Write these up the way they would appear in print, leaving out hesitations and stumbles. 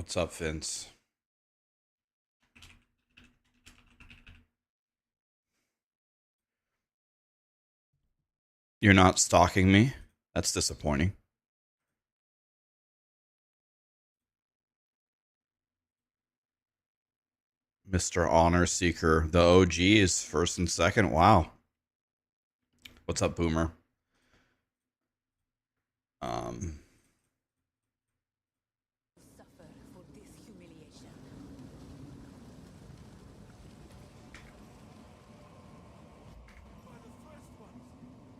What's up, Vince? You're not stalking me? That's disappointing. Mr. Honor Seeker. The OG is first and second. Wow. What's up, Boomer? Suffer for this humiliation. By the first ones,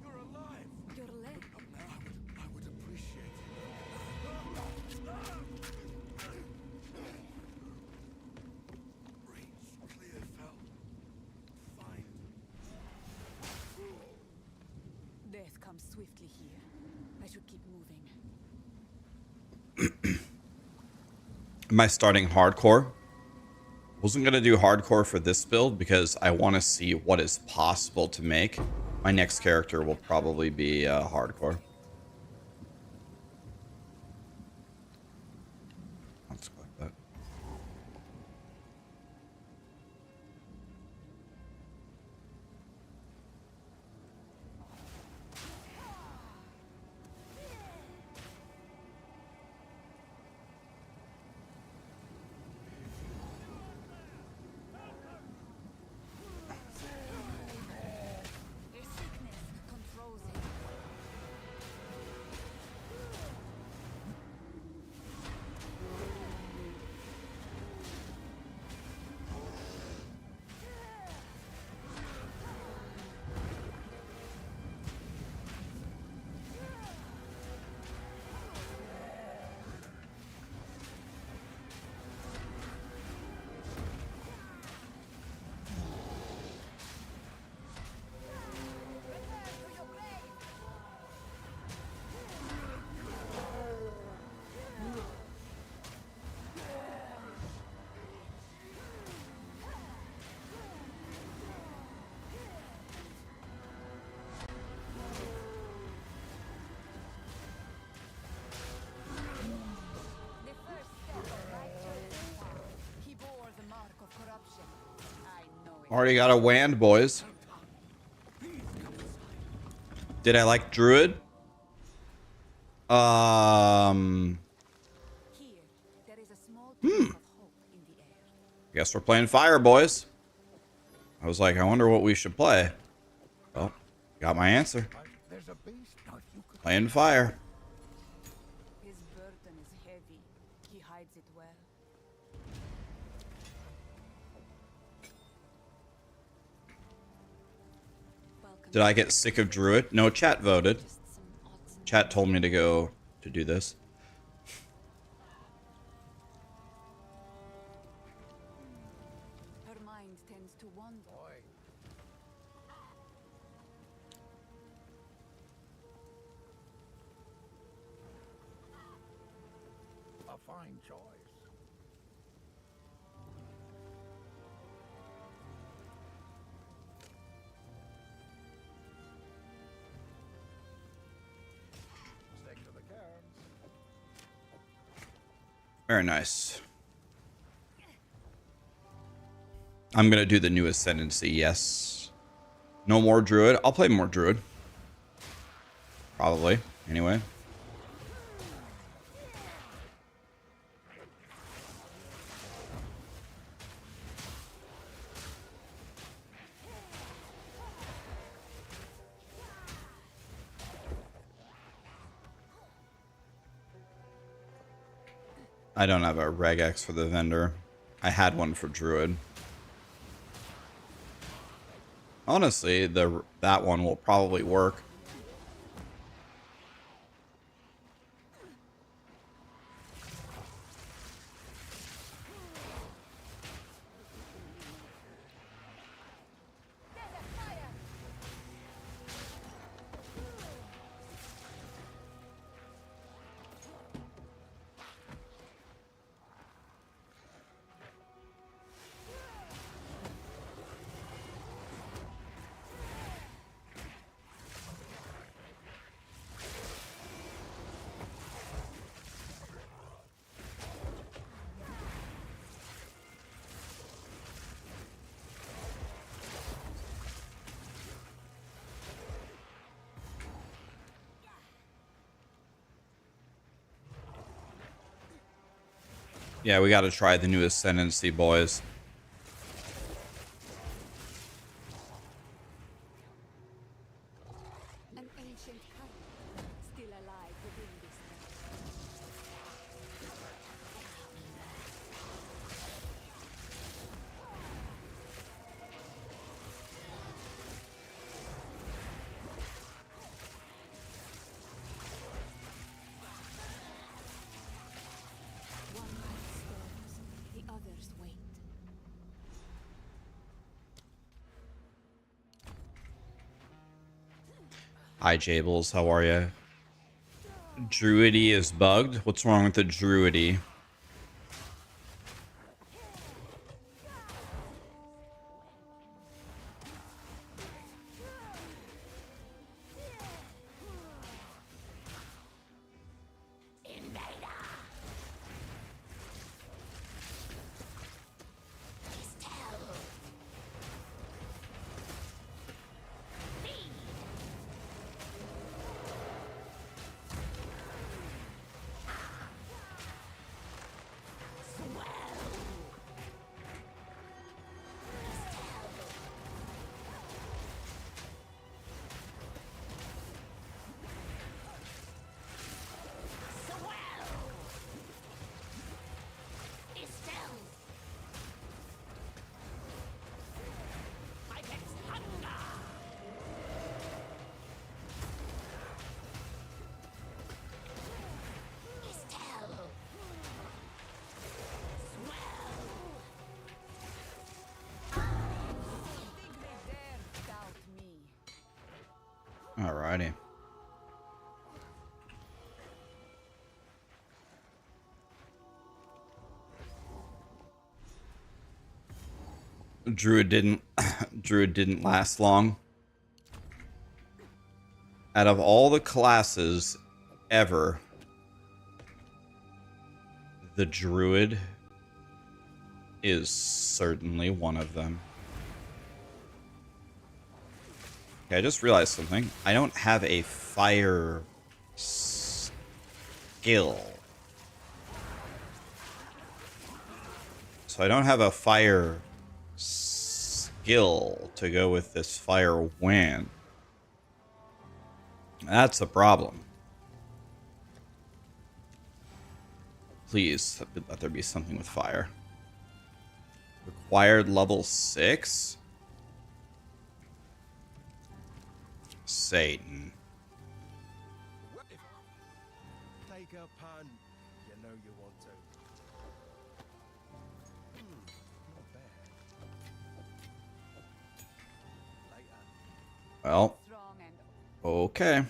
you're alive. Your leg. I would appreciate it. Range clear, fell. Fine. Death comes swiftly here. I should keep moving. Am I starting hardcore? Wasn't going to do hardcore for this build because I want to see what is possible to make. My next character will probably be hardcore. Let's collect that. Their sickness controls him. The first step of righteous path. He bore the mark of corruption. I know it. Already got a wand, boys. Did I like Druid? Here, there is a small piece of hope in the air. Guess we're playing fire, boys. I was like, I wonder what we should play. Well, got my answer. There's a beast knife you could. Playing fire. His burden is heavy. He hides it well. Welcome. Did I get sick of Druid? No, chat voted. Just some odds and Chat told me to go to do this. her mind tends to wander. A fine choice. Stick to the cards. Very nice. I'm gonna do the new Ascendancy, yes. No more Druid. I'll play more Druid. Probably, anyway. I don't have a regex for the vendor. I had one for Druid. Honestly, that one will probably work. Yeah, we got to try the new Ascendancy, boys. An ancient current still alive within this realm. One light stirs, the others wait. Hi, Jables. How are you? Druidy is bugged. What's wrong with the Druidy? Think they dare doubt me. Alrighty. Druid didn't Druid didn't last long. Out of all the classes ever, the Druid is certainly one of them. Okay, I just realized something. I don't have a fire skill. So I don't have a fire skill to go with this fire wind. That's a problem. Please let there be something with fire. Required level 6? Satan. Take a pun. You know you want to. Not bad. Later. Well, Strong and okay.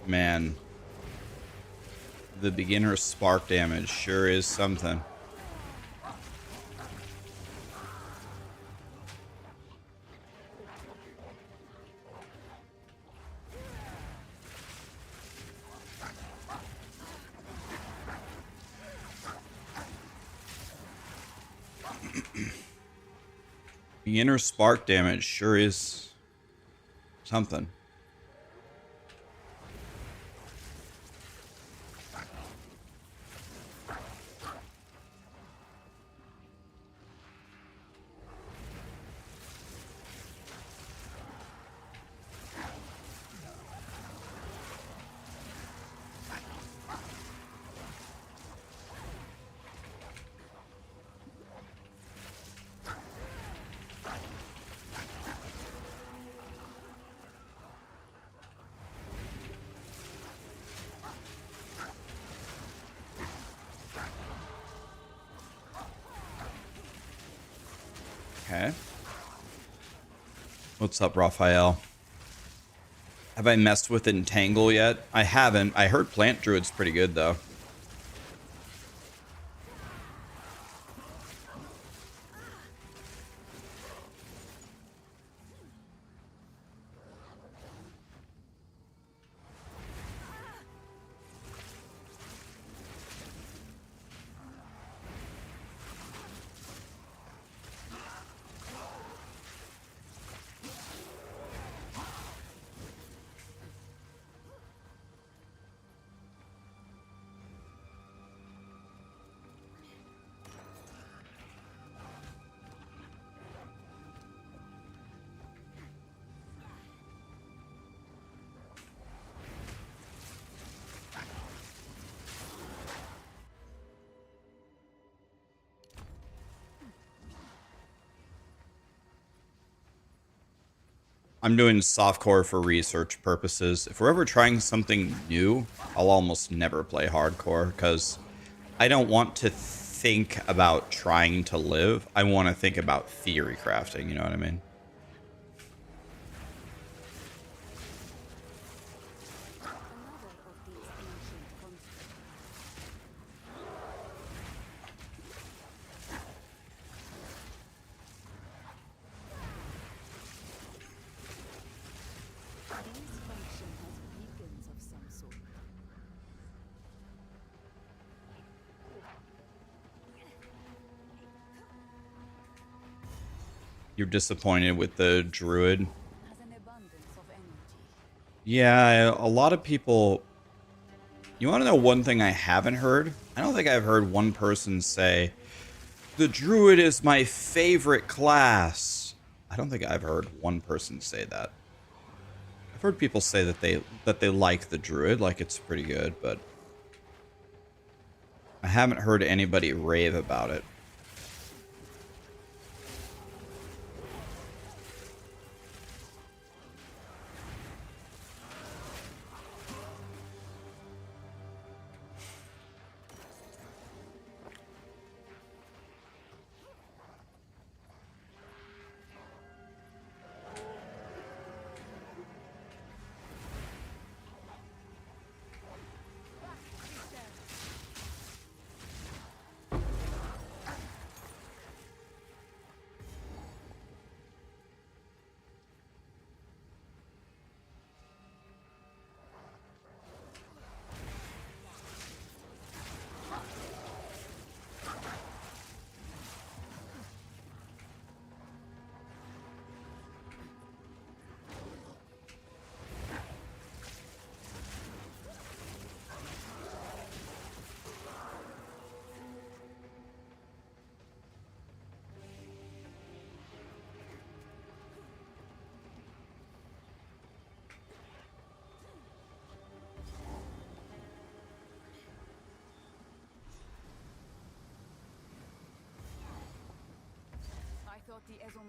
Man, the beginner spark damage sure is something. Beginner spark damage sure is something. Okay. What's up, Raphael? Have I messed with Entangle yet? I haven't. I heard Plant Druid's pretty good, though. I'm doing softcore for research purposes. If we're ever trying something new, I'll almost never play hardcore because I don't want to think about trying to live. I want to think about theory crafting, you know what I mean? You're disappointed with the Druid. Yeah, a lot of people... You want to know one thing I haven't heard? I don't think I've heard one person say, the Druid is my favorite class. I don't think I've heard one person say that. I've heard people say that they like the Druid, like it's pretty good, but I haven't heard anybody rave about it.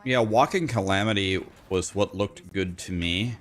Yeah, Walking Calamity was what looked good to me.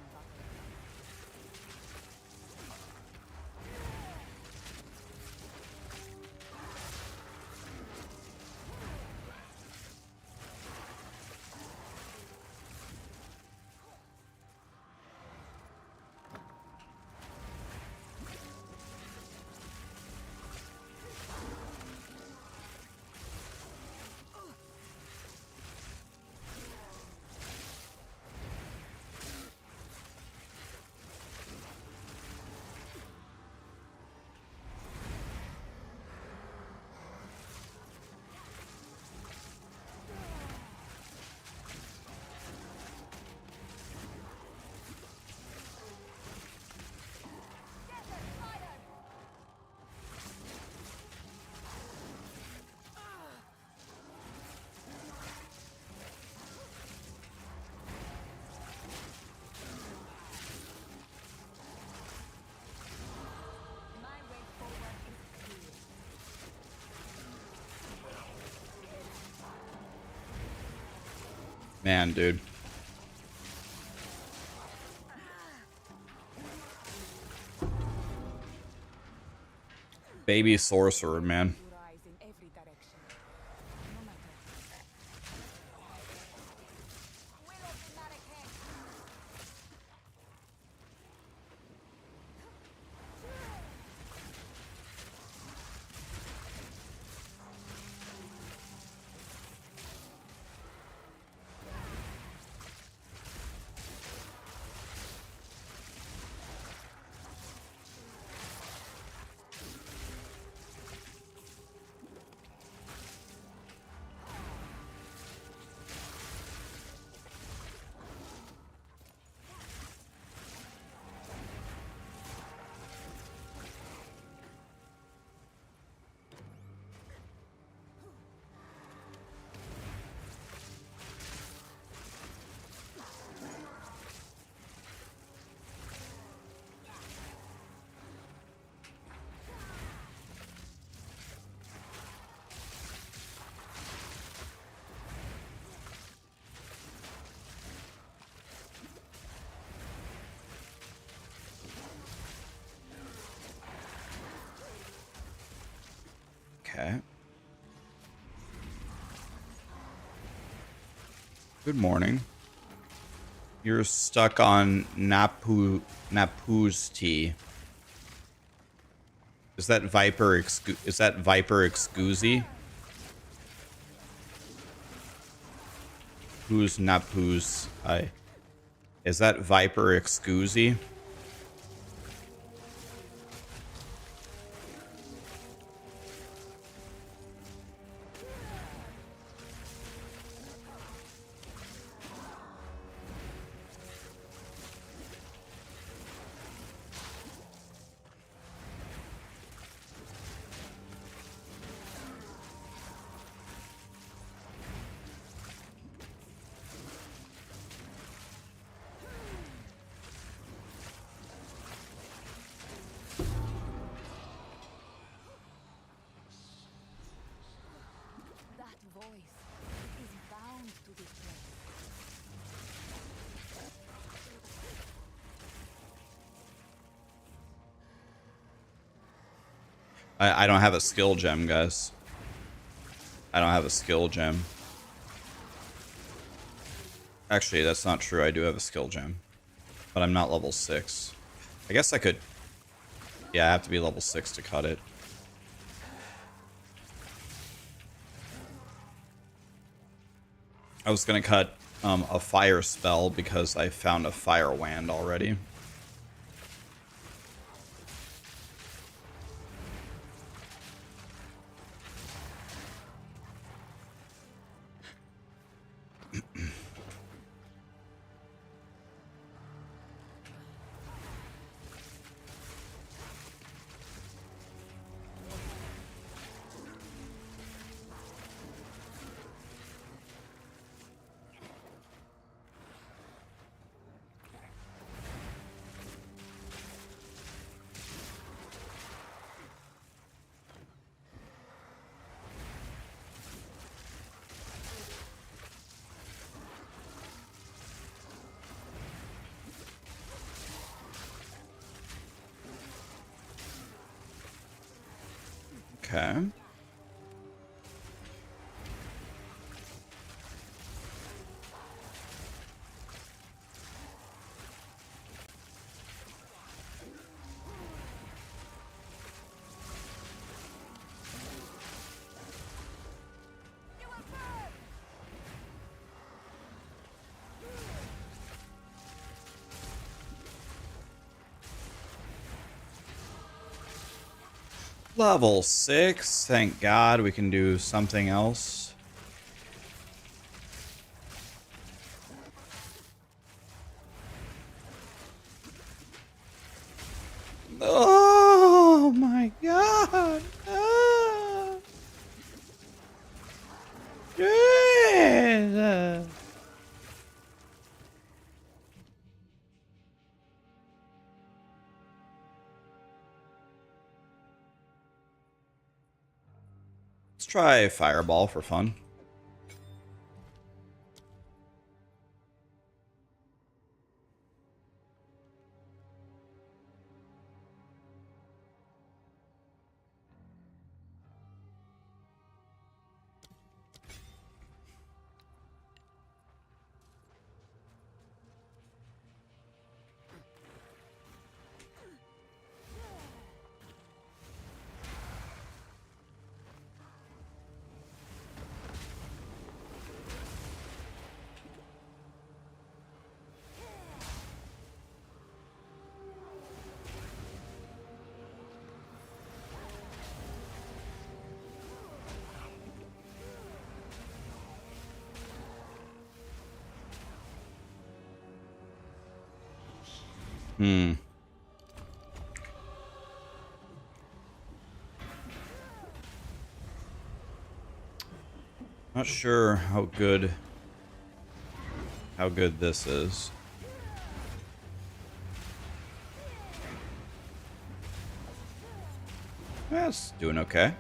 Man, dude. Baby Sorcerer, man. Good morning. You're stuck on Napu's tea. Is that Viper Excusey? Who's Napu's? Is that Viper Excusey? That voice is bound to this place. I don't have a skill gem, guys. I don't have a skill gem. Actually, that's not true. I do have a skill gem. But I'm not level 6. I guess I could... Yeah, I have to be level 6 to cut it. I was going to cut a fire spell because I found a fire wand already. Okay. Level 6. Thank God we can do something else. Oh my God. Ah. Jesus. Let's try Fireball for fun. Hmm. Not sure how good this is. That's doing okay.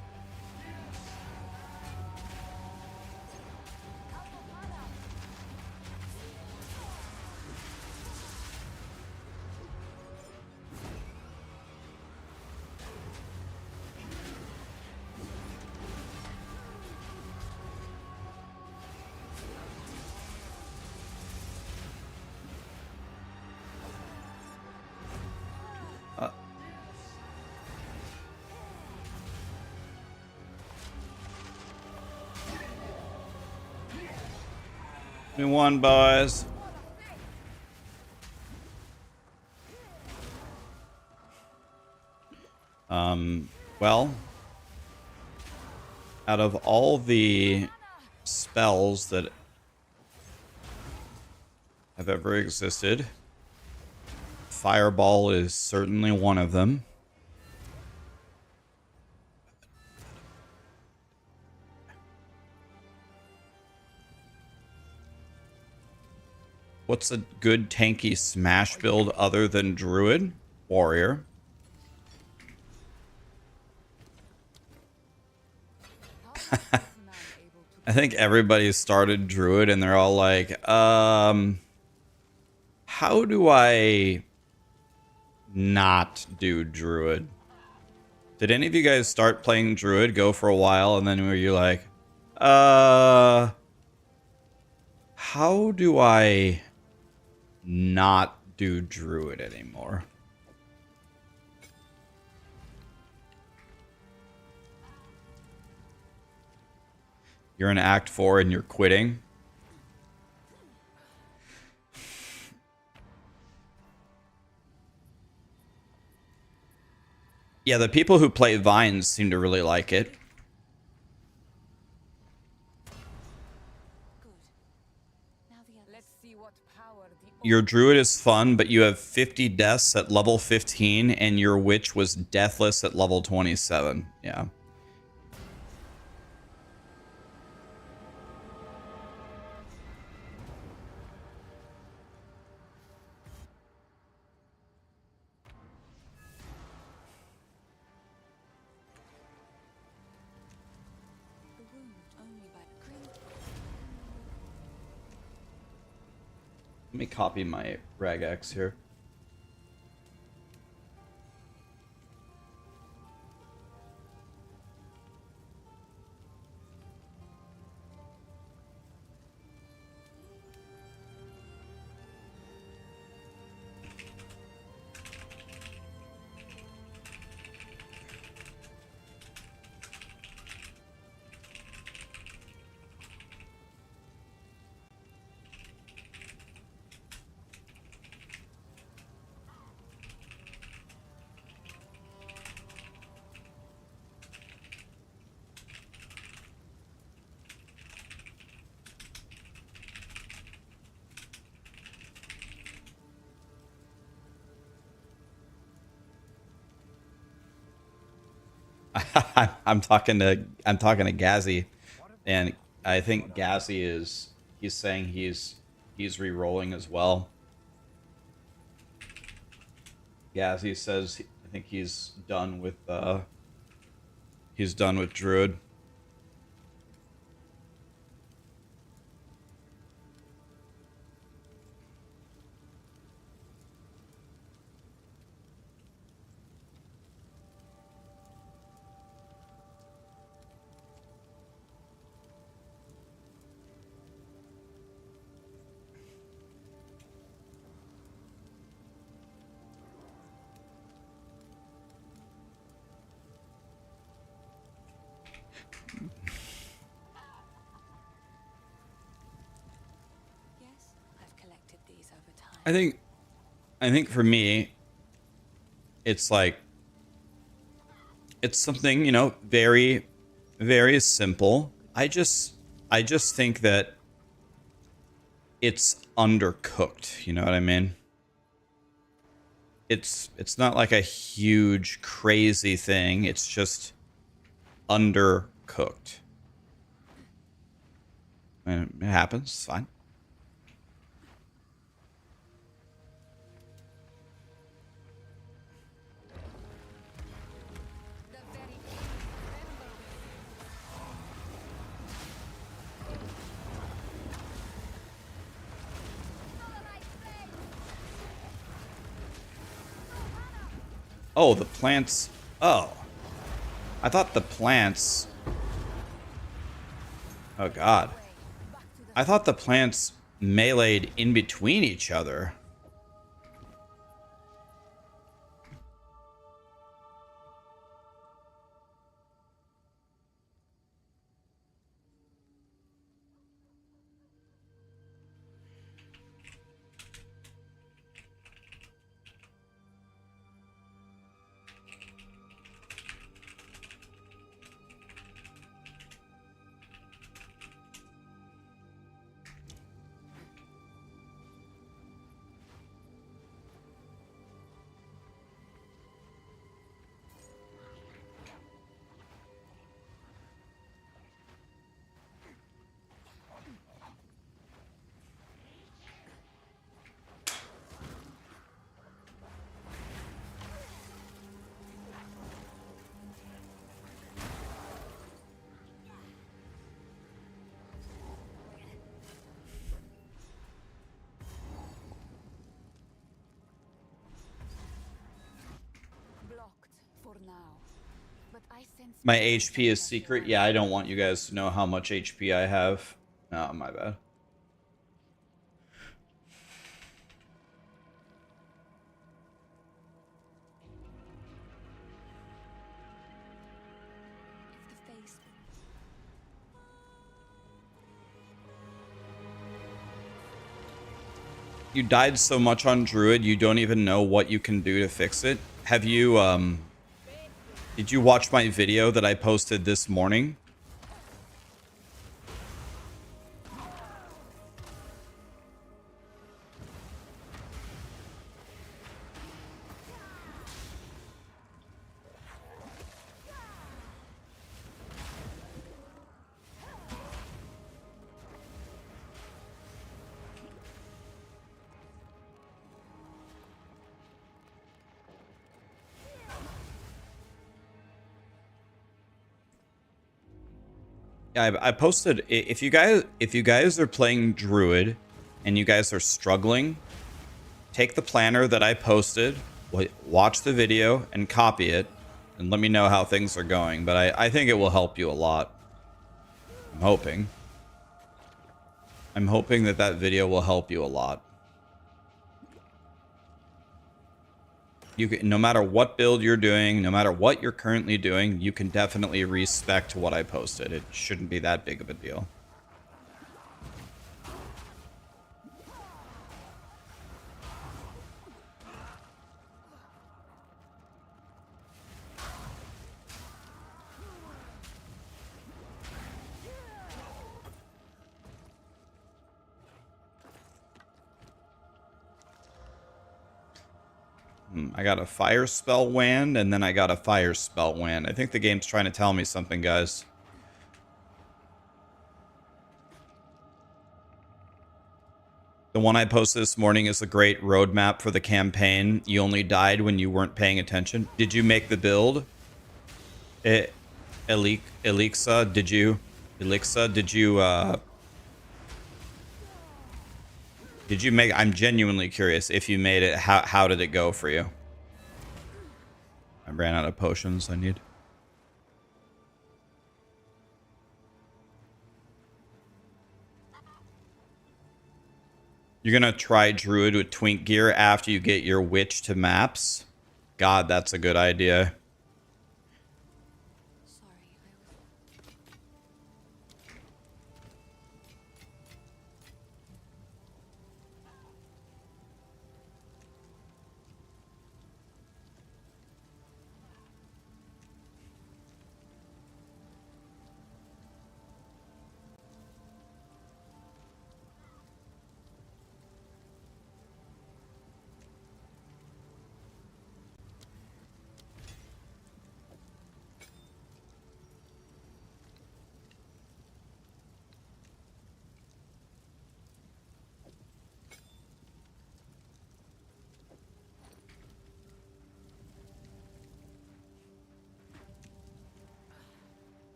We won, boys. Well, out of all the spells that have ever existed, Fireball is certainly one of them. What's a good tanky smash build other than Druid? Warrior. I think everybody started Druid and they're all like, how do I not do Druid? Did any of you guys start playing Druid, go for a while, and then were you like, how do I not do Druid anymore? You're in Act 4 and you're quitting. Yeah, the people who play Vines seem to really like it. Your Druid is fun, but you have 50 deaths at level 15, and your Witch was deathless at level 27. Yeah. Let me copy my Raxxanterax here. I'm talking to Gazzy, and I think Gazzy he's saying he's re-rolling as well. Gazzy says I think he's done with Druid. I think for me, it's like, it's something, you know, very, very simple. I just think that it's undercooked. You know what I mean? It's not like a huge, crazy thing. It's just undercooked. And it happens. It's fine. Oh, the plants. Oh. I thought the plants. Oh, God. I thought the plants meleeed in between each other. I sense My presence HP is of secret. your Yeah, I don't want you guys to know how much HP I have. No, my bad. if the face You died so much on Druid, you don't even know what you can do to fix it. Have you, did you watch my video that I posted this morning? Yeah, I posted. If you guys are playing Druid, and you guys are struggling, take the planner that I posted, watch the video, and copy it, and let me know how things are going. But I think it will help you a lot. I'm hoping. I'm hoping that that video will help you a lot. You can, no matter what build you're doing, no matter what you're currently doing, you can definitely respect what I posted. It shouldn't be that big of a deal. I got a fire spell wand, and then I got a fire spell wand. I think the game's trying to tell me something, guys. The one I posted this morning is a great roadmap for the campaign. You only died when you weren't paying attention. Did you make the build? Elixa, did you? Elixa, did you make? I'm genuinely curious if you made it. How did it go for you? I ran out of potions I need. You're gonna try Druid with Twink gear after you get your witch to maps? God, that's a good idea. sorry,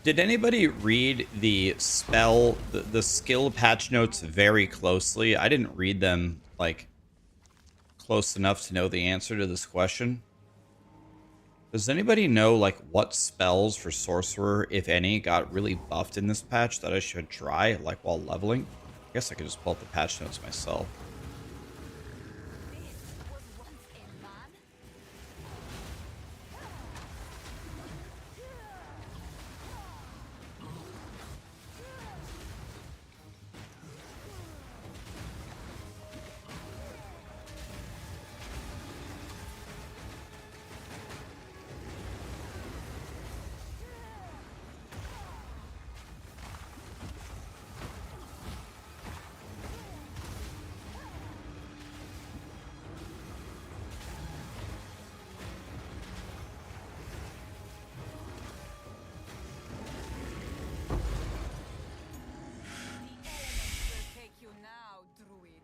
Did anybody read the spell, the skill patch notes very closely? I didn't read them, like, close enough to know the answer to this question. Does anybody know like what spells for Sorcerer, if any, got really buffed in this patch that I should try like while leveling? I guess I could just pull up the patch notes myself. This was once a man. The elements will take you now, Druid.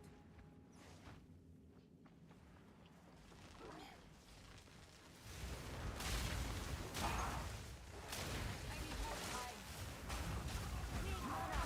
I need more time. Need mana.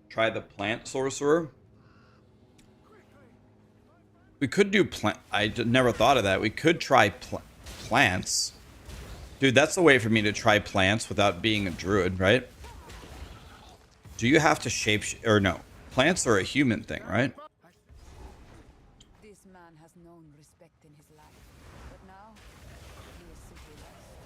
Try the plant Sorcerer. We could do plant. Never thought of that. We could try plants. Dude, that's the way for me to try plants without being a druid, right? Do you have to shape or no? Plants are a human thing, right? This man has known respect in his life, but now he is simply lost.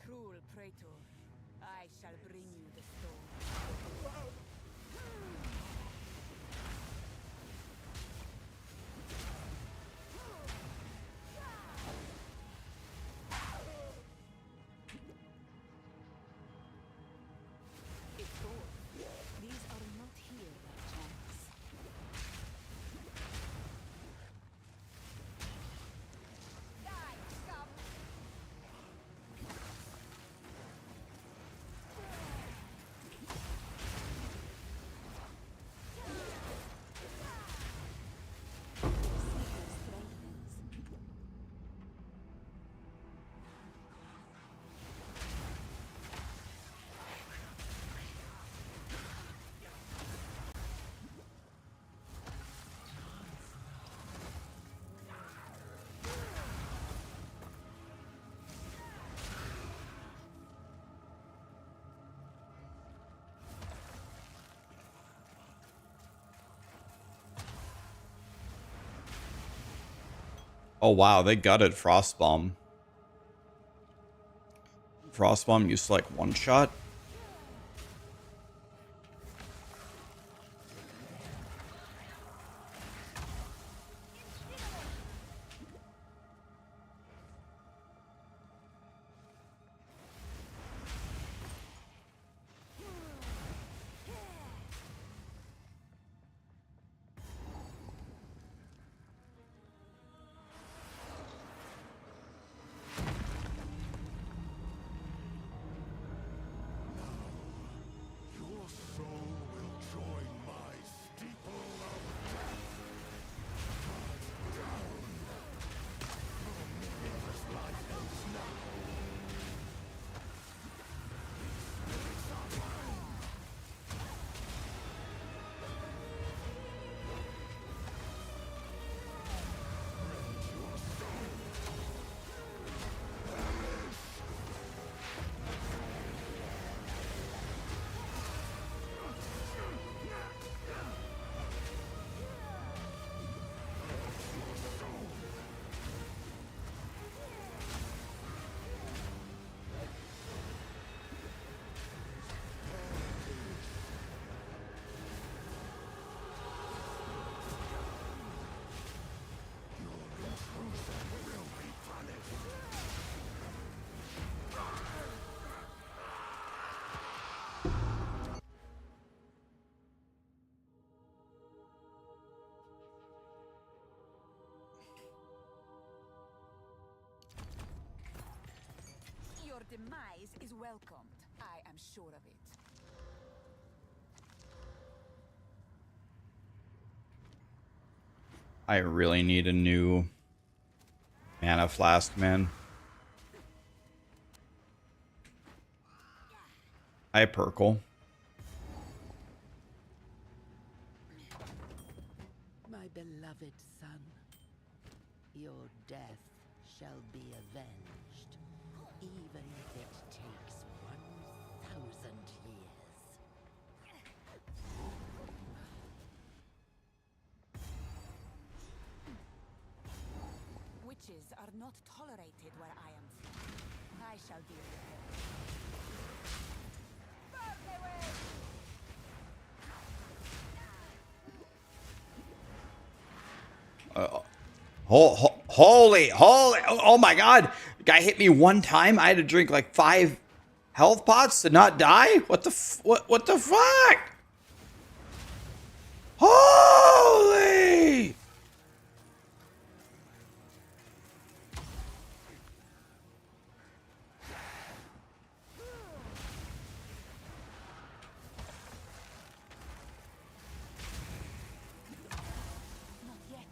Cruel praetor, I shall bring you the stone. It's gold. These are not here by chance. Die, scum! Oh wow, they gutted Frostbomb. Frostbomb used to like one shot. demise is welcomed. I am sure of it. I really need a new mana flask, man. Hi, Perkle. My beloved son, your death shall be avenged, even if it takes 1,000 years. Witches are not tolerated where I am from. I shall deal with them. Holy, oh my god. The guy hit me one time. I had to drink like 5 health pots to not die? What the what the fuck? Holy! Not yet.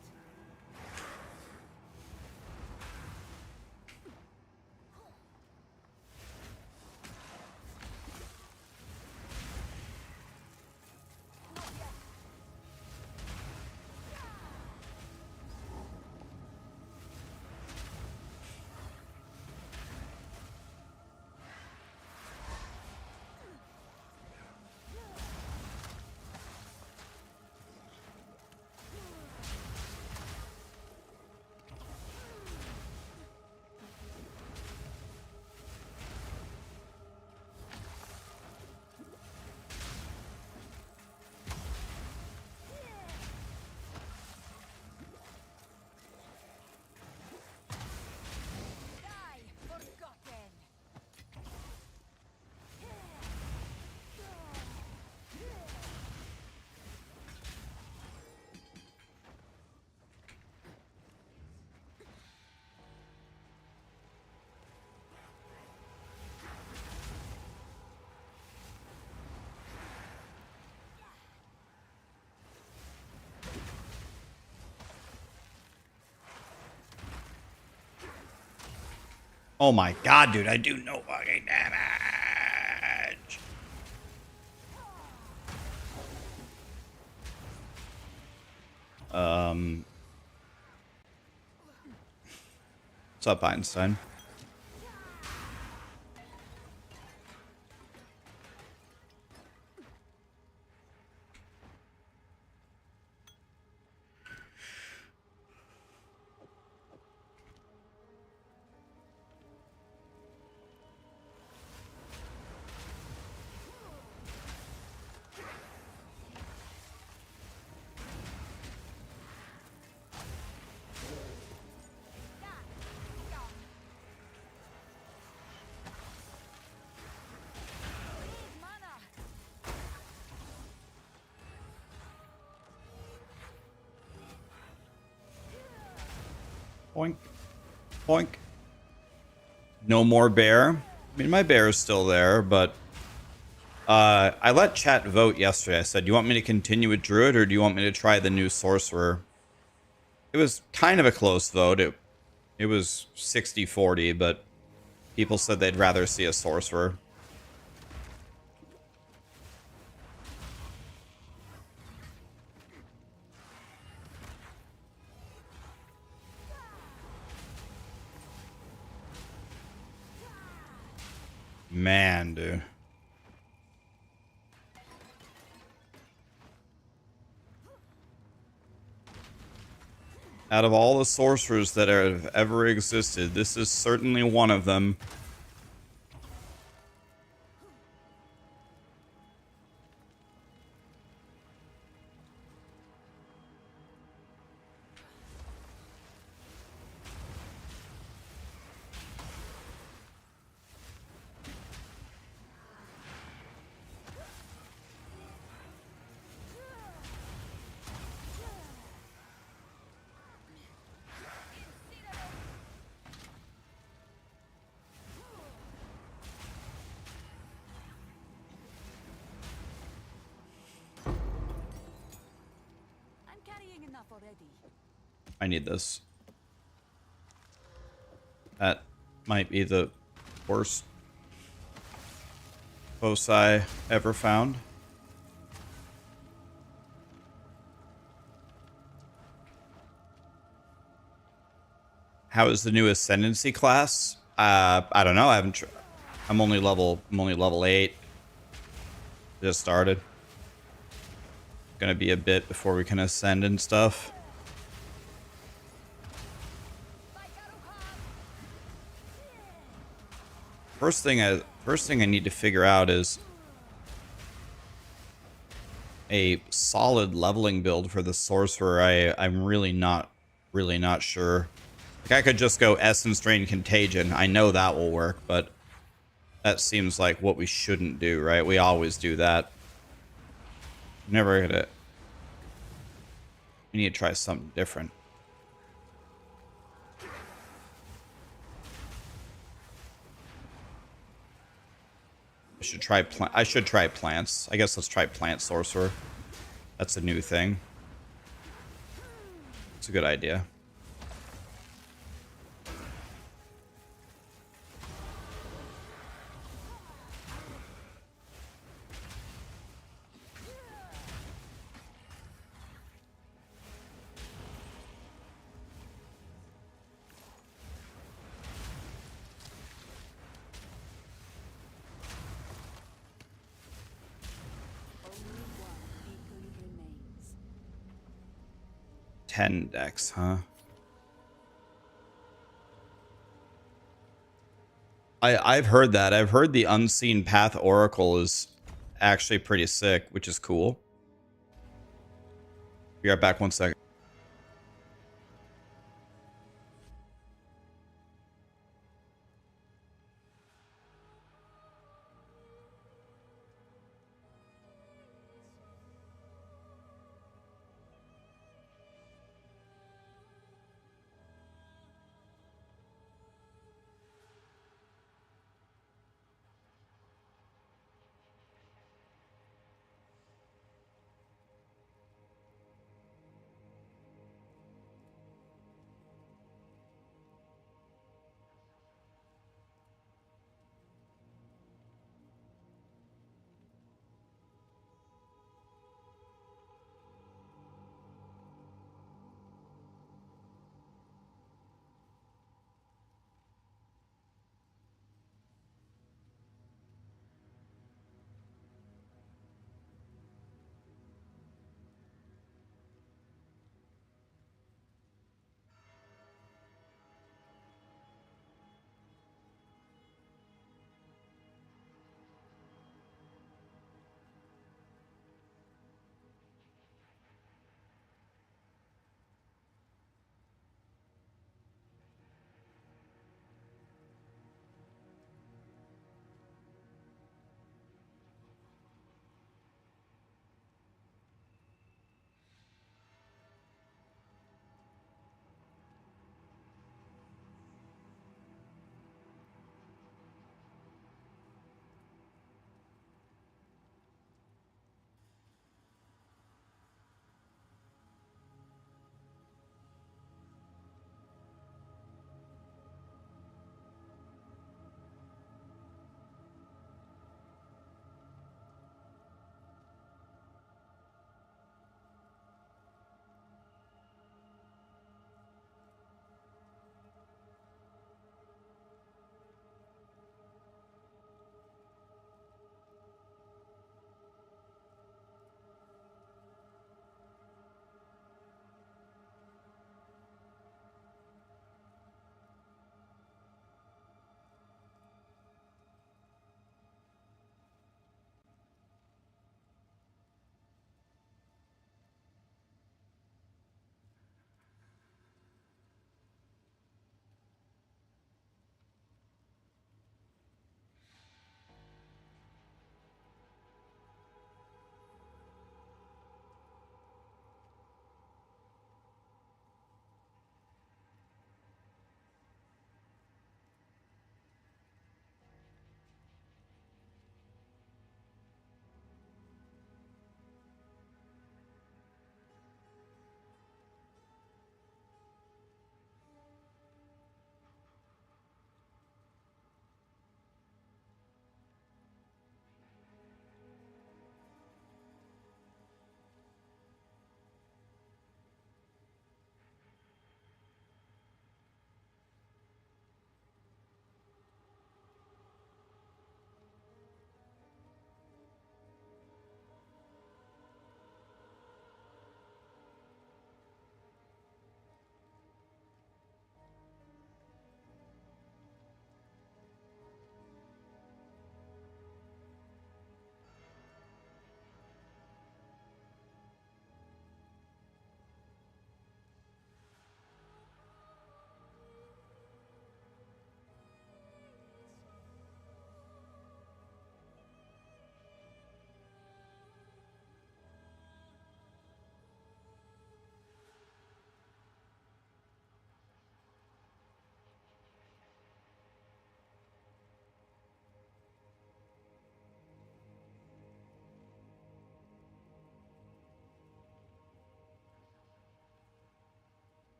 Die, forgotten. Oh my god, dude, I do no fucking damage. What's up, Einstein? Boink. Boink. No more bear. I mean, my bear is still there, but I let chat vote yesterday. I said, do you want me to continue with Druid or do you want me to try the new Sorcerer? It was kind of a close vote. It was 60-40, but people said they'd rather see a Sorcerer. Man, dude. Out of all the sorcerers that have ever existed, this is certainly one of them. enough already. I need this. That might be the worst foci ever found. How is the new Ascendancy class? I don't know. I haven't. I'm only level 8. Just started. Gonna be a bit before we can ascend and stuff. First thing I need to figure out is a solid leveling build for the Sorcerer. I'm really not sure. Like, I could just go Essence Drain Contagion. I know that will work, but that seems like what we shouldn't do, right? We always do that. Never gonna. We need to try something different. I should try plants. I guess let's try Plant Sorcerer. That's a new thing. It's a good idea. Only one beacon remains. 10 decks, huh? I've heard that. I've heard the Unseen Path Oracle is actually pretty sick, which is cool. Be right back 1 second.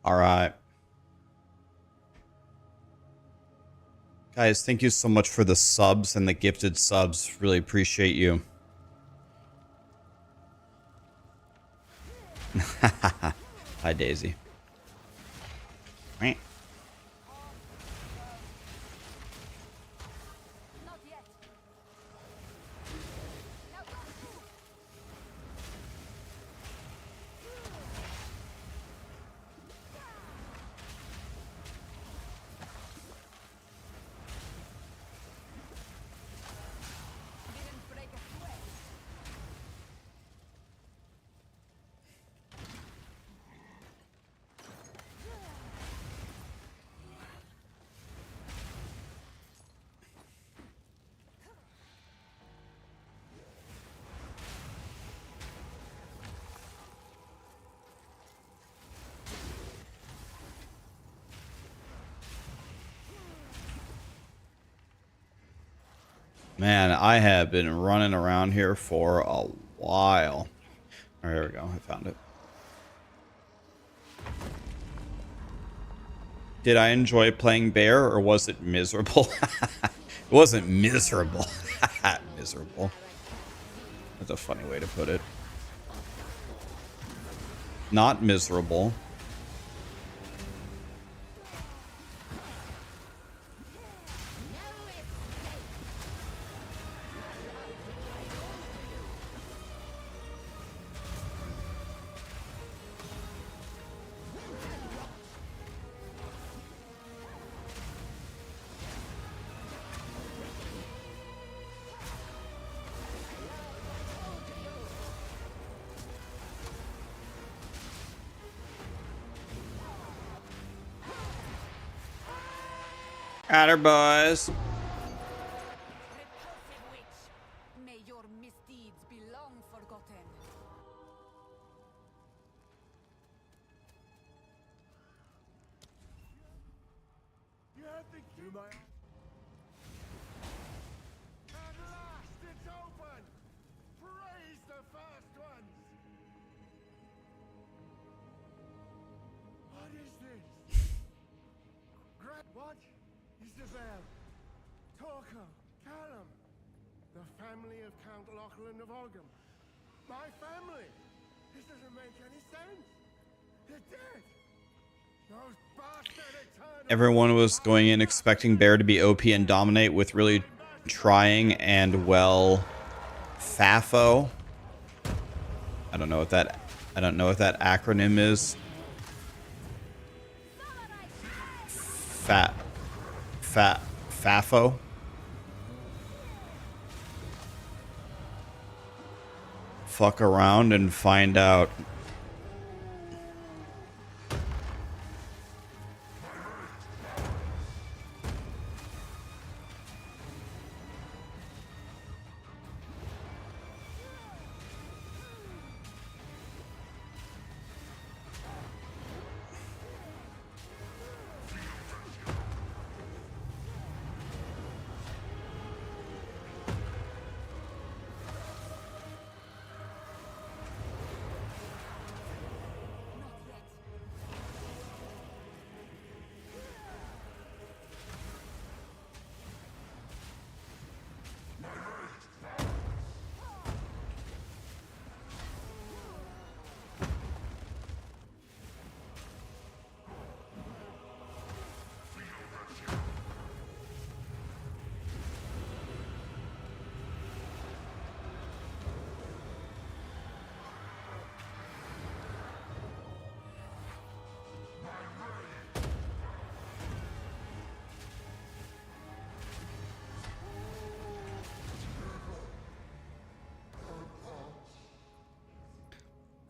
All right. Guys, thank you so much for the subs and the gifted subs. Really appreciate you. Hi, Daisy. Not yet. Now go. Didn't break a sweat. Man, I have been running around here for a while. Oh, here we go. I found it. Did I enjoy playing Bear, or was it miserable? It wasn't miserable. Miserable. That's a funny way to put it. Not miserable. At her, boys. Repulsive witch. May your misdeeds be long forgotten. You had the key. At last, it's open. Praise the first ones. What is this? What? Isabel, Torco, Callum, the family of Count Lachlan of Ogham. My family. This doesn't make any sense. They're dead. Those bastard eternal. Everyone was going in expecting Bear to be OP and dominate with really trying and well FAFO. I don't know what that acronym is. FAFO. Fuck around and find out.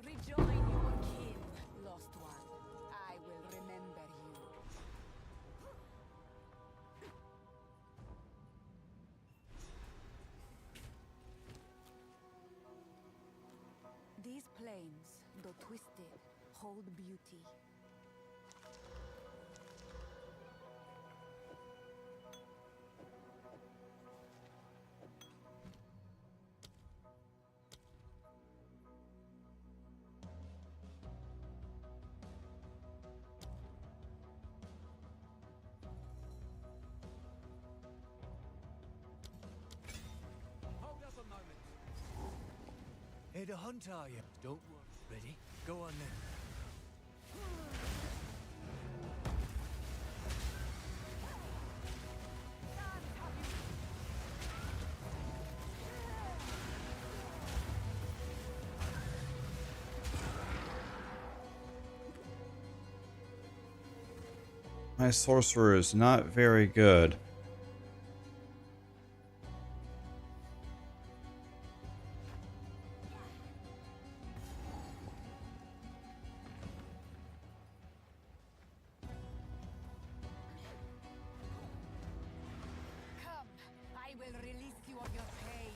Rejoin your kin, lost one. I will remember you. These plains, though twisted, hold beauty. Here to hunt, are you? Don't worry. Ready? Go on then. My sorcerer is not very good. Come, I will release you of your pain.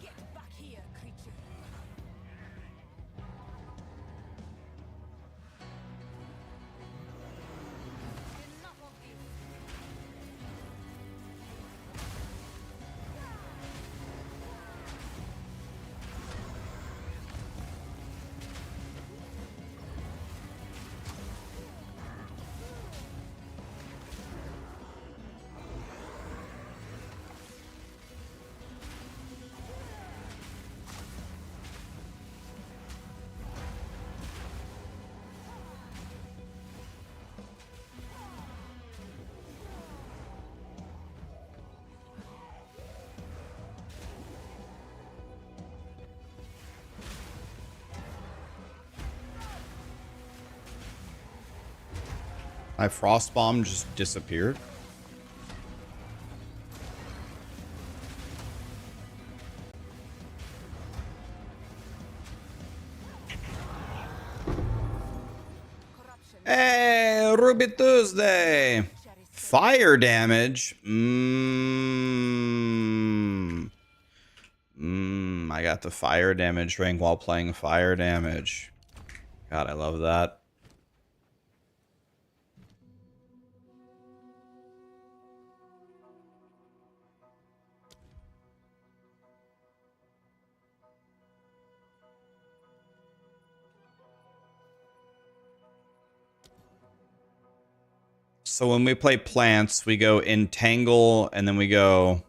Get back here, creature. Enough of this. My frost bomb just disappeared. Corruption. Hey, Ruby Tuesday. Fire damage. I got the fire damage rank while playing fire damage. God, I love that. So when we play plants, we go entangle and then we go...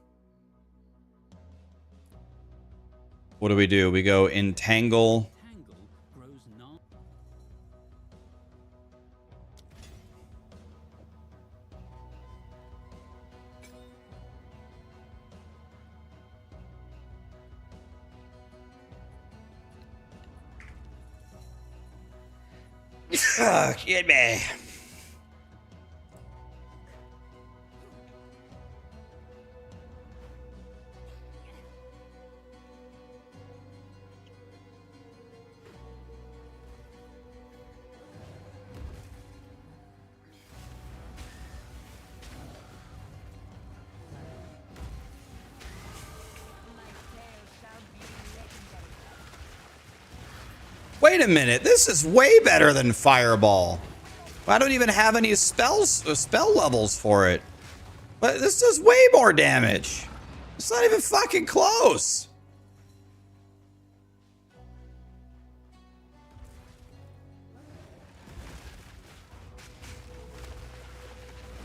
What do? We go entangle. Tangle grows non. Get me. Wait a minute, this is way better than Fireball. I don't even have any spell levels for it. But this does way more damage. It's not even fucking close.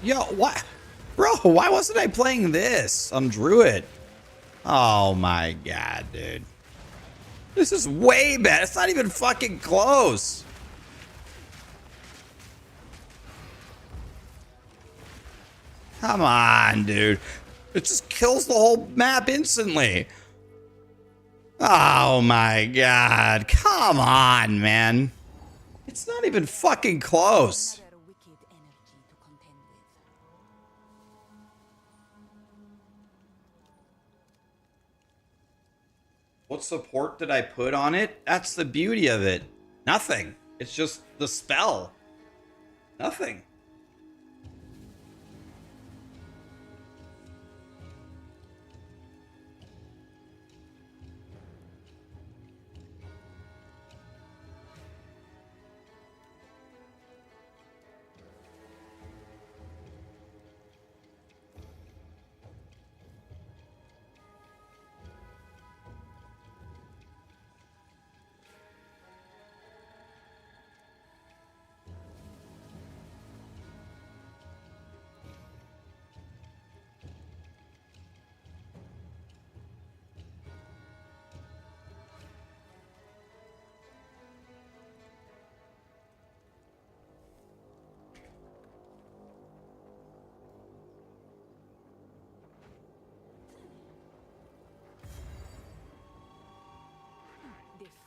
Yo, what? Bro, why wasn't I playing this on Druid? Oh my god, dude. This is way better. It's not even fucking close. Come on, dude. It just kills the whole map instantly. Oh my god. Come on, man. It's not even fucking close. Another wicked energy to contend with. What support did I put on it? That's the beauty of it. Nothing. It's just the spell. Nothing.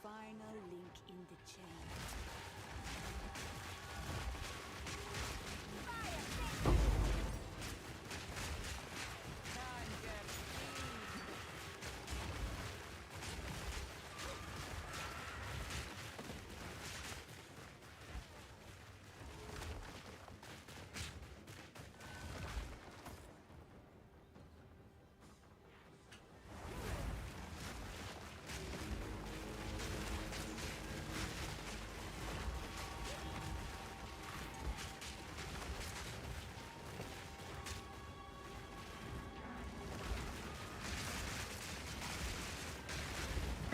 final link in the chain.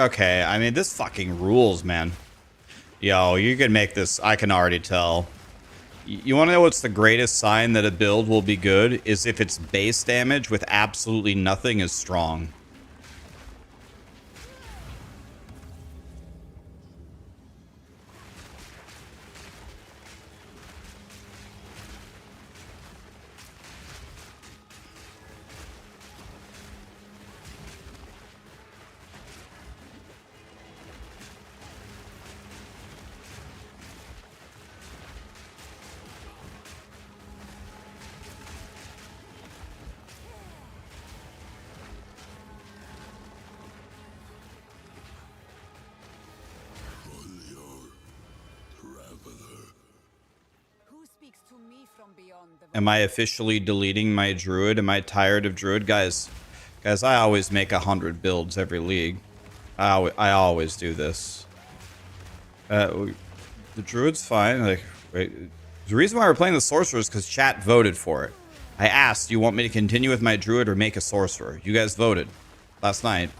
Okay, I mean, this fucking rules, man. Yo, you can make this. I can already tell. You want to know what's the greatest sign that a build will be good? Is if its base damage with absolutely nothing is strong. Who speaks to me from beyond the Am I officially deleting my Druid? Am I tired of Druid? Guys, I always make 100 builds every league. I always do this. The Druid's fine. Like, right. The reason why we're playing the Sorcerer is because chat voted for it. I asked, do you want me to continue with my Druid or make a Sorcerer? You guys voted last night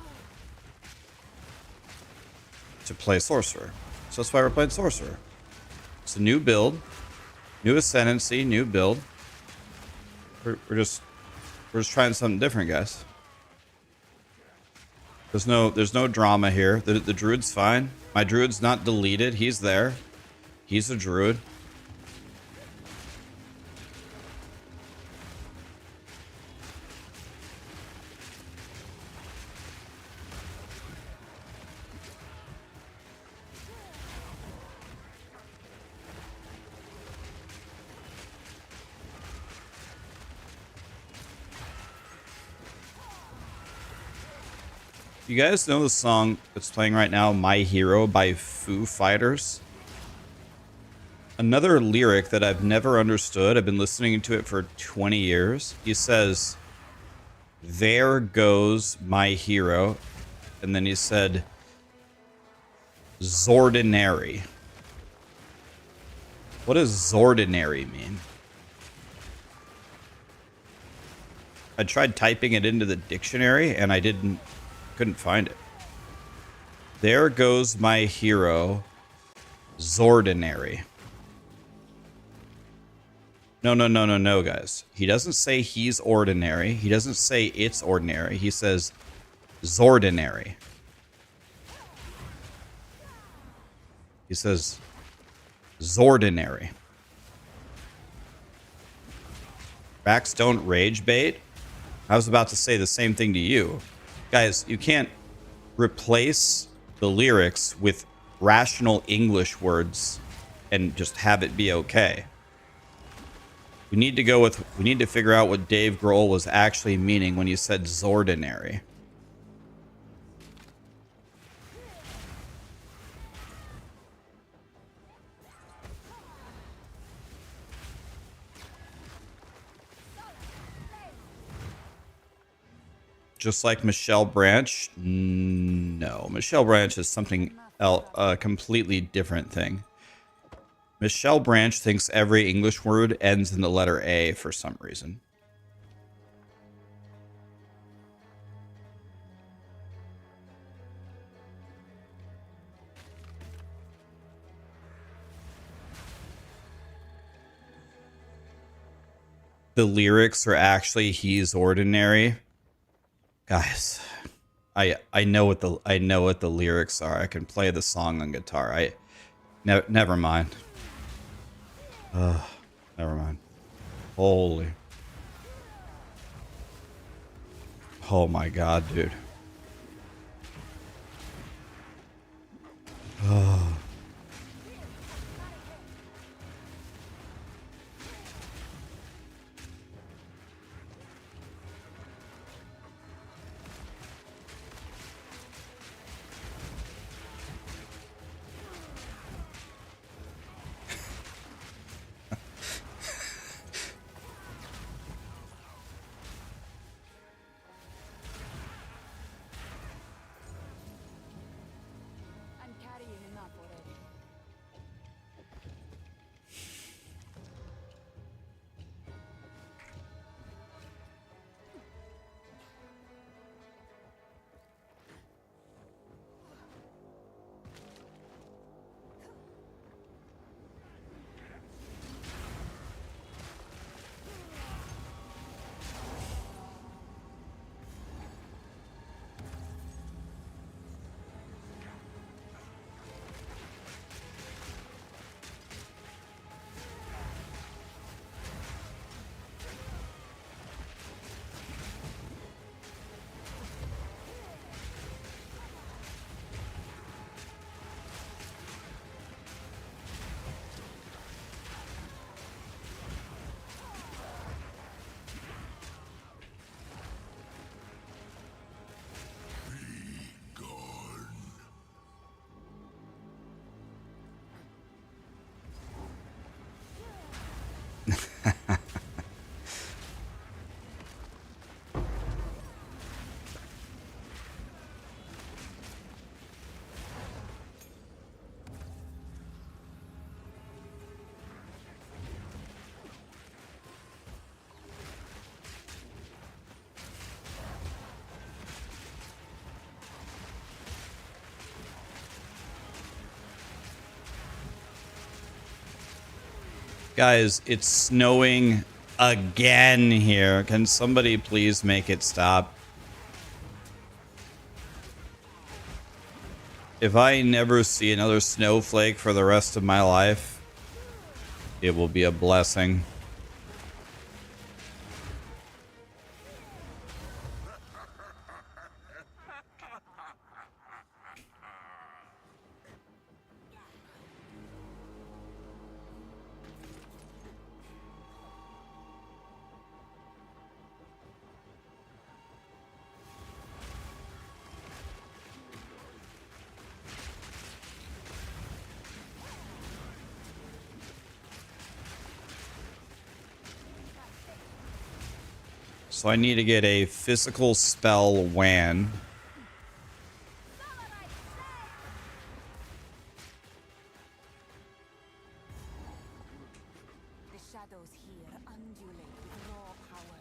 to play Sorcerer. So that's why we're playing Sorcerer. It's a new build. New Ascendancy, new build. We're just trying something different, guys. There's no drama here. The Druid's fine. My Druid's not deleted. He's there. He's a Druid. You guys know the song that's playing right now, My Hero by Foo Fighters? Another lyric that I've never understood. I've been listening to it for 20 years. He says, there goes my hero. And then he said, Zordinary. What does Zordinary mean? I tried typing it into the dictionary and I couldn't find it. There goes my hero, Zordinary. No, guys. He doesn't say he's ordinary. He doesn't say it's ordinary. He says Zordinary. He says Zordinary. Rax, don't rage bait. I was about to say the same thing to you. Guys, you can't replace the lyrics with rational English words and just have it be okay. We need to figure out what Dave Grohl was actually meaning when he said Zordinary. Just like Michelle Branch? No. Michelle Branch is something else, a completely different thing. Michelle Branch thinks every English word ends in the letter A for some reason. The lyrics are actually he's ordinary. Guys, I know what the lyrics are. I can play the song on guitar. Never mind. Never mind. Holy. Oh my god, dude. I'm carrying enough already. Guys, it's snowing again here. Can somebody please make it stop? If I never see another snowflake for the rest of my life, it will be a blessing. So I need to get a physical spell WAN. The shadows here undulate with raw power.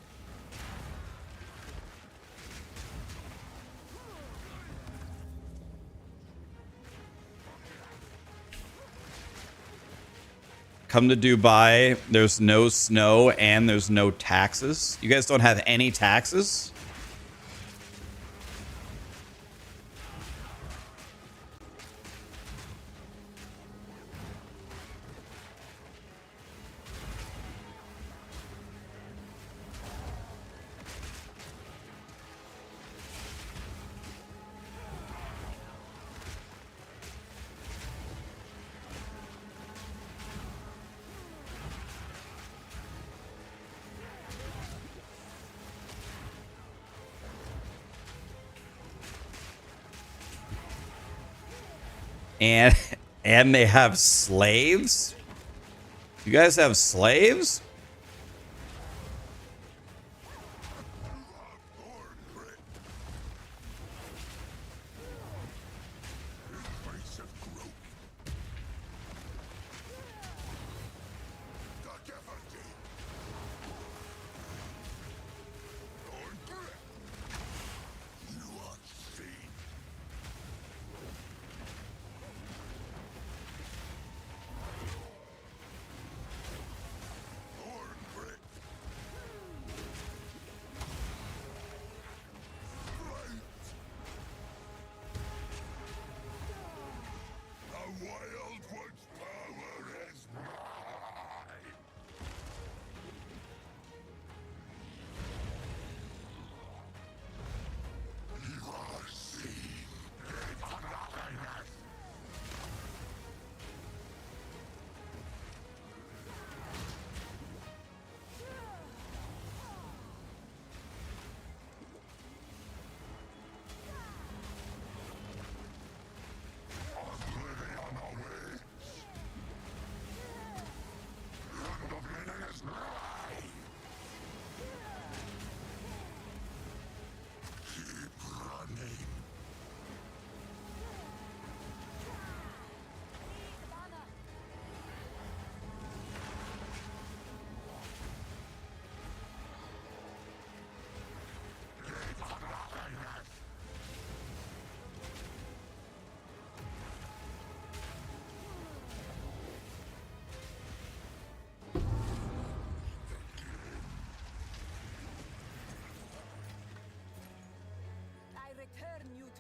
Come to Dubai, there's no snow and there's no taxes. You guys don't have any taxes? And they have slaves? You guys have slaves?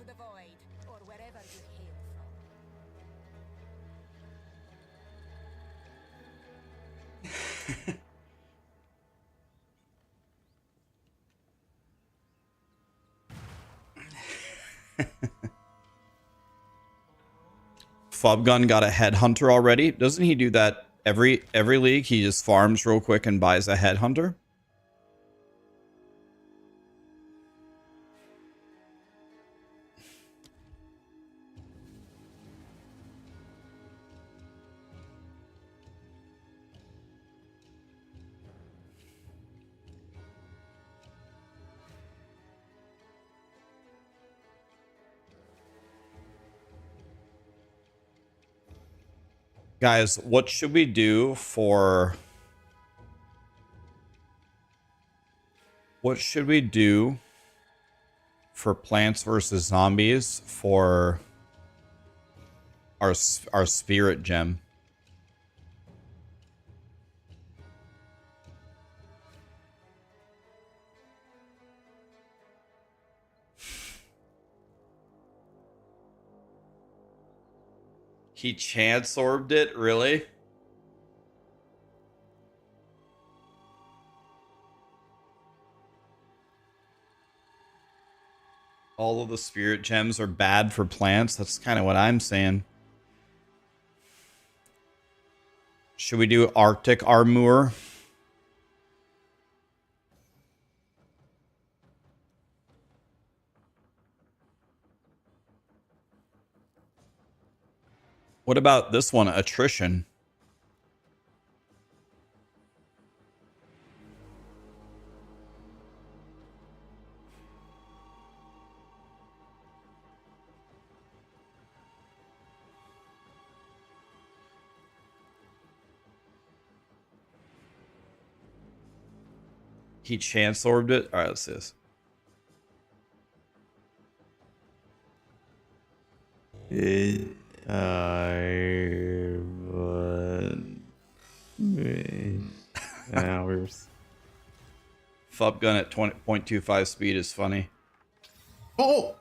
to the void, or wherever you hail from. Fubgun got a headhunter already. Doesn't he do that every league? He just farms real quick and buys a headhunter. Guys, what should we do for... What should we do for Plants versus Zombies for our spirit gem? He chance orbed it, really? All of the spirit gems are bad for plants. That's kind of what I'm saying. Should we do Arctic Armor? What about this one, Attrition? He chance orbed it. All right, let's see this. Hours. Fubgun at 20.25 speed is funny. Oh!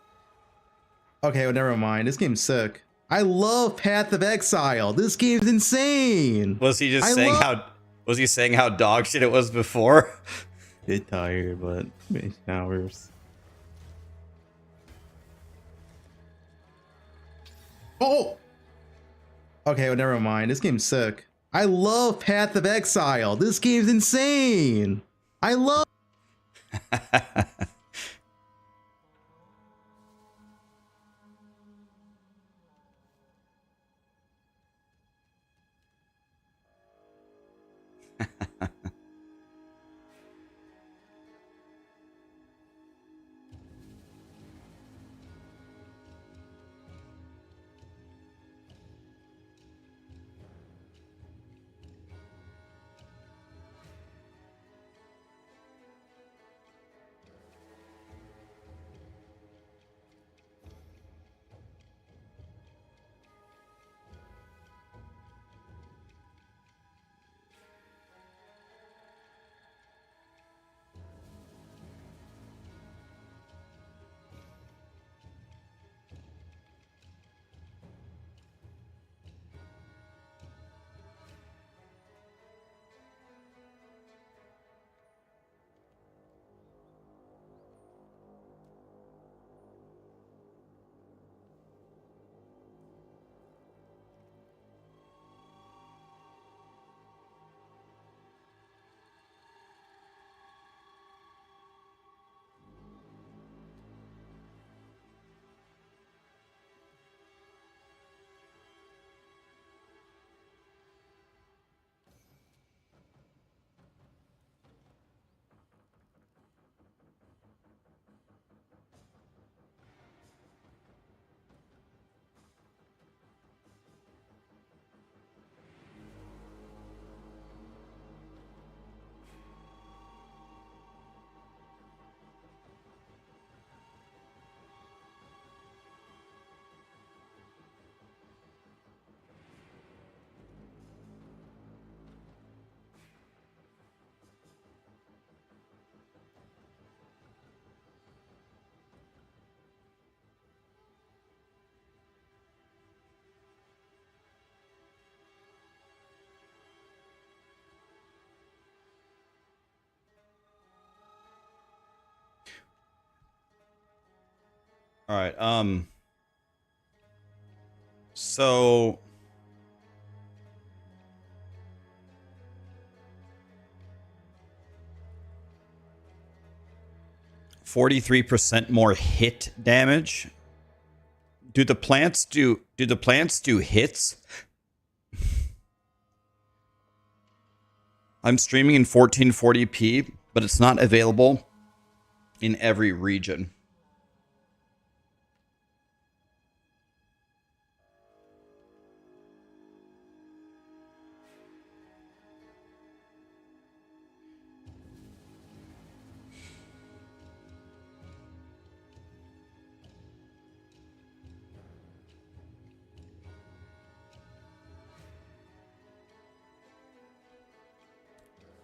Okay, well, never mind. This game's sick. I love Path of Exile. This game's insane. Was he just saying how... Was he saying how dog shit it was before? Get tired, but hours. Oh! Okay, well, never mind. This game's sick. I love Path of Exile. This game's insane. I love... All right. So 43% more hit damage. Do the plants do hits? I'm streaming in 1440p, but it's not available in every region.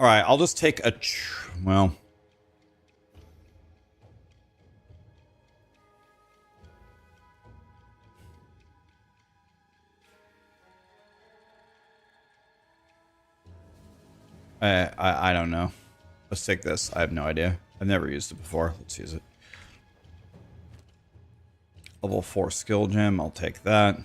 All right, I'll just take a well. I don't know. Let's take this. I have no idea. I've never used it before. Let's use it. Level 4 skill gem. I'll take that.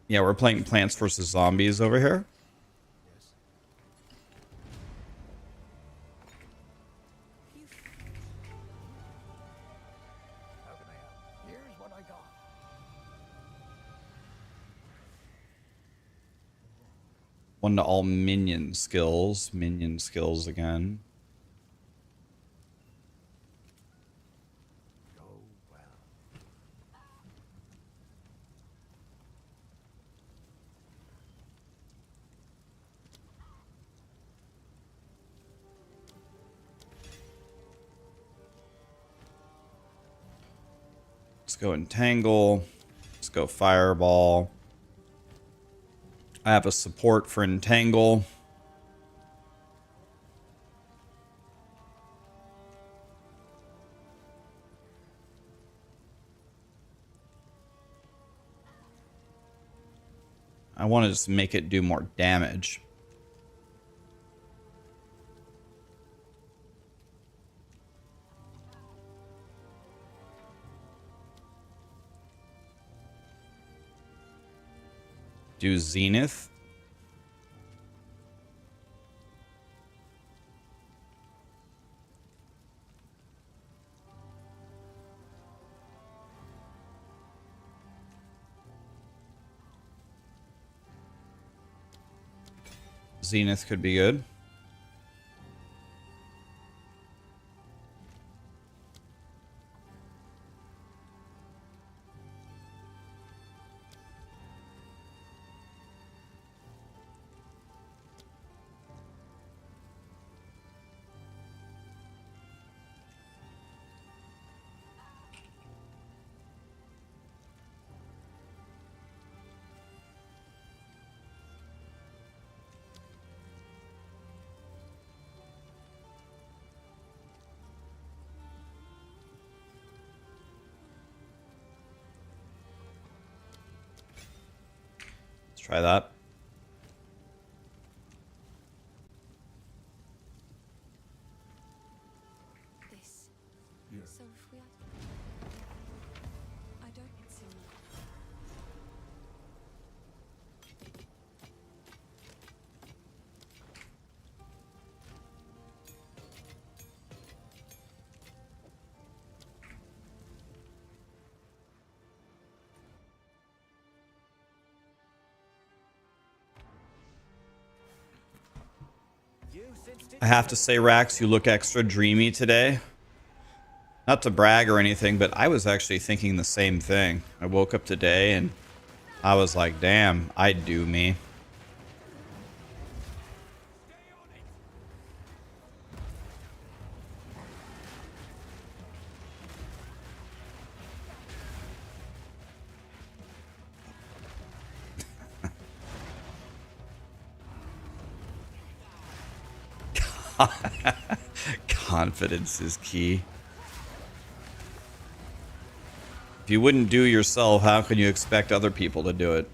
Yeah, we're playing Plants vs. Zombies over here. How can I help? Here's what I got. One to all minion skills. Minion skills again. Go well. Let's go Entangle. Let's go Fireball. I have a support for Entangle. I want to just make it do more damage. Do Zenith. Zenith could be good. Try that. This. So if we I don't see. I have to say, Rax, you look extra dreamy today. Not to brag or anything, but I was actually thinking the same thing. I woke up today and I was like, damn, I'd do me. Confidence is key. If you wouldn't do yourself, how can you expect other people to do it?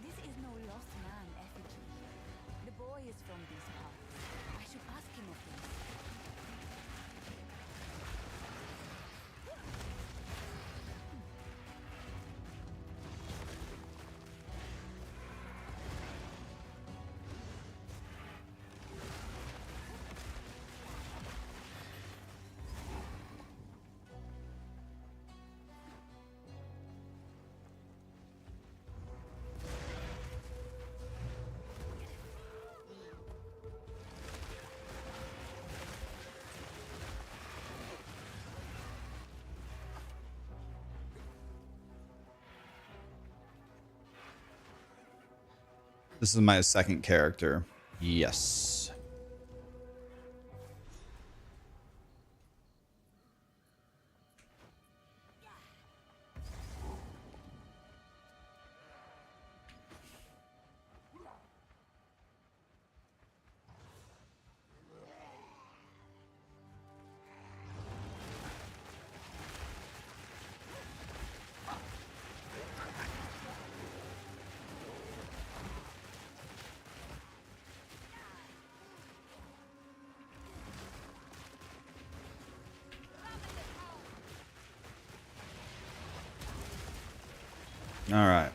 This is no lost man, effigy. The boy is from these parts. I should ask him of this. This is my second character. Yes. All right.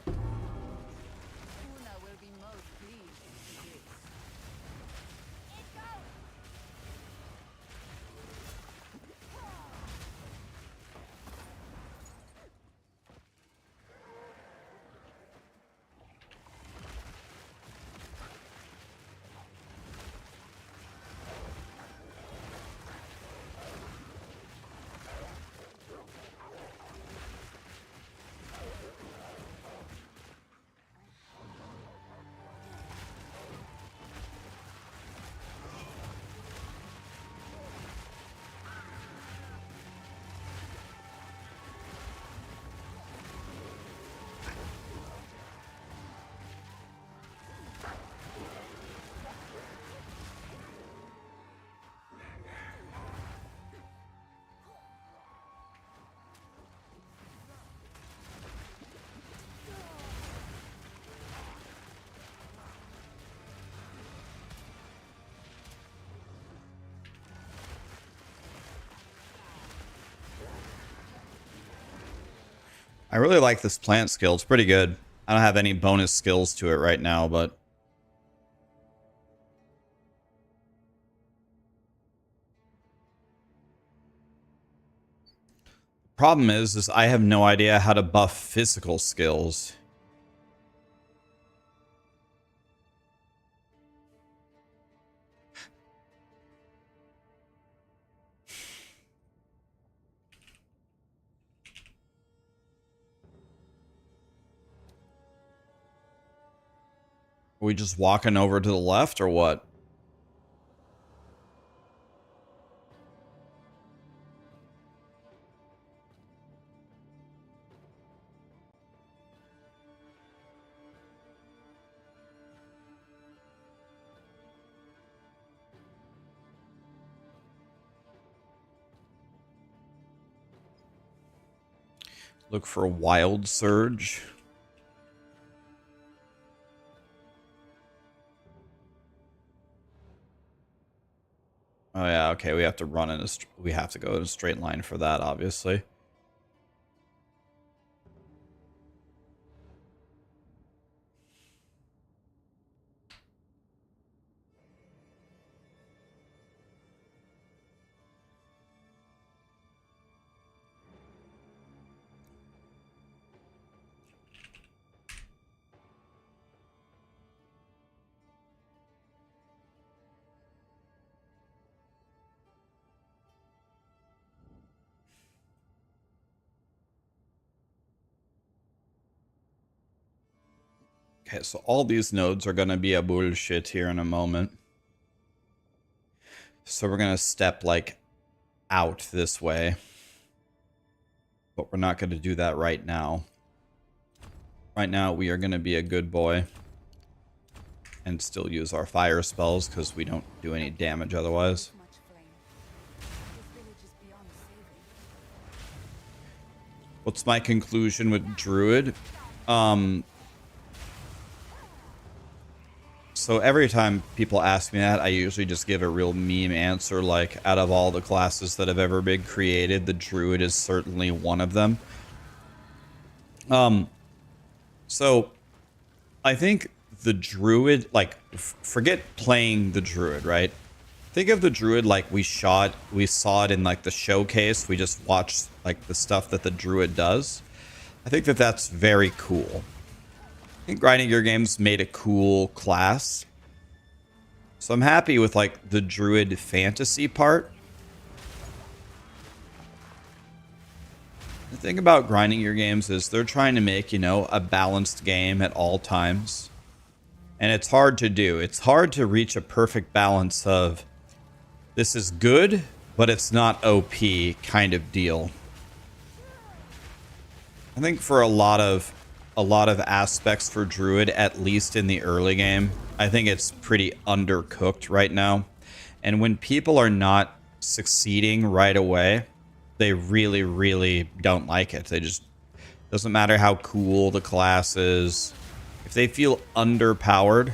Una will be most pleased to see this. I really like this plant skill. It's pretty good. I don't have any bonus skills to it right now, but problem is I have no idea how to buff physical skills. Are we just walking over to the left or what? Look for a wild surge. Oh yeah, okay. We have to run in a. We have to go in a straight line for that, obviously. Okay, so all these nodes are going to be a bullshit here in a moment. So we're going to step, like, out this way. But we're not going to do that right now. Right now, we are going to be a good boy. And still use our fire spells, because we don't do any damage otherwise. Much flame. This village is beyond saving. What's my conclusion with Druid? So every time people ask me that, I usually just give a real meme answer, like, out of all the classes that have ever been created, the Druid is certainly one of them. So I think the Druid, like, forget playing the Druid, right? Think of the Druid like we saw it in, like, the showcase. We just watched, like, the stuff that the Druid does. I think that that's very cool. I think Grinding Your Games made a cool class. So I'm happy with, like, the Druid fantasy part. The thing about Grinding Your Games is they're trying to make, you know, a balanced game at all times. And it's hard to do. It's hard to reach a perfect balance of this is good, but it's not OP kind of deal. I think for a lot of aspects for Druid, at least in the early game, I think it's pretty undercooked right now. And when people are not succeeding right away, they really, really don't like it. They just, doesn't matter how cool the class is. If they feel underpowered,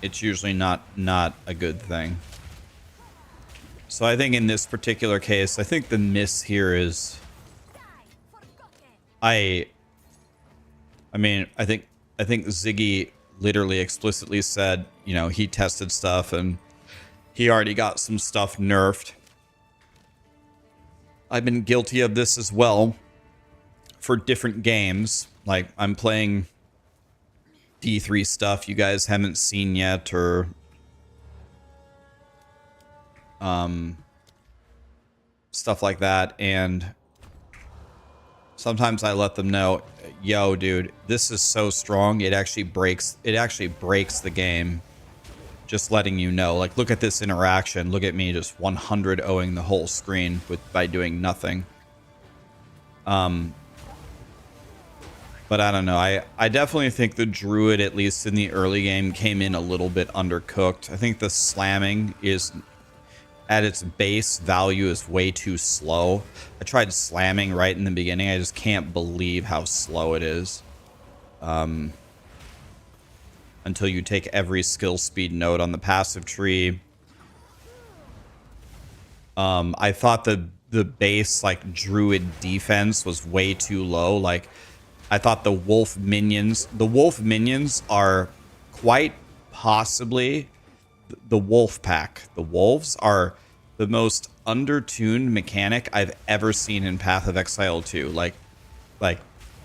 it's usually not a good thing. So I think in this particular case, I think the miss here is I mean, I think Ziggy literally explicitly said, you know, he tested stuff and he already got some stuff nerfed. I've been guilty of this as well for different games. Like, I'm playing D3 stuff you guys haven't seen yet, or stuff like that, and sometimes I let them know, yo, dude, this is so strong, it actually breaks the game. Just letting you know, like, look at this interaction, look at me just 100-0ing the whole screen by doing nothing. But I don't know, I definitely think the Druid, at least in the early game, came in a little bit undercooked. I think the slamming is, at its base value, is way too slow. I tried slamming right in the beginning. I just can't believe how slow it is. Until you take every skill speed node on the passive tree. I thought the base, like, Druid defense was way too low. Like, I thought the wolf minions are quite possibly the wolf pack. The wolves are the most undertuned mechanic I've ever seen in Path of Exile 2. Like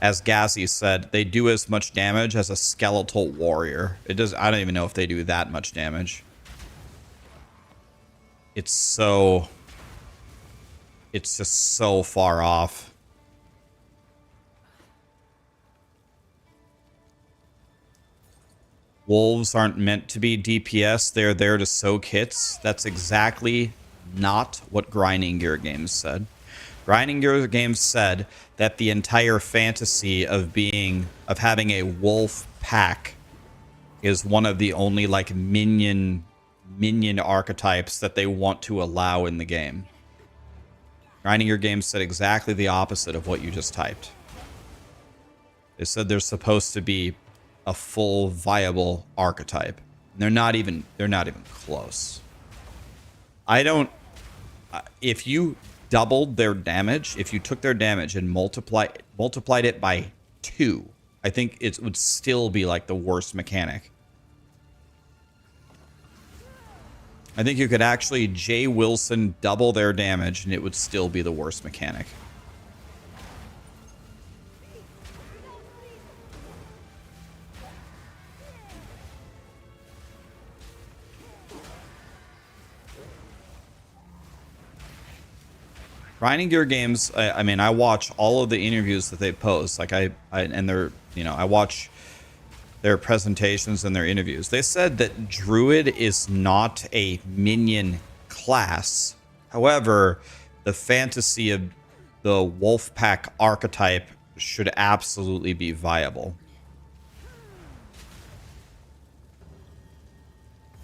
as Gazzy said, they do as much damage as a skeletal warrior. I don't even know if they do that much damage. It's just so far off. Wolves aren't meant to be DPS. They're there to soak hits. That's exactly not what Grinding Gear Games said. Grinding Gear Games said that the entire fantasy of having a wolf pack is one of the only, like, minion archetypes that they want to allow in the game. Grinding Gear Games said exactly the opposite of what you just typed. They said there's supposed to be a full viable archetype. They're not even close. If you doubled their damage, if you took their damage and multiplied it by 2, I think it would still be, like, the worst mechanic. I think you could actually J. Wilson double their damage and it would still be the worst mechanic. Grinding Gear Games, I mean, I watch all of the interviews that they post. Like and they're, you know, I watch their presentations and their interviews. They said that Druid is not a minion class. However, the fantasy of the wolf pack archetype should absolutely be viable.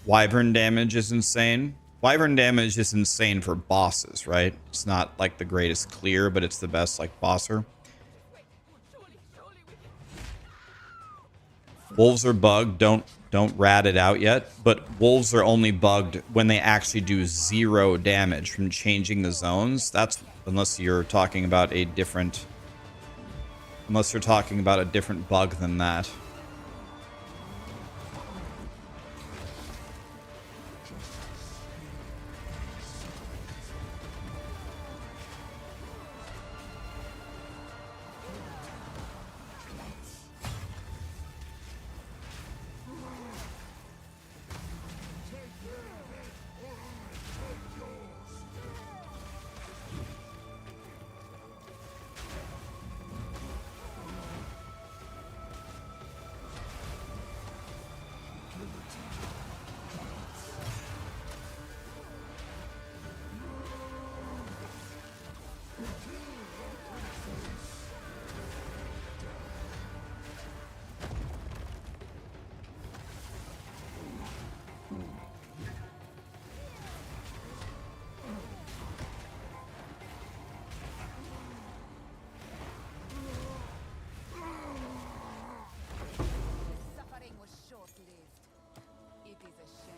Wyvern damage is insane. Wyvern damage is insane for bosses, right? It's not like the greatest clear, but it's the best like bosser. Wolves are bugged. Don't rat it out yet. But wolves are only bugged when they actually do 0 damage from changing the zones. That's unless you're talking about a different bug than that. Suffering was short-lived. It is a shame.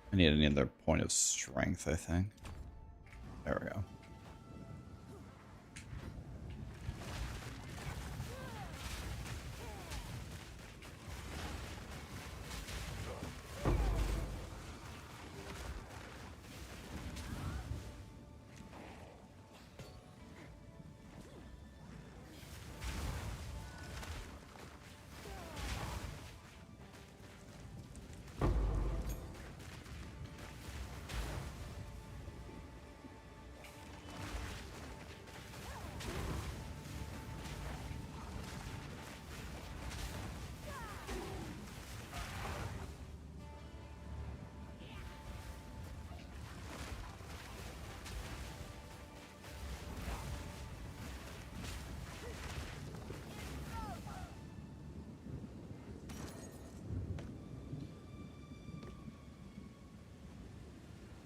I need another point of strength, I think. There we go.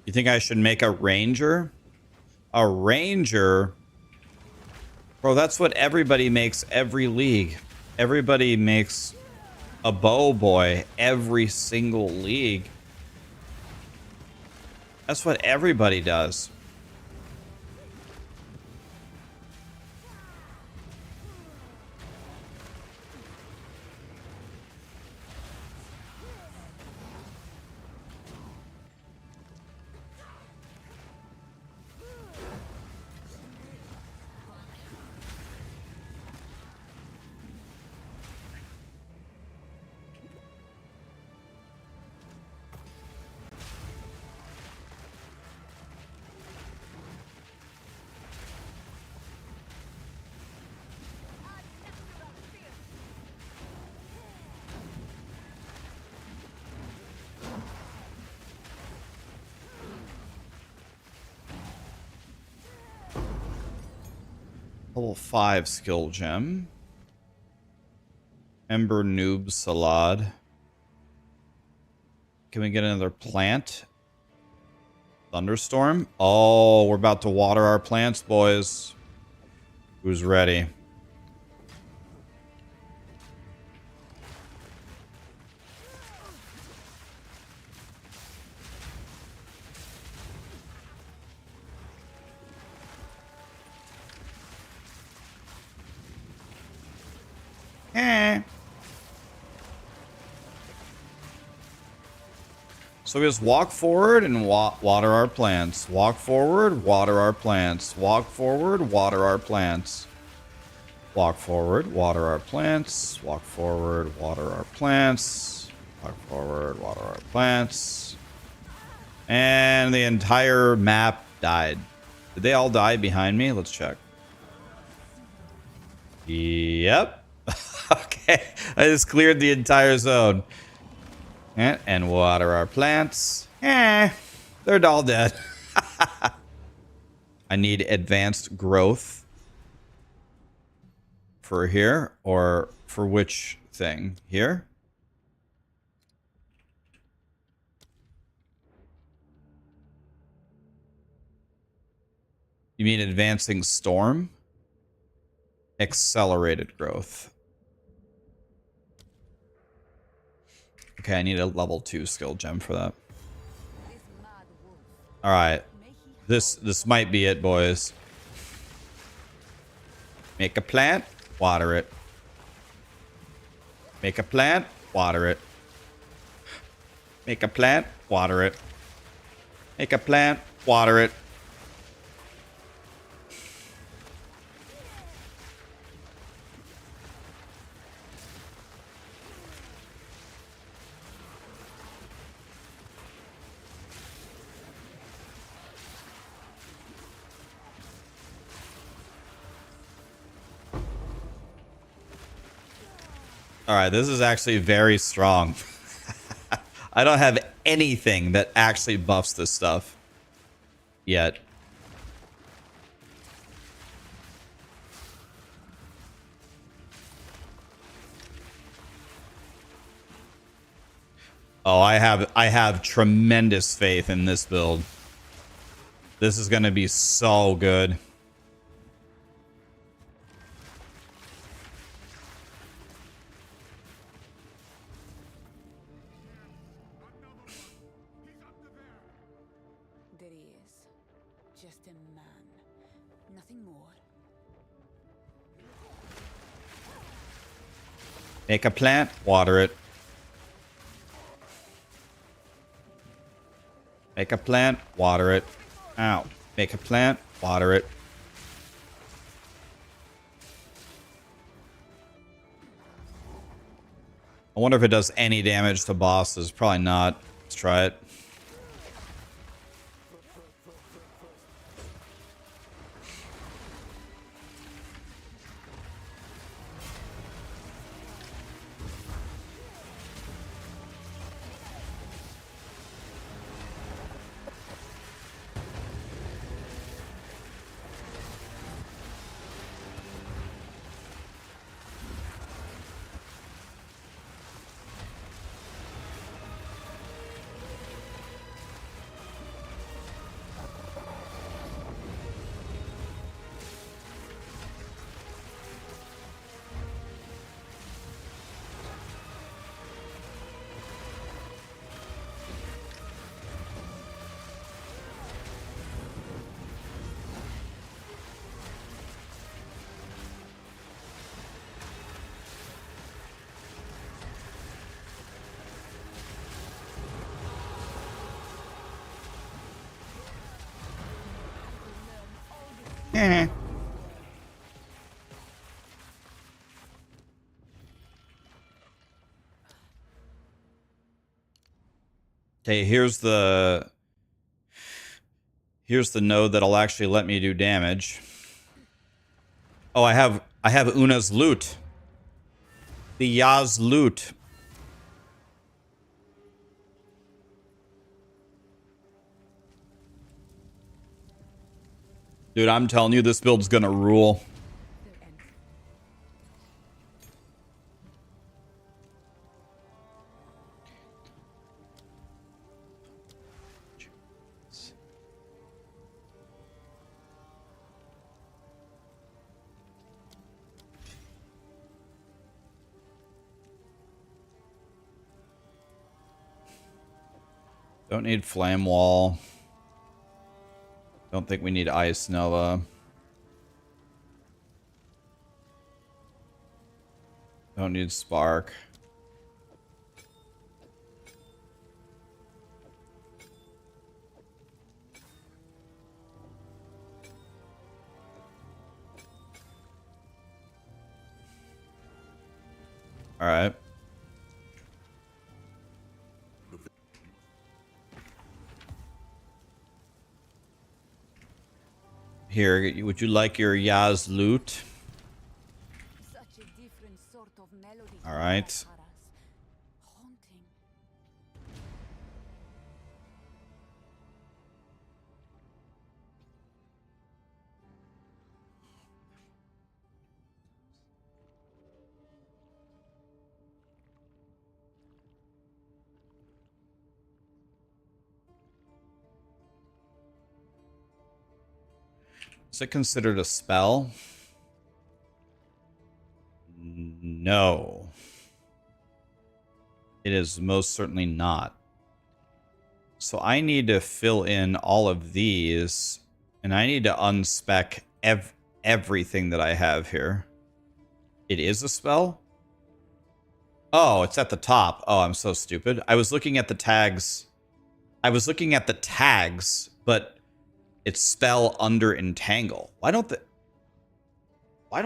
You think I should make a ranger? A ranger? Bro, that's what everybody makes every league. Everybody makes a bow boy every single league. That's what everybody does. Level 5 skill gem. Ember noob salad. Can we get another plant? Thunderstorm? Oh, we're about to water our plants, boys. Who's ready? So we just walk forward and water our plants. Walk forward, water our plants. Walk forward, water our plants. Walk forward, water our plants. Walk forward, water our plants. Walk forward, water our plants. And the entire map died. Did they all die behind me? Let's check. Yep. Okay. I just cleared the entire zone. And water our plants. They're all dead. I need advanced growth for here, or for which thing? Here? You mean advancing storm? Accelerated growth. Okay, I need a level 2 skill gem for that. Alright. This might be it, boys. Make a plant, water it. Make a plant, water it. Make a plant, water it. Make a plant, water it. Alright, this is actually very strong. I don't have anything that actually buffs this stuff yet. Oh, I have tremendous faith in this build. This is going to be so good. There he is. Just a man. Nothing more. Make a plant, water it. Make a plant, water it. Ow. Make a plant, water it. I wonder if it does any damage to bosses. Probably not. Let's try it. Okay, here's the node that'll actually let me do damage. Oh, I have Una's loot. The Yaz loot. Dude, I'm telling you, this build's gonna rule. Don't need Flame Wall. Don't think we need Ice Nova. Don't need Spark. All right. Here, would you like your Yaz loot? Such a different sort of melody. All right. Haunting. Is it considered a spell? No. It is most certainly not. So I need to fill in all of these, and I need to unspec everything that I have here. It is a spell? Oh, it's at the top. Oh, I'm so stupid. I was looking at the tags. But it's spell under entangle. Why don't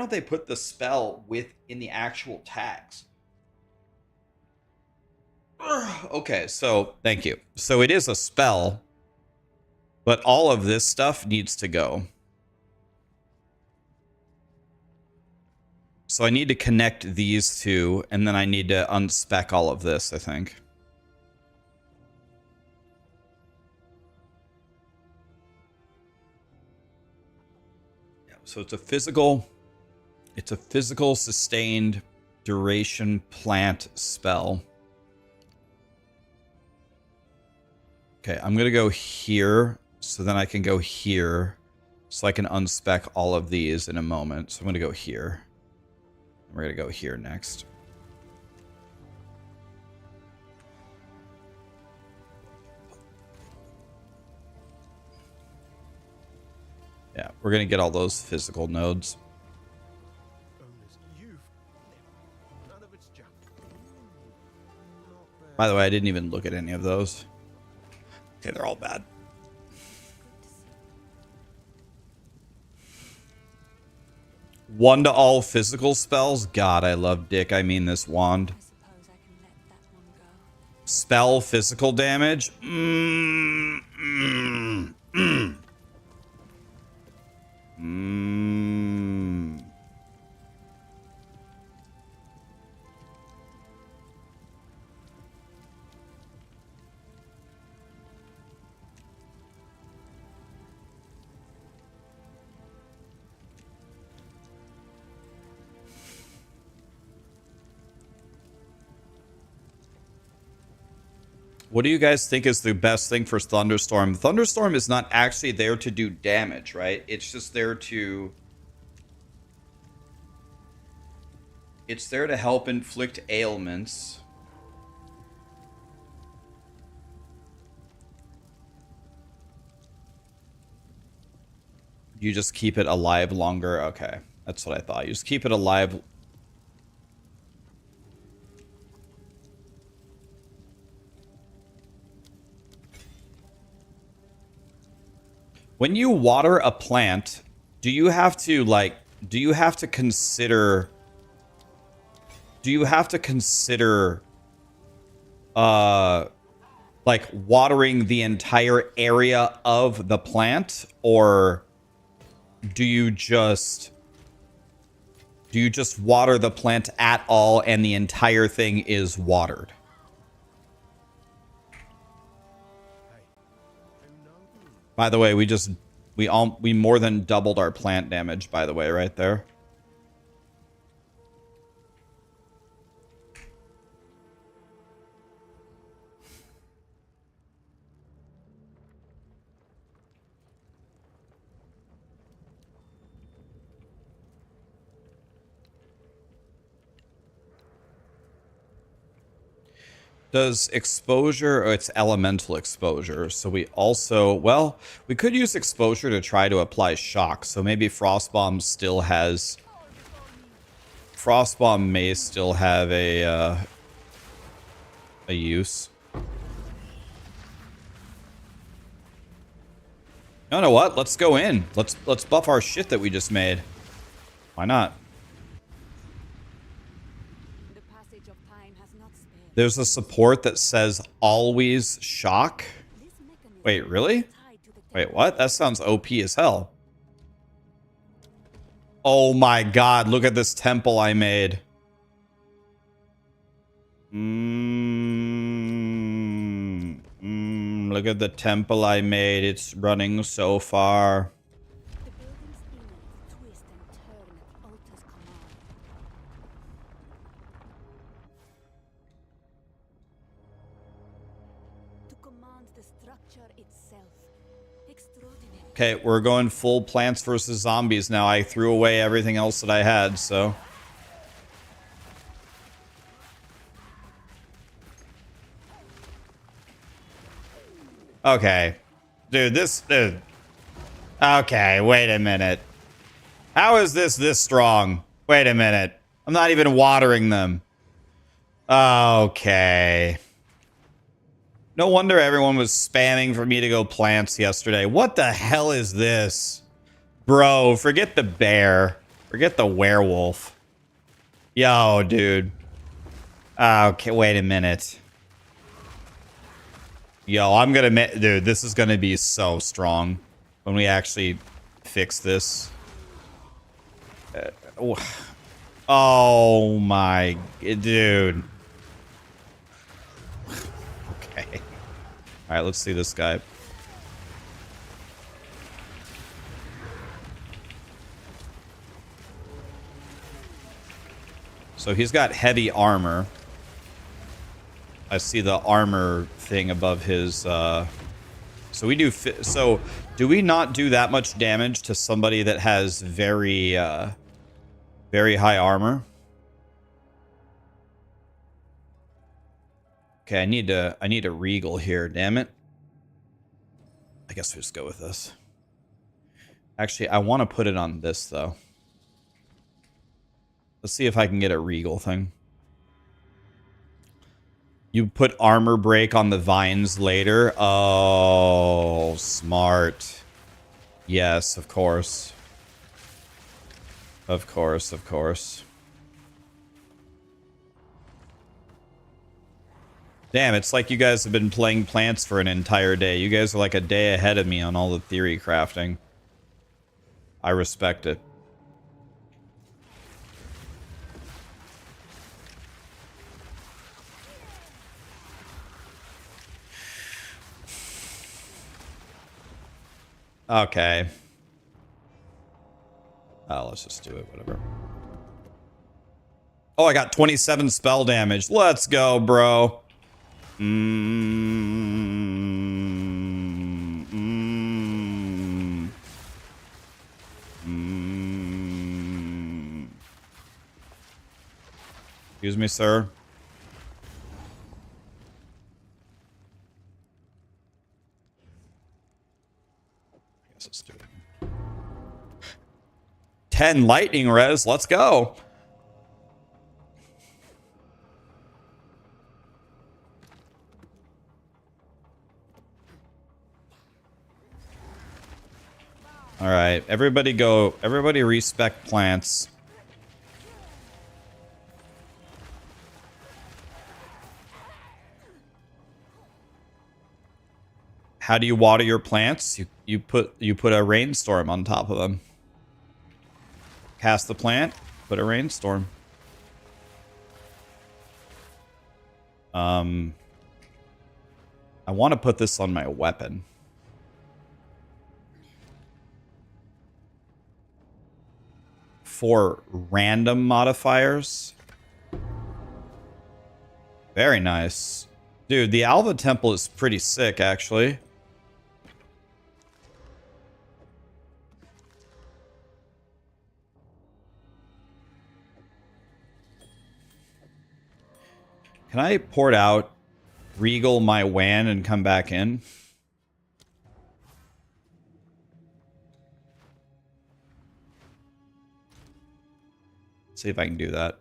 they put the spell in the actual tags? Ugh, okay, so thank you. So it is a spell, but all of this stuff needs to go. So I need to connect these two, and then I need to unspec all of this, I think. So it's a physical sustained duration plant spell. Okay, I'm gonna go here, so then I can go here, so I can unspec all of these in a moment. So I'm gonna go here. We're gonna go here next. Yeah, we're gonna get all those physical nodes. By the way, I didn't even look at any of those. Okay, they're all bad. One to all physical spells? God, I love dick. I mean this wand. I suppose I can let that one go. Spell physical damage? What do you guys think is the best thing for Thunderstorm? Thunderstorm is not actually there to do damage, right? It's just there to... It's there to help inflict ailments. You just keep it alive longer? Okay, that's what I thought. You just keep it alive... When you water a plant, do you have to like, do you have to consider, like watering the entire area of the plant, or do you just water the plant at all and the entire thing is watered? By the way, we more than doubled our plant damage, by the way, right there. Does exposure, oh, it's elemental exposure. So we also, well, we could use exposure to try to apply shock. So maybe Frostbomb still has, Frostbomb may still have a use. You know what? Let's go in. Let's buff our shit that we just made. Why not? The passage of time has not spared. There's a support that says always shock. This mechanism Wait, really? is tied to the Wait, what? That sounds OP as hell. Oh my god, look at this temple I made. Look at the temple I made. It's running so far. The building's inmates twist and turn at the altar's command. To command the structure itself. Extraordinary. Okay, we're going full Plants versus Zombies now. I threw away everything else that I had, so... Okay. Dude. Okay, wait a minute. How is this strong? Wait a minute. I'm not even watering them. Okay. No wonder everyone was spamming for me to go plants yesterday. What the hell is this? Bro, forget the bear. Forget the werewolf. Yo, dude. Okay, wait a minute. Yo, I'm gonna... Dude, this is gonna be so strong when we actually fix this. Oh my... Dude. Okay. Alright, let's see this guy. So he's got heavy armor. I see the armor thing above his, so we do, so do we not do that much damage to somebody that has very, very high armor? Okay, I need a regal here, damn it. I guess we just go with this. Actually, I want to put it on this, though. Let's see if I can get a regal thing. You put armor break on the vines later. Oh, smart. Yes, of course. Of course, of course. Damn, it's like you guys have been playing plants for an entire day. You guys are like a day ahead of me on all the theory crafting. I respect it. Okay. Oh, let's just do it, whatever. Oh, I got 27 spell damage. Let's go, bro. Excuse me, sir. Let's do it. 10 lightning res. Let's go. All right, everybody go. Everybody respec plants. How do you water your plants? You put a rainstorm on top of them. Cast the plant, put a rainstorm. I want to put this on my weapon. For random modifiers. Very nice. Dude, the Alva Temple is pretty sick, actually. Can I port out, regal my WAN, and come back in? See if I can do that.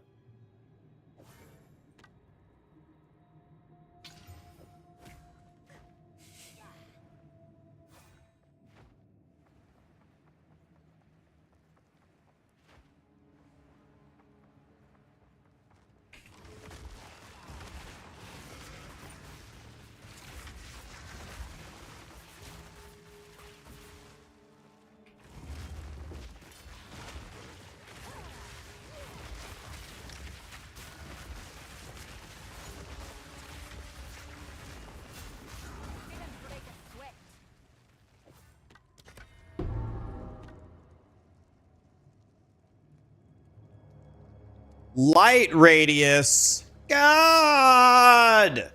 Light radius. God.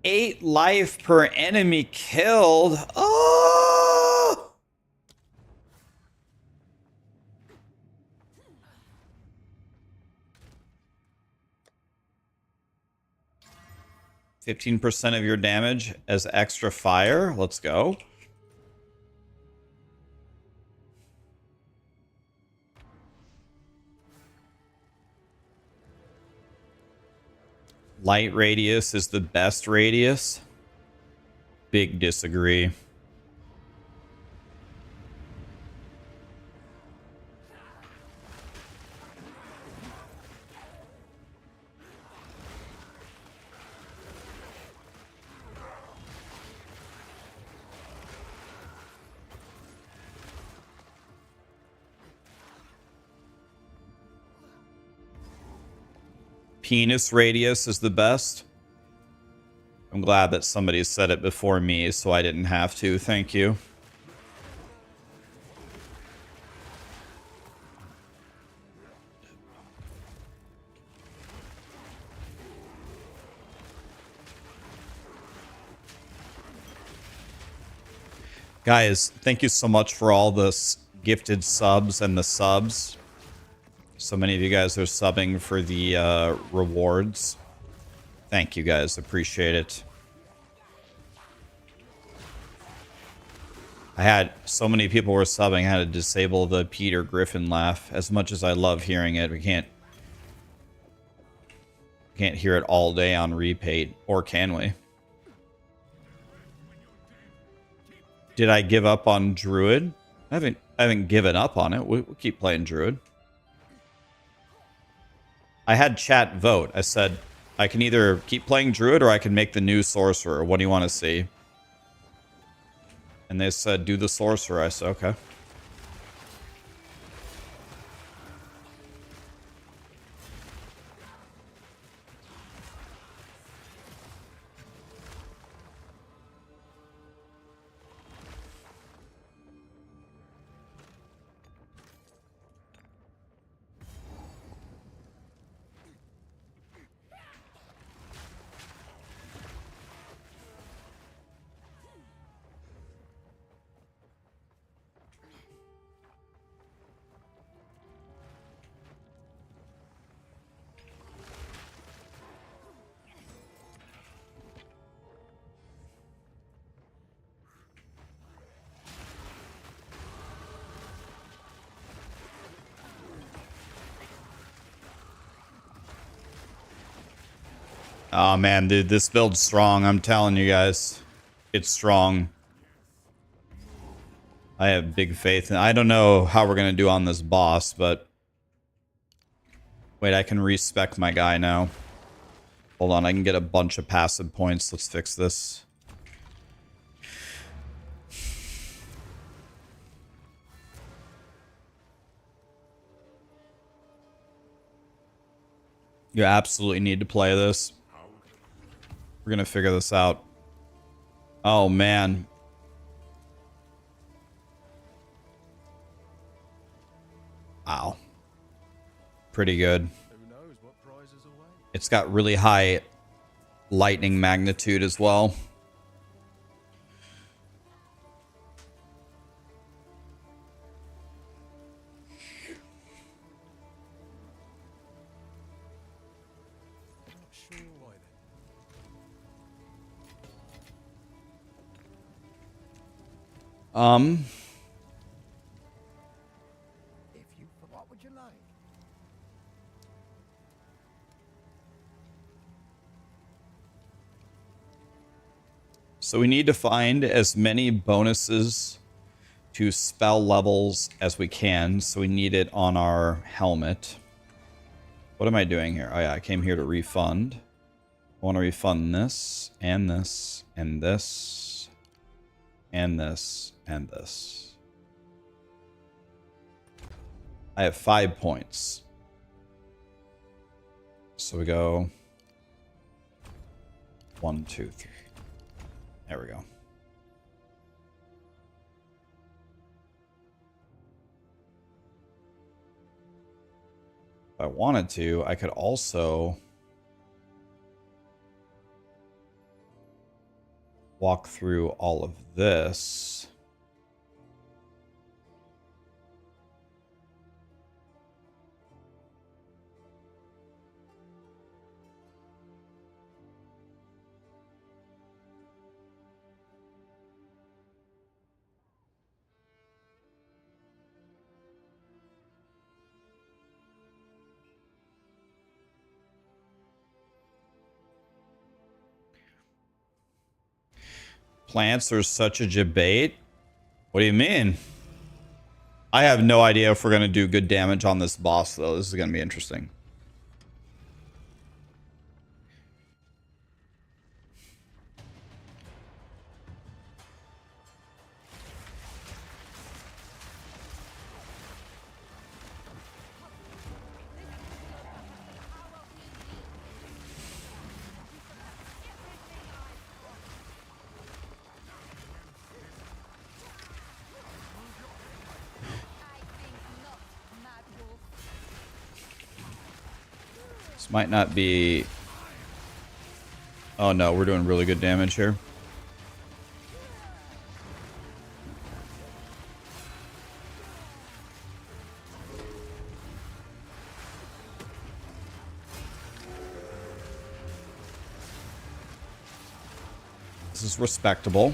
Eight life per enemy killed. Oh! %15% of your damage as extra fire. Let's go. Light radius is the best radius. Big disagree. Penis radius is the best. I'm glad that somebody said it before me, so I didn't have to. Thank you. Guys, thank you so much for all the gifted subs and the subs. So many of you guys are subbing for the rewards. Thank you guys. Appreciate it. I had so many people were subbing. I had to disable the Peter Griffin laugh. As much as I love hearing it, we can't hear it all day on repeat, or can we? Did I give up on Druid? I haven't given up on it. We'll keep playing Druid. I had chat vote. I said, I can either keep playing Druid or I can make the new Sorcerer. What do you want to see? And they said, do the Sorcerer. I said, okay. Oh man, dude, this build's strong. I'm telling you guys. It's strong. I have big faith. And I don't know how we're going to do on this boss, but... Wait, I can respec my guy now. Hold on, I can get a bunch of passive points. Let's fix this. You absolutely need to play this. We're going to figure this out. Oh, man. Wow. Pretty good. It's got really high lightning magnitude as well. What would you like? So we need to find as many bonuses to spell levels as we can. So we need it on our helmet. What am I doing here? Oh yeah, I came here to refund. I want to refund this, and this, and this, and this, and this. I have 5 points. So we go 1, 2, 3. There we go. If I wanted to, I could also walk through all of this. Plants are such a debate. What do you mean? I have no idea if we're going to do good damage on this boss, though. This is going to be interesting. This might not be... Oh no, we're doing really good damage here. This is respectable.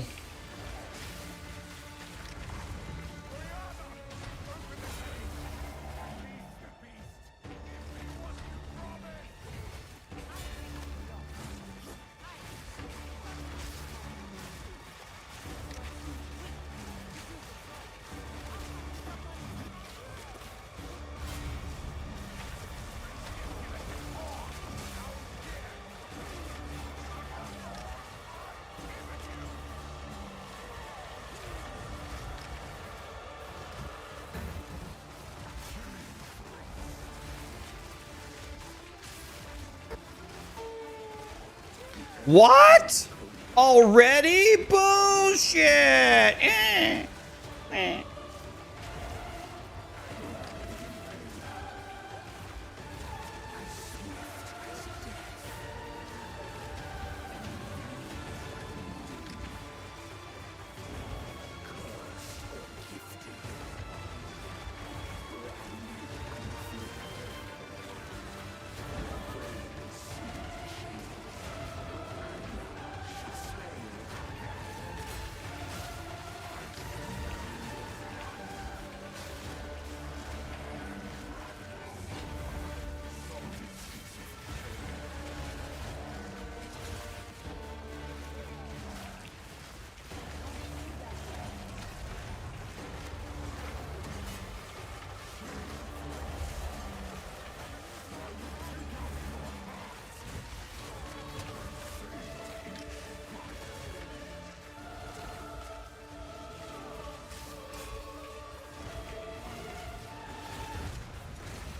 What? Already? Bullshit!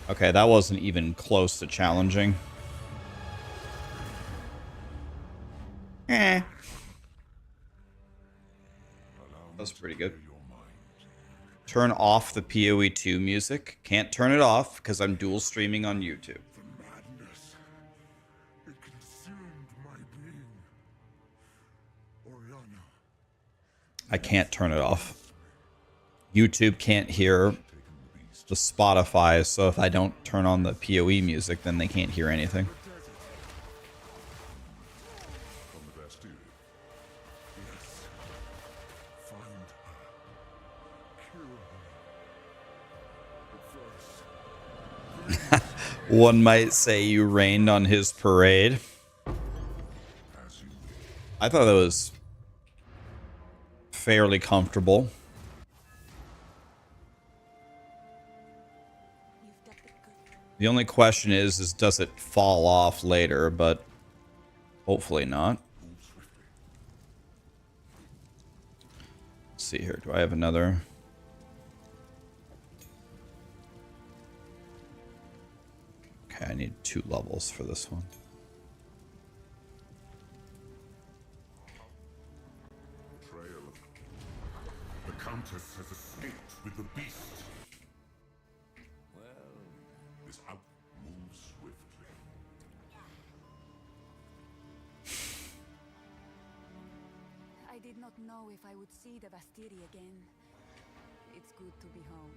Okay, that wasn't even close to challenging. Eh. That's pretty good. Turn off the POE2 music. Can't turn it off because I'm dual streaming on YouTube. The madness. It consumed my being. Oriana. I can't turn it off. YouTube can't hear the Spotify, so if I don't turn on the POE music, then they can't hear anything. From the Bastille. Yes. Find her. Kill her. But first, One might say you rained on his parade. as you I thought that was fairly comfortable. The only question is does it fall off later, but hopefully not. Let's see here. Do I have another? Okay, I need 2 levels for this one. betrayal. The Countess has escaped with the beast. Well, this out moves swiftly. I did not know if I would see the Bastille again. It's good to be home.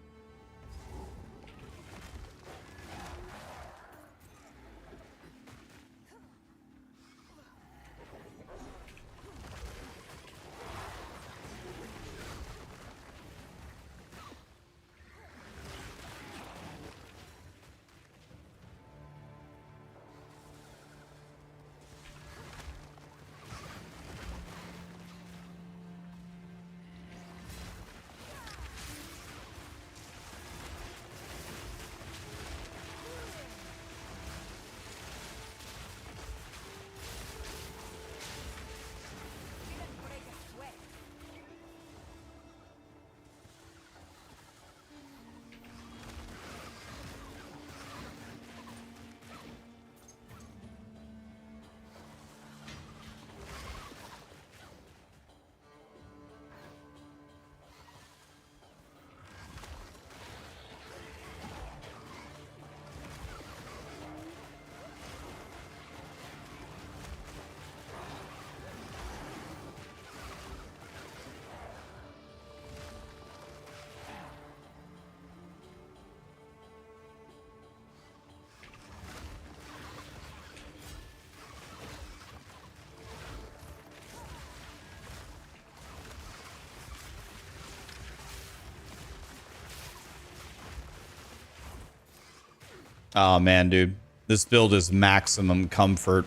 Oh man, dude. This build is maximum comfort.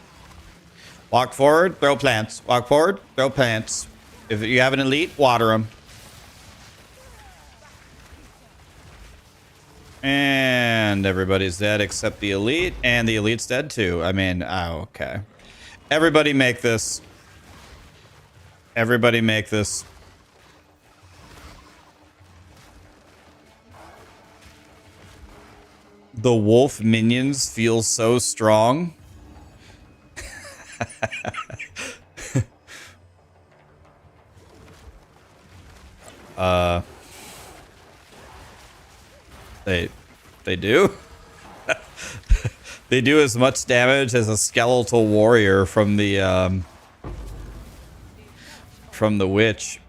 Walk forward, throw plants. Walk forward, throw plants. If you have an elite, water them. And everybody's dead except the elite. And the elite's dead too. I mean, oh, okay. Everybody make this. Everybody make this. The wolf minions feel so strong. They do. They do as much damage as a skeletal warrior from the witch.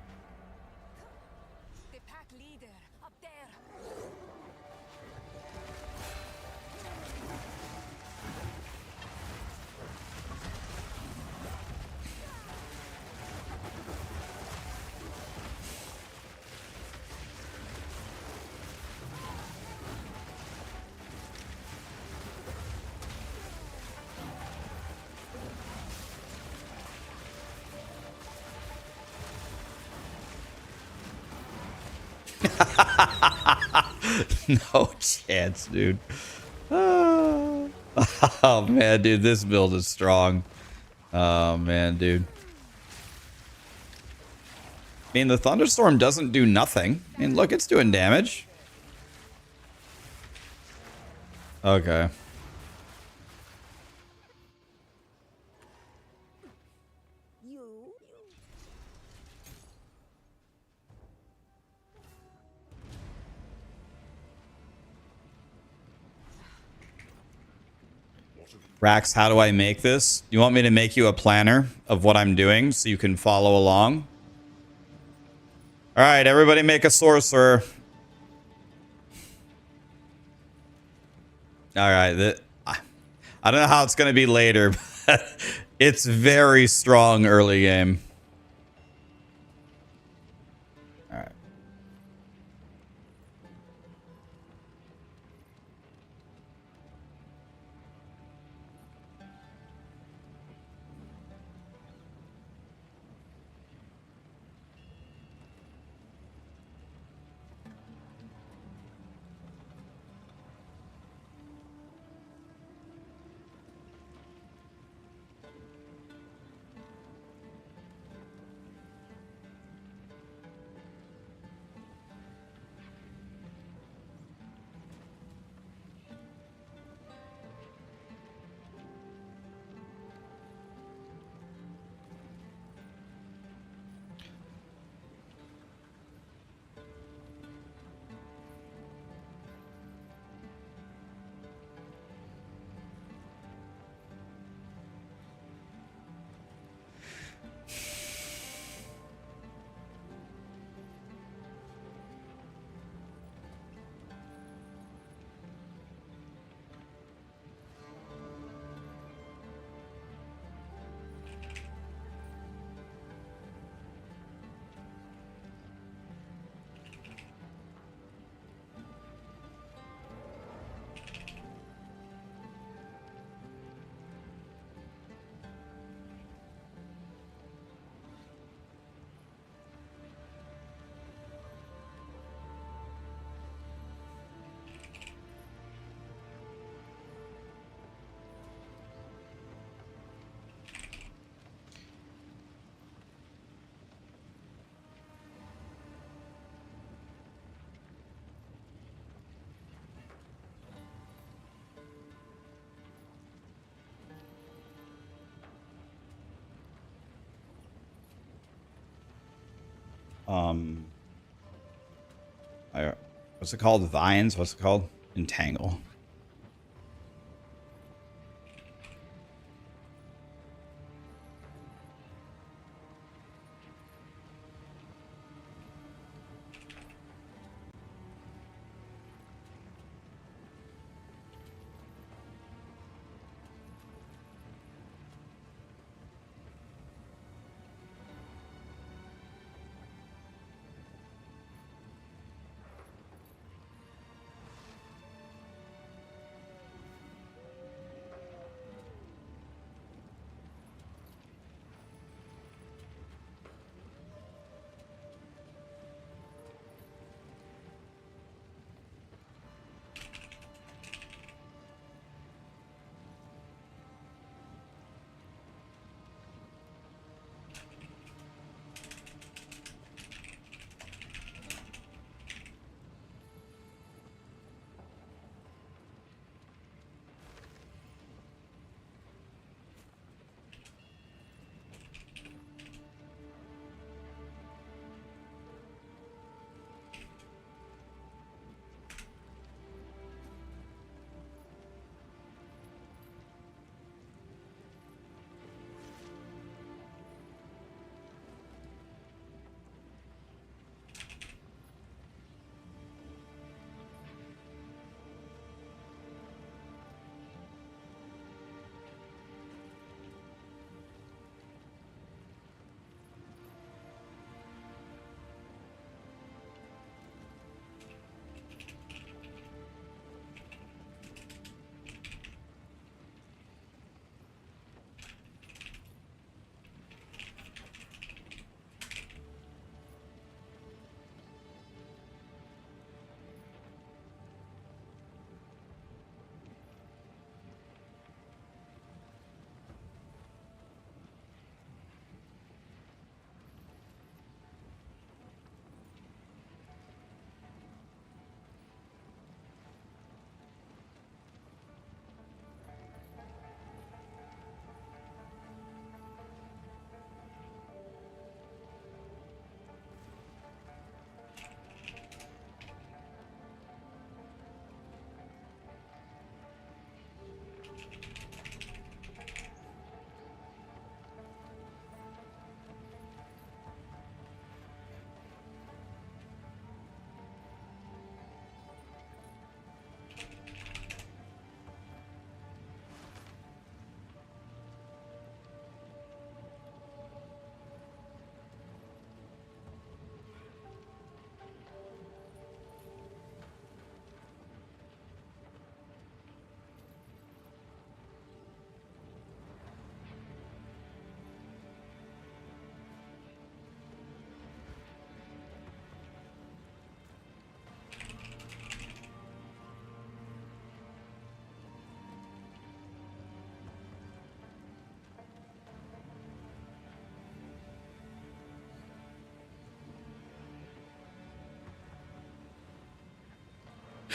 The pack leader up there. No chance, dude. Oh. Oh man, dude, this build is strong. Oh man, dude. I mean, the thunderstorm doesn't do nothing. I mean, look, it's doing damage. Okay. You? Rax, how do I make this? You want me to make you a planner of what I'm doing so you can follow along? All right, everybody make a sorcerer. All right, I don't know how it's going to be later, but it's very strong early game. All right. What's it called? Vines? What's it called? Entangle.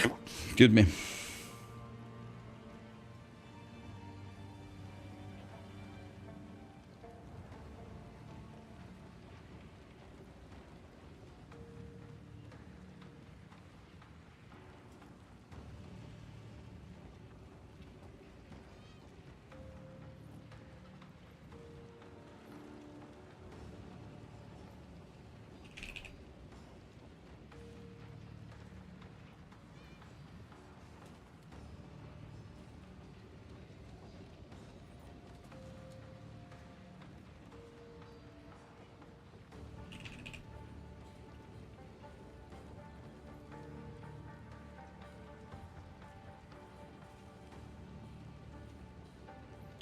Excuse me.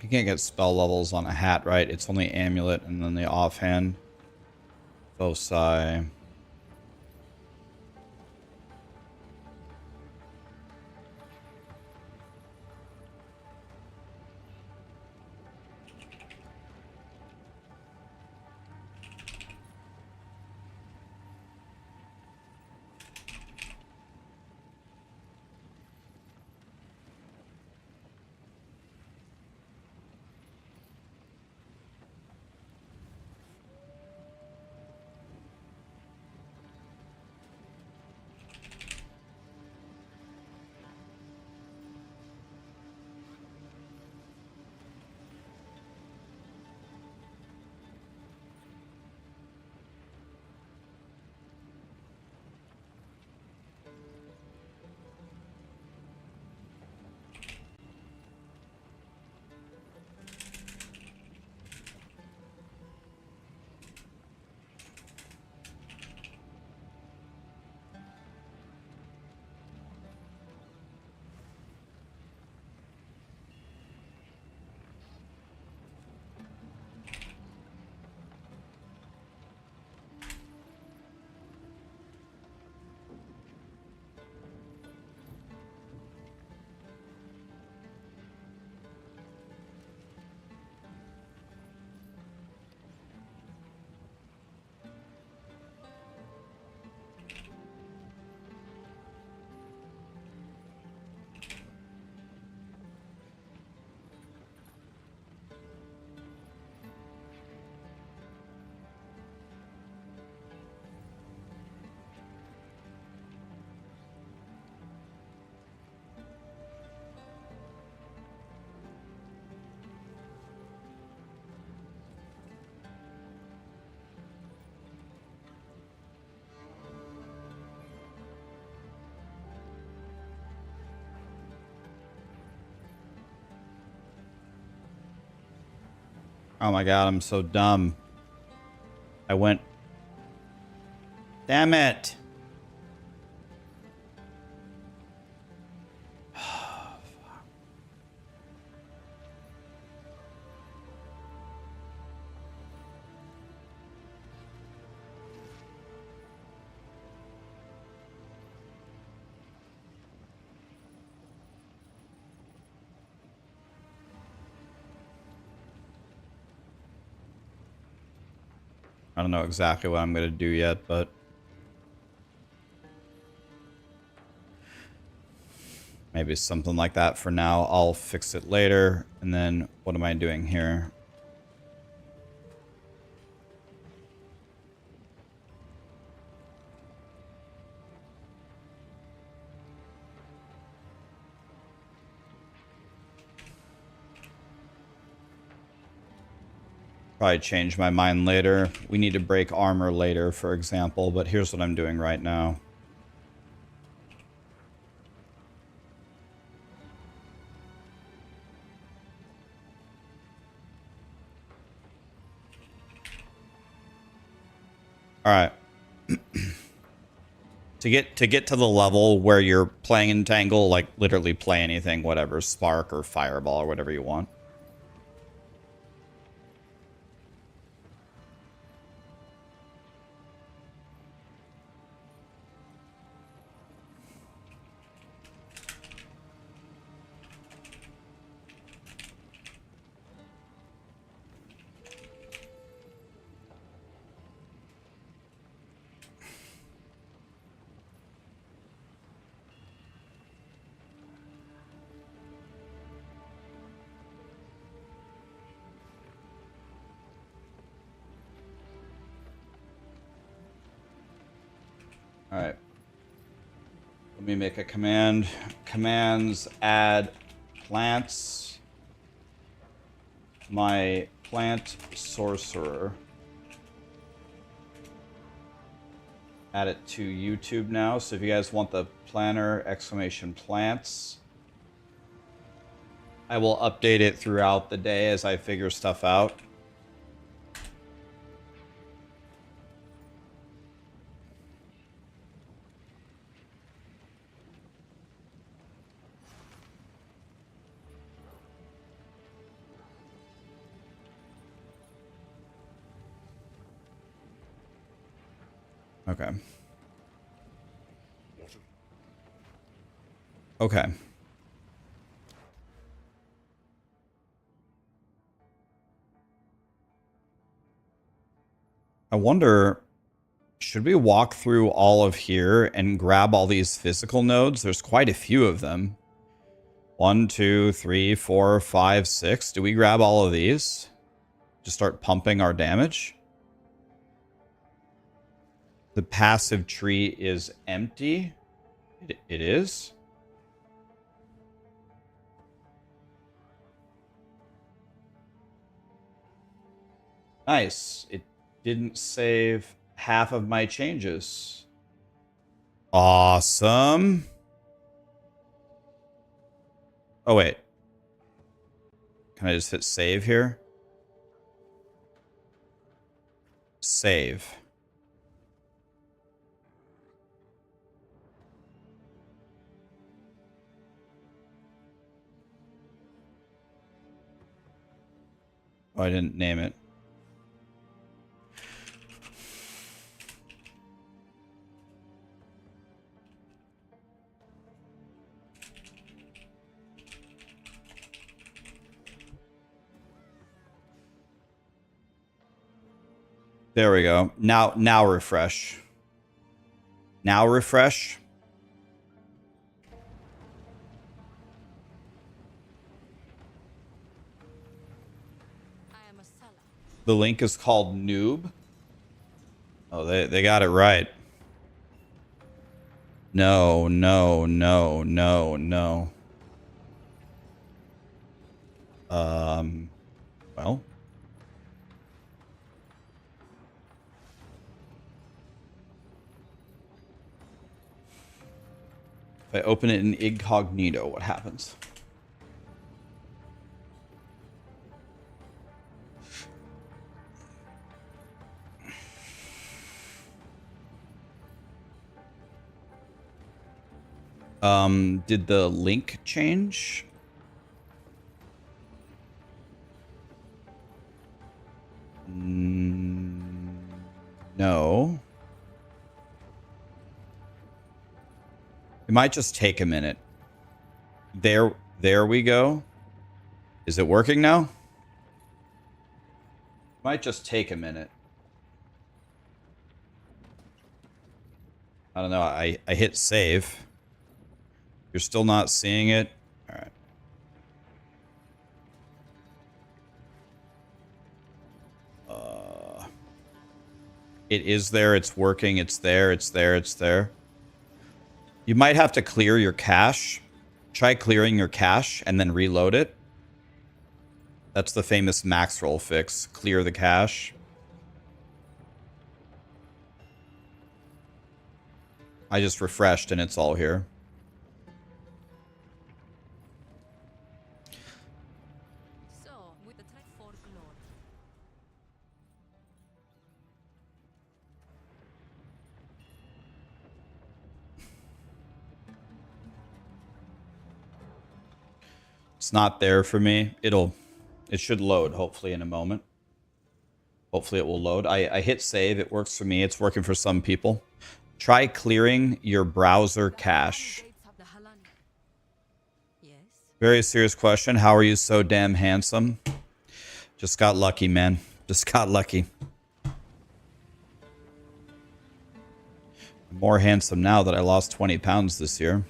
You can't get spell levels on a hat, right? It's only amulet and then the offhand. Foci. Oh my god, I'm so dumb. I went... Damn it! I don't know exactly what I'm going to do yet, but... maybe something like that for now. I'll fix it later. And then, what am I doing here? Probably change my mind later. We need to break armor later, for example, but here's what I'm doing right now. Alright. To get to the level where you're playing Entangle, like literally play anything, whatever, Spark or Fireball or whatever you want. All right. Let me make a command. Commands add plants. My plant sorcerer. Add it to YouTube now. So if you guys want the planner exclamation plants, I will update it throughout the day as I figure stuff out. Okay. Okay. I wonder, should we walk through all of here and grab all these physical nodes? There's quite a few of them. 1, 2, 3, 4, 5, 6. Do we grab all of these? Just start pumping our damage? The passive tree is empty. It is. Nice. It didn't save half of my changes. Awesome. Oh, wait. Can I just hit save here? Save. Oh, I didn't name it. There we go. Now refresh. Now refresh. I am a seller. The link is called Noob. Oh, they got it right. No, no, no, no, no. Well. If I open it in incognito, what happens? Did the link change? No. It might just take a minute. There we go. Is it working now? Might just take a minute. I don't know. I hit save. You're still not seeing it? All right. It is there. It's working. It's there. It's there. It's there. You might have to clear your cache. Try clearing your cache and then reload it. That's the famous max roll fix. Clear the cache. I just refreshed and it's all here. So, with the type 4 glory. It's not there for me. It should load hopefully in a moment. Hopefully it will load. I hit save. It works for me. It's working for some people. Try clearing your browser cache. Yes. Very serious question. How are you so damn handsome? Just got lucky, man. Just got lucky. I'm more handsome now that I lost 20 pounds this year.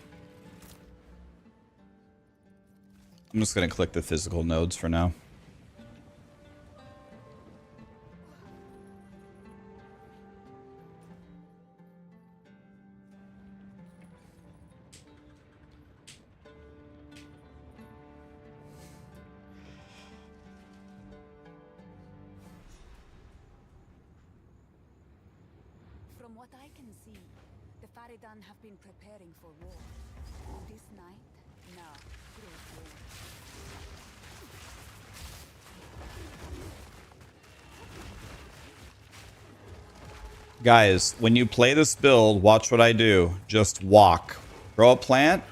I'm just going to click the physical nodes for now. From what I can see, the Faridan have been preparing for war. This night, now, grows war. Guys, when you play this build, watch what I do. Just walk. Throw a plant.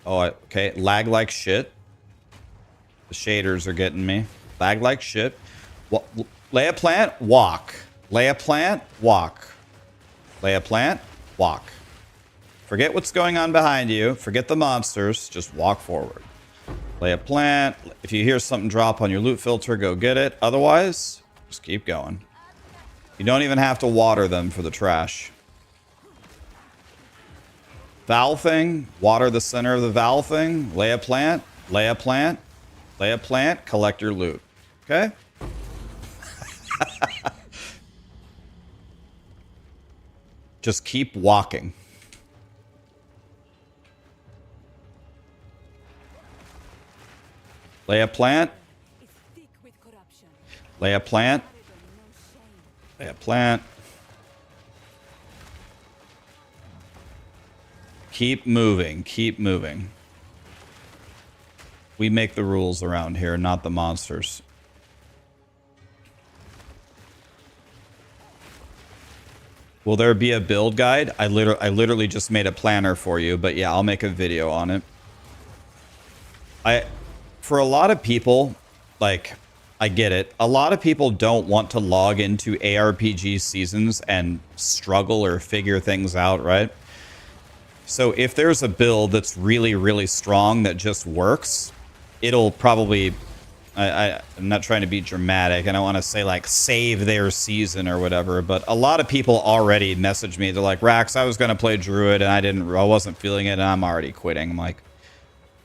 Oh, okay. Lag like shit. The shaders are getting me. Lag like shit. Lay a plant, walk. Lay a plant, walk. Lay a plant, walk. Forget what's going on behind you. Forget the monsters. Just walk forward. Lay a plant. If you hear something drop on your loot filter, go get it. Otherwise, just keep going. You don't even have to water them for the trash. Valve thing, water the center of the valve thing, lay a plant, lay a plant, lay a plant, collect your loot. Okay? Just keep walking. Lay a plant. Is thick with corruption. Lay a plant. Faridan, no shame. Lay a plant. Keep moving. Keep moving. We make the rules around here, not the monsters. Will there be a build guide? I literally just made a planner for you, but yeah, I'll make a video on it. For a lot of people, like, I get it. A lot of people don't want to log into ARPG seasons and struggle or figure things out, right? So if there's a build that's really, really strong that just works, it'll probably... I'm not trying to be dramatic. I don't want to say, like, save their season or whatever, but a lot of people already message me. They're like, Rax, I was going to play Druid and I wasn't feeling it and I'm already quitting. I'm like,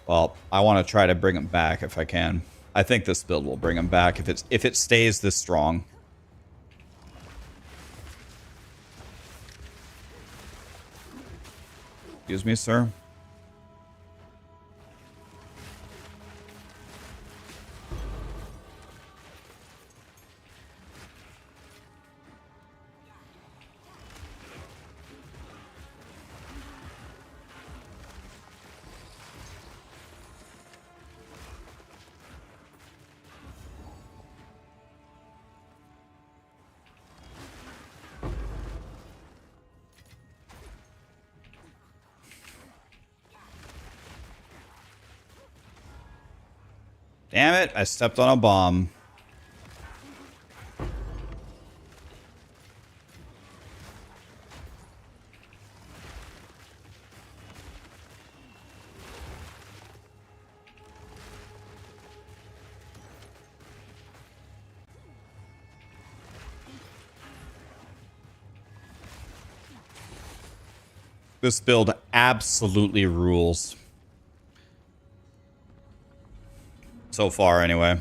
well, I want to try to bring them back if I can. I think this build will bring them back if it stays this strong. Excuse me, sir. Damn it, I stepped on a bomb. This build absolutely rules. So far, anyway.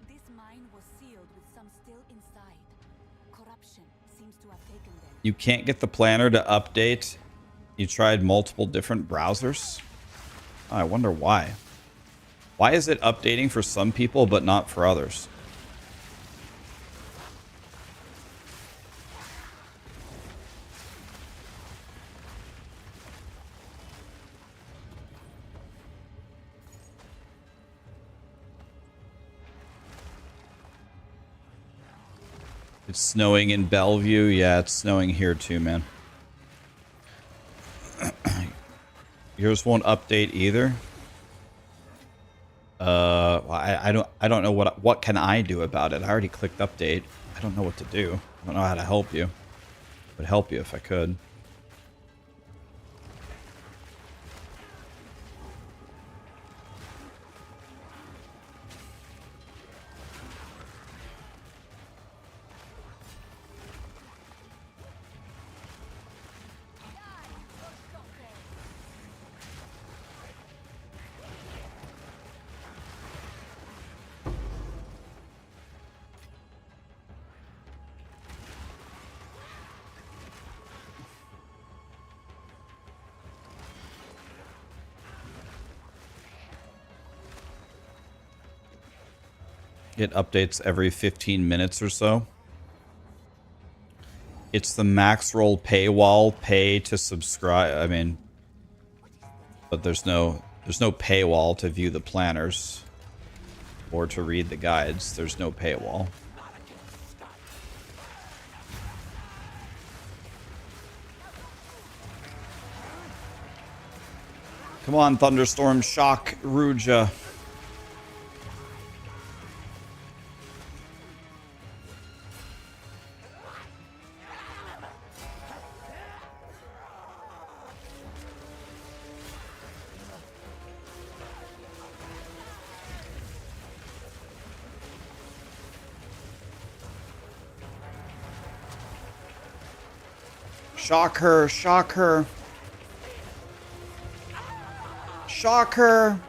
This mine was sealed with some still inside. Corruption seems to have taken them. You can't get the planner to update. You tried multiple different browsers. Oh, I wonder why. Why is it updating for some people but not for others? It's snowing in Bellevue. Yeah, it's snowing here too, man. Yours won't update either. Well, I don't know what can I do about it. I already clicked update. I don't know what to do. I don't know how to help you. I would help you if I could. It updates every 15 minutes or so. It's the max roll paywall, pay to subscribe. I mean, but there's no paywall to view the planners or to read the guides. There's no paywall. Come on, Thunderstorm, shock Ruja. Shock her, shock her. Shock her.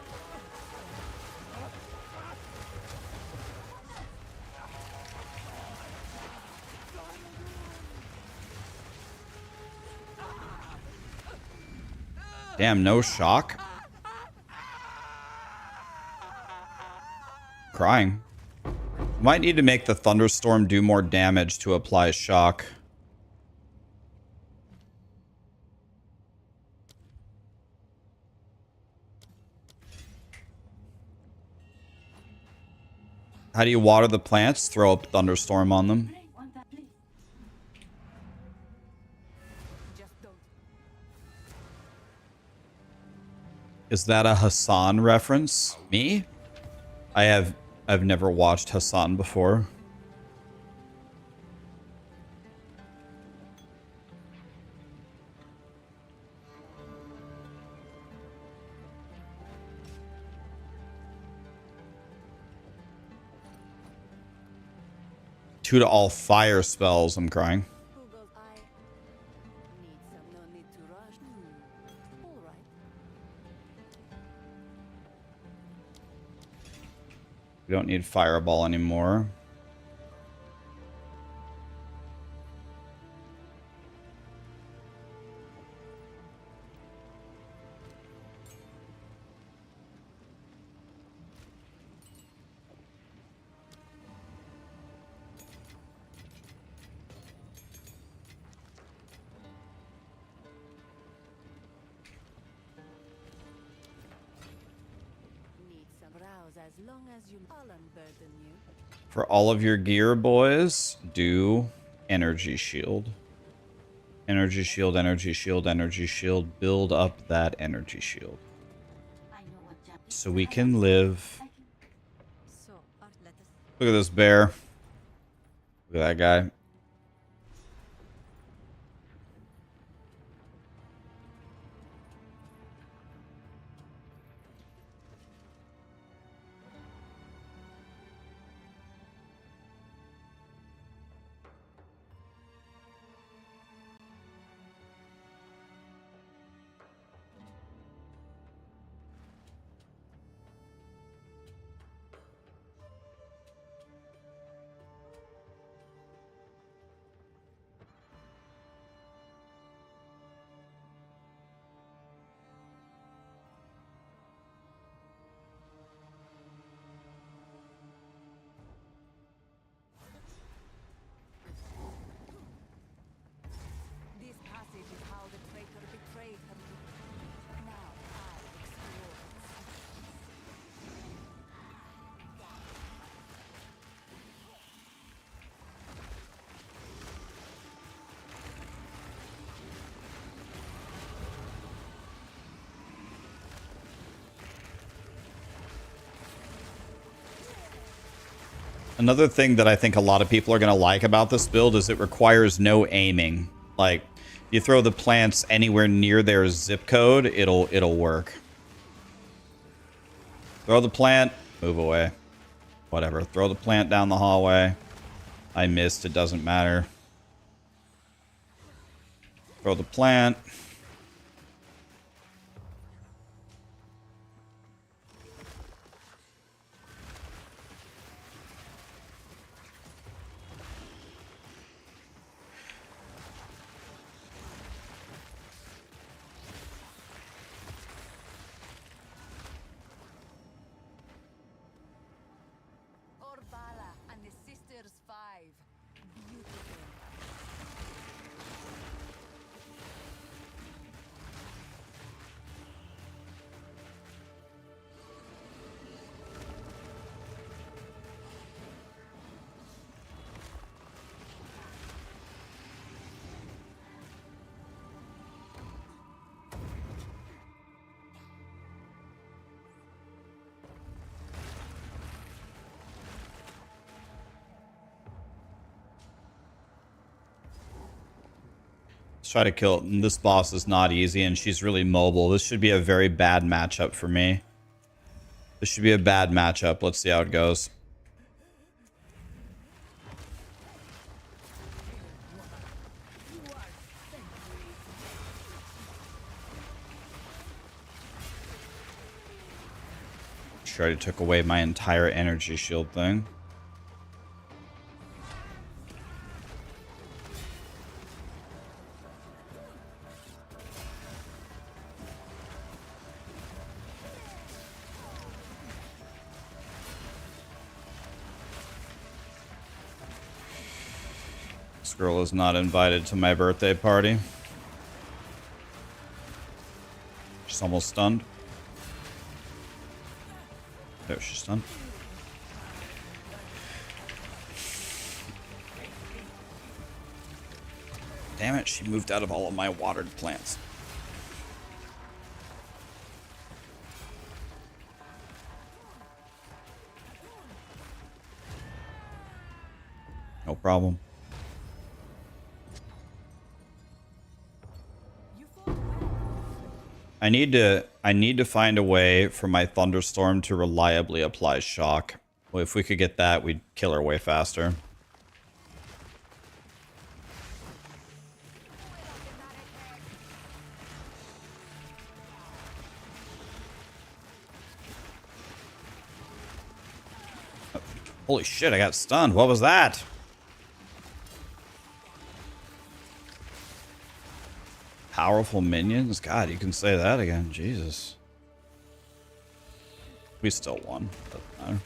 Damn, no shock. Crying. Might need to make the thunderstorm do more damage to apply shock. How do you water the plants? Throw a thunderstorm on them. Is that a Hassan reference? Me? I've never watched Hassan before. Two to all fire spells, I'm crying. Google's eye. Need some, no need to rush. All right. We don't need fireball anymore. Need some browse as long as you I'll unburden you. For all of your gear, boys, do energy shield. Energy shield, energy shield, energy shield. Build up that energy shield. So we can live. So, let us Look at this bear. Look at that guy. This passage is how the traitor betrayed her. Now I explore its secrets. Another thing that I think a lot of people are going to like about this build is it requires no aiming. Like, you throw the plants anywhere near their zip code, it'll work. Throw the plant, move away. Whatever. Throw the plant down the hallway. I missed, it doesn't matter. Throw the plant. Or by try to kill. This boss is not easy, and she's really mobile. This should be a very bad matchup for me. This should be a bad matchup. Let's see how it goes. She already took away my entire energy shield thing. This girl is not invited to my birthday party. She's almost stunned. There, she's stunned. Damn it, she moved out of all of my watered plants. No problem. I need to find a way for my thunderstorm to reliably apply shock. Well, if we could get that, we'd kill her way faster. Holy shit, I got stunned. What was that? Powerful minions? God, you can say that again. Jesus. We still won. Doesn't matter.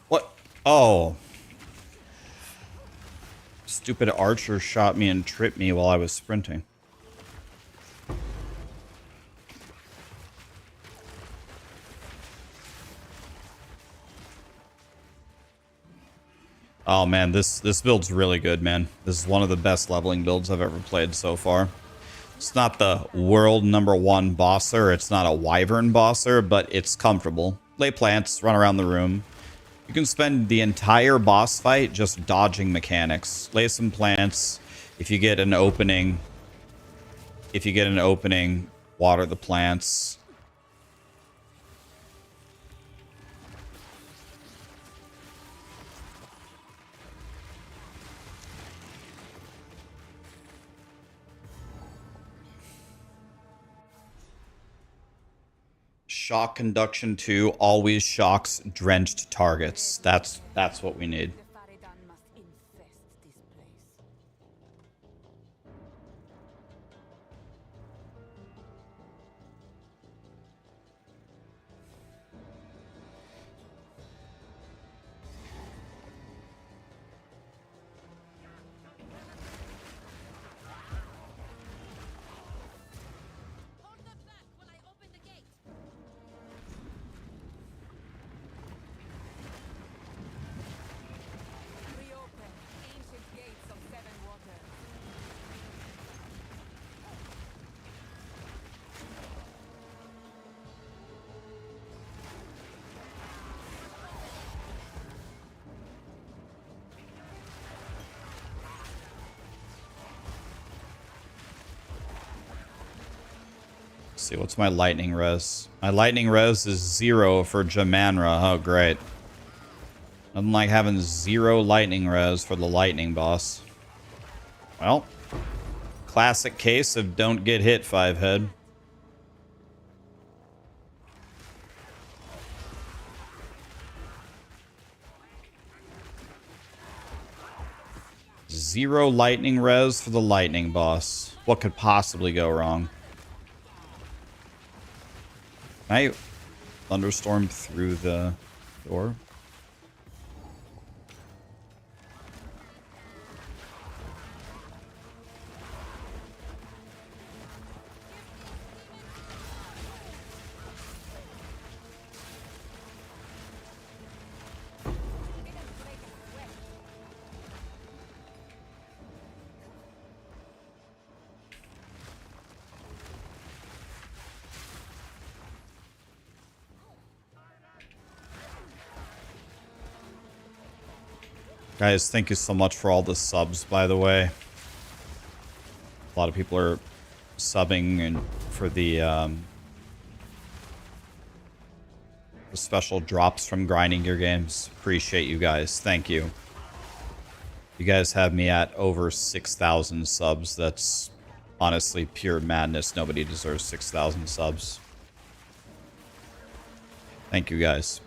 What? Oh. Stupid archer shot me and tripped me while I was sprinting. Oh man, this build's really good, man. This is one of the best leveling builds I've ever played so far. It's not the world #1 bosser, it's not a wyvern bosser, but it's comfortable. Lay plants, run around the room. You can spend the entire boss fight just dodging mechanics. Lay some plants. If you get an opening, water the plants. Shock Conduction 2 always shocks drenched targets. That's what we need. The Faridan must infest this place. Hold them back while I open the gate. Reopen ancient gates of seven waters. Let's see, what's my lightning res? My lightning res is 0 for Jamanra. Oh, great. Nothing like having 0 lightning res for the lightning boss. Well, classic case of don't get hit, 5-head. Zero lightning res for the lightning boss. What could possibly go wrong? Can I thunderstorm through the door? Guys, thank you so much for all the subs, by the way. A lot of people are subbing and for the special drops from grinding your games. Appreciate you guys. Thank you. You guys have me at over 6,000 subs. That's honestly pure madness. Nobody deserves 6,000 subs. Thank you guys.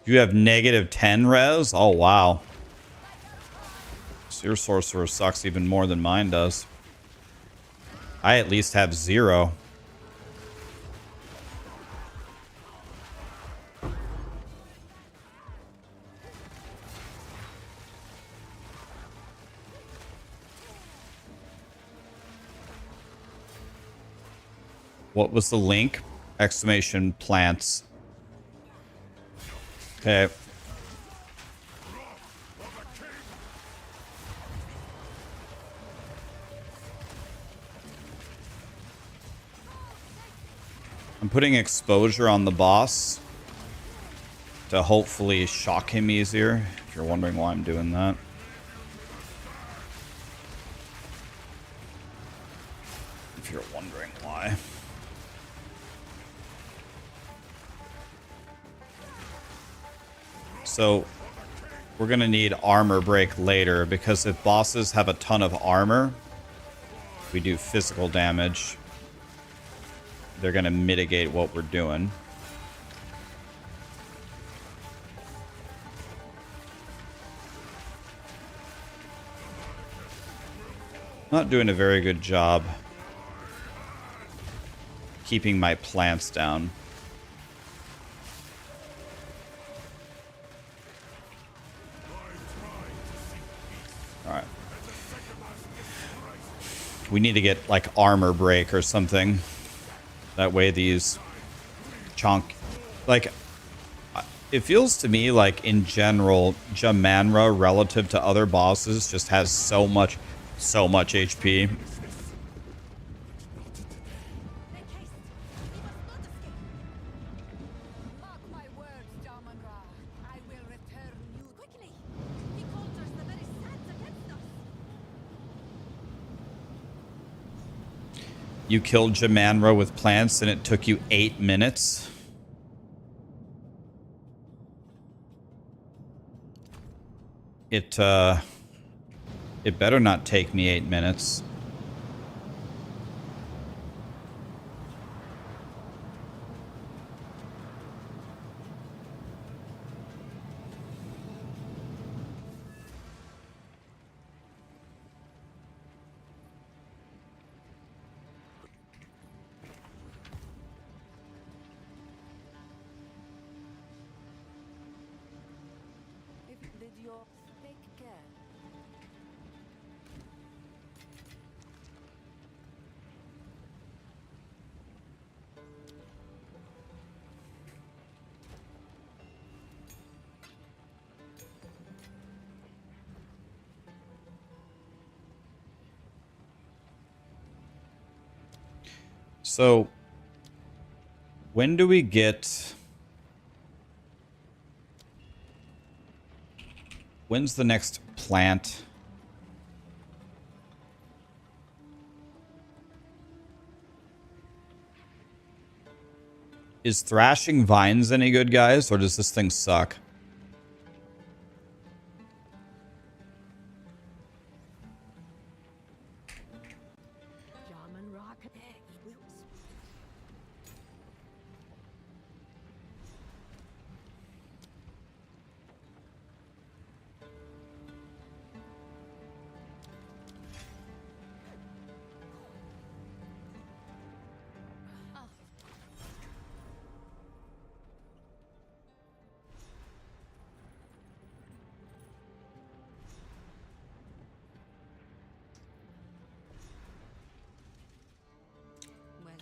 You have negative 10 res? Oh, wow. So your sorcerer sucks even more than mine does. I at least have 0. What was the link? Exclamation plants. Okay. I'm putting exposure on the boss to hopefully shock him easier, if you're wondering why I'm doing that. If you're wondering why. So we're going to need armor break later, because if bosses have a ton of armor, we do physical damage. They're going to mitigate what we're doing. Not doing a very good job keeping my plants down. Alright. We need to get like armor break or something. That way these chunk... Like, it feels to me like in general, Jamanra relative to other bosses just has so much HP. Mark my words, Damanra. I will return you quickly. He conjures the very sands against us. You killed Jamanra with plants and it took you 8 minutes. It better not take me 8 minutes. Did your take care? So, when do we get... When's the next plant? Is thrashing vines any good, guys? Or does this thing suck?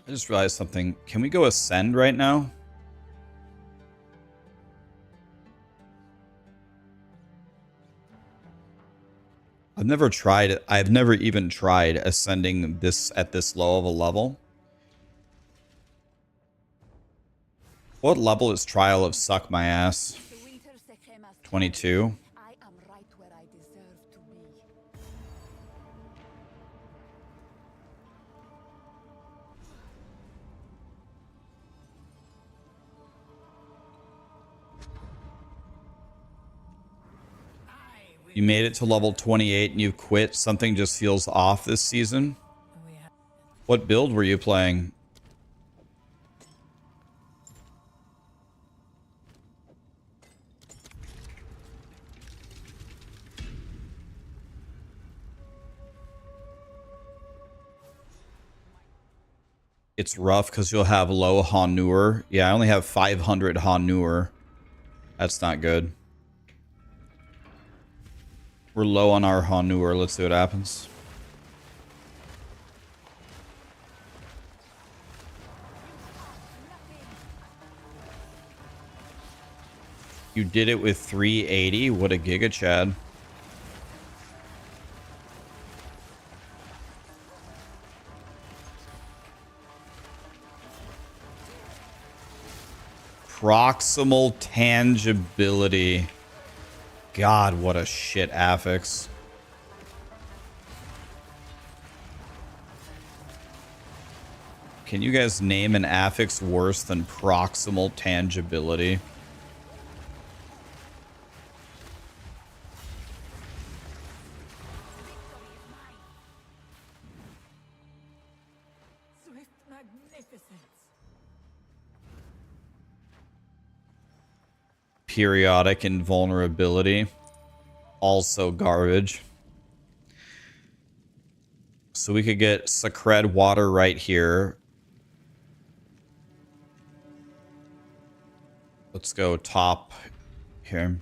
I just realized something. Can we go ascend right now? I've never tried it. I've never even tried ascending this at this low of a level. What level is Trial of Suck My Ass? The winter 22. I am right where I deserve to be. You made it to level 28 and you quit. Something just feels off this season. What build were you playing? It's rough because you'll have low Honur. Yeah, I only have 500 Honur. That's not good. We're low on our Honur. Let's see what happens. You did it with 380. What a giga, Chad. Proximal tangibility. God, what a shit affix. Can you guys name an affix worse than proximal tangibility? Swift magnificence. Periodic invulnerability. Also garbage. So we could get Sacred Water right here. Let's go top here.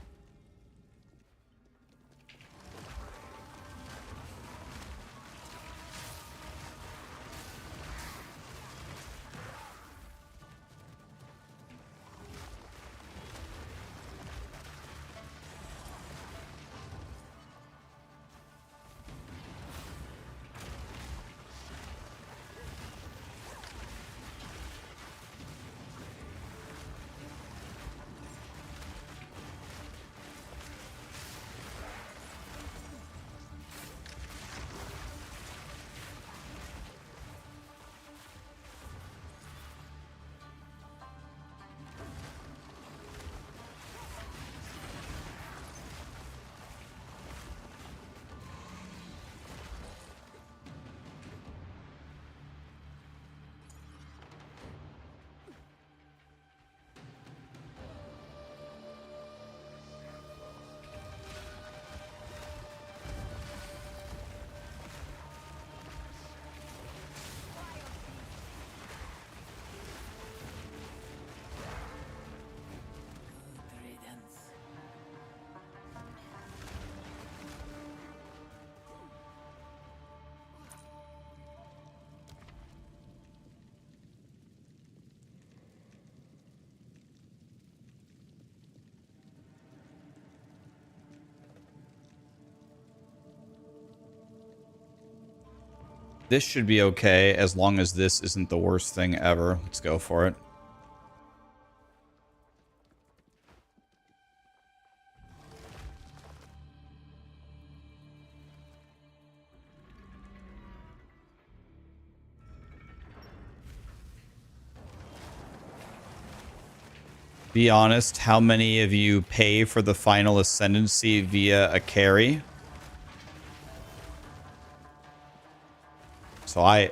This should be okay as long as this isn't the worst thing ever. Let's go for it. Be honest, how many of you pay for the final Ascendancy via a carry? So I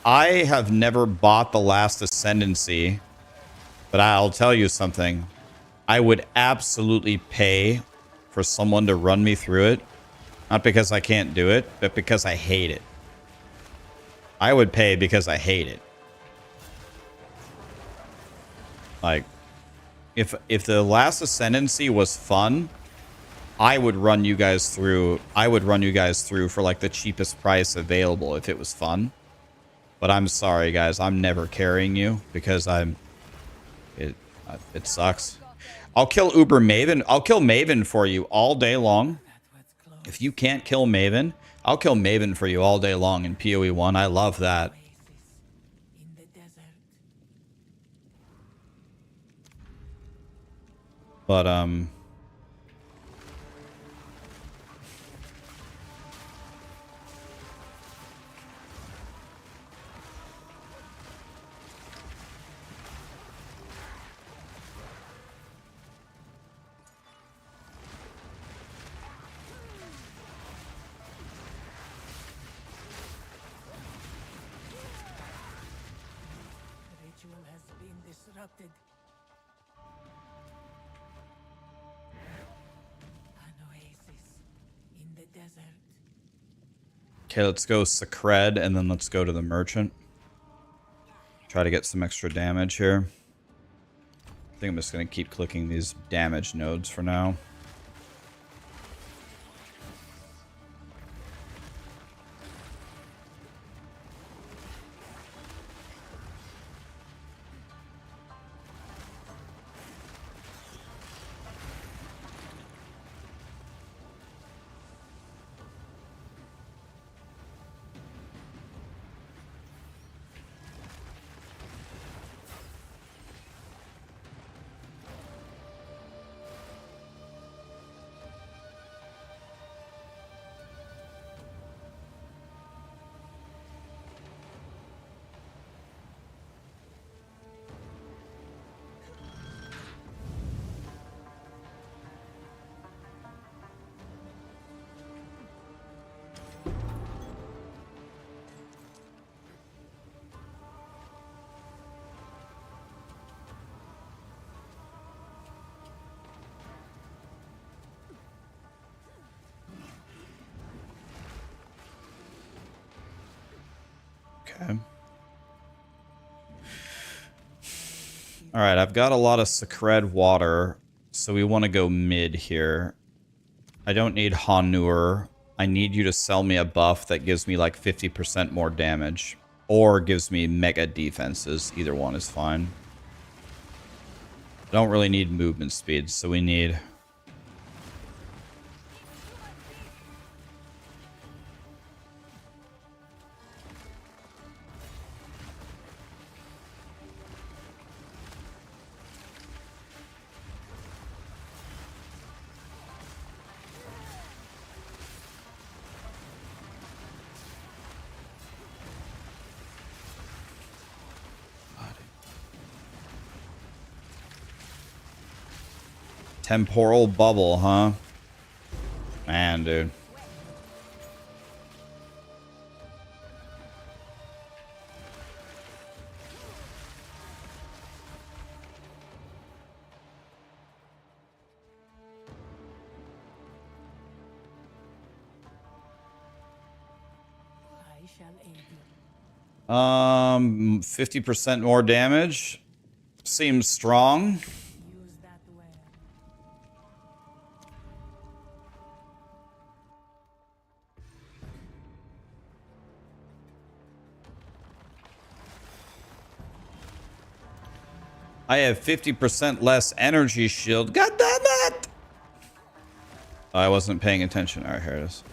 have never bought the last Ascendancy, but I'll tell you something. I would absolutely pay for someone to run me through it. Not because I can't do it, but because I hate it. I would pay because I hate it. Like, if the last Ascendancy was fun, I would run you guys through. I would run you guys through for like the cheapest price available if it was fun. But I'm sorry, guys. I'm never carrying you because it sucks. I'll kill Uber Maven. I'll kill Maven for you all day long. If you can't kill Maven, I'll kill Maven for you all day long in POE1. I love that. In the desert. But been disrupted. An oasis in the desert. Okay, let's go Secred, and then let's go to the merchant. Try to get some extra damage here. I think I'm just going to keep clicking these damage nodes for now. Okay. Alright, I've got a lot of Secred water, so we want to go mid here. I don't need Hanur. I need you to sell me a buff that gives me like 50% more damage. Or gives me mega defenses. Either one is fine. I don't really need movement speed, so we need... Temporal bubble, huh? Man, dude. I shall aid you. 50% more damage. Seems strong. Use that well. I have 50% less energy shield. God damn it! I wasn't paying attention. Alright, here it is.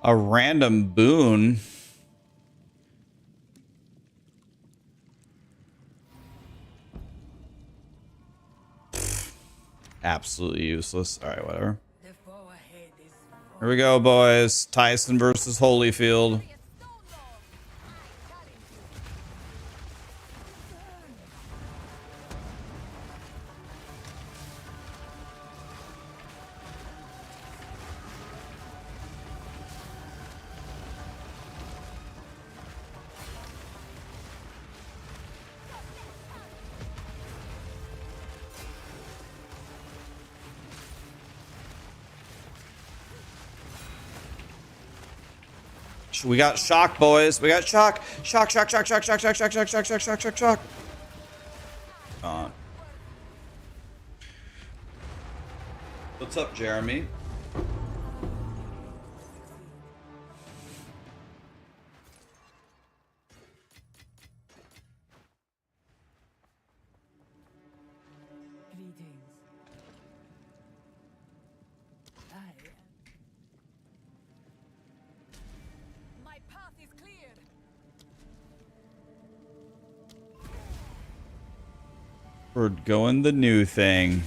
A random boon. Absolutely useless. All right, whatever. The foe ahead is Here we go, boys. Tyson versus Holyfield. Be a stone lord. I challenge you. We got shock, boys. We got shock. Shock, shock, shock, shock, shock, shock, shock, shock, shock, shock, shock, shock, shock. What's up, Jeremy? greetings. My path is cleared. We're going the new thing.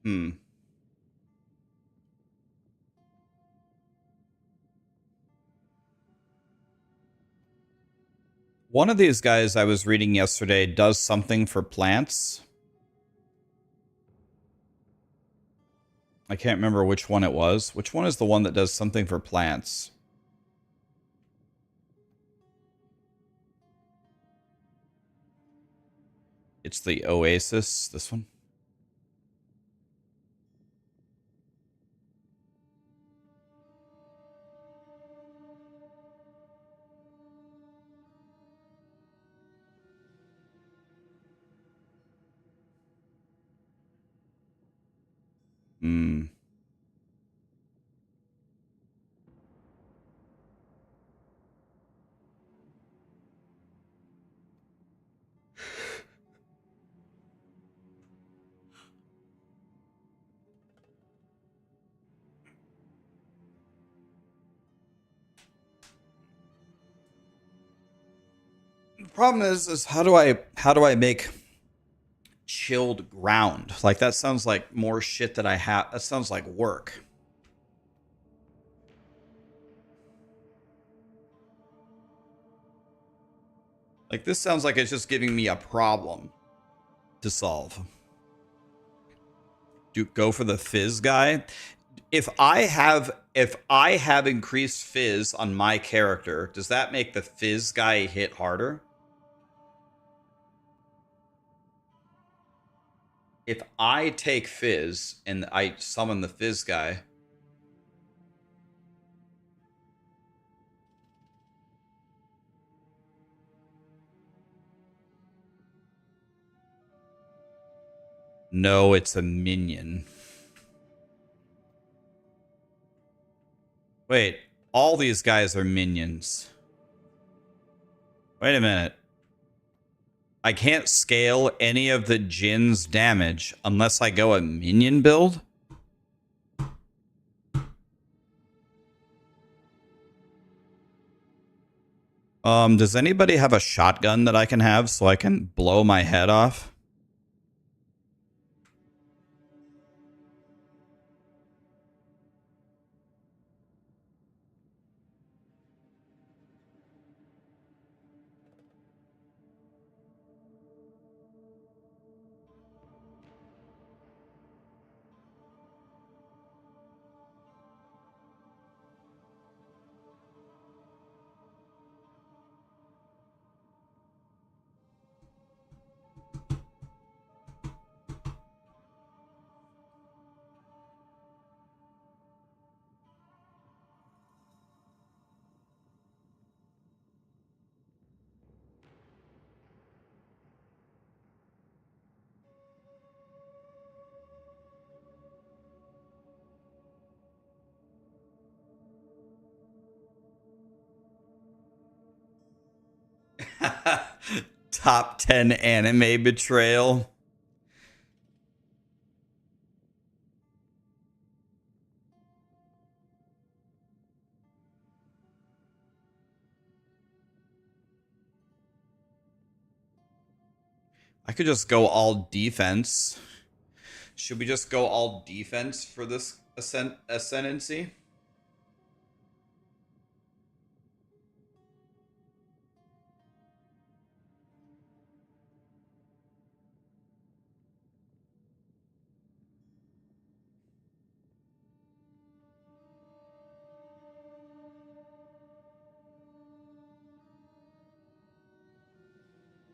Hmm. One of these guys I was reading yesterday does something for plants. I can't remember which one it was. Which one is the one that does something for plants? It's the Oasis, this one. Hmm. The problem is how do I make chilled ground? Like that sounds like more shit that I have. That sounds like work. Like this sounds like it's just giving me a problem to solve. Do go for the fizz guy. If I have increased fizz on my character, does that make the fizz guy hit harder? If I take fizz and I summon the fizz guy, no, it's a minion. Wait, all these guys are minions. Wait a minute. I can't scale any of the Jin's damage unless I go a minion build? Does anybody have a shotgun that I can have so I can blow my head off? Top 10 anime betrayal. I could just go all defense. Should we just go all defense for this ascendancy?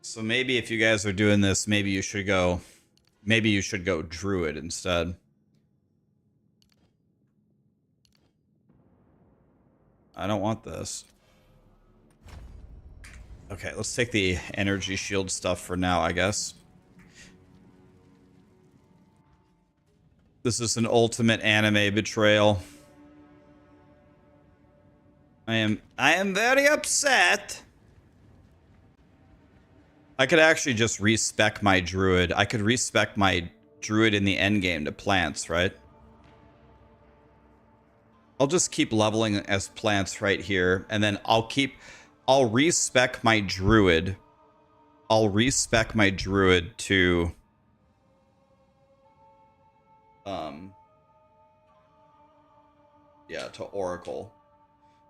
So maybe if you guys are doing this, maybe you should go Druid instead. I don't want this. Okay, let's take the energy shield stuff for now, I guess. This is an ultimate anime betrayal. I am very upset. I could actually just respec my druid. I could respec my druid in the endgame to plants, right? I'll just keep leveling as plants right here, and then I'll respec my druid. I'll respec my druid to Um, yeah, to Oracle.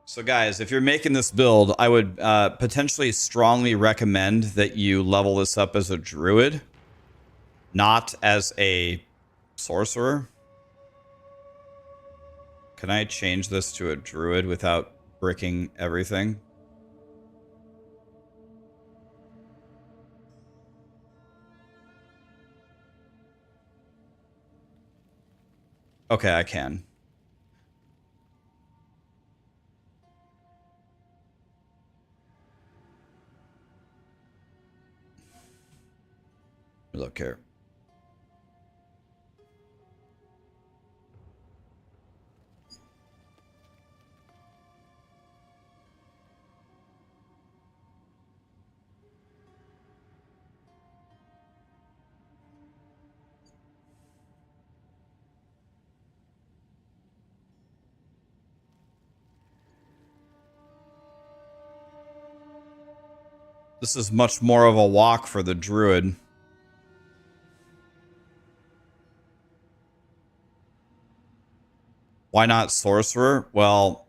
So guys, if you're making this build, I would potentially strongly recommend that you level this up as a Druid, not as a Sorcerer. Can I change this to a Druid without bricking everything? Okay, I can. Look here. This is much more of a walk for the Druid. Why not Sorcerer? Well,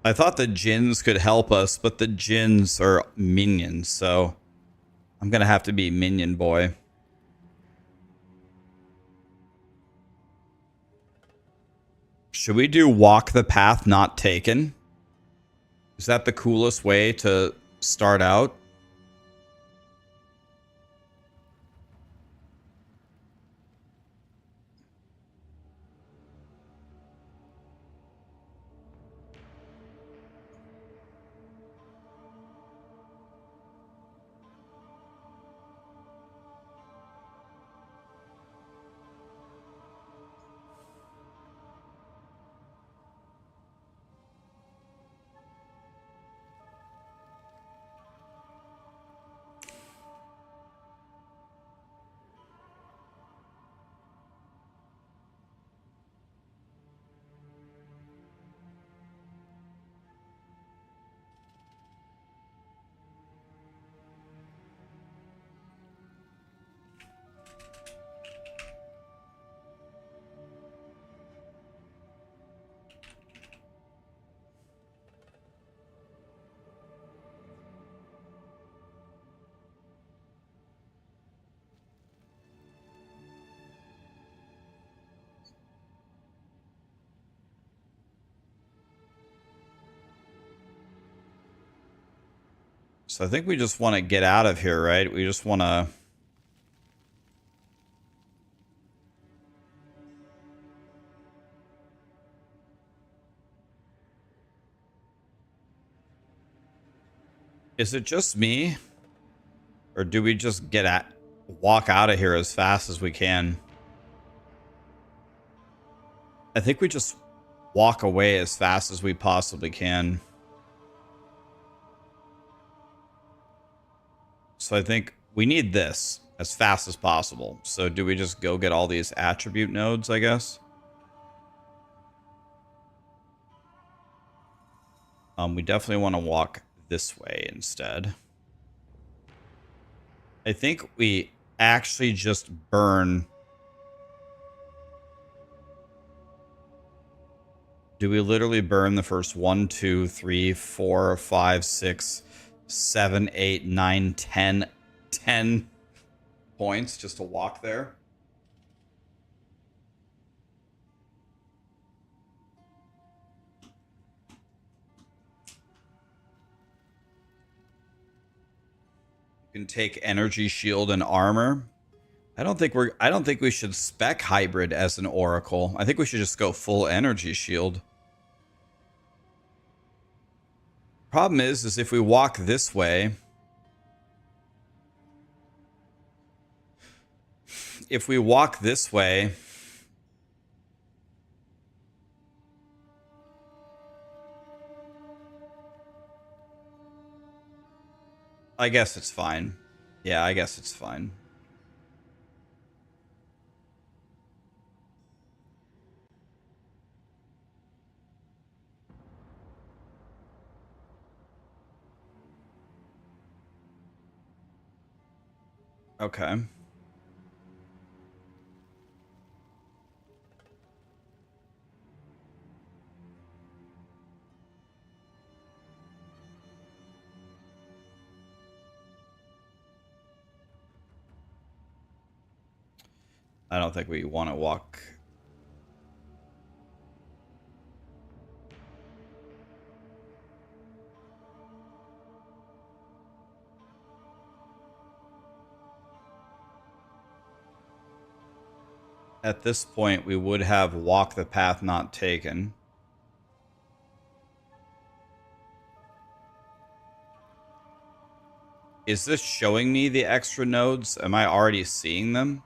I thought the Djinns could help us, but the Djinns are minions, so I'm gonna have to be Minion Boy. Should we do Walk the Path Not Taken? Is that the coolest way to start out? So I think we just want to get out of here, right? We just want to... Is it just me? Or do we just walk out of here as fast as we can? I think we just walk away as fast as we possibly can. So I think we need this as fast as possible. So do we just go get all these attribute nodes, I guess? We definitely want to walk this way instead. I think we actually just burn... Do we literally burn the first 1, 2, 3, 4, 5, 6, 7, 8, 9, 10, 10 points just to walk there? You can take energy shield and armor. I don't think we should spec hybrid as an oracle. I think we should just go full energy shield. Problem is if we walk this way, if we walk this way, I guess it's fine. Yeah, I guess it's fine. Okay. I don't think we want to walk. At this point, we would have walk the path not taken. Is this showing me the extra nodes? Am I already seeing them?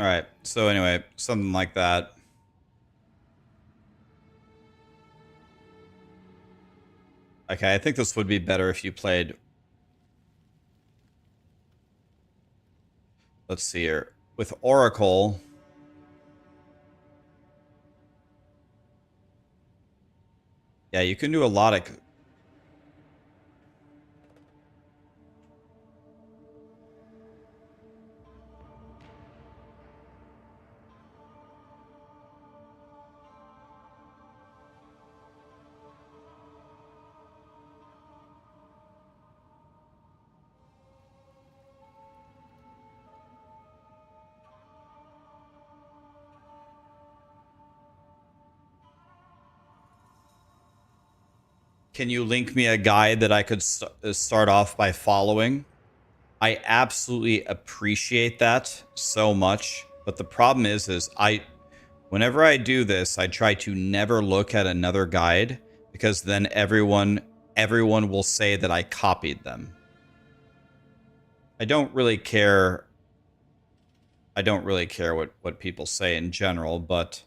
All right. So anyway, something like that. Okay, I think this would be better if you played. Let's see here. With Oracle. Yeah, you can do a lot of. Can you link me a guide that I could start off by following? I absolutely appreciate that so much. But the problem is whenever I do this, I try to never look at another guide because then everyone will say that I copied them. I don't really care. I don't really care what people say in general, but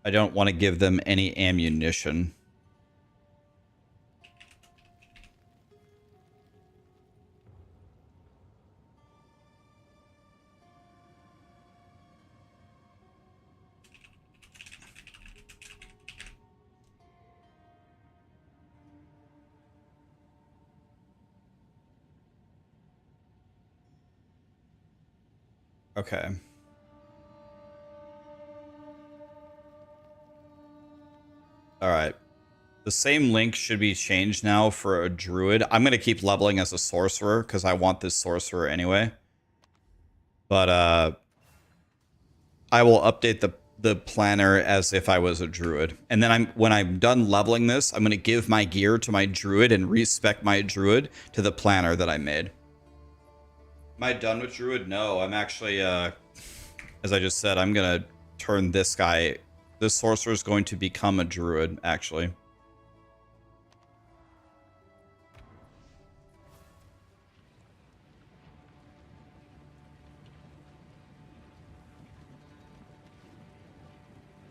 I don't want to give them any ammunition. Okay. All right. The same link should be changed now for a druid. I'm going to keep leveling as a sorcerer because I want this sorcerer anyway. But I will update the planner as if I was a druid. And then when I'm done leveling this, I'm going to give my gear to my druid and respec my druid to the planner that I made. Am I done with druid? No, I'm actually as I just said, I'm going to turn this guy. This sorcerer is going to become a druid, actually.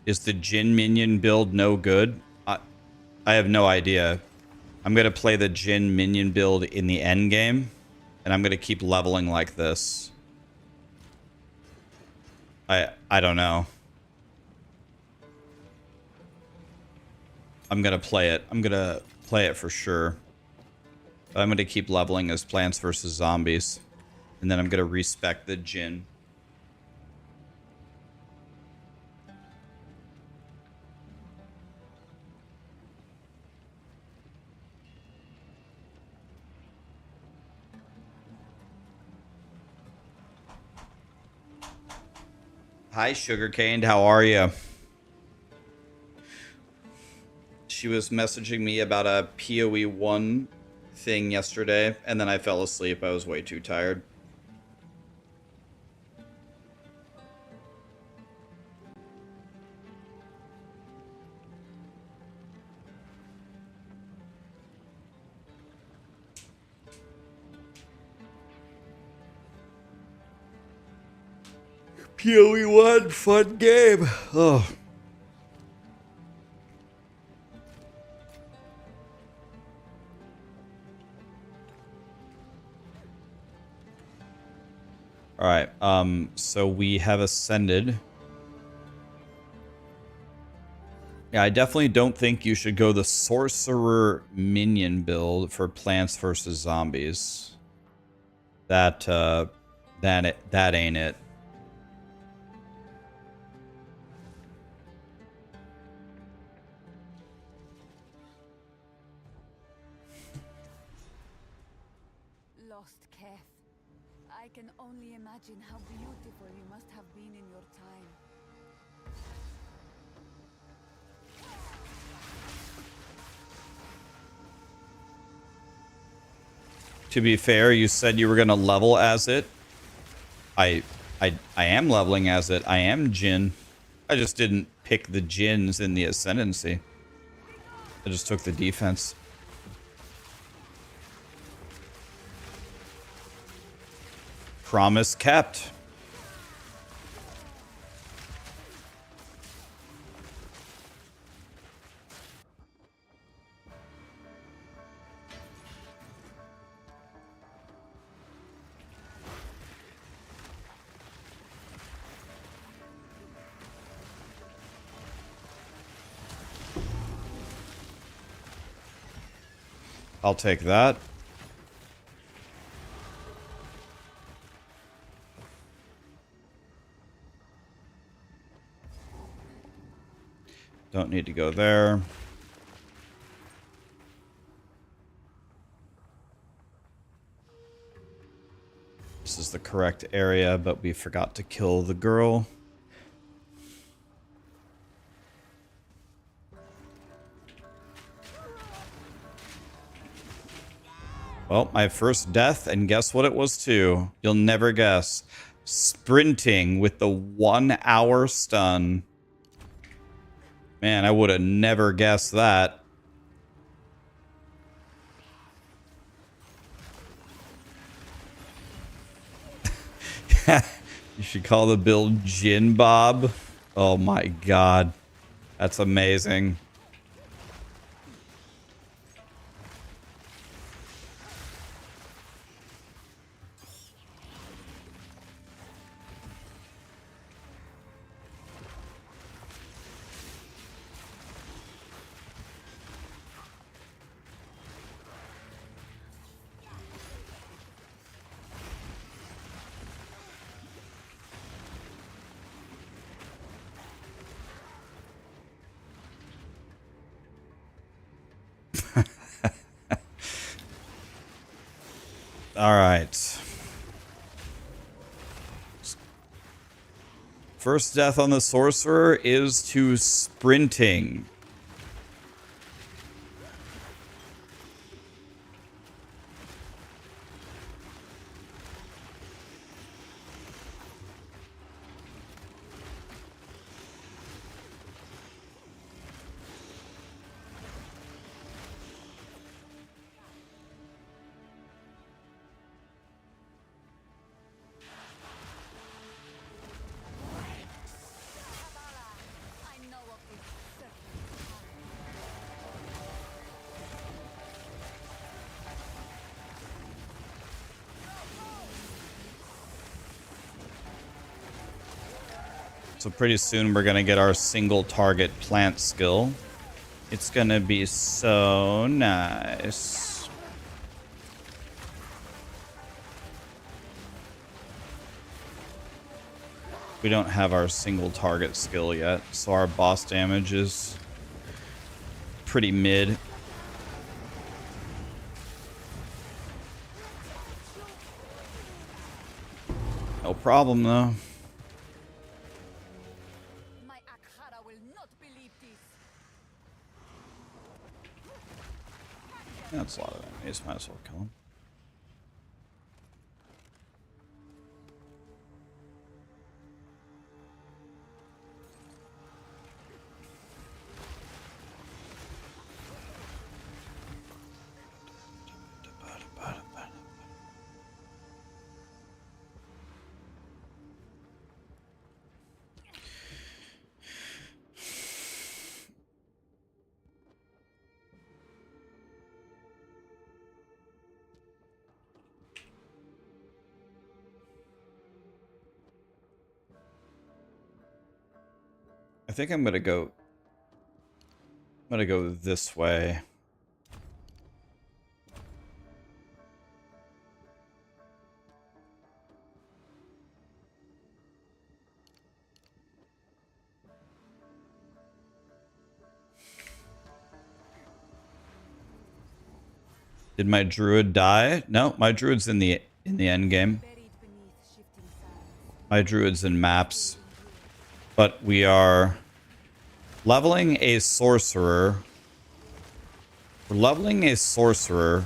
Is the Jin Minion build no good? I have no idea. I'm going to play the Jin Minion build in the Endgame, and I'm going to keep leveling like this. I don't know. I'm going to play it. I'm going to play it for sure. But I'm going to keep leveling as Plants vs. Zombies. And then I'm going to respec the Jin. Hi, Sugarcane. How are you? She was messaging me about a POE1 thing yesterday, and then I fell asleep. I was way too tired. POE1, fun game. Oh. All right. So we have ascended. Yeah, I definitely don't think you should go the Sorcerer Minion build for Plants versus Zombies. That ain't it. Lost Keth. I can only imagine how beautiful you must have been in your time. To be fair, you said you were gonna level as it. I am leveling as it. I am Jin. I just didn't pick the Jins in the Ascendancy. I just took the defense. Promise kept. I'll take that. Don't need to go there. This is the correct area, but we forgot to kill the girl. Well, my first death, and guess what it was too? You'll never guess. Sprinting with the 1 hour stun. Man, I would have never guessed that. You should call the build Jin Bob. Oh my god. That's amazing. All right. First death on the Sorcerer is to sprinting. I know of this certain. So pretty soon we're going to get our single target plant skill. It's going to be so nice. We don't have our single target skill yet, so our boss damage is pretty mid. No problem though. My Akhara will not believe this. That's a lot of enemies, might as well kill them. think I'm gonna go this way. Did my druid die? No, my druid's in the end game. Buried beneath shifting sands. My druid's in maps. But we are leveling a sorcerer. We're leveling a sorcerer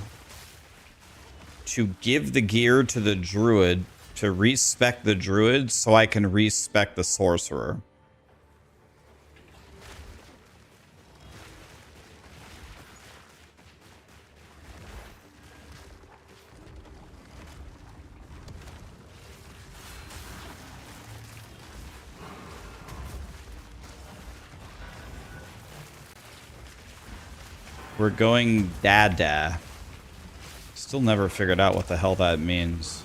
to give the gear to the druid to respec the druid so I can respec the sorcerer. We're going dada. Still never figured out what the hell that means.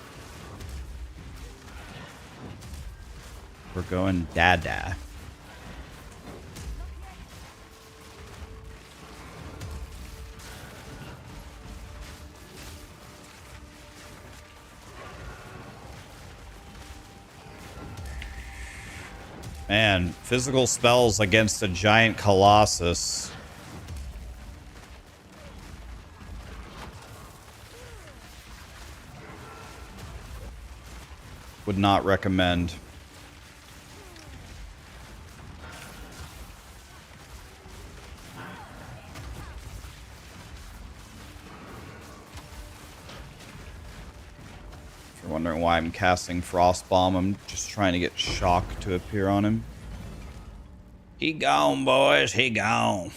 We're going dada. Man, physical spells against a giant colossus. Would not recommend. If you're wondering why I'm casting Frostbomb, I'm just trying to get Shock to appear on him. He gone, boys. He gone.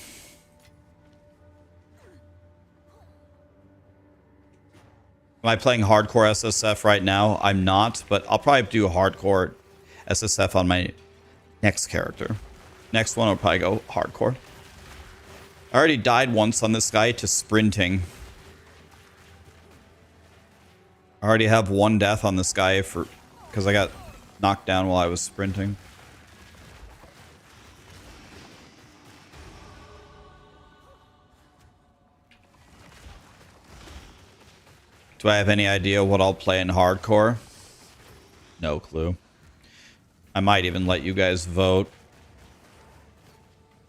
Am I playing hardcore SSF right now? I'm not, but I'll probably do hardcore SSF on my next character. Next one will probably go hardcore. I already died once on this guy to sprinting. I already have one death on this guy because I got knocked down while I was sprinting. Do I have any idea what I'll play in hardcore? No clue. I might even let you guys vote.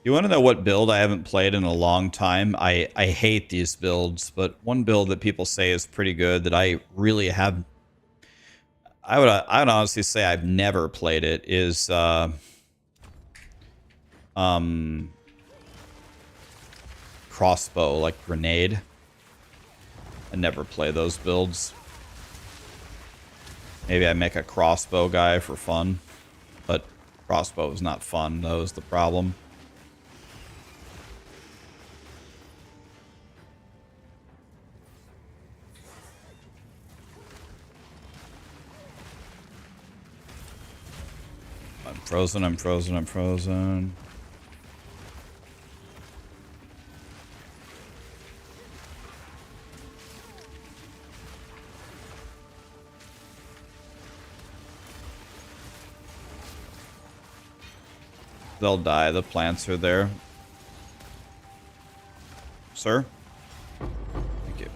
You want to know what build I haven't played in a long time? I hate these builds, but one build that people say is pretty good that I really have... I would honestly say I've never played it is... crossbow, like grenade. I never play those builds. Maybe I make a crossbow guy for fun. But crossbow is not fun, that was the problem. I'm frozen, I'm frozen, I'm frozen. They'll die. The plants are there. Sir? Thank you.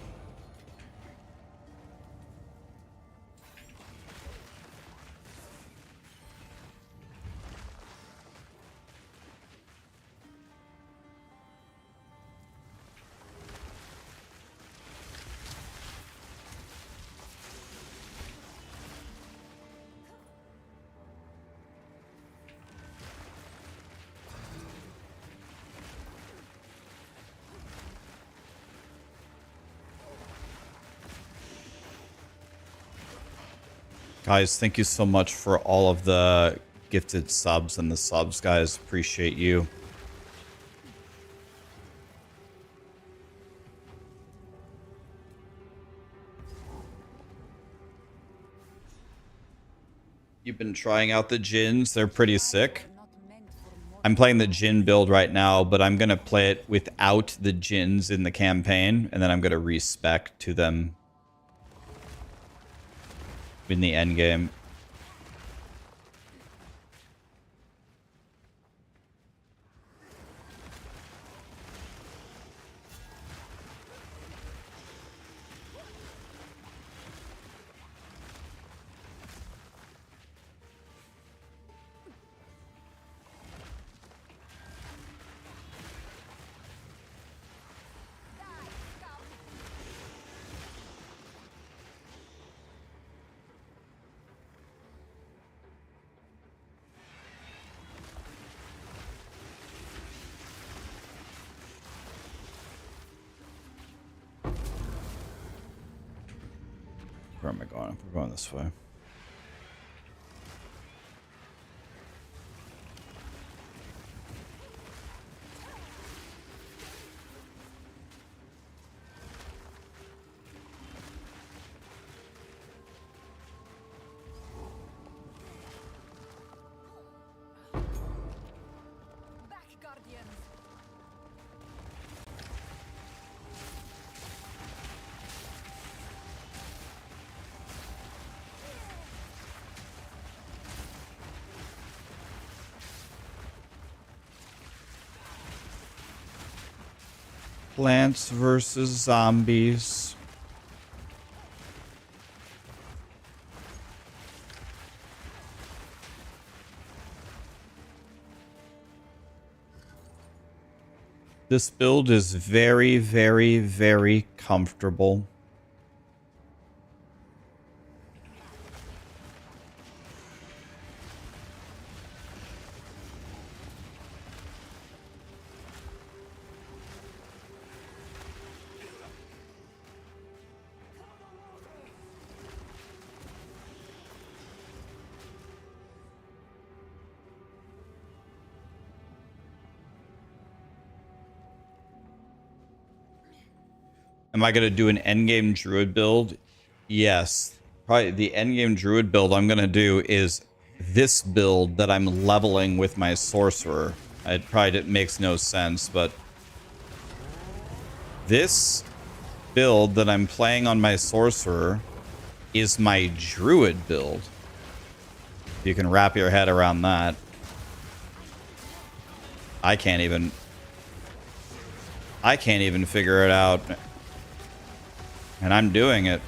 Guys, thank you so much for all of the gifted subs and the subs, guys. Appreciate you. You've been trying out the Djinns. They're pretty sick. I'm playing the Djinn build right now, but I'm going to play it without the Djinns in the campaign, and then I'm going to respec to them in the end game. Where am I going? We're going this way. Back, Guardians! Plants versus zombies. This build is very, very, very comfortable. Am I going to do an endgame druid build? Yes. Probably the endgame druid build I'm going to do is this build that I'm leveling with my sorcerer. It probably makes no sense, but this build that I'm playing on my sorcerer is my druid build. You can wrap your head around that. I can't even figure it out. And I'm doing it.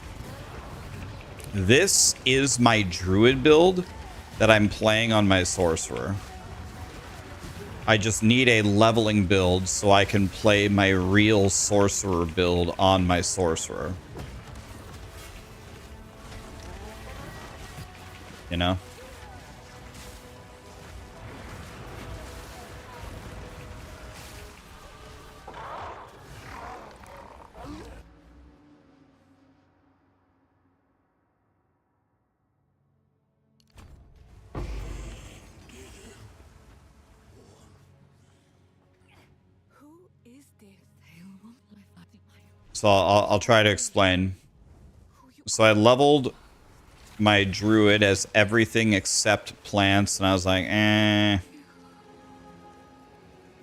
This is my druid build that I'm playing on my sorcerer. I just need a leveling build so I can play my real sorcerer build on my sorcerer. You know? So I'll try to explain. So I leveled my druid as everything except plants, and I was like, eh.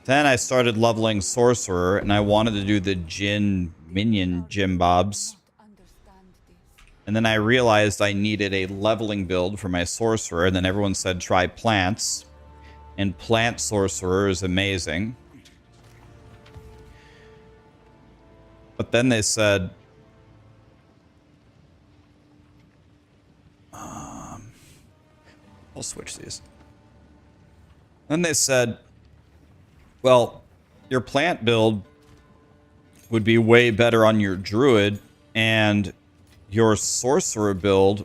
Then I started leveling sorcerer, and I wanted to do the minion gym bobs. And then I realized I needed a leveling build for my sorcerer, and then everyone said try plants. And plant sorcerer is amazing. But then they said, I'll switch these. Then they said, well, your plant build would be way better on your druid, and your sorcerer build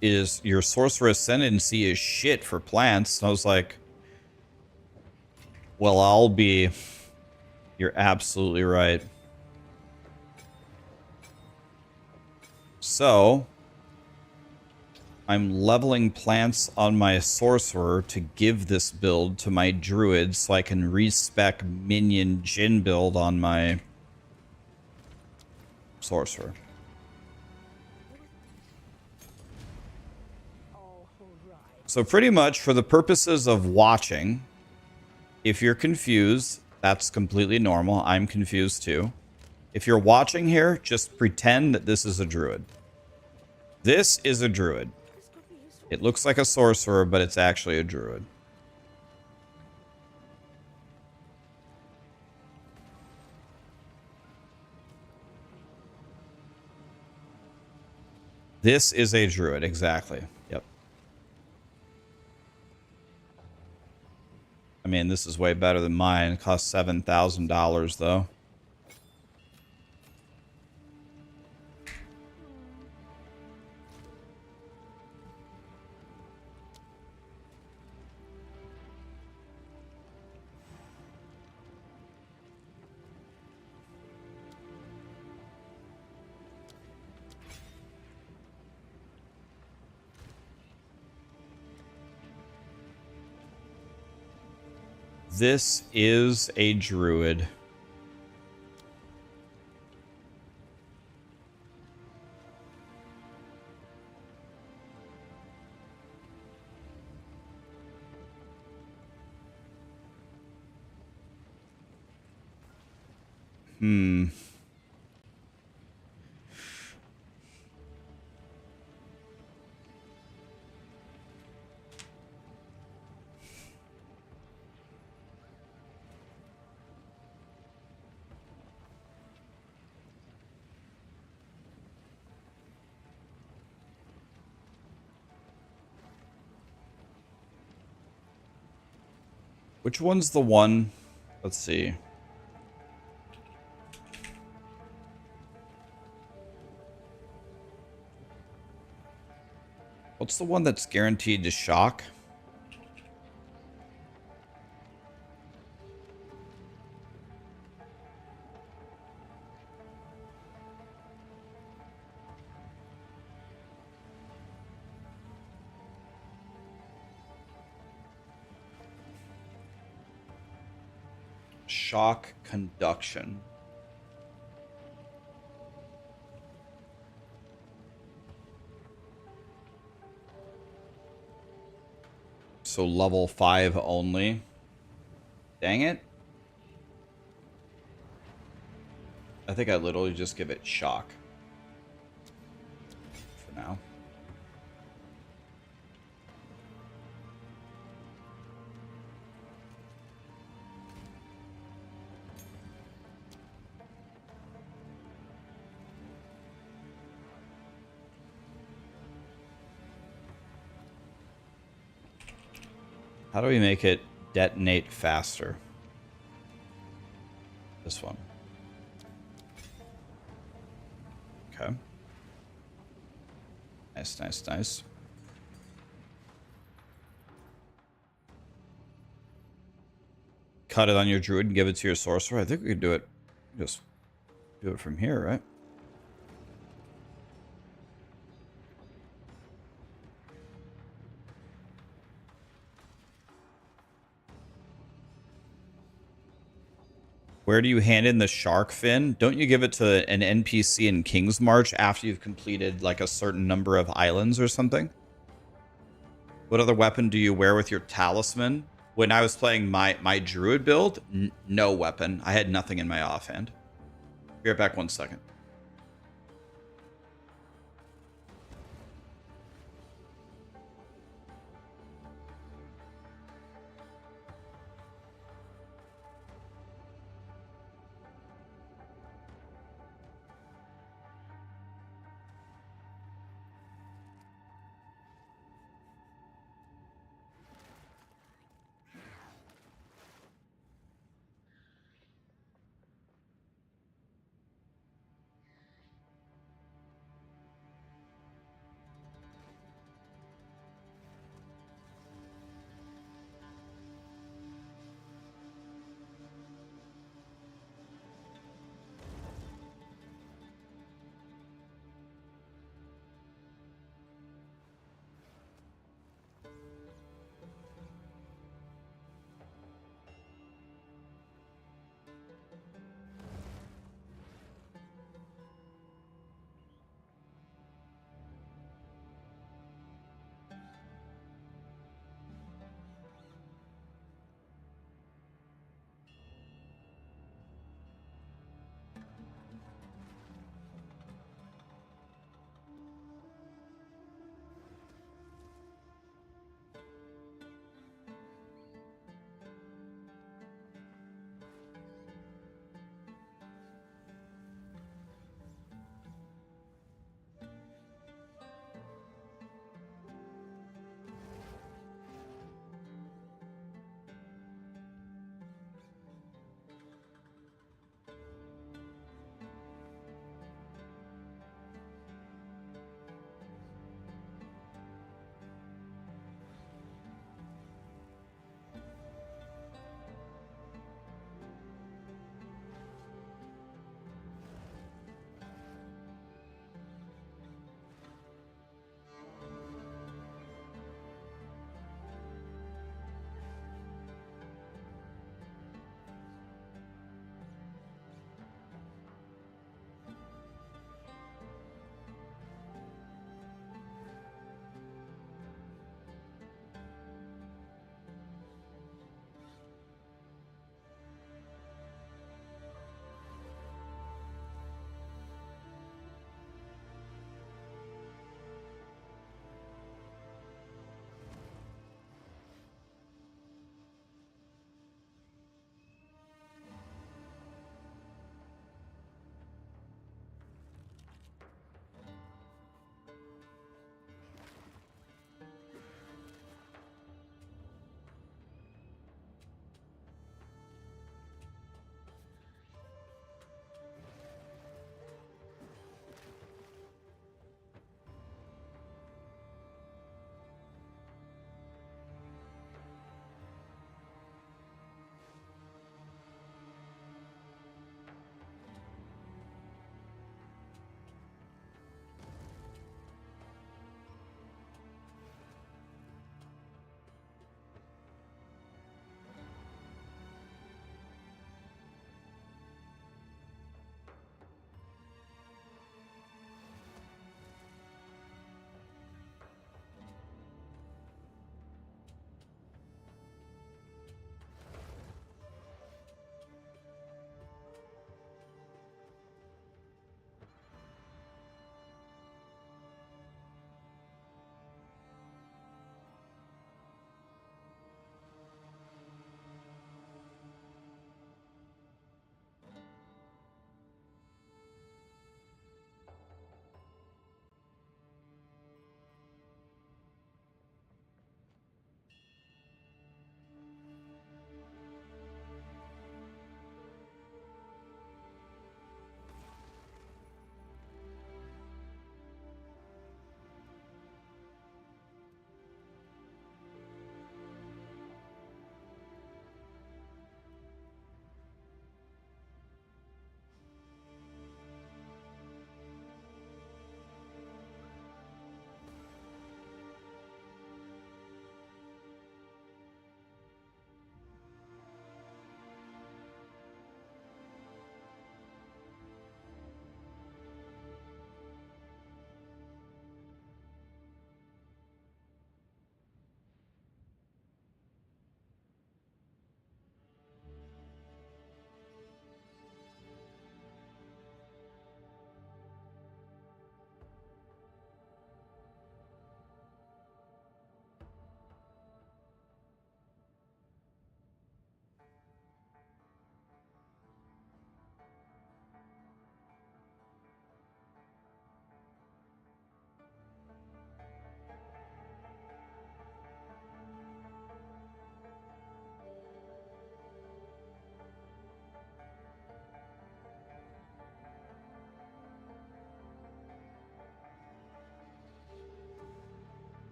is your sorcerer ascendancy is shit for plants. And I was like, well, you're absolutely right. So I'm leveling plants on my sorcerer to give this build to my druid so I can respec minion Jin build on my sorcerer. So pretty much for the purposes of watching, if you're confused, that's completely normal. I'm confused too. If you're watching here, just pretend that this is a druid. This is a druid. It looks like a sorcerer, but it's actually a druid. This is a druid, exactly. Yep. I mean, this is way better than mine. It costs $7,000 though. This is a druid. Which one's the one? Let's see. What's the one that's guaranteed to shock? Shock conduction. So level 5 only. Dang it. I think I literally just give it shock. For now. How do we make it detonate faster? This one. Okay. Nice, nice, nice. Cut it on your druid and give it to your sorcerer. I think we could do it. Just do it from here, right? Where do you hand in the shark fin? Don't you give it to an NPC in King's March after you've completed like a certain number of islands or something? What other weapon do you wear with your talisman? When I was playing my druid build, no weapon. I had nothing in my offhand. Be right back 1 second.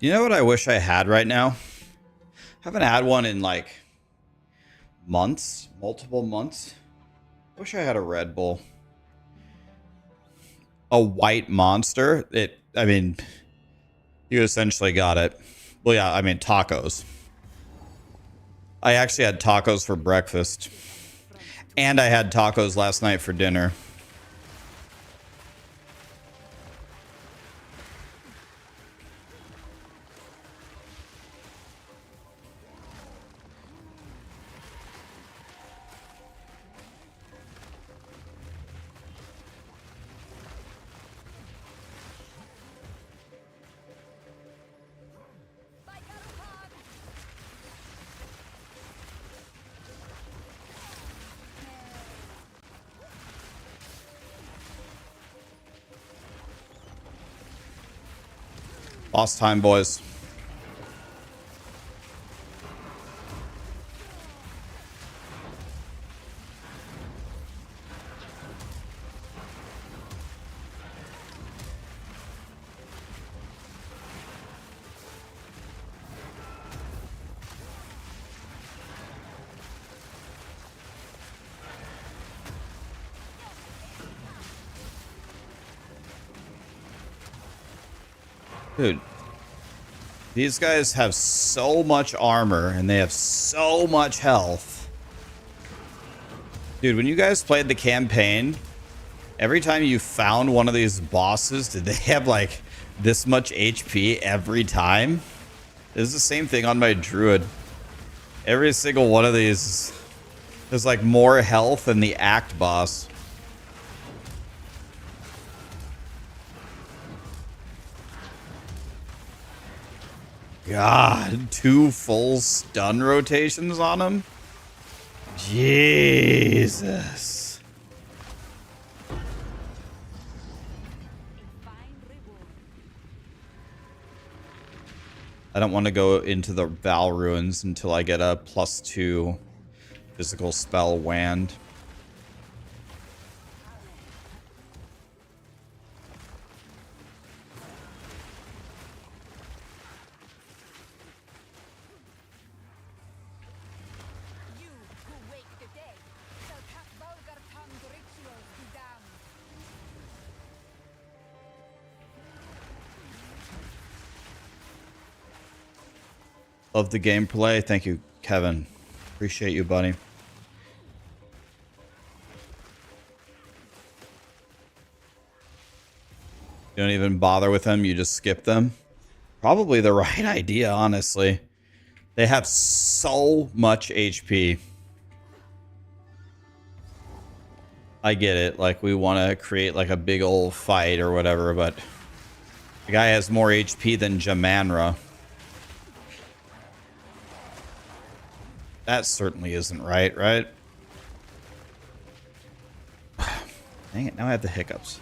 You know what I wish I had right now? Haven't had one in like months, multiple months. Wish I had a Red Bull. A white monster. I mean, you essentially got it. Well, yeah, I mean, tacos. I actually had tacos for breakfast. And I had tacos last night for dinner. Lost time, boys. Dude, these guys have so much armor and they have so much health. Dude, when you guys played the campaign, every time you found one of these bosses, did they have like this much HP every time? It's the same thing on my Druid. Every single one of these is like more health than the Act boss. God, 2 full stun rotations on him? Jesus. I don't want to go into the Val Ruins until I get a +2 physical spell wand. You who wake the dead shall cast vulgar tongued rituals be damned. Love the gameplay. Thank you, Kevin. Appreciate you, buddy. You don't even bother with them. You just skip them. Probably the right idea, honestly. They have so much HP. I get it. Like, we want to create like a big old fight or whatever, but the guy has more HP than Jamanra. That certainly isn't right, right? Dang it, now I have the hiccups.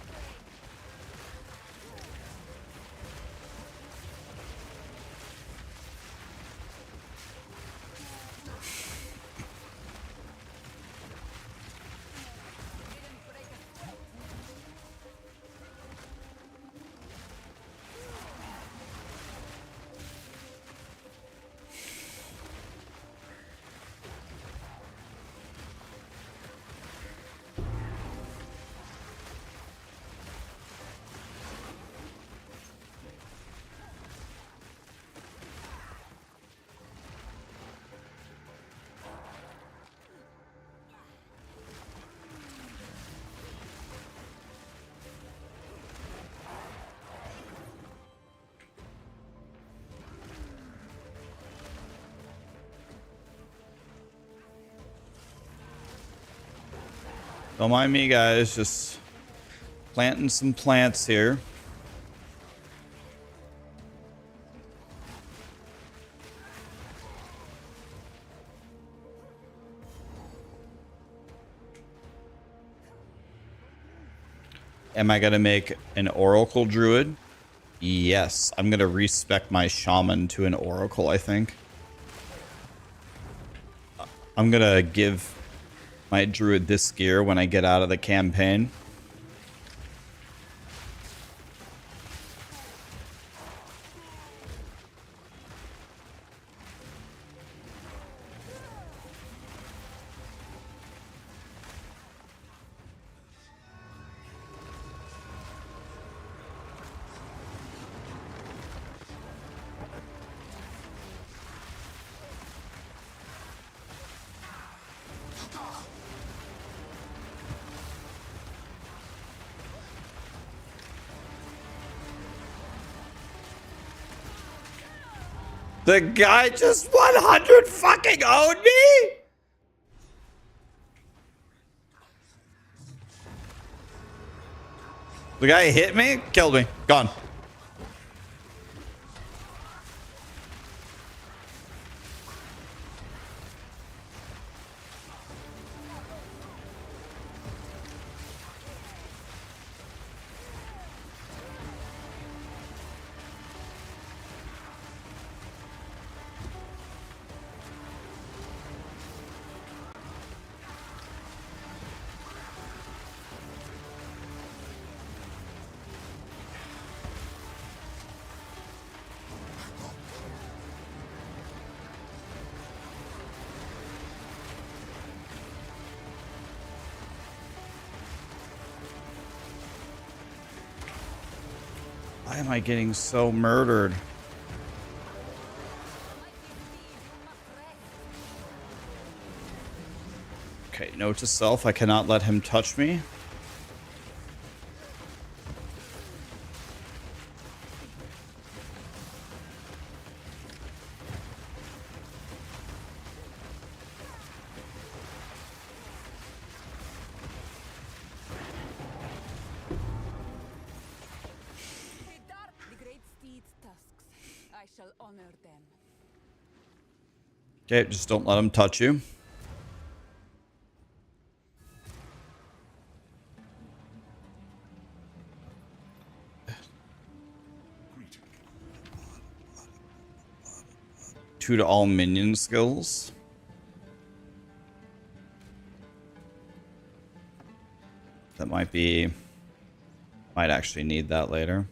Don't mind me, guys. Just planting some plants here. Am I going to make an Oracle Druid? Yes. I'm going to respec my Shaman to an Oracle, I think. I'm going to give my Druid this gear when I get out of the campaign. The guy just 100 fucking owned me? The guy hit me, killed me, gone. Why am I getting so murdered? Okay, note to self, I cannot let him touch me. The great steed's tusks. I shall honor them. Okay, just don't let him touch you. Two to all minion skills. That might actually need that later.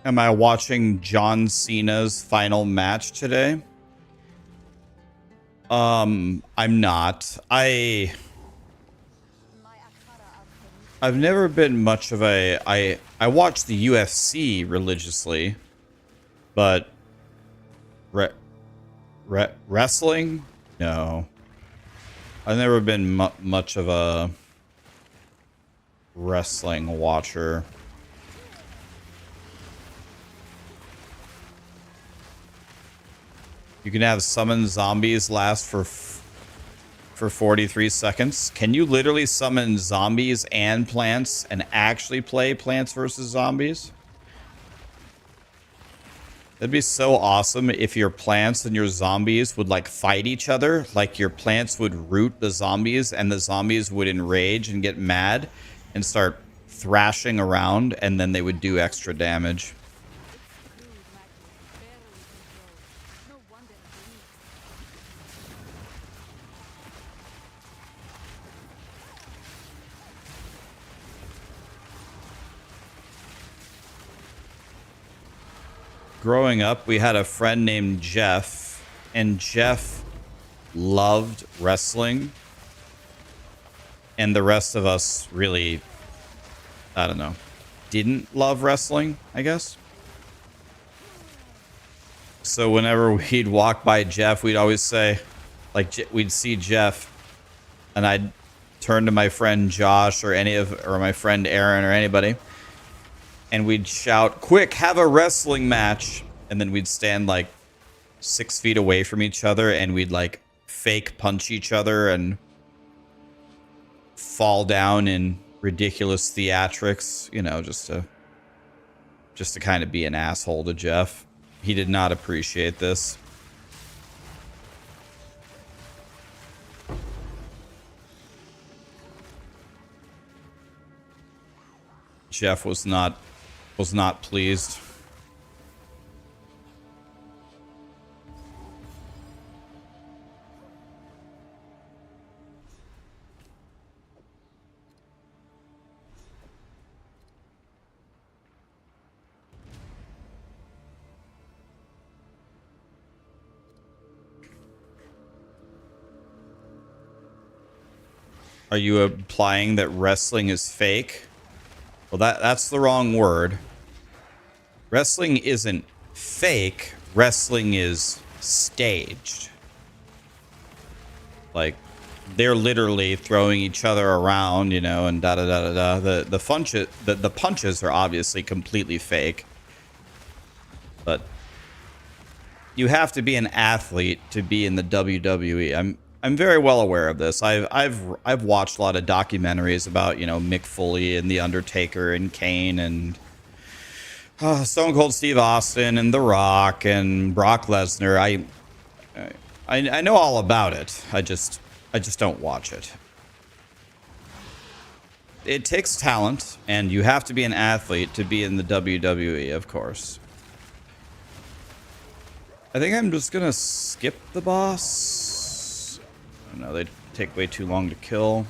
Am I watching John Cena's final match today? I'm not. I've never been much of a I watch the UFC religiously, but wrestling? No. I've never been much of a wrestling watcher. You can have summon zombies last for 43 seconds. Can you literally summon zombies and plants and actually play Plants vs. Zombies? That'd be so awesome if your plants and your zombies would like fight each other. Like your plants would root the zombies and the zombies would enrage and get mad and start thrashing around, and then they would do extra damage. No wonder it leaks. Growing up, we had a friend named Jeff, and Jeff loved wrestling. And the rest of us really, I don't know, didn't love wrestling, I guess. So whenever we'd walk by Jeff, we'd always say, like, we'd see Jeff, and I'd turn to my friend Josh or my friend Aaron or anybody, and we'd shout, "Quick, have a wrestling match!" And then we'd stand like 6 feet away from each other, and we'd like fake punch each other and fall down in ridiculous theatrics, you know, just to kind of be an asshole to Jeff. He did not appreciate this. Jeff was not pleased. Are you implying that wrestling is fake? Well, that's the wrong word. Wrestling isn't fake. Wrestling is staged. Like, they're literally throwing each other around, you know, and da da da da da. The punches are obviously completely fake, but you have to be an athlete to be in the WWE. I'm very well aware of this. I've watched a lot of documentaries about, you know, Mick Foley and The Undertaker and Kane and Stone Cold Steve Austin and The Rock and Brock Lesnar. I know all about it. I just don't watch it. It takes talent, and you have to be an athlete to be in the WWE, of course. I think I'm just gonna skip the boss. I know they take way too long to kill.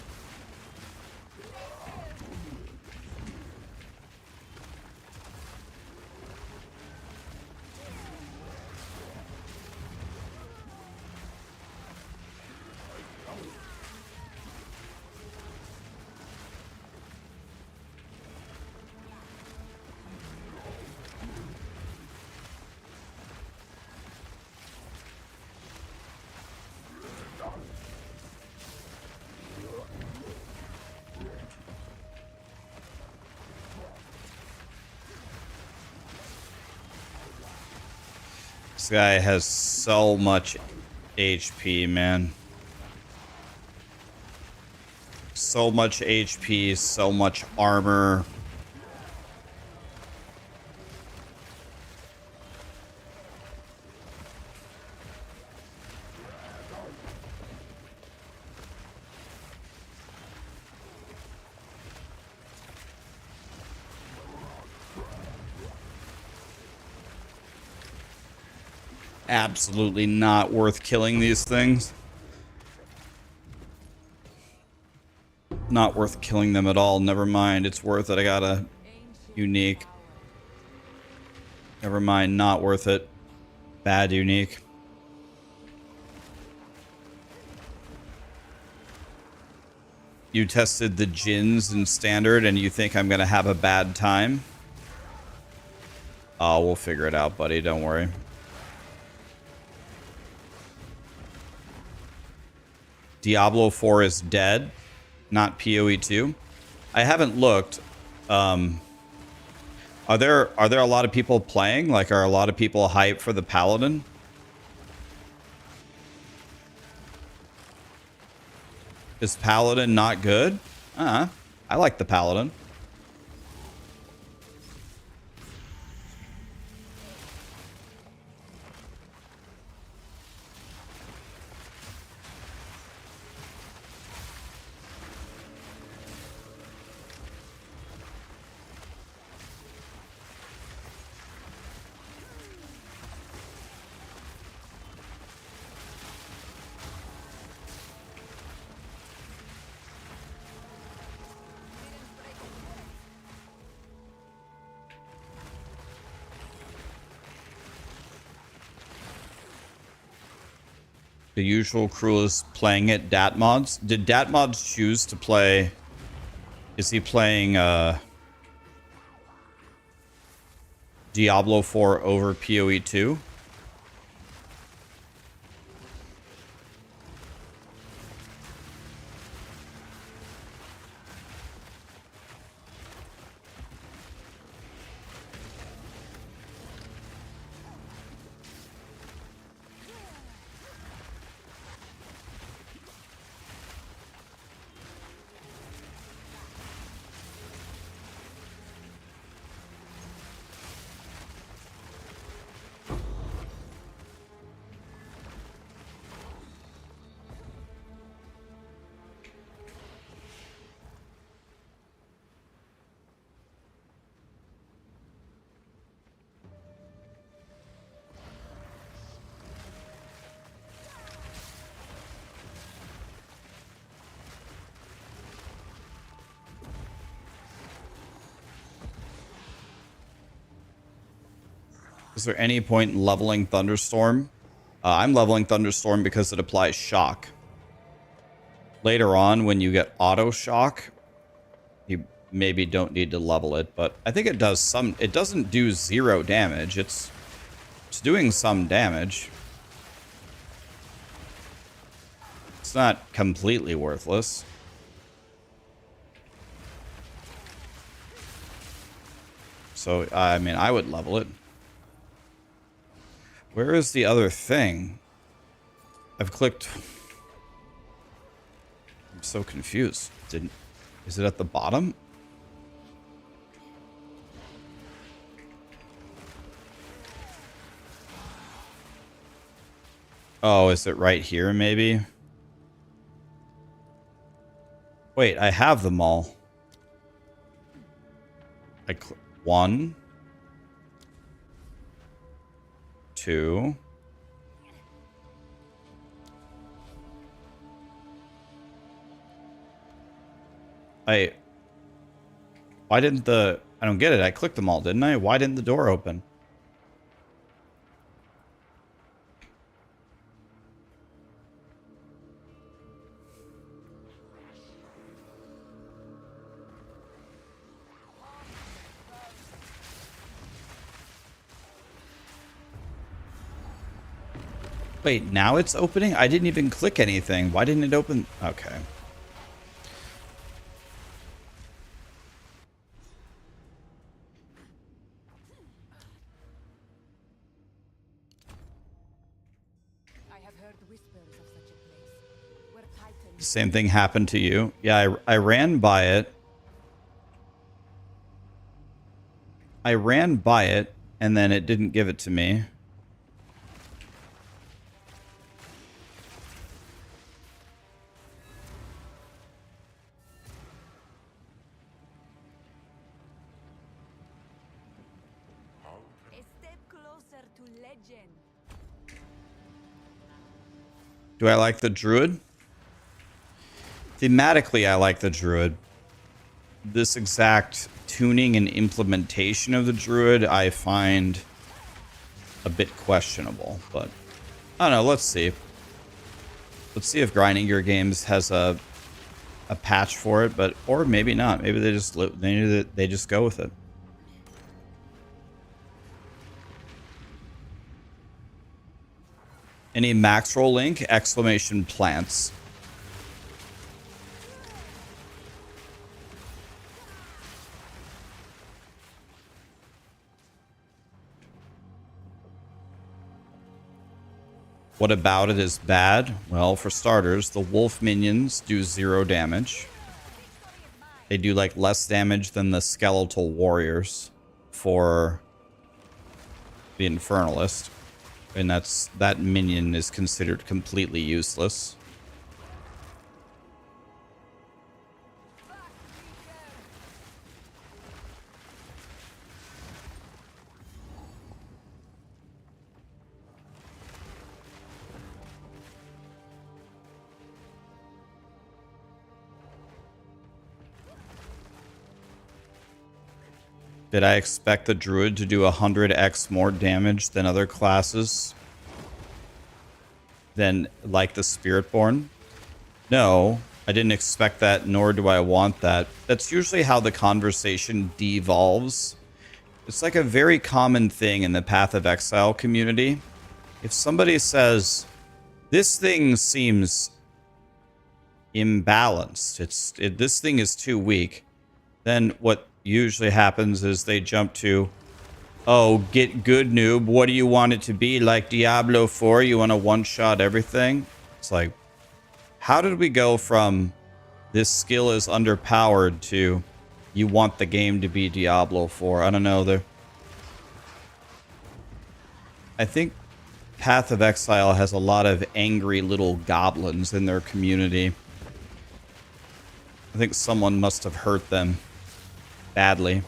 This guy has so much HP, man. So much HP, so much armor. Absolutely not worth killing these things. Not worth killing them at all. Never mind. It's worth it. I got a unique. Never mind. Not worth it. Bad unique. You tested the gins in standard and you think I'm going to have a bad time? Oh, we'll figure it out, buddy. Don't worry. Diablo 4 is dead, not POE2. I haven't looked. Are there a lot of people playing? Like, are a lot of people hyped for the Paladin? Is Paladin not good? I like the Paladin. The usual crew is playing it. Datmods. Did Datmods choose to play? Is he playing Diablo 4 over POE2? Is there any point in leveling Thunderstorm? I'm leveling Thunderstorm because it applies shock. Later on, when you get auto shock, maybe don't need to level it, but I think it does some. It doesn't do 0 damage. It's doing some damage. It's not completely worthless. So, I mean, I would level it. Where is the other thing? I've clicked. I'm so confused. Is it at the bottom? Oh, is it right here, maybe? Wait, I have them all. 1, 2. Why didn't the... I don't get it. I clicked them all, didn't I? Why didn't the door open? Wait, now it's opening? I didn't even click anything. Why didn't it open? Okay. I have heard whispers of such a place, where titans... Same thing happened to you. Yeah, I ran by it. I ran by it, and then it didn't give it to me. A step closer to legend. Do I like the Druid? Thematically, I like the Druid. This exact tuning and implementation of the Druid, I find a bit questionable. But, I don't know, let's see. Let's see if Grinding Gear Games has a patch for it, but or maybe not. Maybe they just go with it. Any max roll link? Exclamation plants. What about it is bad? Well, for starters, the wolf minions do 0 damage. They do like less damage than the skeletal warriors for the Infernalist. And that minion is considered completely useless. Did I expect the Druid to do 100x more damage than other classes? Than, like, the Spiritborn? No, I didn't expect that, nor do I want that. That's usually how the conversation devolves. It's like a very common thing in the Path of Exile community. If somebody says, this thing seems imbalanced, this thing is too weak, then what usually happens is they jump to, oh, get good, noob. What do you want it to be? Like Diablo 4? You want to one-shot everything? It's like, how did we go from this skill is underpowered to you want the game to be Diablo 4? I don't know. I think Path of Exile has a lot of angry little goblins in their community. I think someone must have hurt them badly.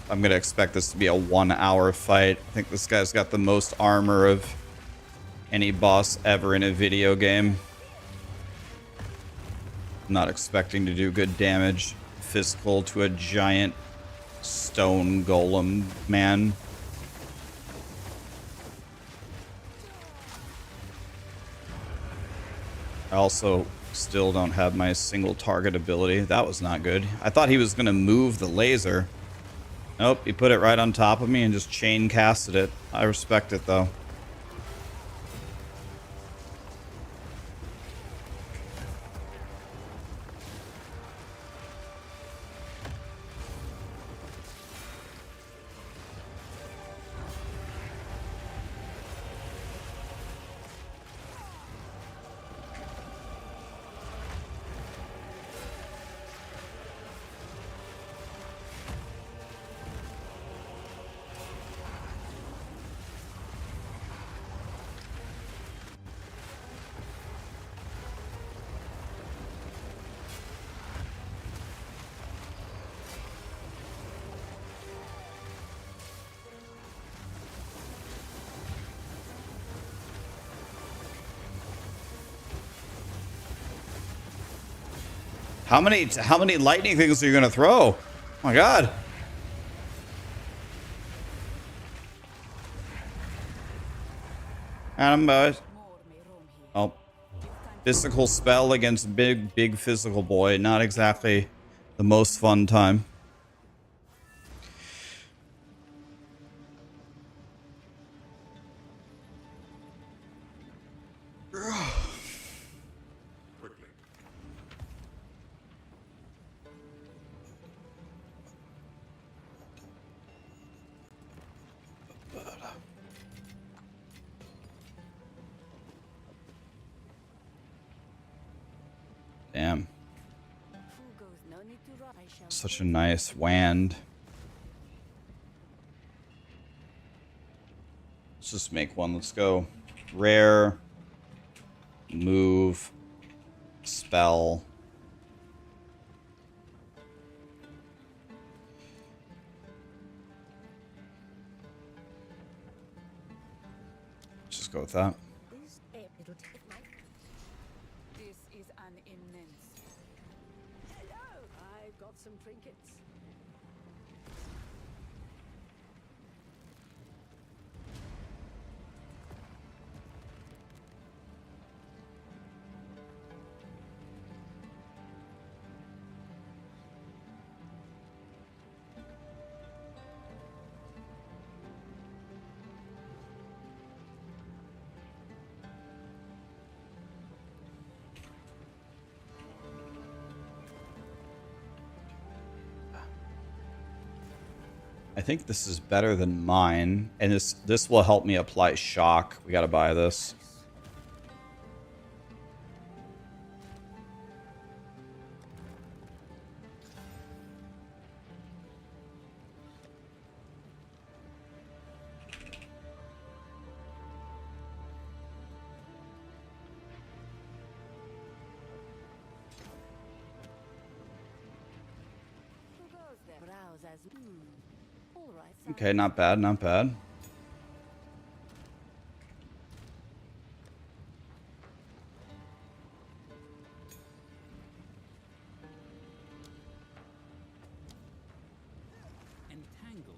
I'm gonna expect this to be a 1-hour fight. I think this guy's got the most armor of any boss ever in a video game. I'm not expecting to do good damage physical to a giant stone golem man. I also still don't have my single target ability. That was not good. I thought he was gonna move the laser. Nope, he put it right on top of me and just chain casted it. I respect it though. How many lightning things are you gonna throw? Oh my god. And oh, physical spell against big physical boy. Not exactly the most fun time. Damn. Such a nice wand. Let's just make one. Let's go. Rare. Move. Spell. Let's just go with that. This is an immense. Hello, I got some trinkets. I think this is better than mine, and this will help me apply shock. We gotta buy this. Who goes there? Browse as all right. Okay, not bad, not bad. Entangled.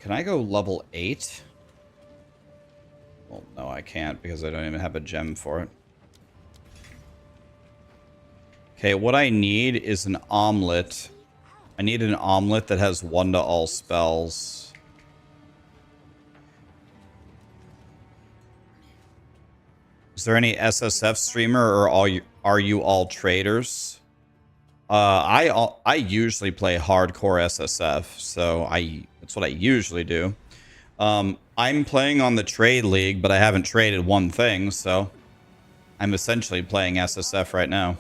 Can I go level 8? Well, no, I can't because I don't even have a gem for it. Okay, what I need is an omelet. I need an omelet that has 1 to all spells. Is there any SSF streamer, or are you all traders? I usually play hardcore SSF, so that's what I usually do. I'm playing on the trade league, but I haven't traded one thing, so I'm essentially playing SSF right now.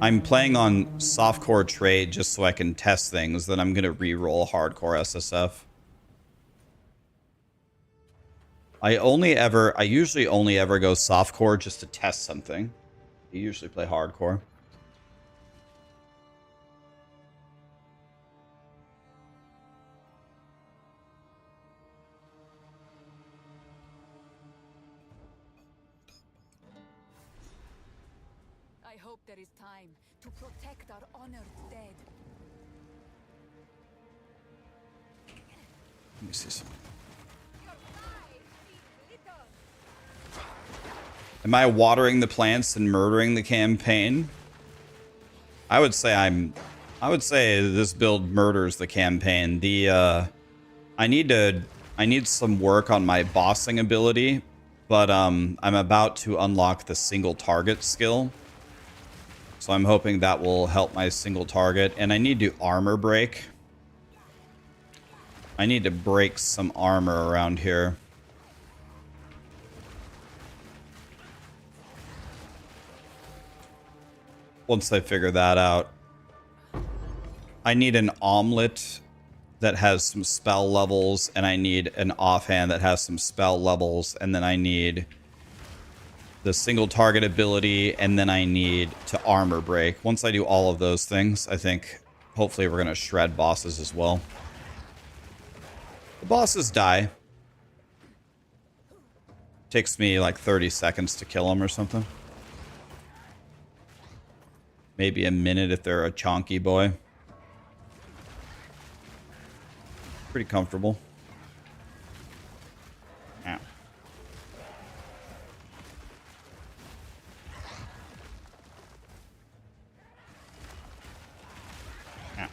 I'm playing on softcore trade just so I can test things. Then I'm gonna re-roll hardcore SSF. I usually only ever go softcore just to test something. I usually play hardcore. I hope there is time to protect our honored dead. Let me see some. Am I watering the plants and murdering the campaign? I would say this build murders the campaign. I need some work on my bossing ability, but I'm about to unlock the single target skill. So I'm hoping that will help my single target, and I need to armor break. I need to break some armor around here. Once I figure that out, I need an omelet that has some spell levels, and I need an offhand that has some spell levels, and then I need the single target ability, and then I need to armor break. Once I do all of those things, I think hopefully we're going to shred bosses as well. The bosses die. Takes me like 30 seconds to kill them or something. Maybe a minute if they're a chonky boy. Pretty comfortable. Ow. Ow.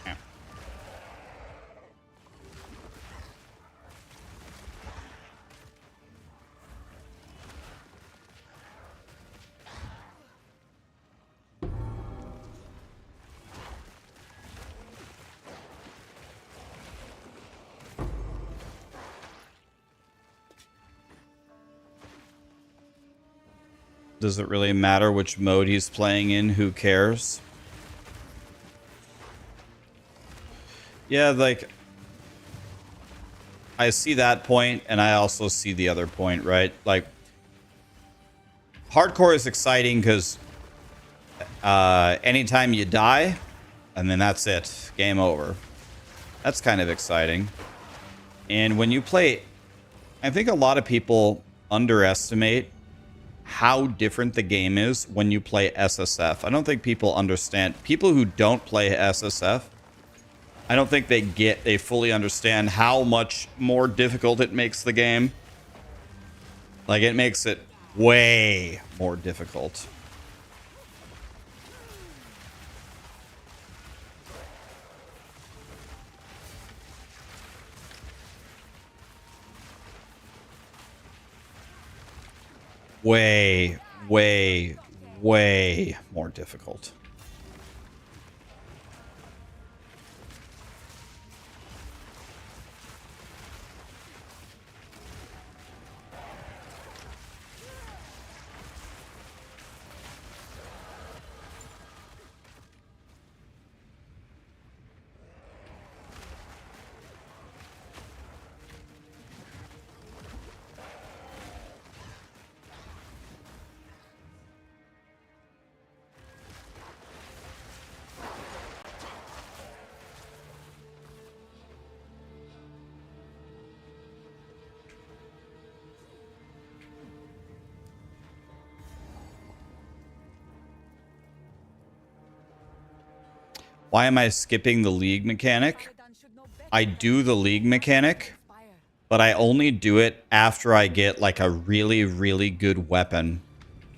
Ow. Does it really matter which mode he's playing in? Who cares? Yeah, like, I see that point, and I also see the other point, right? Like, hardcore is exciting because anytime you die, and then that's it. Game over. That's kind of exciting. And when you play, I think a lot of people underestimate how different the game is when you play SSF. I don't think people understand. People who don't play SSF, I don't think they fully understand how much more difficult it makes the game. Like, it makes it way more difficult. Way, way, way more difficult. Why am I skipping the league mechanic? I do the league mechanic, but I only do it after I get like a really, really good weapon.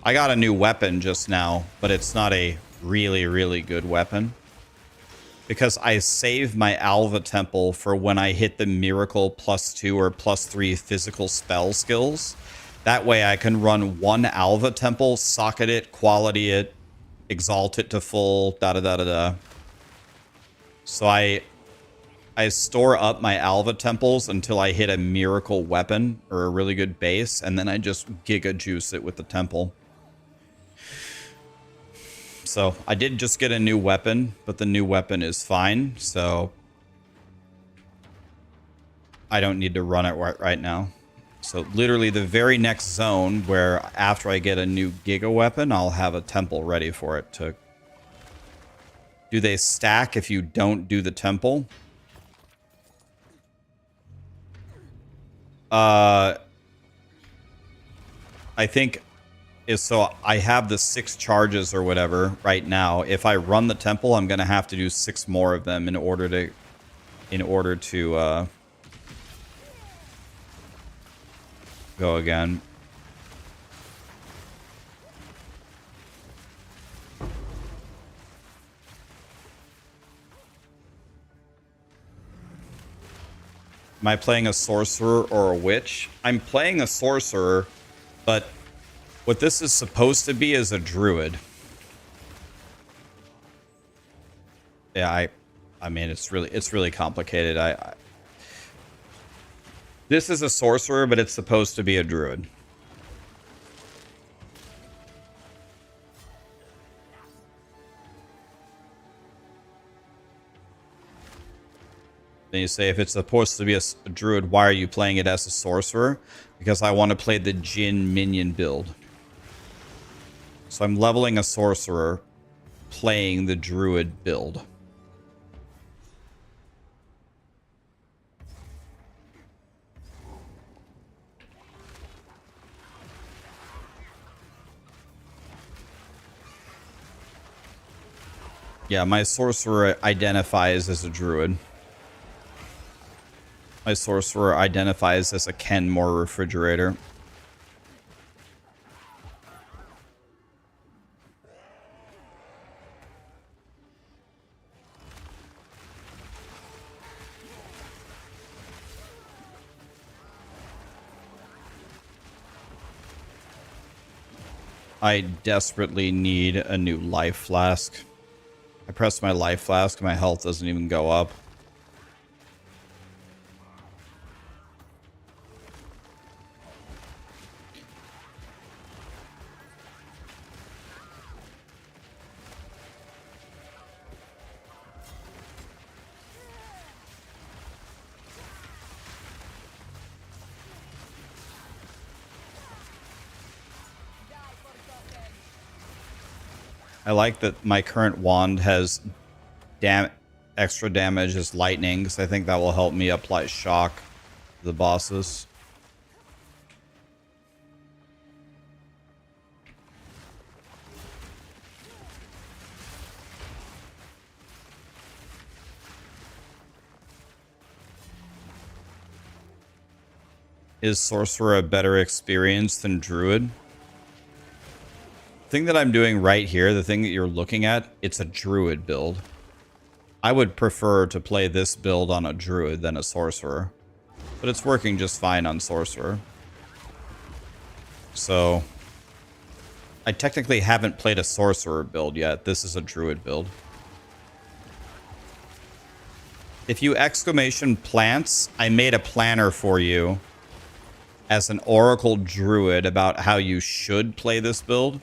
I got a new weapon just now, but it's not a really, really good weapon. Because I save my Alva Temple for when I hit the Miracle +2 or +3 physical spell skills. That way I can run one Alva Temple, socket it, quality it, exalt it to full, da-da-da-da-da. So I store up my Alva Temples until I hit a Miracle weapon or a really good base, and then I just Giga Juice it with the Temple. So I did just get a new weapon, but the new weapon is fine, so I don't need to run it right now. So literally the very next zone where after I get a new Giga weapon, I'll have a temple ready for it to... Do they stack if you don't do the temple? I think is so I have the 6 charges or whatever right now. If I run the temple, I'm gonna have to do 6 more of them in order to go again. Am I playing a sorcerer or a witch? I'm playing a sorcerer, but what this is supposed to be is a druid. Yeah, I mean it's really complicated. This is a sorcerer, but it's supposed to be a druid. Then you say, if it's supposed to be a druid, why are you playing it as a sorcerer? Because I want to play the Jin minion build. So I'm leveling a sorcerer, playing the druid build. Yeah, my sorcerer identifies as a druid. My sorcerer identifies as a Kenmore refrigerator. I desperately need a new life flask. I press my life flask, my health doesn't even go up. I like that my current wand has extra damage as lightning, because I think that will help me apply shock to the bosses. Is Sorcerer a better experience than Druid? The thing that I'm doing right here, the thing that you're looking at, it's a Druid build. I would prefer to play this build on a Druid than a Sorcerer. But it's working just fine on Sorcerer. So, I technically haven't played a Sorcerer build yet. This is a Druid build. If you exclamation plants, I made a planner for you as an Oracle Druid about how you should play this build.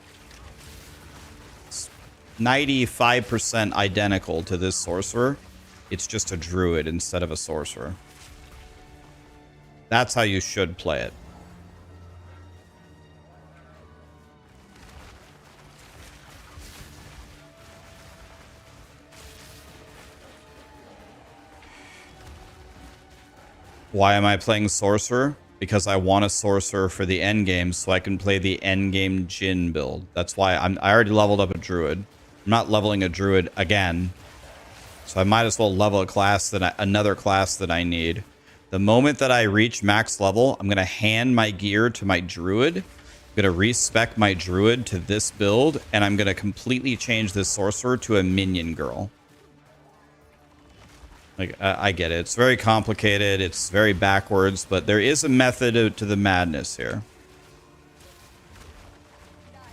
95% identical to this sorcerer. It's just a druid instead of a sorcerer. That's how you should play it. Why am I playing sorcerer? Because I want a sorcerer for the endgame so I can play the endgame Jin build. That's why I already leveled up a druid. I'm not leveling a druid again. So I might as well level a class another class that I need. The moment that I reach max level, I'm going to hand my gear to my druid. I'm going to respec my druid to this build. And I'm going to completely change this sorcerer to a minion girl. Like, I get it. It's very complicated. It's very backwards. But there is a method to the madness here.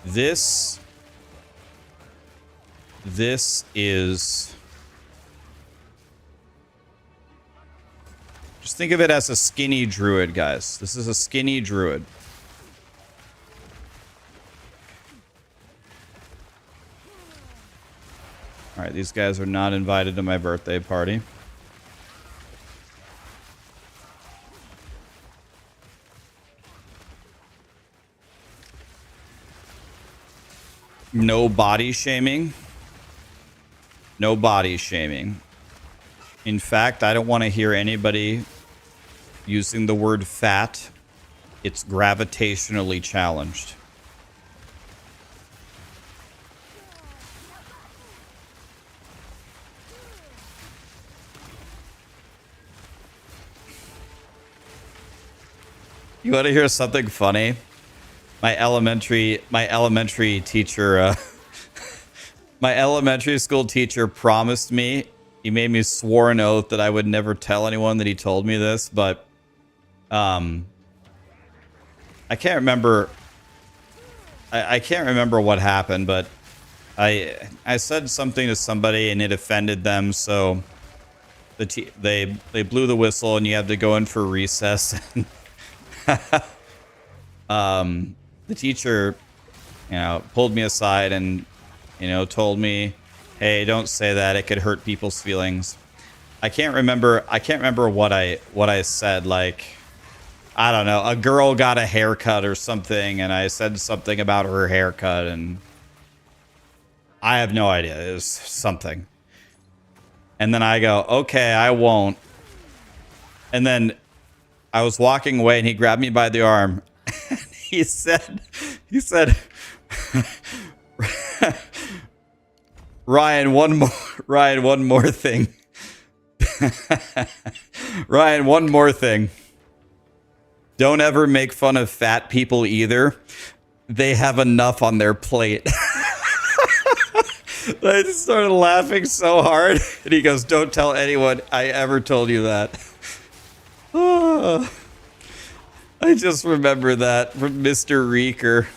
This is... Just think of it as a skinny druid, guys. This is a skinny druid. Alright, these guys are not invited to my birthday party. No body shaming. No body shaming. In fact, I don't want to hear anybody using the word fat. It's gravitationally challenged. You want to hear something funny? My elementary teacher, my elementary school teacher promised me, he made me swear an oath that I would never tell anyone that he told me this, but I can't remember. I can't remember what happened, but I said something to somebody and it offended them, so they blew the whistle and you have to go in for recess. The teacher, pulled me aside and, told me, "Hey, don't say that. It could hurt people's feelings." I can't remember what I said. Like, I don't know. A girl got a haircut or something, and I said something about her haircut, and I have no idea. It was something. And then I go, "Okay, I won't." And then I was walking away, and he grabbed me by the arm. He said, Ryan, one more thing. Ryan, one more thing. Don't ever make fun of fat people either. They have enough on their plate. I just started laughing so hard. And he goes, "Don't tell anyone I ever told you that." Oh. I just remember that from Mr. Reeker.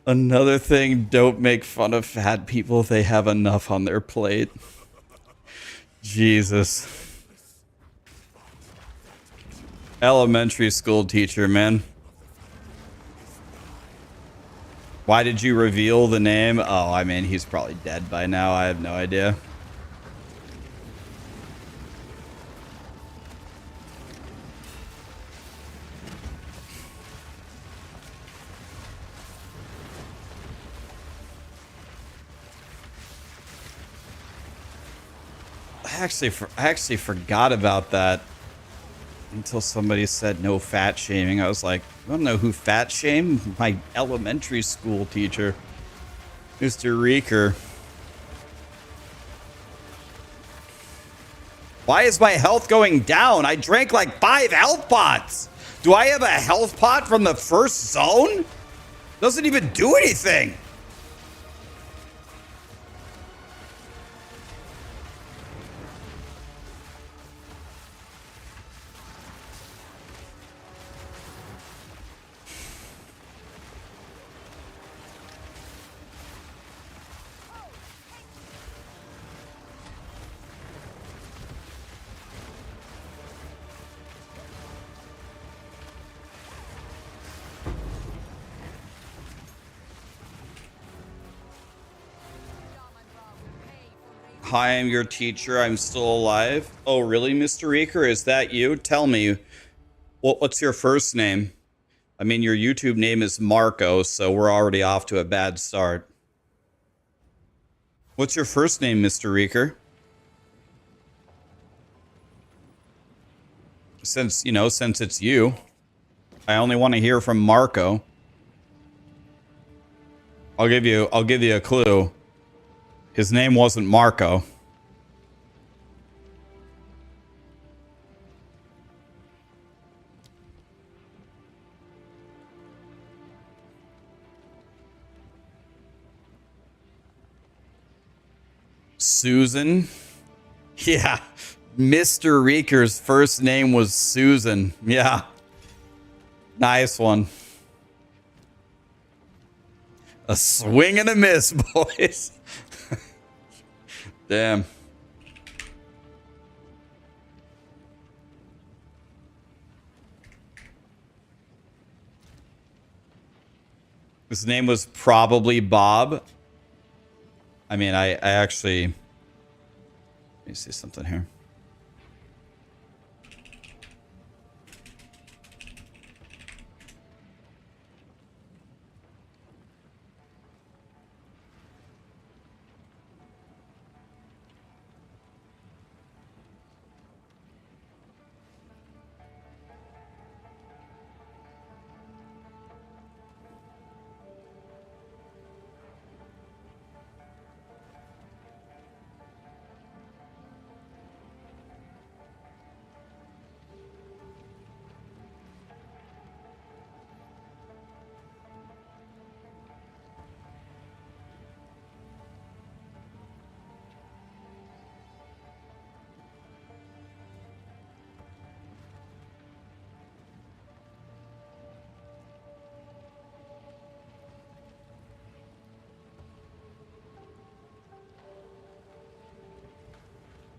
Another thing, don't make fun of fat people. They have enough on their plate. Jesus. Elementary school teacher, man. Why did you reveal the name? Oh, I mean, he's probably dead by now. I have no idea. I actually forgot about that until somebody said no fat shaming. I was like, I don't know who fat shamed. My elementary school teacher, Mr. Reeker. Why is my health going down? I drank like 5 health pots. Do I have a health pot from the first zone? Doesn't even do anything. Hi, I'm your teacher. I'm still alive. Oh, really, Mr. Reeker? Is that you? Tell me, what's your first name? I mean, your YouTube name is Marco, so we're already off to a bad start. What's your first name, Mr. Reeker? Since it's you, I only want to hear from Marco. I'll give you a clue. His name wasn't Marco. Susan? Yeah. Mr. Reeker's first name was Susan. Yeah. Nice one. A swing and a miss, boys. Damn. His name was probably Bob. I mean, I actually... Let me see something here.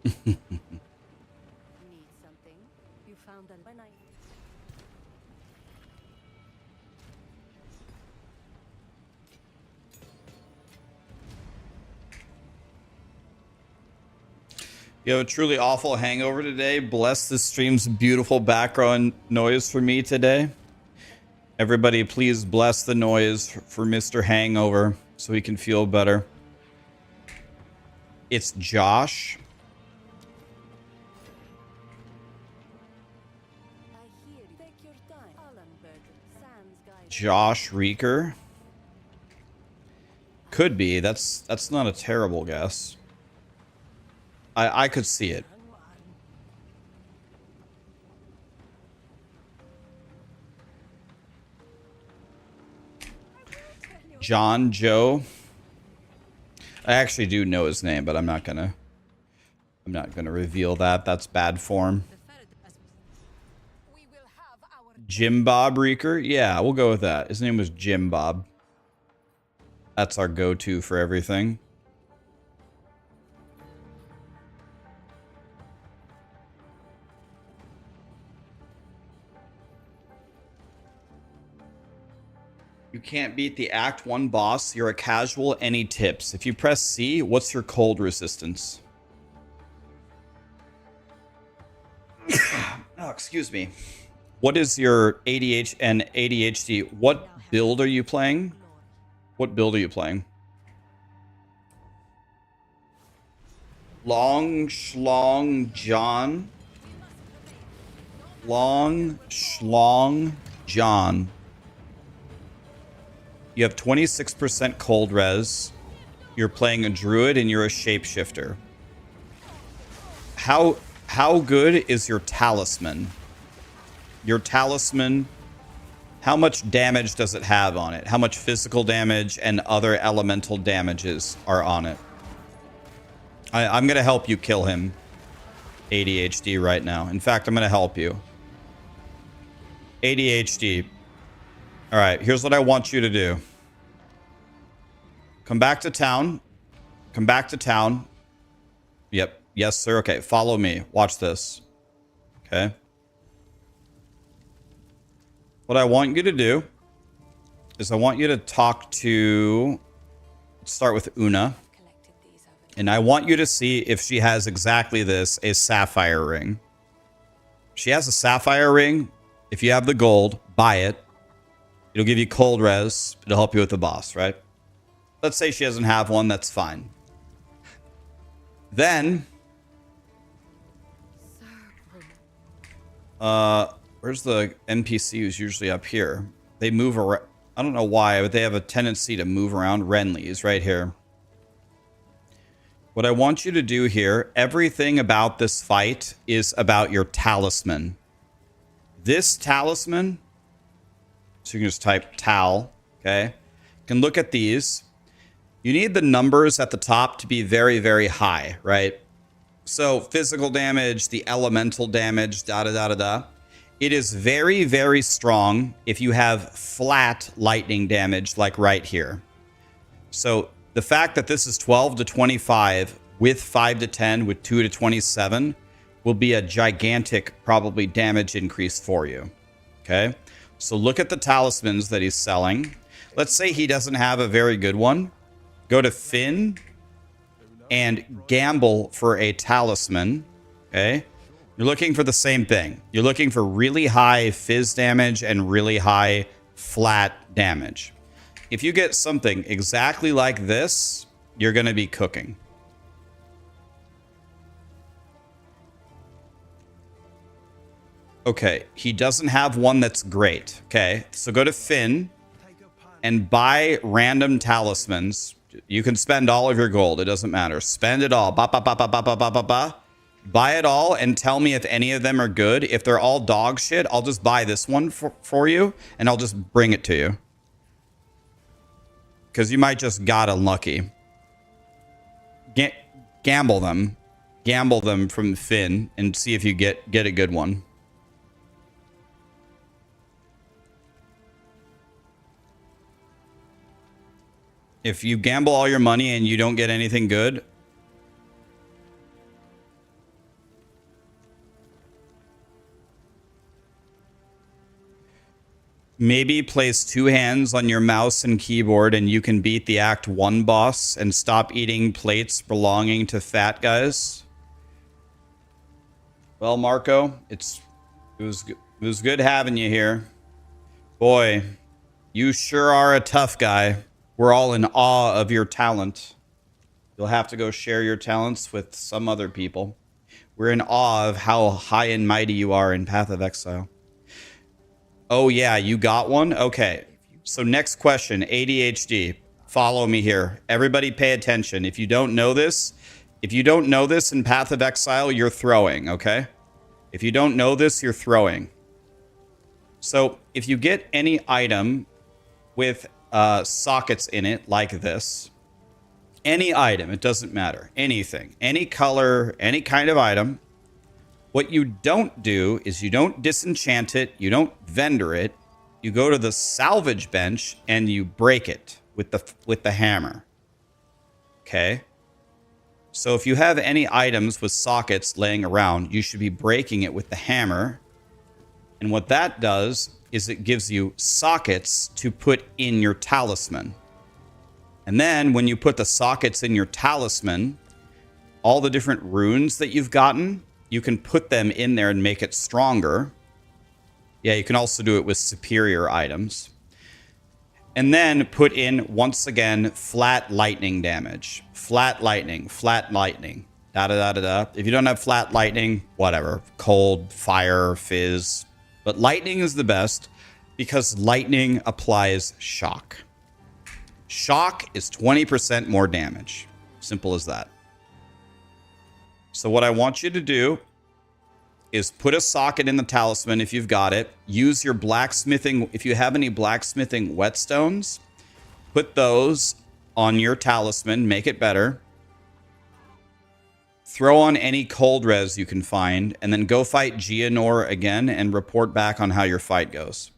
Need something? You found an when I You have a truly awful hangover today. Bless the stream's beautiful background noise for me today. Everybody, please bless the noise for Mr. Hangover so he can feel better. It's Josh. hear you. Take your time. Allenberg, Sans guide. Josh Reeker. Could be. That's not a terrible guess. I could see it. John Joe. I actually do know his name, but I'm not gonna reveal that. That's bad form. We will have our Jim Bob Reeker. Yeah, we'll go with that. His name was Jim Bob. That's our go-to for everything. You can't beat the Act 1 boss. You're a casual. Any tips? If you press C, what's your cold resistance? Oh, excuse me. What is your ADHD and ADHD? What build are you playing? What build are you playing? Long Schlong John. Long Schlong John. You have 26% cold res. You're playing a druid and you're a shapeshifter. How good is your talisman? Your talisman, how much damage does it have on it? How much physical damage and other elemental damages are on it? I'm going to help you kill him, ADHD, right now. In fact, I'm going to help you. ADHD. All right, here's what I want you to do. Come back to town. Come back to town. Yep. Yes, sir. Okay, follow me. Watch this. Okay. What I want you to do is I want you to talk to... Let's start with Una. collected these over And I want you to see if she has exactly this, a sapphire ring. She has a sapphire ring. If you have the gold, buy it. It'll give you cold res. It'll help you with the boss, right? Let's say she doesn't have one. That's fine. Then, where's the NPC who's usually up here? They move around. I don't know why, but they have a tendency to move around. Renly is right here. What I want you to do here, everything about this fight is about your talisman. This talisman, so you can just type Tal, okay? You can look at these. You need the numbers at the top to be very, very high, right? So physical damage, the elemental damage, da-da-da-da-da. It is very, very strong if you have flat lightning damage like right here. So the fact that this is 12 to 25 with 5 to 10 with 2 to 27 will be a gigantic probably damage increase for you. Okay? So look at the talismans that he's selling. Let's say he doesn't have a very good one. Go to Finn and gamble for a talisman. Okay? You're looking for the same thing. You're looking for really high fizz damage and really high flat damage. If you get something exactly like this, you're going to be cooking. Okay, he doesn't have one that's great. Okay, so go to Finn and buy random talismans. You can spend all of your gold. It doesn't matter. Spend it all. Ba, ba, ba, ba, ba, ba, ba, ba, ba. Buy it all and tell me if any of them are good. If they're all dog shit, I'll just buy this one for you and I'll just bring it to you. Because you might just got unlucky. Gamble them. Gamble them from Finn and see if you get a good one. If you gamble all your money and you don't get anything good, maybe place 2 hands on your mouse and keyboard and you can beat the Act 1 boss and stop eating plates belonging to fat guys. Well, Marco, it was good having you here. Boy, you sure are a tough guy. We're all in awe of your talent. You'll have to go share your talents with some other people. We're in awe of how high and mighty you are in Path of Exile. Oh yeah, you got one? Okay. So next question, ADHD. Follow me here. Everybody pay attention. If you don't know this in Path of Exile, you're throwing, okay? If you don't know this, you're throwing. So if you get any item with sockets in it like this, any item, it doesn't matter, anything, any color, any kind of item, what you don't do is you don't disenchant it, you don't vendor it, you go to the salvage bench and you break it with the hammer. Okay? So if you have any items with sockets laying around, you should be breaking it with the hammer. And what that does is it gives you sockets to put in your talisman. And then when you put the sockets in your talisman, all the different runes that you've gotten, you can put them in there and make it stronger. Yeah, you can also do it with superior items. And then put in, once again, flat lightning damage. Flat lightning, da-da-da-da-da. If you don't have flat lightning, whatever. Cold, fire, fizz. But lightning is the best because lightning applies shock. Shock is 20% more damage. Simple as that. So what I want you to do is put a socket in the talisman if you've got it. Use your blacksmithing. If you have any blacksmithing whetstones, put those on your talisman. Make it better. Throw on any cold res you can find, and then go fight Geonor again and report back on how your fight goes.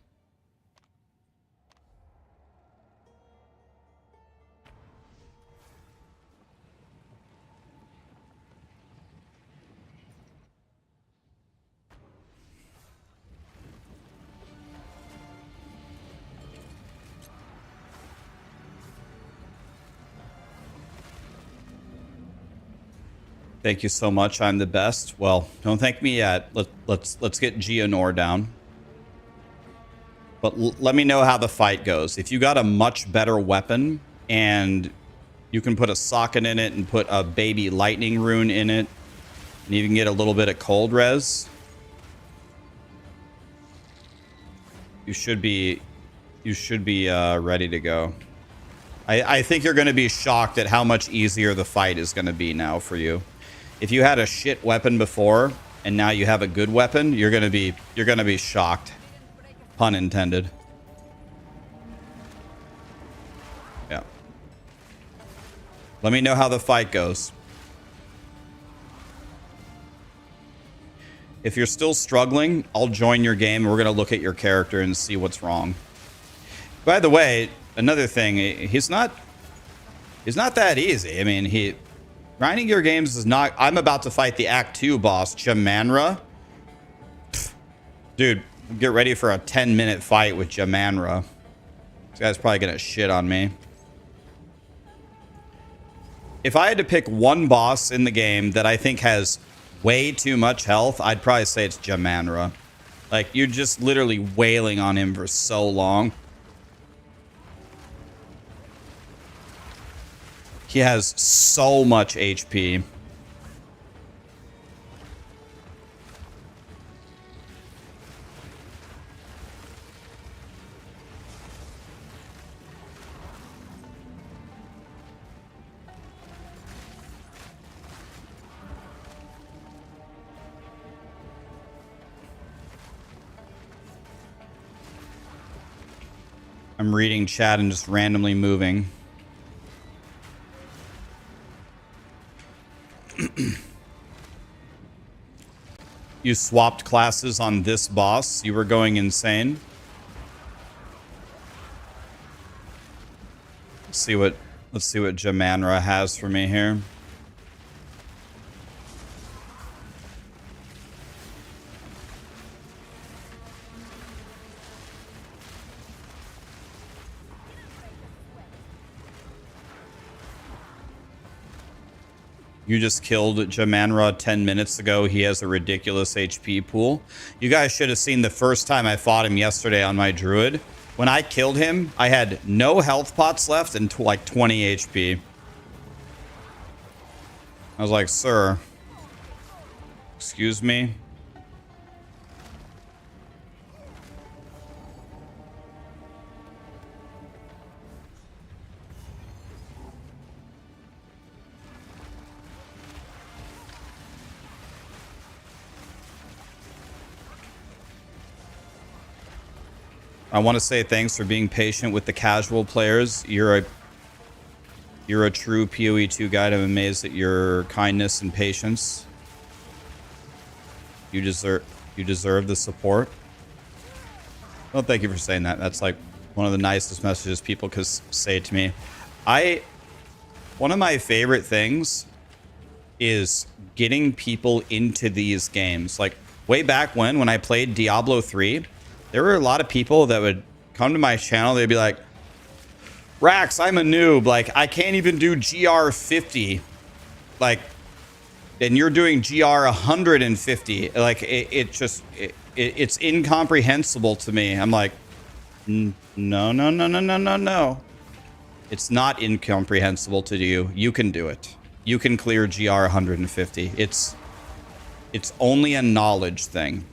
Thank you so much. I'm the best. Well, don't thank me yet. Let's get Geonor down. But let me know how the fight goes. If you got a much better weapon and you can put a socket in it and put a baby lightning rune in it, and you can get a little bit of cold res, you should be ready to go. I think you're going to be shocked at how much easier the fight is going to be now for you. If you had a shit weapon before and now you have a good weapon, you're gonna be shocked. Pun intended. Yeah. Let me know how the fight goes. If you're still struggling, I'll join your game and we're gonna look at your character and see what's wrong. By the way, another thing, he's not that easy. I mean, grinding your games is not... I'm about to fight the Act 2 boss, Jamanra. Dude, get ready for a 10-minute fight with Jamanra. This guy's probably gonna shit on me. If I had to pick one boss in the game that I think has way too much health, I'd probably say it's Jamanra. Like, you're just literally wailing on him for so long. He has so much HP. I'm reading chat and just randomly moving. You swapped classes on this boss. You were going insane. Let's see what Jamanra has for me here. You just killed Jamanra 10 minutes ago. He has a ridiculous HP pool. You guys should have seen the first time I fought him yesterday on my Druid. When I killed him, I had no health pots left and like 20 HP. I was like, sir, excuse me? I want to say thanks for being patient with the casual players. You're a true POE2 guide. I'm amazed at your kindness and patience. You deserve the support. Well, thank you for saying that. That's like one of the nicest messages people could say to me. One of my favorite things is getting people into these games. Like way back when I played Diablo 3, there were a lot of people that would come to my channel. They'd be like, Rax, I'm a noob. Like, I can't even do GR 50. Like, and you're doing GR 150. Like, it's incomprehensible to me. I'm like, no. It's not incomprehensible to you. You can do it. You can clear GR 150. It's only a knowledge thing.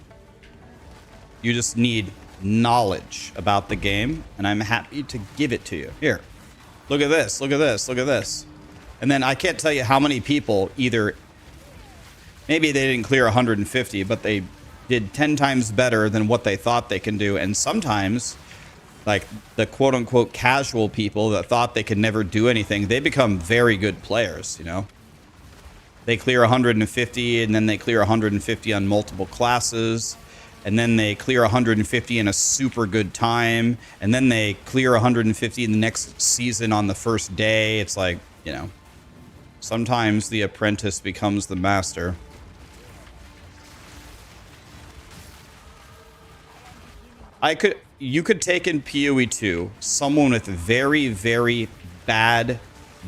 You just need knowledge about the game, and I'm happy to give it to you. Here, look at this, look at this, look at this. And then I can't tell you how many people either, maybe they didn't clear 150, but they did 10 times better than what they thought they can do. And sometimes, like the quote-unquote casual people that thought they could never do anything, they become very good players, you know? They clear 150, and then they clear 150 on multiple classes, and then they clear 150 in a super good time, and then they clear 150 in the next season on the first day. It's like, you know, sometimes the apprentice becomes the master. You could take in POE2 someone with very, very bad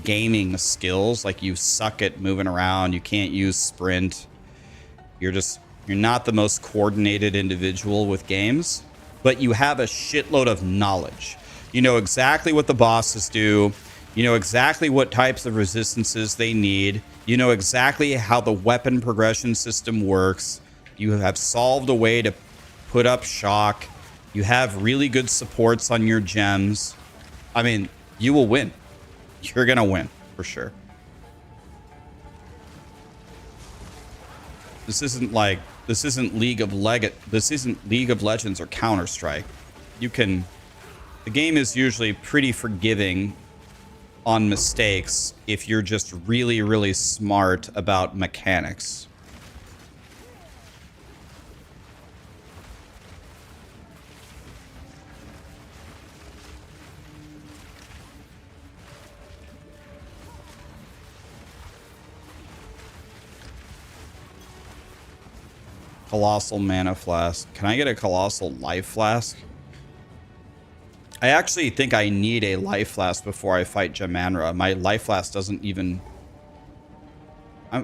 gaming skills, like you suck at moving around, you can't use sprint, you're not the most coordinated individual with games, but you have a shitload of knowledge. You know exactly what the bosses do. You know exactly what types of resistances they need. You know exactly how the weapon progression system works. You have solved a way to put up shock. You have really good supports on your gems. I mean, you will win. You're gonna win for sure. This isn't League of Legends or Counter-Strike. The game is usually pretty forgiving on mistakes if you're just really, really smart about mechanics. Colossal mana flask. Can I get a colossal life flask? I actually think I need a life flask before I fight Jamanra. My life flask doesn't even...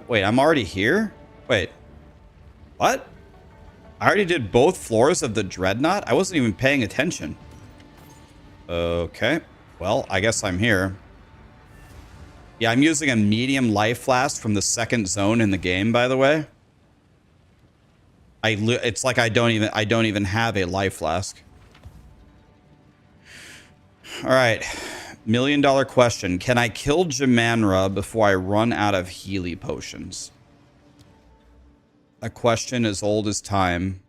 Wait, I'm already here? Wait. What? I already did both floors of the Dreadnought? I wasn't even paying attention. Okay. Well, I guess I'm here. Yeah, I'm using a medium life flask from the second zone in the game, by the way. It's like I don't even have a life flask. All right, $1 million question: can I kill Jamanra before I run out of Healy potions? A question as old as time.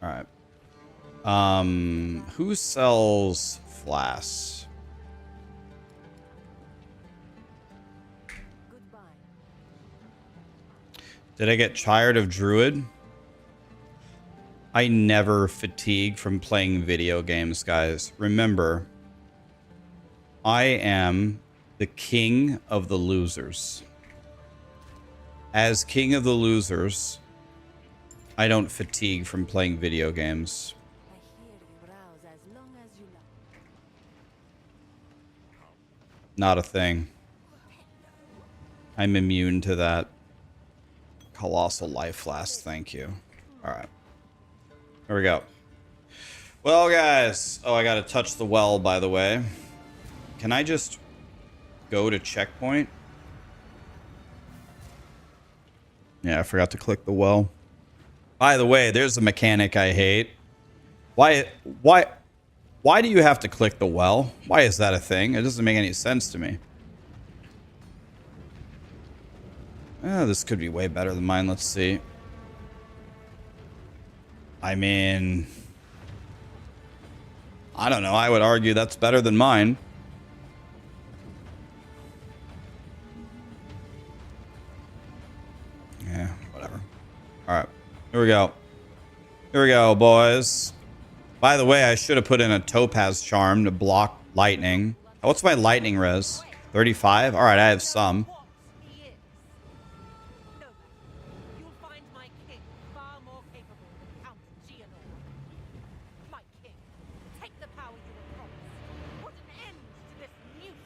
All right. Who sells flasks? Goodbye. Did I get tired of Druid? I never fatigue from playing video games, guys. Remember, I am the king of the losers. As king of the losers, I don't fatigue from playing video games. I hear you rouse as long as you like. Not a thing. I'm immune to that. Colossal life flask, thank you. Alright. Here we go. Well, guys. Oh, I gotta touch the well, by the way. Can I just go to checkpoint? Yeah, I forgot to click the well. By the way, there's a mechanic I hate. Why do you have to click the well? Why is that a thing? It doesn't make any sense to me. Oh, this could be way better than mine. Let's see. I mean, I don't know. I would argue that's better than mine. Yeah, whatever. All right. Here we go. Here we go, boys. By the way, I should have put in a topaz charm to block lightning. What's my lightning res? 35? All right, I have some. He is. No, you'll find my king far more capable than Count Geonor. My king, take the power you were promised. Put an end to this nuisance.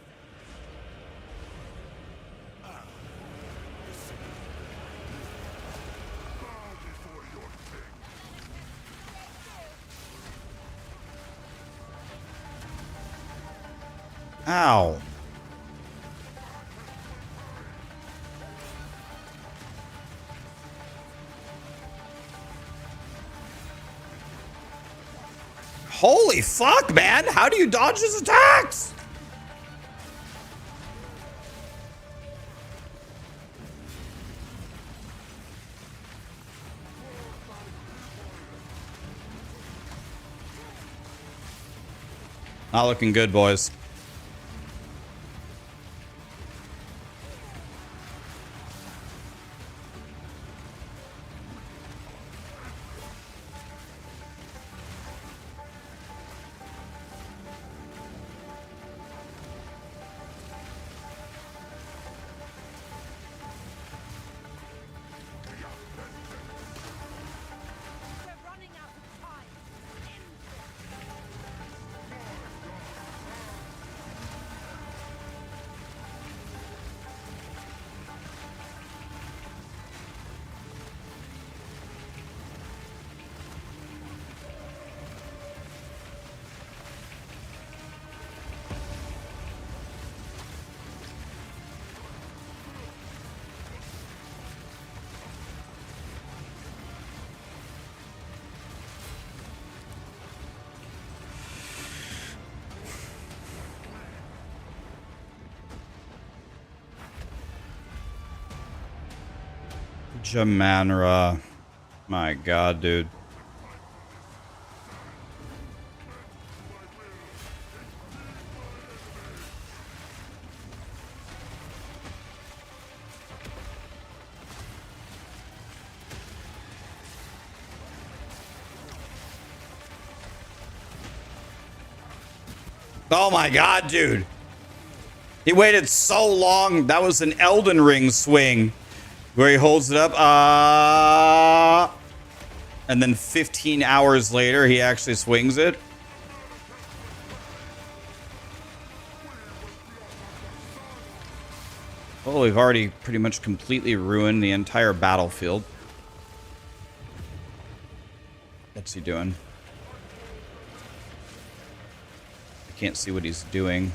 Ow. Holy fuck, man! How do you dodge his attacks? Not looking good, boys. We're running out of time. End Jamanra. My god, dude. Oh my god, dude. He waited so long. That was an Elden Ring swing. Where he holds it up. And then 15 hours later, he actually swings it. Well, we've already pretty much completely ruined the entire battlefield. What's he doing? I can't see what he's doing.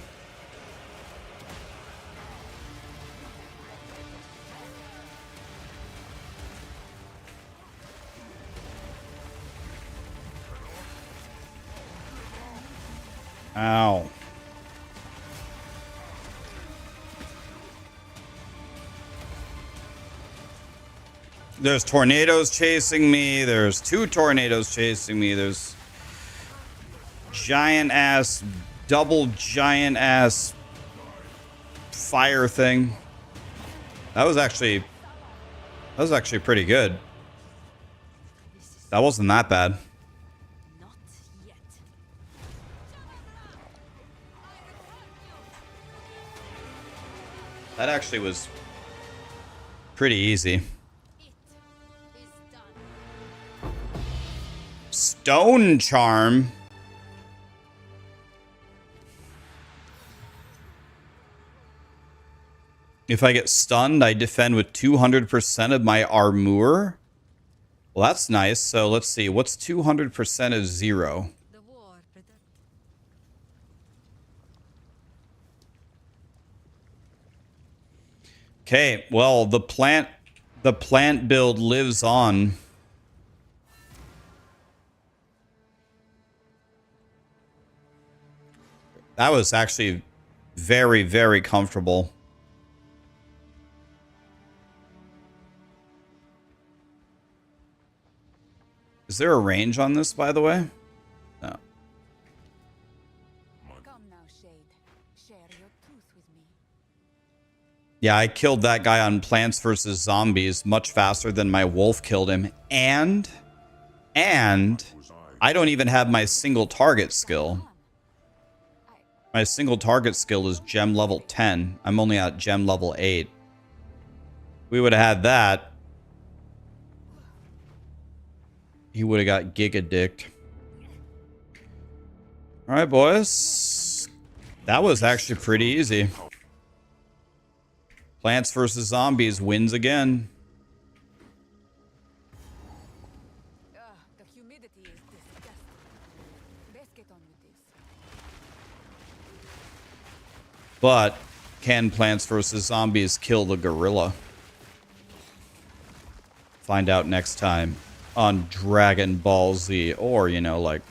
Ow. There's tornadoes chasing me. There's 2 tornadoes chasing me. There's giant ass, double giant ass fire thing. That was actually pretty good. That wasn't that bad. Not yet. That actually was pretty easy. It is done. Stone charm. If I get stunned, I defend with 200% of my armor. Well, that's nice. So let's see. What's 200% of 0? The war. Okay. Well, the plant build lives on. That was actually very, very comfortable. Is there a range on this, by the way? No. Come now, Shade. Share your truth with me. Yeah, I killed that guy on Plants vs. Zombies much faster than my wolf killed him. And I don't even have my single target skill. My single target skill is gem level 10. I'm only at gem level 8. We would have had that. He would have got giga-dicked. All right, boys. That was actually pretty easy. Plants vs. Zombies wins again. The humidity is disgusting. Let's get on with this. But can Plants vs. Zombies kill the gorilla? Find out next time on Dragon Ball Z, or, you know, like,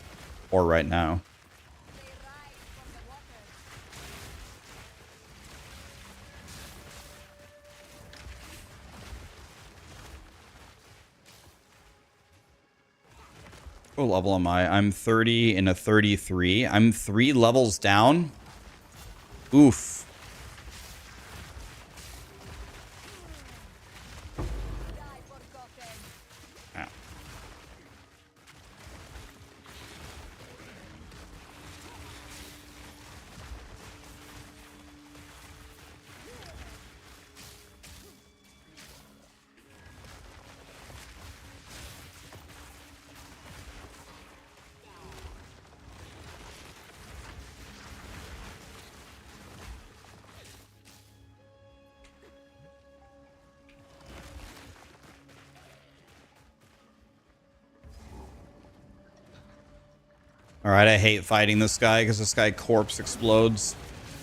or right now. They rise from the water. What level am I? I'm 30 in a 33. I'm 3 levels down. Oof. Die forgotten. Ah. Alright, I hate fighting this guy because this guy corpse explodes.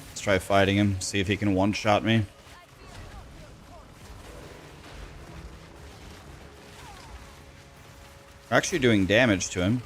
Let's try fighting him, see if he can one-shot me. We're actually doing damage to him.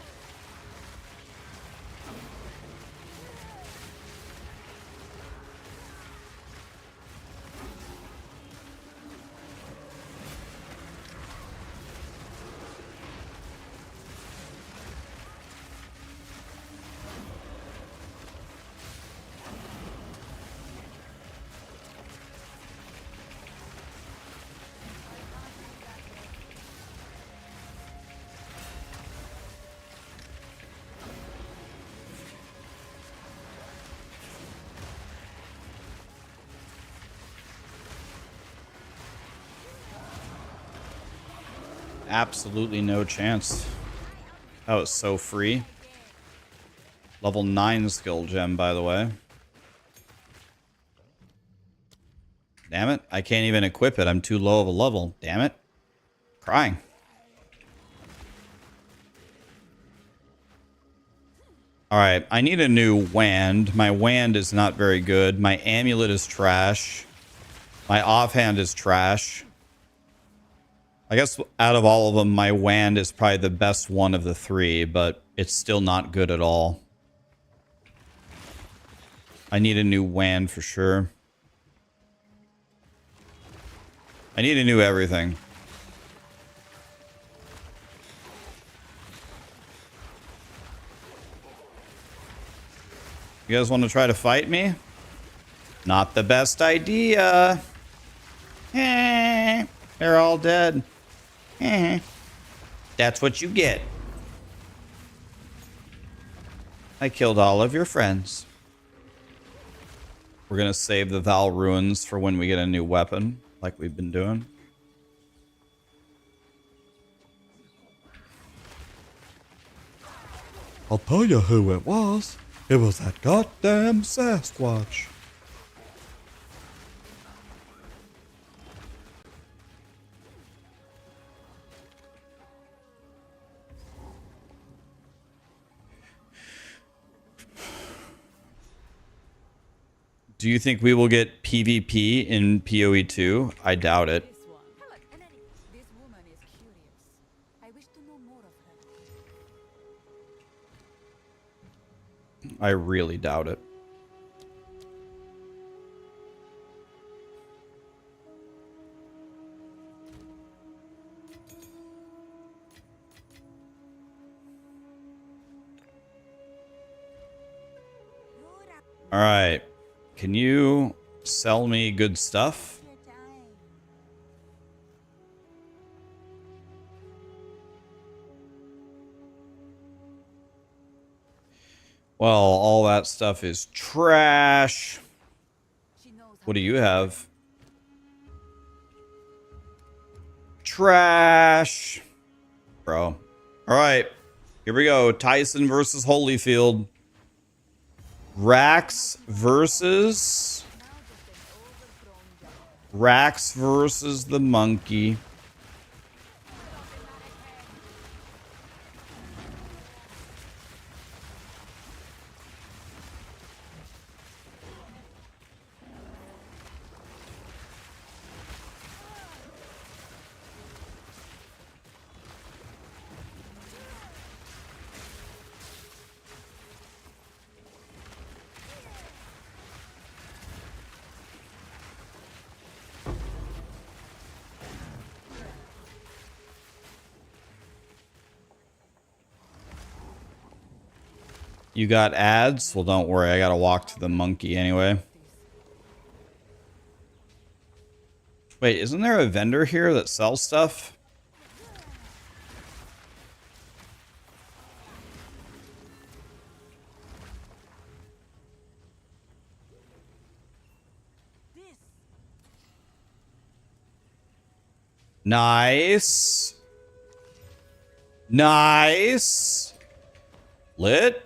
Absolutely no chance. That was so free. Level 9 skill gem, by the way. Damn it. I can't even equip it. I'm too low of a level. Damn it. Crying. Alright, I need a new wand. My wand is not very good. My amulet is trash. My offhand is trash. I guess out of all of them, my wand is probably the best one of the 3, but it's still not good at all. I need a new wand for sure. I need a new everything. You guys want to try to fight me? Not the best idea. Eh, they're all dead. Eh. That's what you get. I killed all of your friends. We're going to save the Val Ruins for when we get a new weapon, like we've been doing. I'll tell you who it was. It was that goddamn Sasquatch. Do you think we will get PvP in POE2? I doubt it. This one. Hello. And anyway, this woman is curious. I wish to know more of her. I really doubt it. All right. Can you sell me good stuff? Well, all that stuff is trash. What do you have? Trash. Bro. All right. Here we go. Tyson versus Holyfield. Rax versus the monkey. You got ads? Well, don't worry. I gotta walk to the monkey anyway. Wait, isn't there a vendor here that sells stuff? Nice. Nice. Lit.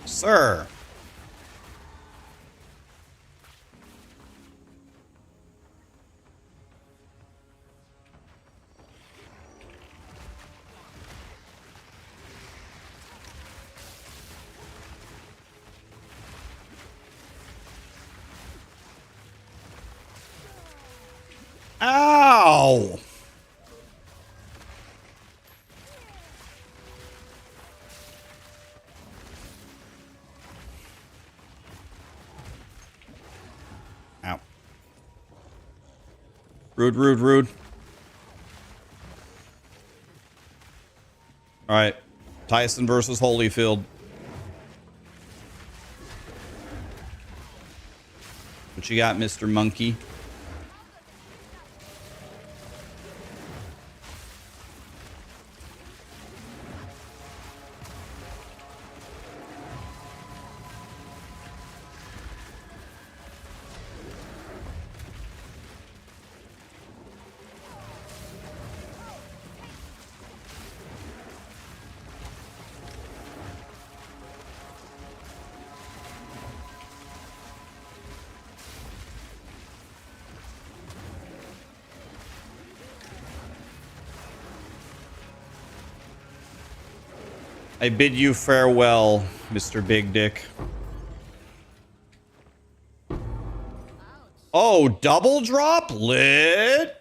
Sir. Ow! Ow. Rude, rude, rude. All right. Tyson versus Holyfield. What you got, Mr. Monkey? I bid you farewell, Mr. Big Dick. Oh, double drop? Lit.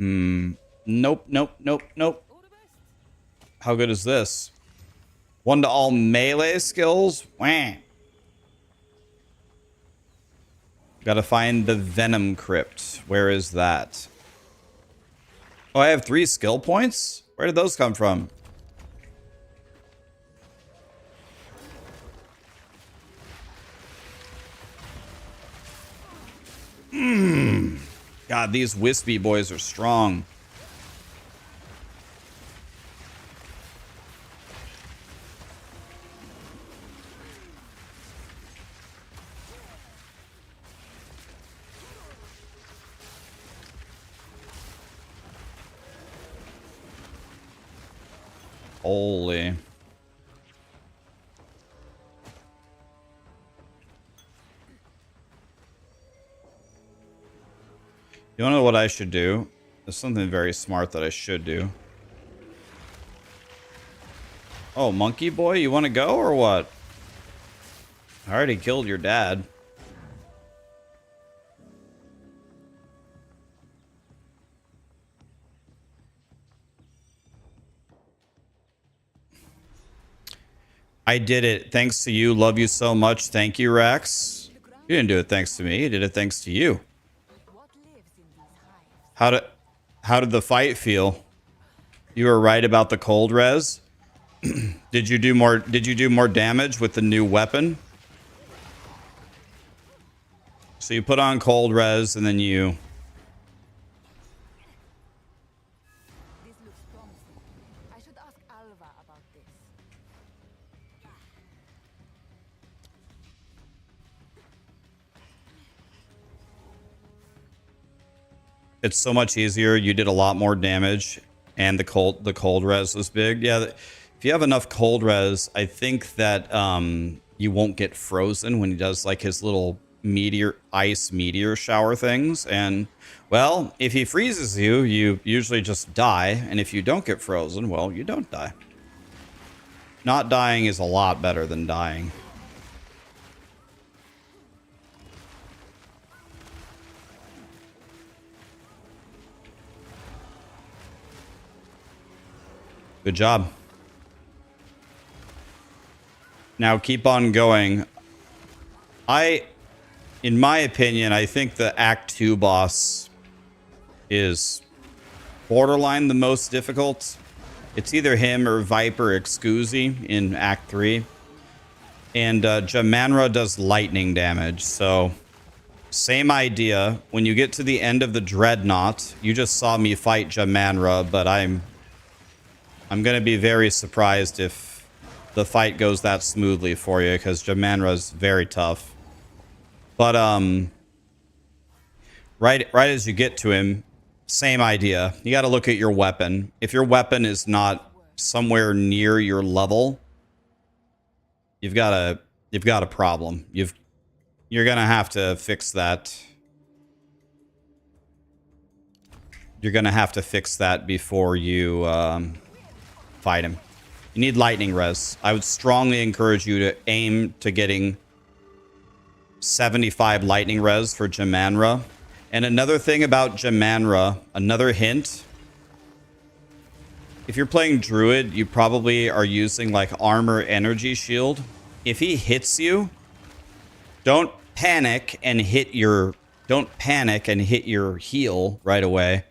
Nope, nope, nope, nope. How good is this? 1 to all melee skills? Wah. Gotta find the Venom Crypt. Where is that? Oh, I have 3 skill points? Where did those come from? God, these wispy boys are strong. Holy. You wanna know what I should do? There's something very smart that I should do. Oh, monkey boy, you wanna go or what? I already killed your dad. I did it thanks to you. Love you so much. Thank you, Rax. You didn't do it thanks to me. You did it thanks to you. What lives in these hives? How did the fight feel? You were right about the cold res. Did you do more damage with the new weapon? So you put on cold res and then you This looks promising. I should ask Alva about this. it's so much easier. You did a lot more damage and the cold res was big. Yeah, if you have enough cold res, I think that you won't get frozen when he does like his little ice meteor shower things. And well, if he freezes you, you usually just die. And if you don't get frozen, well, you don't die. Not dying is a lot better than dying. Good job. Now keep on going. In my opinion, I think the Act 2 boss is borderline the most difficult. It's either him or Viper Excusi in Act 3. And Jamanra does lightning damage, so same idea. When you get to the end of the Dreadnought, you just saw me fight Jamanra, but I'm going to be very surprised if the fight goes that smoothly for you, because Jamanra's very tough. But right as you get to him, same idea. You got to look at your weapon. If your weapon is not somewhere near your level, you've got a problem. You're gonna have to fix that. You're gonna have to fix that before you fight him. You need lightning res. I would strongly encourage you to aim to getting 75 lightning res for Jamanra. And another thing about Jamanra, another hint. If you're playing Druid, you probably are using like armor energy shield. If he hits you, don't panic and hit your heal right away.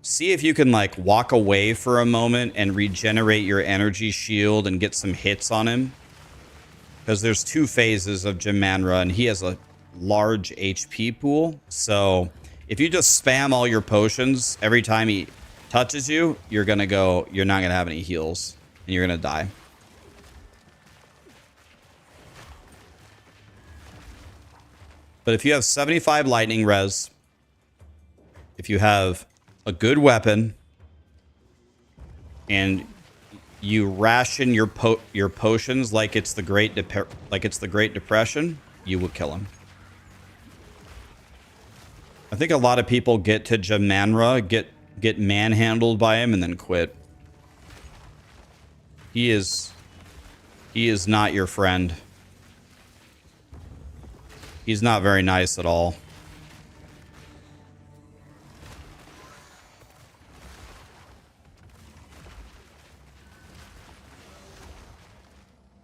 See if you can like walk away for a moment and regenerate your energy shield and get some hits on him. Because there's 2 phases of Jamanra and he has a large HP pool. So if you just spam all your potions every time he touches you, you're not gonna have any heals and you're gonna die. But if you have 75 lightning res, if you have a good weapon, and you ration your potions like it's the Great Depression, you will kill him. I think a lot of people get to Jamanra, get manhandled by him, and then quit. He is not your friend. He's not very nice at all.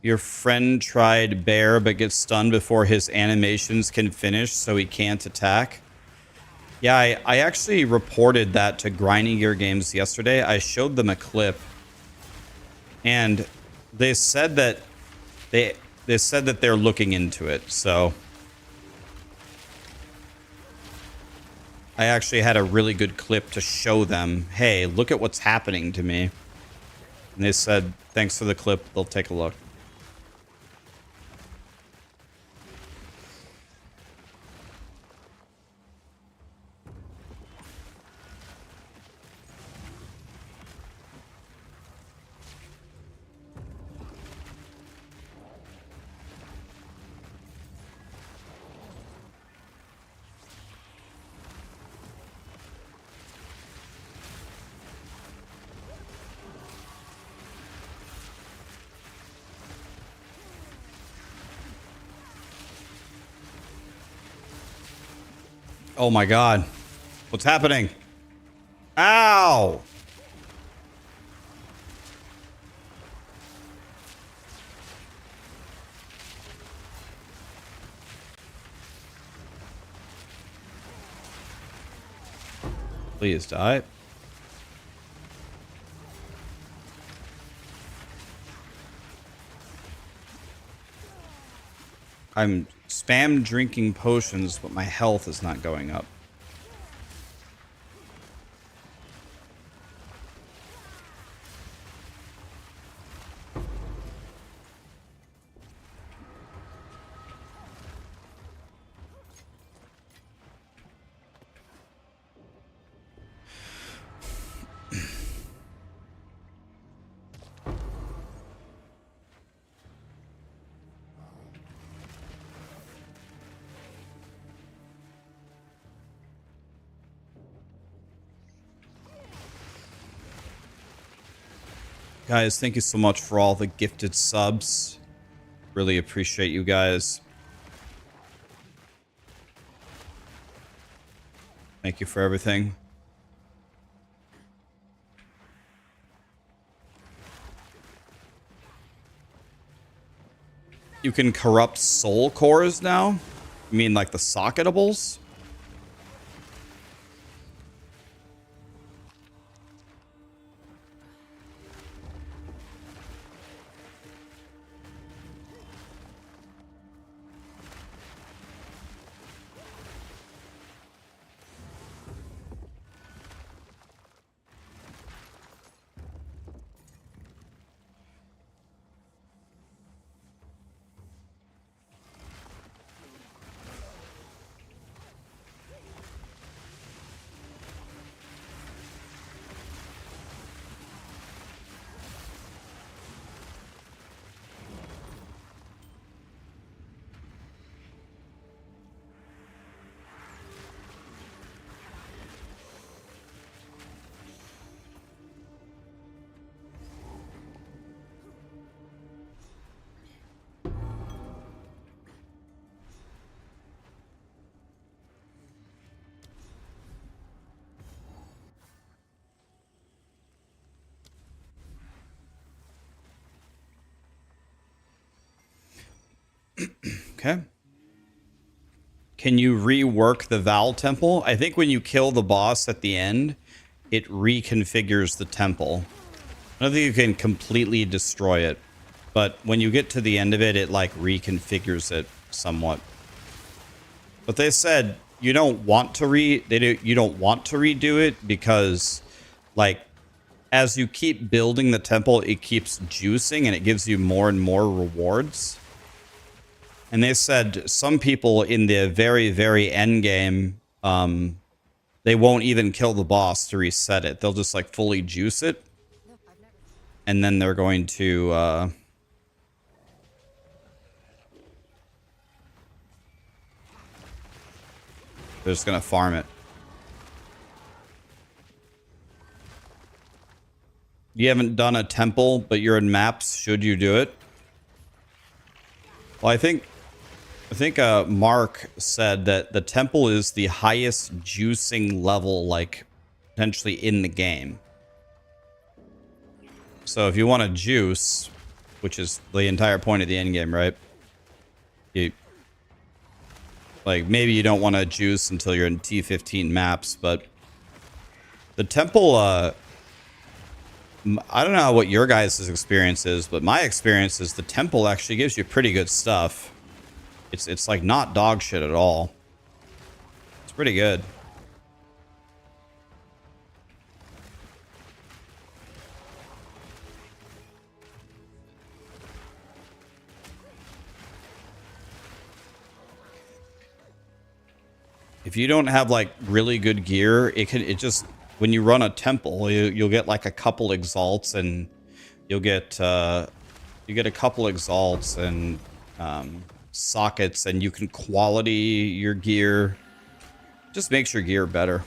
Your friend tried bear but gets stunned before his animations can finish, so he can't attack. Yeah, I actually reported that to Grinding Gear Games yesterday. I showed them a clip, and they said that they said that they're looking into it. So I actually had a really good clip to show them. Hey, look at what's happening to me. And they said, thanks for the clip. They'll take a look. Oh my god. What's happening? Ow! Please die. I'm spam drinking potions, but my health is not going up. Guys, thank you so much for all the gifted subs. Really appreciate you guys. Thank you for everything. You can corrupt soul cores now? You mean like the socketables? Okay. Can you rework the Val Temple? I think when you kill the boss at the end, it reconfigures the temple. I don't think you can completely destroy it, but when you get to the end of it, it like reconfigures it somewhat. But they said you don't want to you don't want to redo it because like as you keep building the temple, it keeps juicing and it gives you more and more rewards. And they said some people in the very, very end game, they won't even kill the boss to reset it. They'll just like fully juice it. And then they're going to... they're just going to farm it. You haven't done a temple, but you're in maps. Should you do it? Well, I think Mark said that the temple is the highest juicing level, like, potentially in the game. So if you want to juice, which is the entire point of the end game, right? You like maybe you don't want to juice until you're in T15 maps, but the temple, I don't know what your guys' experience is, but my experience is the temple actually gives you pretty good stuff. It's like not dog shit at all. It's pretty good. If you don't have like really good gear, it just when you run a temple, you'll get like a couple exalts and you'll get you get a couple exalts and sockets, and you can quality your gear. Just makes your gear better.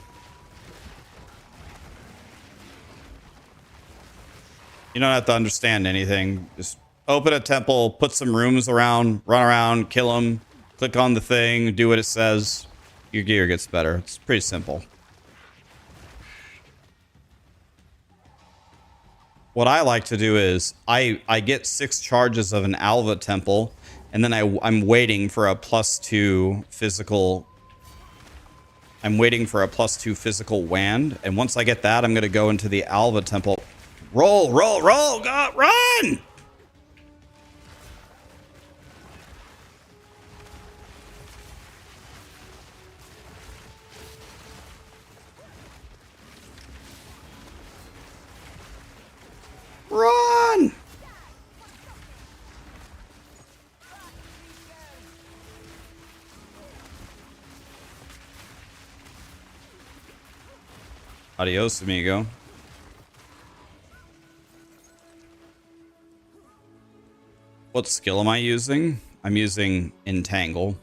You don't have to understand anything. Just open a temple, put some rooms around, run around, kill them, click on the thing, do what it says. Your gear gets better. It's pretty simple. What I like to do is I get 6 charges of an Alva temple, and then I'm waiting for a +2 physical. I'm waiting for a +2 physical wand, and once I get that, I'm gonna go into the Alva temple. Roll, roll, roll! Go, run! Run! Adios, amigo. What skill am I using? I'm using Entangle.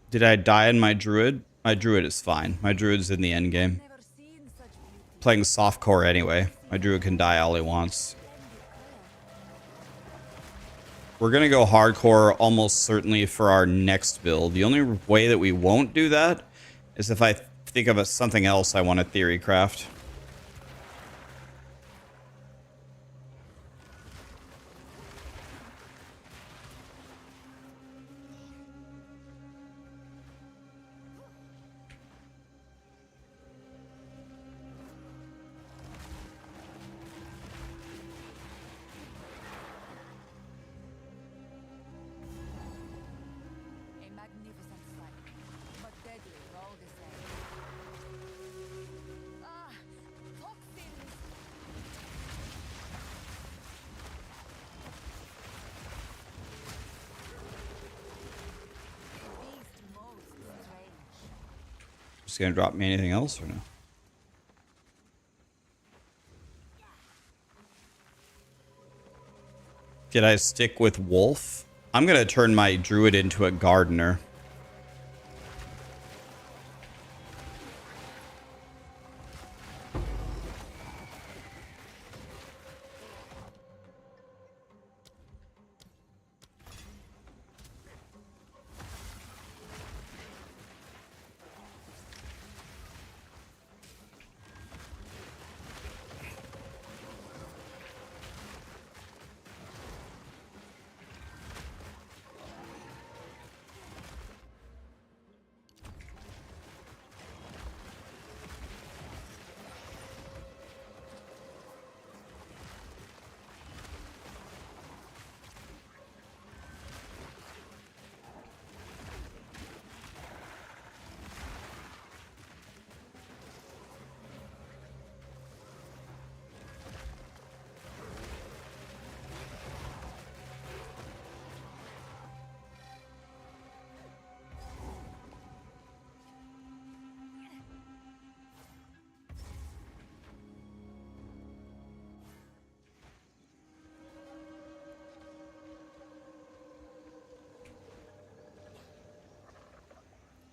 Did I die in my Druid? My Druid is fine. My Druid's in the end game. Never seen such beauty. Playing softcore anyway. My Druid can die all he wants. We're going to go hardcore almost certainly for our next build. The only way that we won't do that is if I think of something else I want to theory craft. A magnificent sight, but deadly all the same. Ah, toxins! Beast most strange. Just going to drop me anything else or no? Did I stick with Wolf? I'm going to turn my Druid into a Gardener.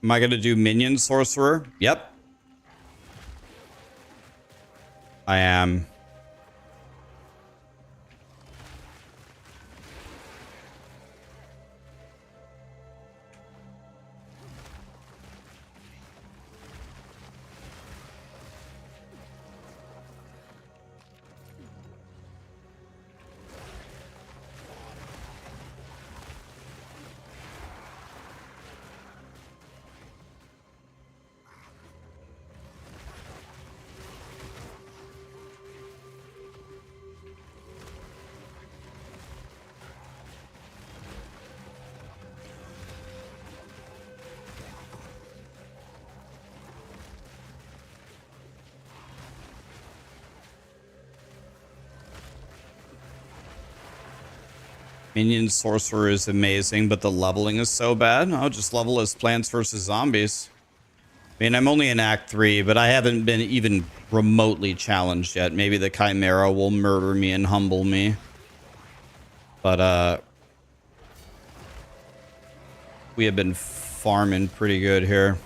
Am I going to do Minion Sorcerer? Yep. I am. Minion Sorcerer is amazing, but the leveling is so bad. I'll just level as Plants vs. Zombies. I mean, I'm only in Act 3, but I haven't been even remotely challenged yet. Maybe the Chimera will murder me and humble me. But, we have been farming pretty good here.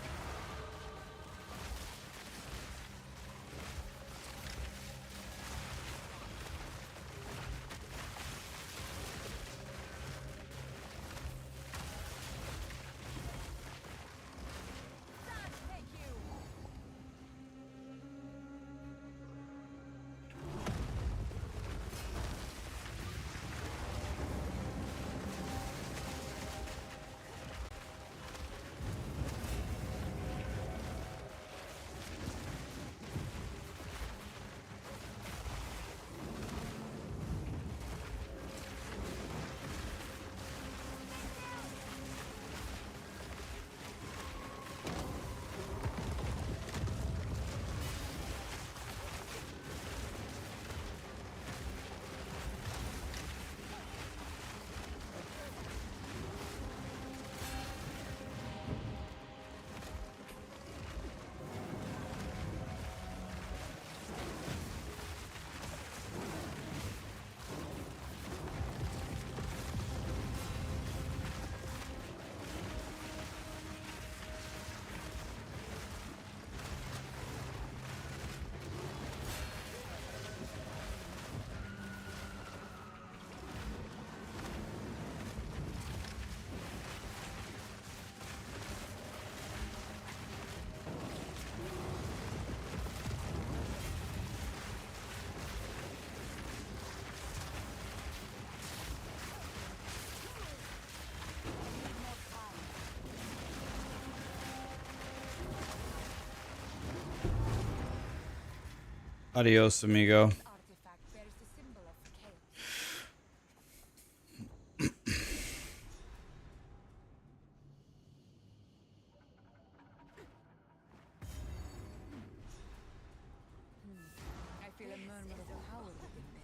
Adios, amigo. This artifact bears the symbol of chaos. I feel a murmur of power within them.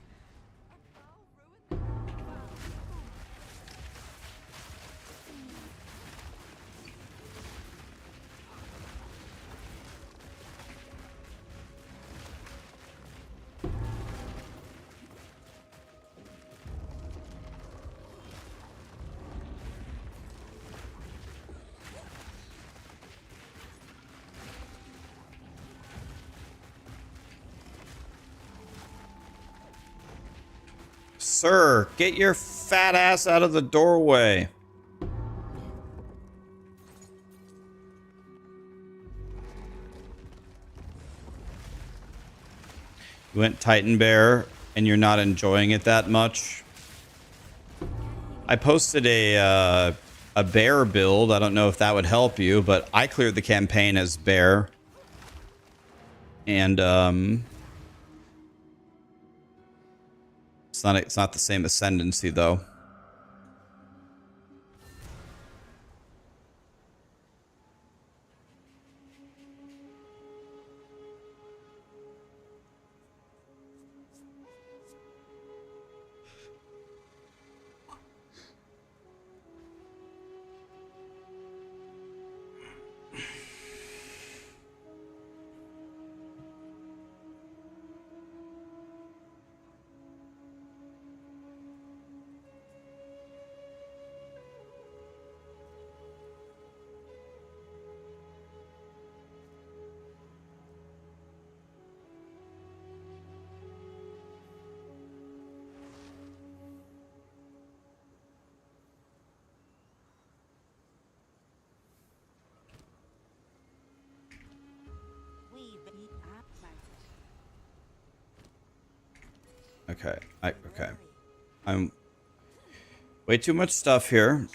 Sir, get your fat ass out of the doorway. You went Titan Bear and you're not enjoying it that much. I posted a bear build. I don't know if that would help you, but I cleared the campaign as bear. And it's not the same Ascendancy though. Okay. Okay. I'm way too much stuff here.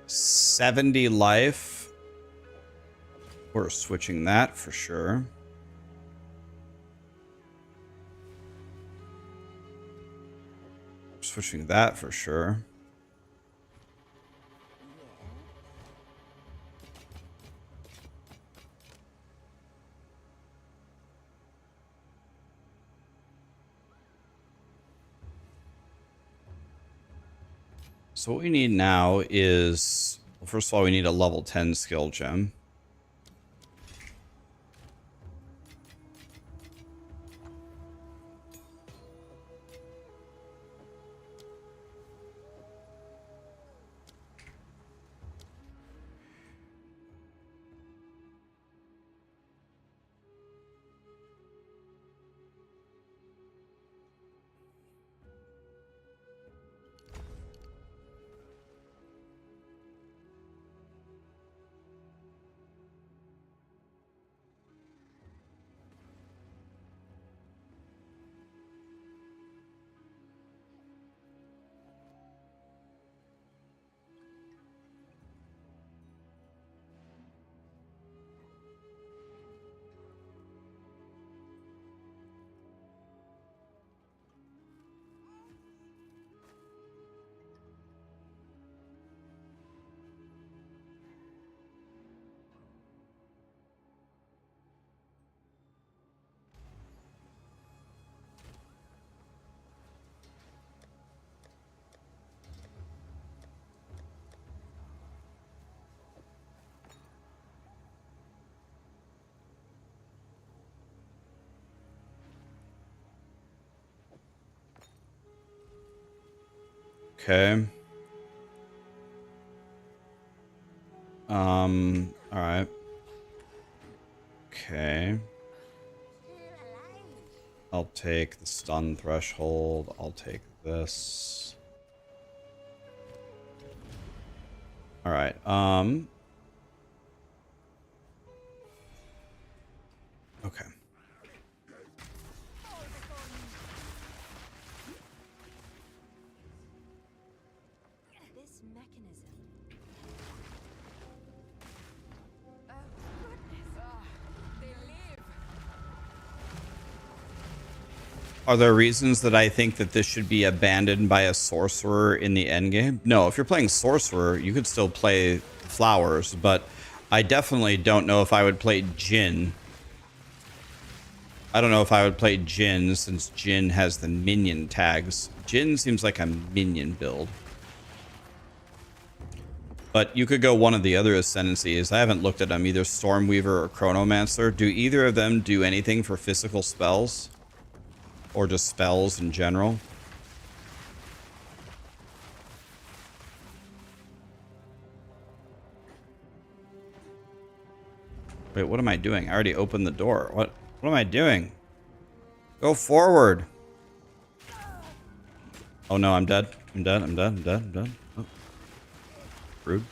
$70 life. We're switching that for sure. Switching that for sure. So what we need now is, well, first of all, we need a level 10 skill gem. Okay. All right. Okay. I'll take the stun threshold. I'll take this. All right. Okay. This mechanism. Oh, goodness. They live. Are there reasons that I think that this should be abandoned by a sorcerer in the endgame? No, if you're playing sorcerer, you could still play flowers, but I definitely don't know if I would play Jin. I don't know if I would play Jin since Jin has the minion tags. Jin seems like a minion build. But you could go one of the other Ascendancies. I haven't looked at them, either Stormweaver or Chronomancer. Do either of them do anything for physical spells? Or just spells in general? Wait, what am I doing? I already opened the door. What am I doing? Go forward. Oh no, I'm dead. I'm dead. I'm dead. I'm dead. I'm dead. Oh. Rude.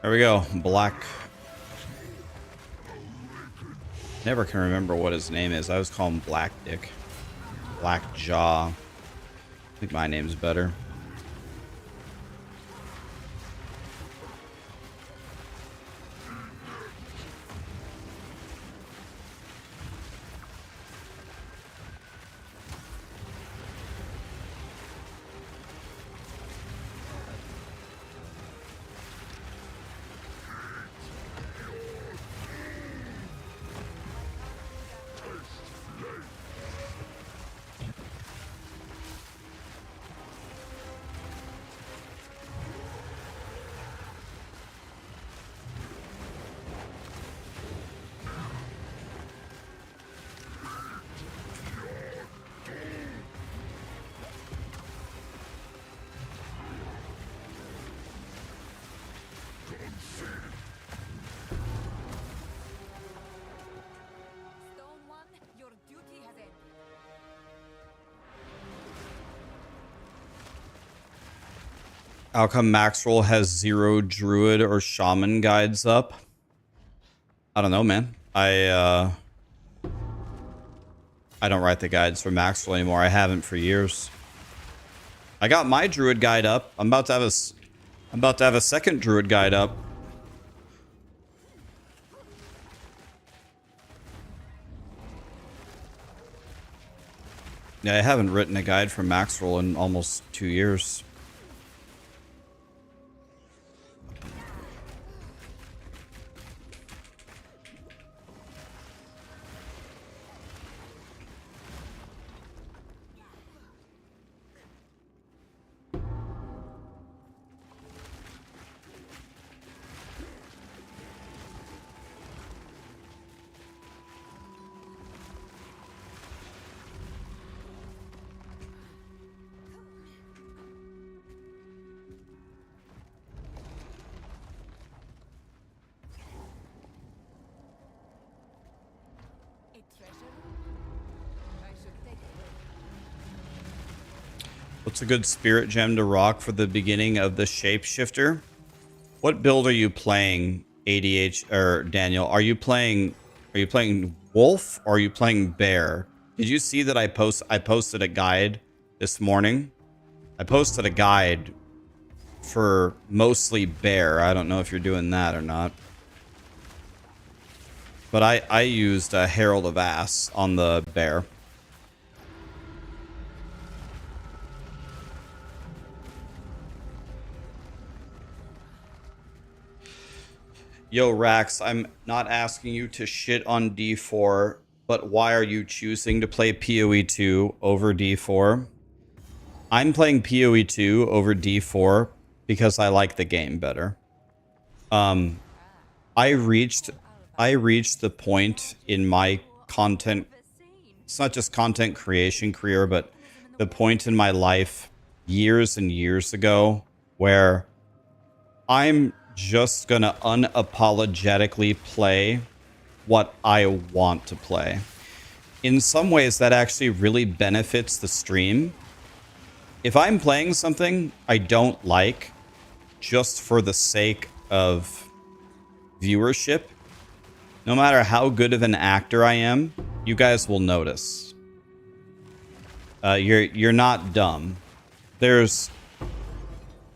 There we go. Black. Never can remember what his name is. I always call him Black Dick. Black Jaw. I think my name's better. Stone One, your duty has ended. How come Maxwell has 0 Druid or Shaman guides up? I don't know, man. I don't write the guides for Maxwell anymore. I haven't for years. I got my Druid guide up. I'm about to have a second Druid guide up. Yeah, I haven't written a guide for Maxwell in almost 2 years. A treasure? I should take it. What's a good spirit gem to rock for the beginning of the shapeshifter? What build are you playing, ADH or Daniel? Are you playing wolf or are you playing bear? Did you see that I posted a guide this morning? I posted a guide for mostly bear. I don't know if you're doing that or not. But I used a Herald of Ass on the bear. Yo, Rax, I'm not asking you to shit on D4, but why are you choosing to play POE2 over D4? I'm playing POE2 over D4 because I like the game better. I reached the point in my content, it's not just content creation career, but the point in my life years and years ago where I'm just gonna unapologetically play what I want to play. In some ways, that actually really benefits the stream. If I'm playing something I don't like just for the sake of viewership, no matter how good of an actor I am, you guys will notice. You're not dumb. There's,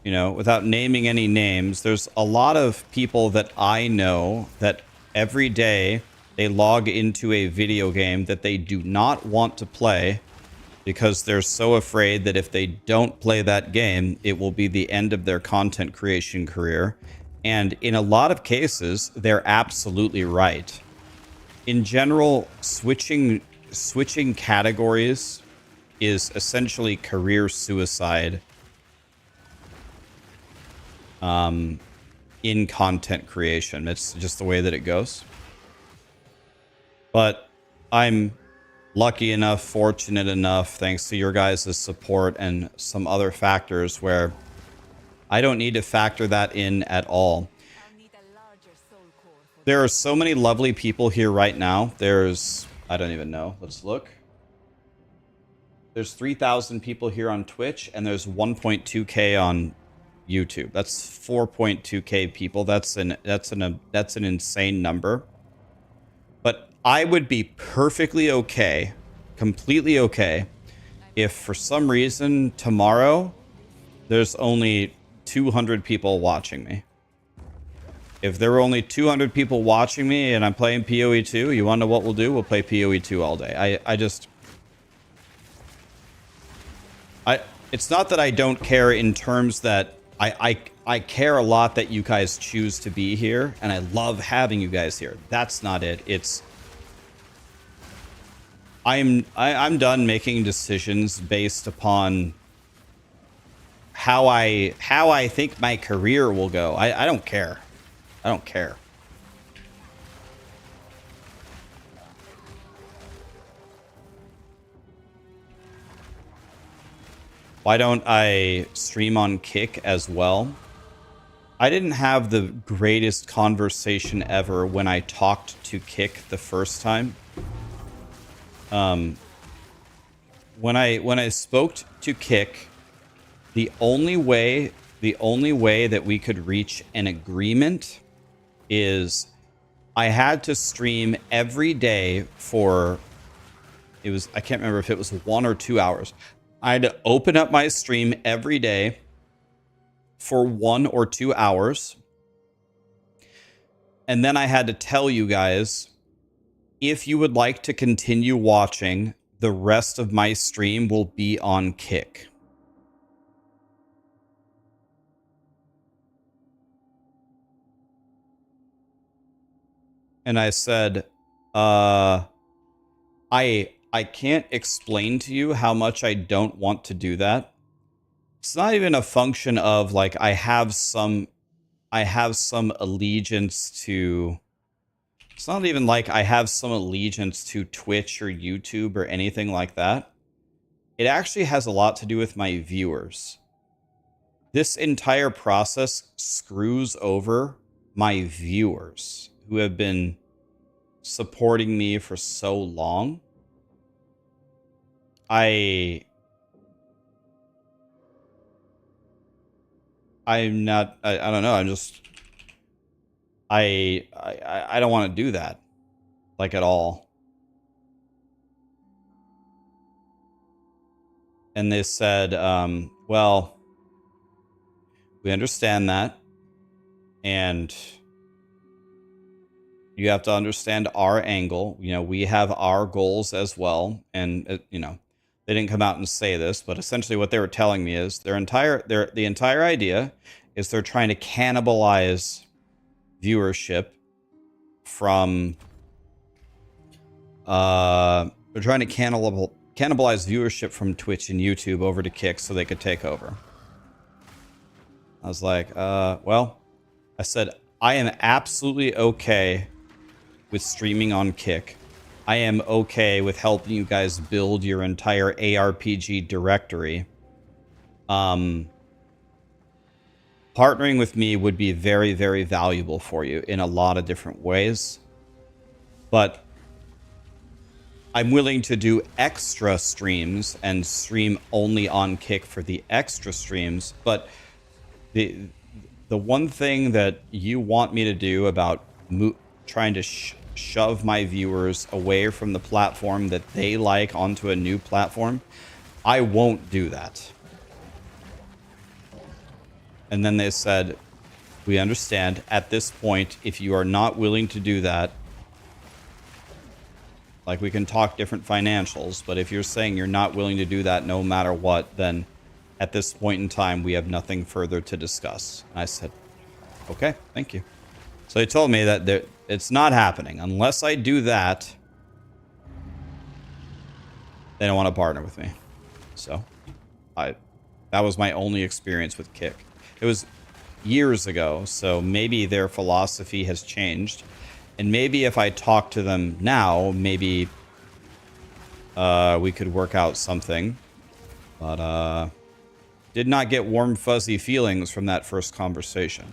you know, without naming any names, there's a lot of people that I know that every day they log into a video game that they do not want to play because they're so afraid that if they don't play that game, it will be the end of their content creation career. And in a lot of cases, they're absolutely right. In general, switching categories is essentially career suicide. In content creation. It's just the way that it goes. But I'm lucky enough, fortunate enough, thanks to your guys' support and some other factors where I don't need to factor that in at all. I'll need a larger soul core for There are so many lovely people here right now. There's, I don't even know. Let's look. There's 3,000 people here on Twitch and there's 1.2k on YouTube. That's 4.2k people. That's an insane number. But I would be perfectly okay, completely okay, if for some reason tomorrow there's only 200 people watching me. If there were only 200 people watching me and I'm playing POE2, you want to know what we'll do? We'll play POE2 all day. It's not that I don't care in terms that I care a lot that you guys choose to be here, and I love having you guys here. That's not it. It's I'm done making decisions based upon how I think my career will go. I don't care. I don't care. Why don't I stream on Kick as well? I didn't have the greatest conversation ever when I talked to Kick the first time. When I spoke to Kick, the only way that we could reach an agreement is I had to stream every day for, I can't remember if it was 1 or 2 hours. I had to open up my stream every day for 1 or 2 hours. And then I had to tell you guys, if you would like to continue watching, the rest of my stream will be on Kick. And I said, I can't explain to you how much I don't want to do that. It's not even a function of like I have some allegiance to, it's not even like I have some allegiance to Twitch or YouTube or anything like that. It actually has a lot to do with my viewers. This entire process screws over my viewers who have been supporting me for so long. I'm not, I don't know, I'm just, I don't want to do that, like, at all. And they said, well, we understand that, and you have to understand our angle. You know, we have our goals as well, and you know, they didn't come out and say this, but essentially what they were telling me is the entire idea is they're trying to cannibalize viewership from they're trying to cannibalize viewership from Twitch and YouTube over to Kick so they could take over. I was like, well, I said, I am absolutely okay with streaming on Kick. I am okay with helping you guys build your entire ARPG directory. Partnering with me would be very, very valuable for you in a lot of different ways. But I'm willing to do extra streams and stream only on Kick for the extra streams. But the one thing that you want me to do about trying to shove my viewers away from the platform that they like onto a new platform, I won't do that. And then they said, we understand at this point, if you are not willing to do that, like, we can talk different financials, but if you're saying you're not willing to do that no matter what, then at this point in time, we have nothing further to discuss. And I said, okay, thank you. So they told me that it's not happening. Unless I do that, they don't want to partner with me. So that was my only experience with Kick. It was years ago, so maybe their philosophy has changed. And maybe if I talk to them now, maybe we could work out something. But did not get warm, fuzzy feelings from that first conversation.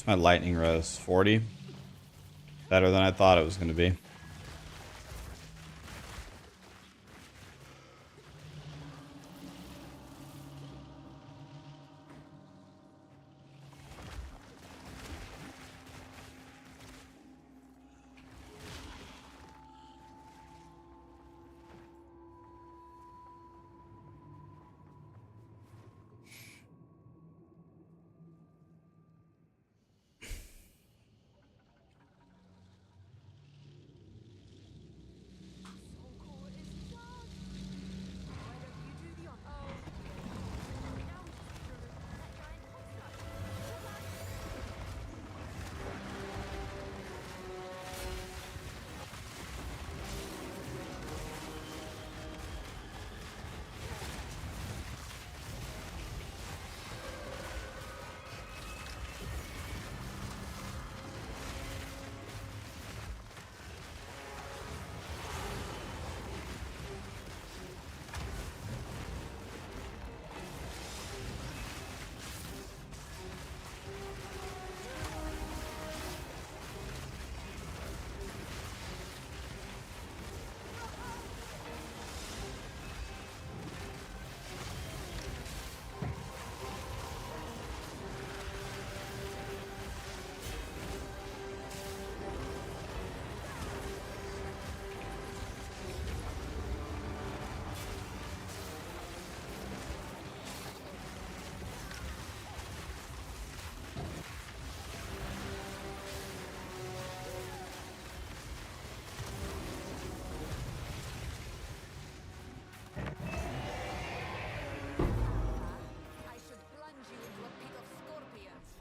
My lightning res 40. Better than I thought it was going to be.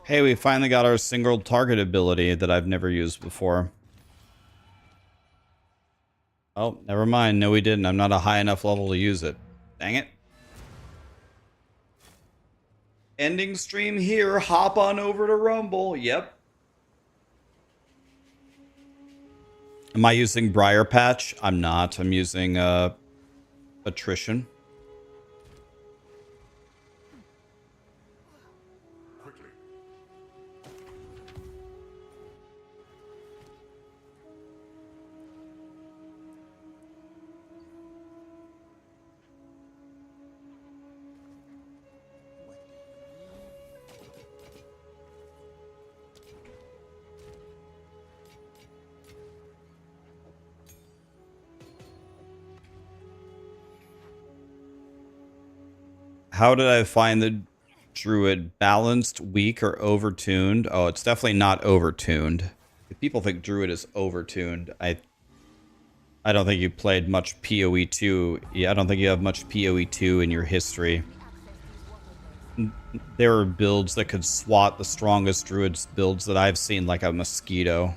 Hey, we finally got our single target ability that I've never used before. Oh, never mind. No, we didn't. I'm not a high enough level to use it. Dang it. Ending stream here. Hop on over to Rumble. Yep. Am I using Briar Patch? I'm not. I'm using Attrition. How did I find the Druid? Balanced, weak, or overtuned? Oh, it's definitely not overtuned. If people think Druid is overtuned, I don't think you played much POE2. Yeah, I don't think you have much POE2 in your history. There are builds that could swat the strongest Druids builds that I've seen like a mosquito.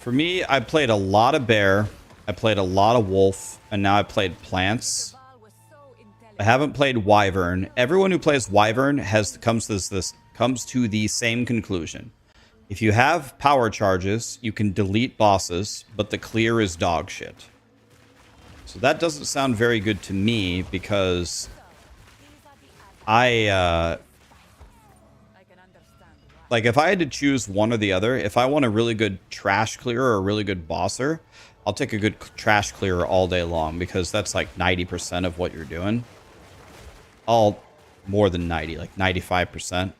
For me, I played a lot of bear, I played a lot of wolf, and now I played plants. I haven't played wyvern. Everyone who plays wyvern comes to the same conclusion. If you have power charges, you can delete bosses, but the clear is dog shit. So that doesn't sound very good to me because like, if I had to choose one or the other, if I want a really good trash clear or a really good bosser, I'll take a good trash clear all day long because that's like 90% of what you're doing. More than 90, like 95%.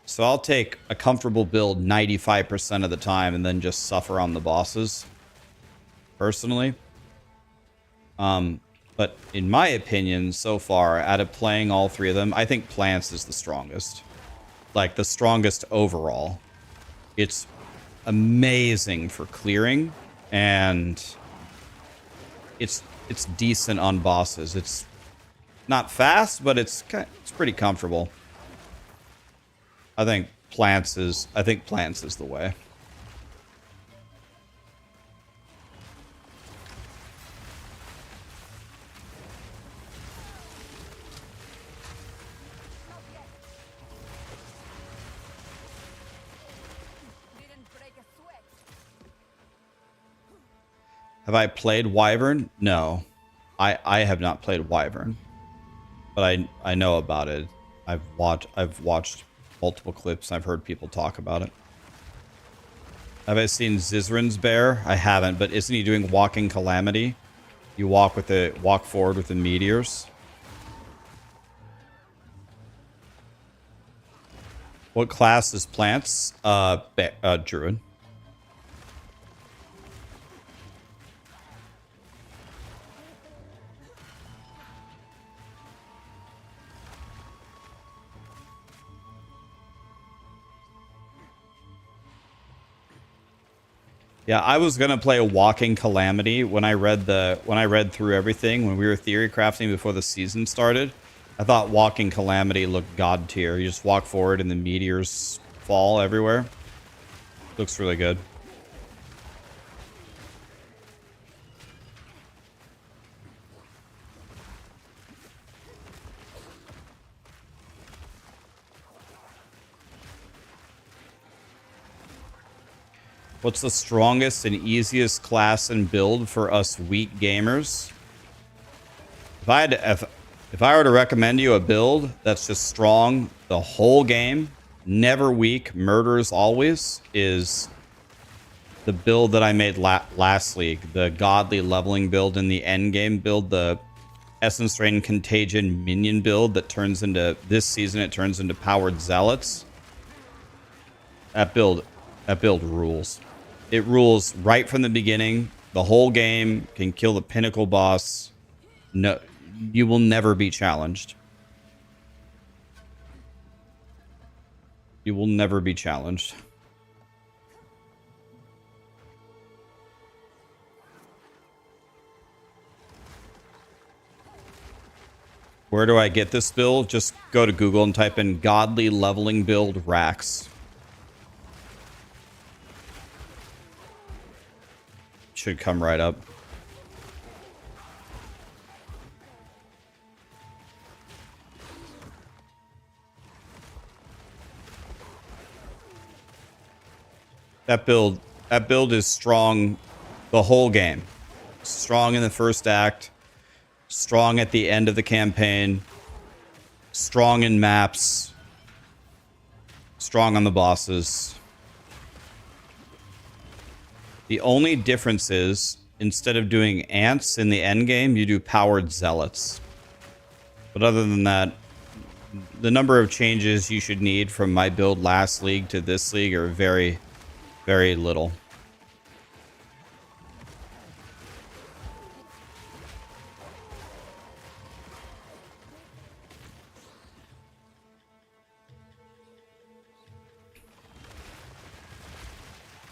So I'll take a comfortable build 95% of the time and then just suffer on the bosses, personally. But in my opinion, so far, out of playing all three of them, I think plants is the strongest. Like the strongest overall. It's amazing for clearing, and it's decent on bosses. It's not fast, but it's pretty comfortable. I think plants is the way. Have I played wyvern? No, I have not played wyvern, but I know about it. I've watched multiple clips. I've heard people talk about it. Have I seen Zizran's bear? I haven't, but isn't he doing walking calamity? You walk forward with the meteors. What class is plants? Druid. Yeah, I was gonna play a walking calamity when I read through everything when we were theory crafting before the season started. I thought walking calamity looked god tier. You just walk forward and the meteors fall everywhere. Looks really good. What's the strongest and easiest class and build for us weak gamers? If I were to recommend you a build that's just strong the whole game, never weak, murders always, is the build that I made last league, the godly leveling build and the Endgame build, the Essence Drain Contagion Minion build that turns into, this season it turns into Powered Zealots. That build rules. It rules right from the beginning. The whole game can kill the pinnacle boss No, you will never be challenged. You will never be challenged. Where do I get this build? Just go to Google and type in Godly Leveling Build Rax. Should come right up. That build is strong the whole game. Strong in the first act, strong at the end of the campaign, strong in maps, strong on the bosses. The only difference is, instead of doing ants in the end game, you do powered zealots. But other than that, the number of changes you should need from my build last league to this league are very, very little.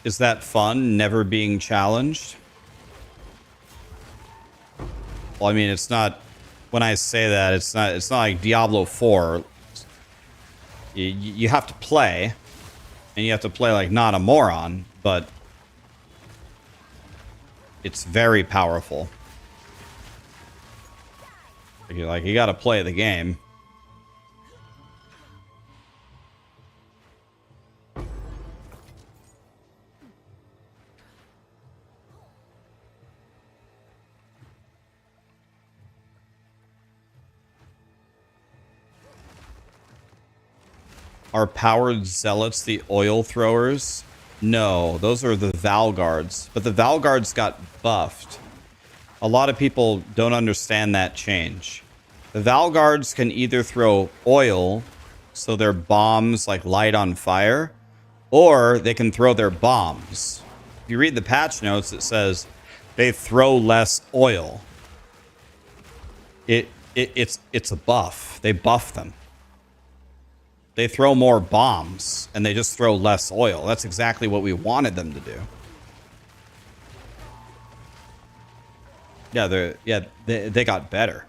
Is that fun, never being challenged? Well, I mean, it's not, when I say that, it's not like Diablo 4. You have to play, and you have to play like not a moron, but it's very powerful. You got to play the game. Are powered zealots the oil throwers? No, those are the Valguards. But the Valguards got buffed. A lot of people don't understand that change. The Valguards can either throw oil, so their bombs like light on fire, or they can throw their bombs. If you read the patch notes, it says they throw less oil. It's a buff. They buff them. They throw more bombs, and they just throw less oil. That's exactly what we wanted them to do. Yeah, they got better.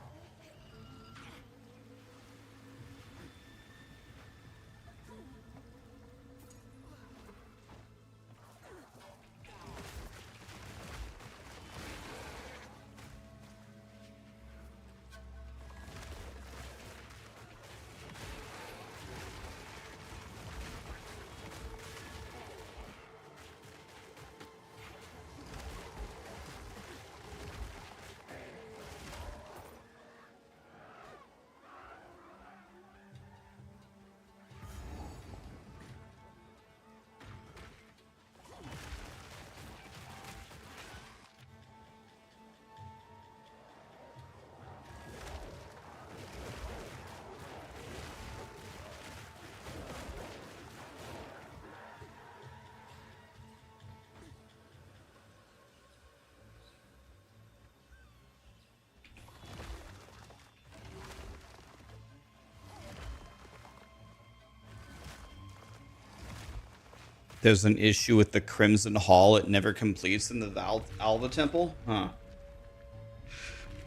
There's an issue with the Crimson Hall. It never completes in the Alva Temple? Huh.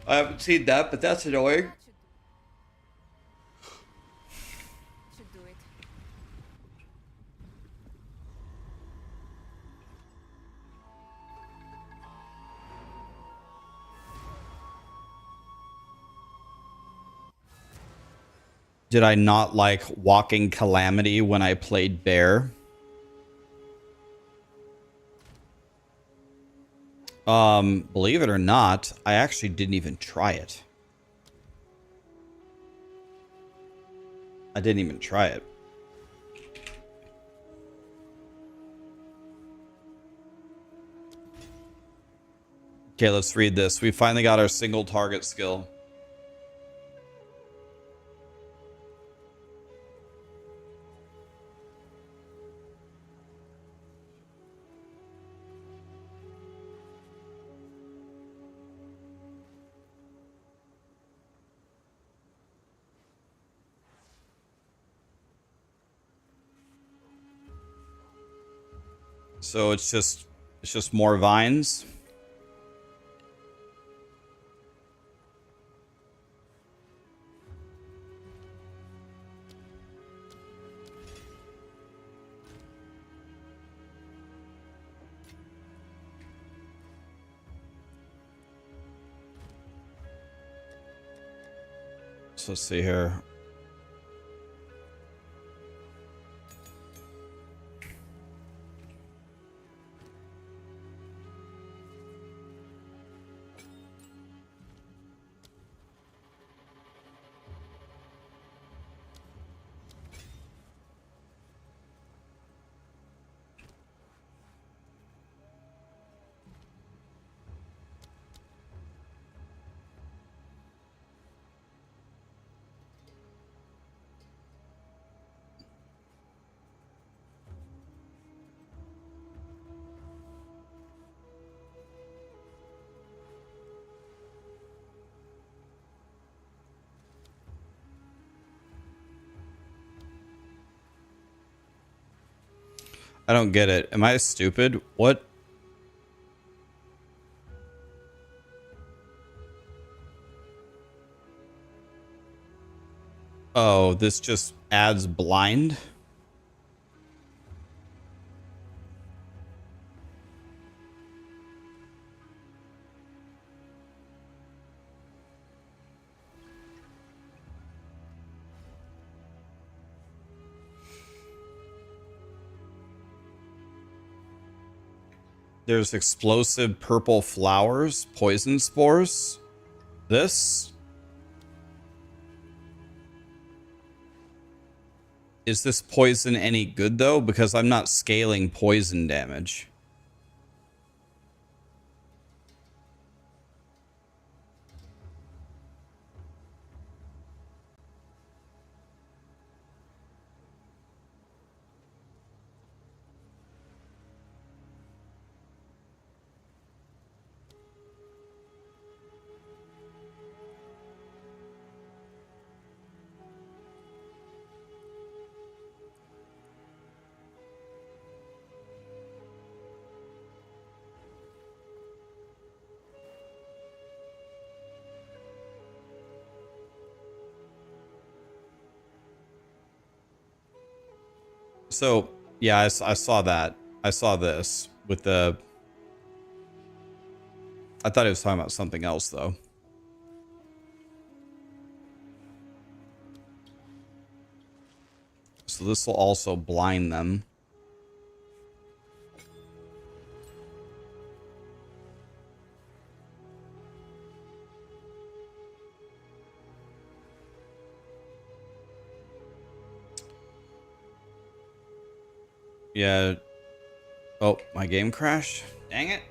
I haven't seen that, but that's annoying. That should do it. Did I not like Walking Calamity when I played Bear? Believe it or not, I actually didn't even try it. I didn't even try it. Okay, let's read this. We finally got our single target skill. So it's just more vines. So let's see here. I don't get it. Am I stupid? What? Oh, this just adds blind? There's explosive purple flowers, poison spores. This? Is this poison any good though? Because I'm not scaling poison damage. So, yeah, I saw that. I saw this with the... I thought he was talking about something else, though. So this will also blind them. Yeah. Oh, my game crashed? Dang it.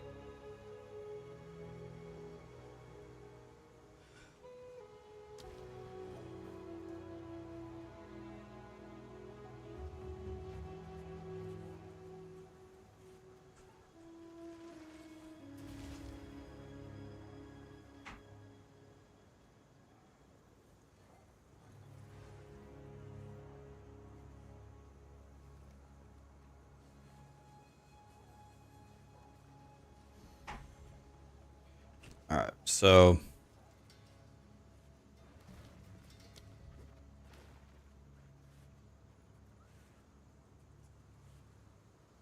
All right, so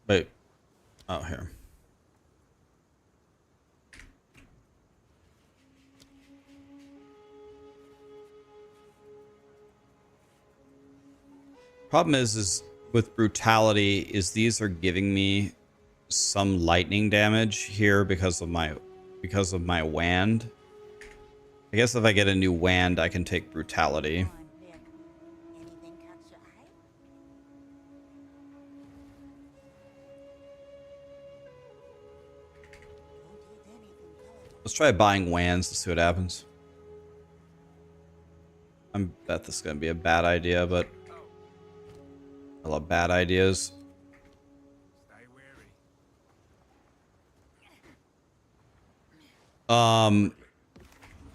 wait. Oh, here. Problem is with brutality is these are giving me some lightning damage here because of my wand. I guess if I get a new wand, I can take brutality. Anything catch your eye? Let's try buying wands to see what happens. I bet this is gonna be a bad idea, but I love bad ideas. Stay wary.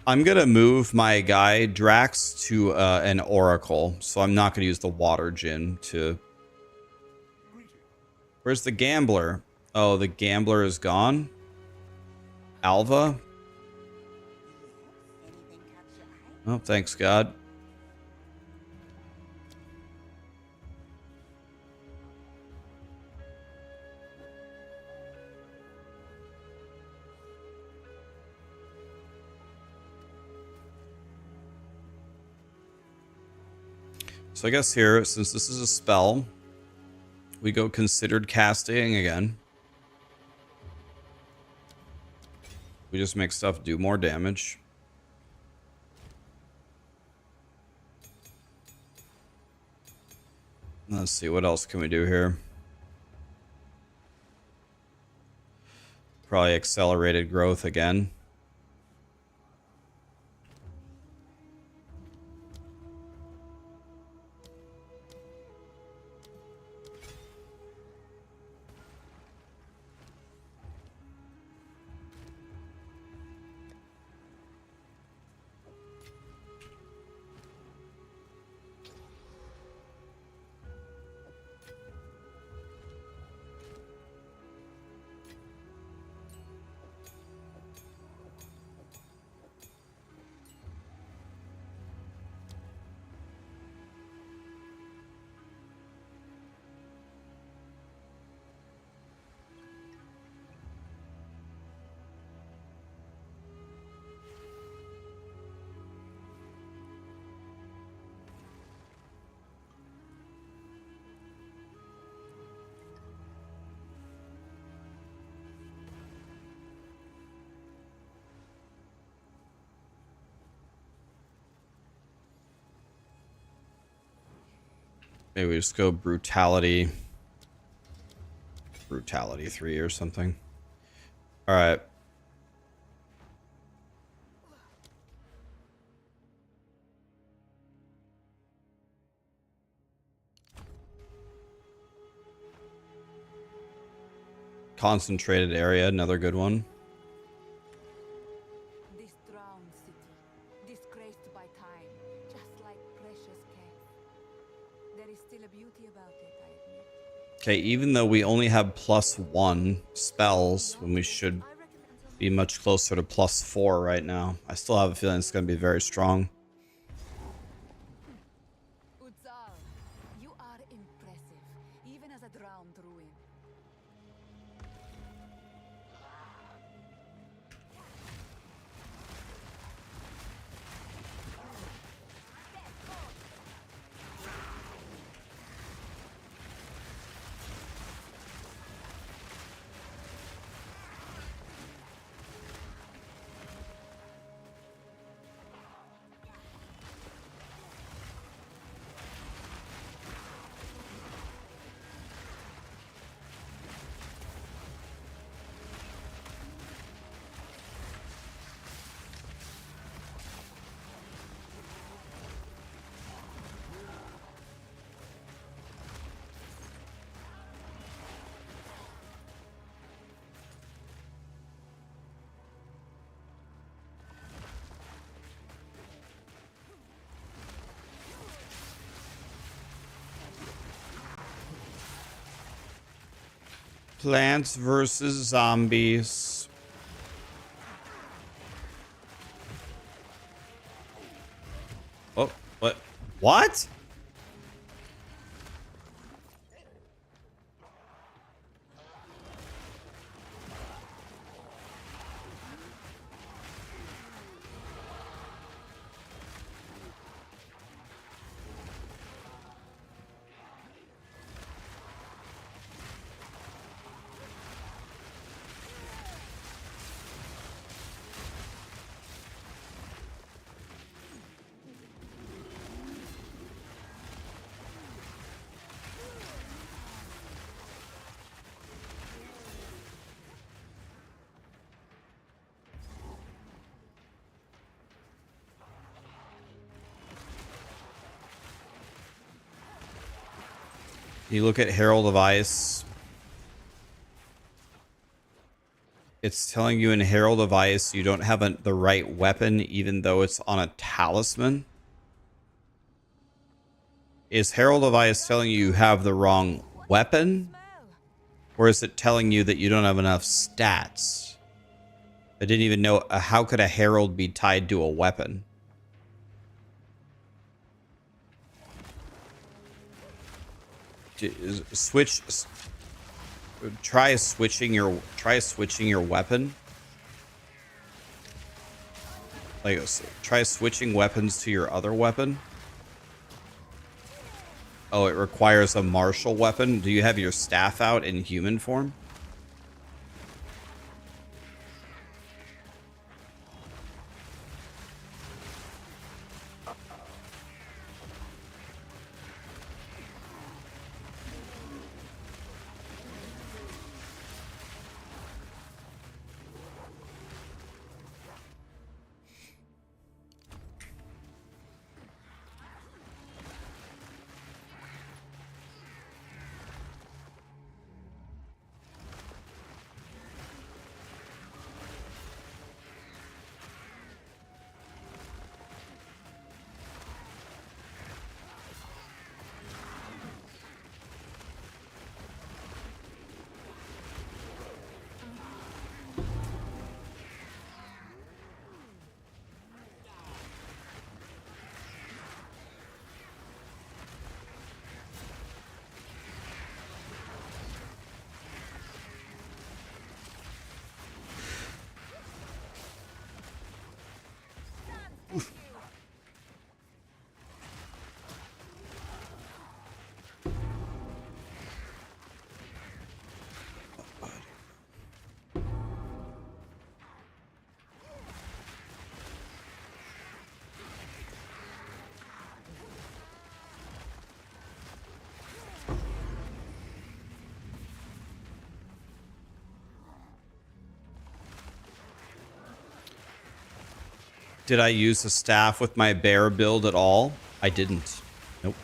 I'm gonna move my guy Drax to an oracle, so I'm not gonna use the water gin to. Where's the gambler? Oh, the gambler is gone. Alva. Oh, thanks God. So I guess here, since this is a spell, we go considered casting again. We just make stuff do more damage. Let's see, what else can we do here? Probably accelerated growth again. Maybe we just go brutality. Brutality 3 or something. All right. Concentrated area, another good one. This drowned city, disgraced by time, just like precious care. There is still a beauty about it, I admit. Okay, even though we only have +1 spells when we should be much closer to +4 right now, I still have a feeling it's going to be very strong. Exile, you are impressive, even as a drowned ruin. Plants versus zombies. Oh, what? What? You look at Herald of Ice. It's telling you in Herald of Ice you don't have the right weapon even though it's on a talisman. Is Herald of Ice telling you you have the wrong weapon? Smell. Or is it telling you that you don't have enough stats? I didn't even know. How could a herald be tied to a weapon? Try switching your weapon. Like, try switching weapons to your other weapon. Oh, it requires a martial weapon. Do you have your staff out in human form? Did I use a staff with my bear build at all? I didn't. Nope.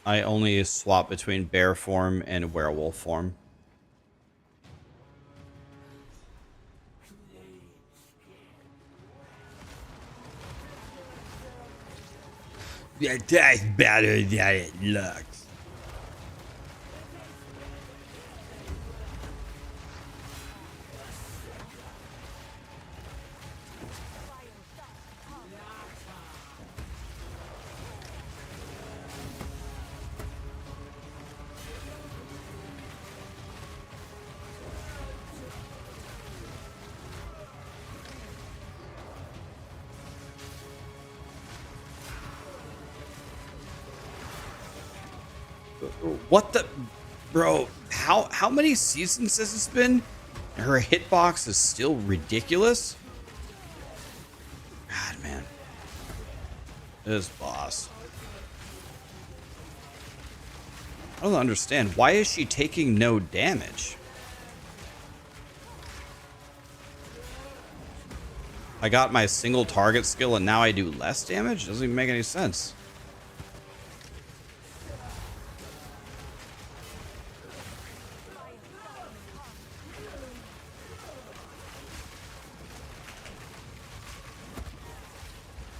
I only swap between bear form and werewolf form. Yeah, that's better than it looks. What the, bro? How many seasons has this been? Her hitbox is still ridiculous. God, man, this boss. I don't understand. Why is she taking no damage? I got my single target skill and now I do less damage? Doesn't even make any sense.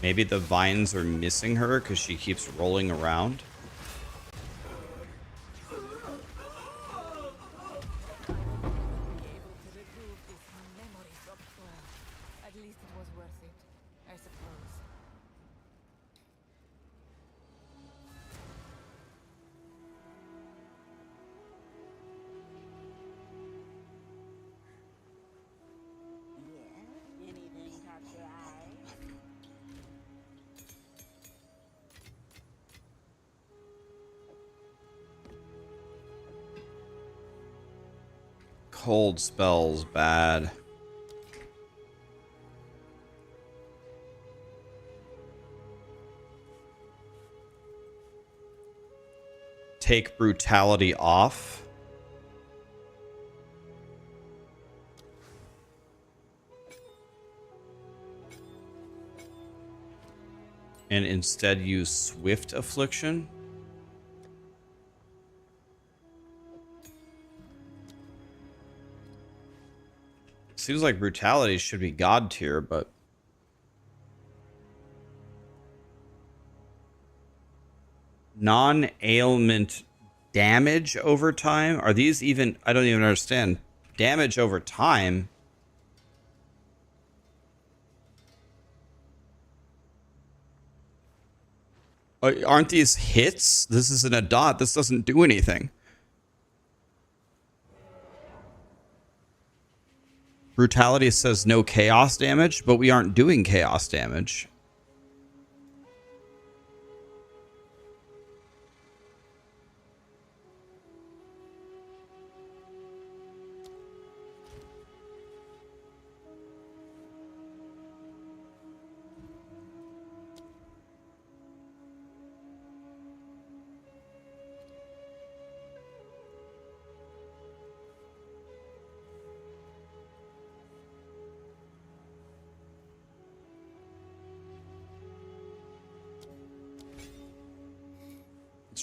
Maybe the vines are missing her because she keeps rolling around. At least it was worth it, I suppose. Anything caught your eye? Cold spells bad. Take brutality off. And instead use swift affliction. Seems like brutality should be god tier, but non-ailment damage over time? Are these even... I don't even understand. Damage over time? Aren't these hits? This isn't a dot. This doesn't do anything. Brutality says no chaos damage, but we aren't doing chaos damage.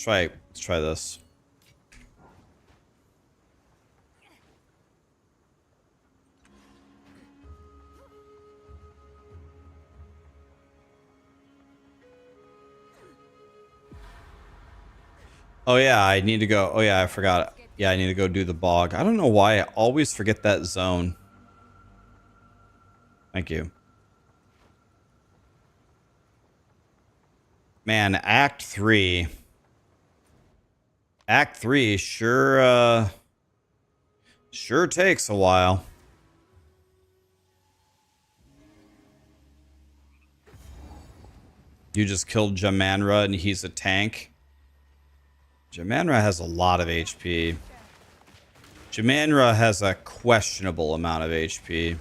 Let's try this. Oh yeah, I need to go. Oh yeah, I forgot. Yeah, I need to go do the bog. I don't know why I always forget that zone. Thank you. Man, Act 3. Act 3 sure takes a while. You just killed Jamanra and he's a tank. Jamanra has a lot of HP. Jamanra has a questionable amount of HP.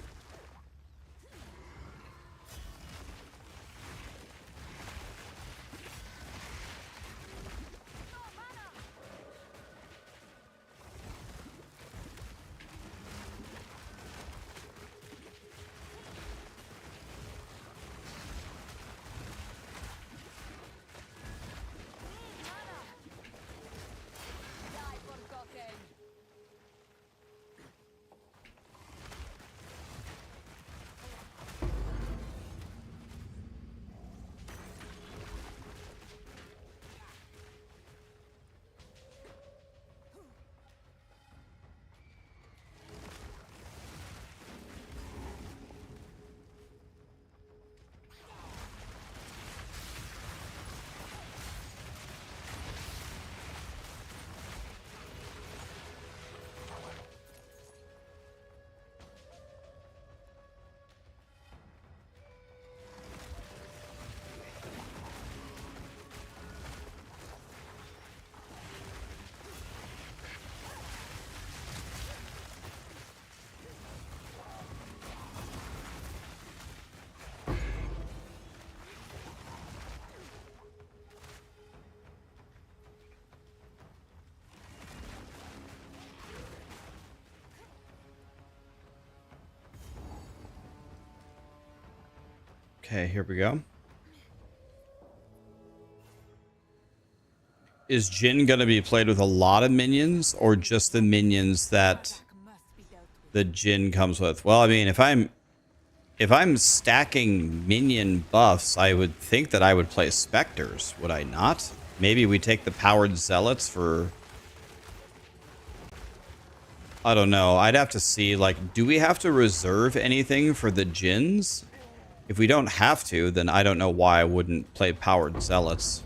Okay, here we go. Is Jhin going to be played with a lot of minions or just the minions that the Jhin comes with? Well, I mean, if I'm stacking minion buffs, I would think that I would play Spectres, would I not? Maybe we take the powered zealots for... I don't know. I'd have to see, like, do we have to reserve anything for the Djinns? If we don't have to, then I don't know why I wouldn't play powered zealots.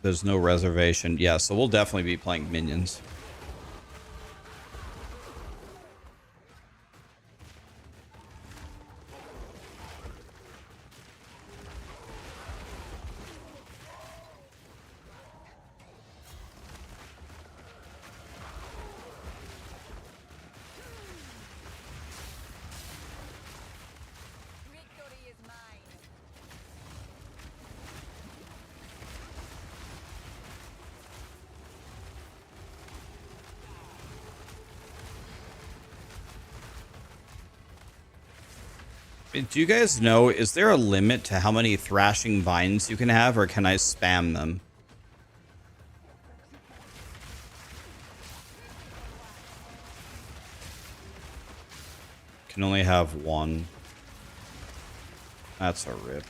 There's no reservation. Yeah, so we'll definitely be playing minions. Do you guys know, is there a limit to how many thrashing vines you can have, or can I spam them? Can only have one. That's a rip.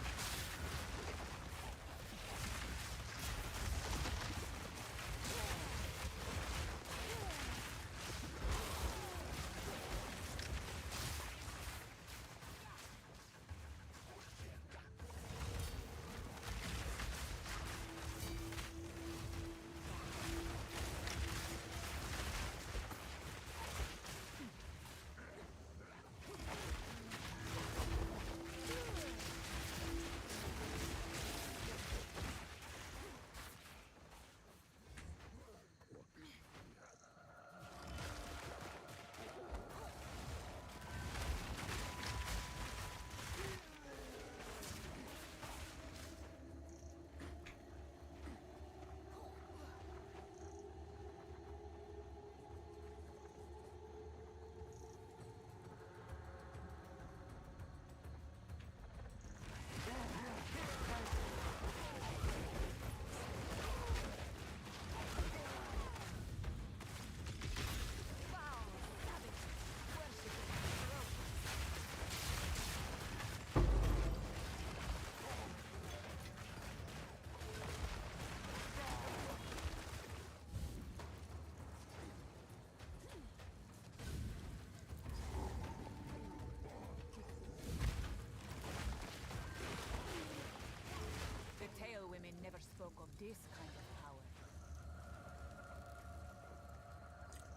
The Tail women never spoke of this kind of power.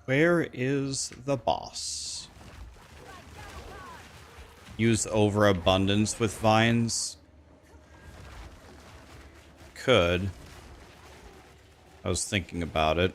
Where is the boss? Use overabundance with vines? Could. I was thinking about it.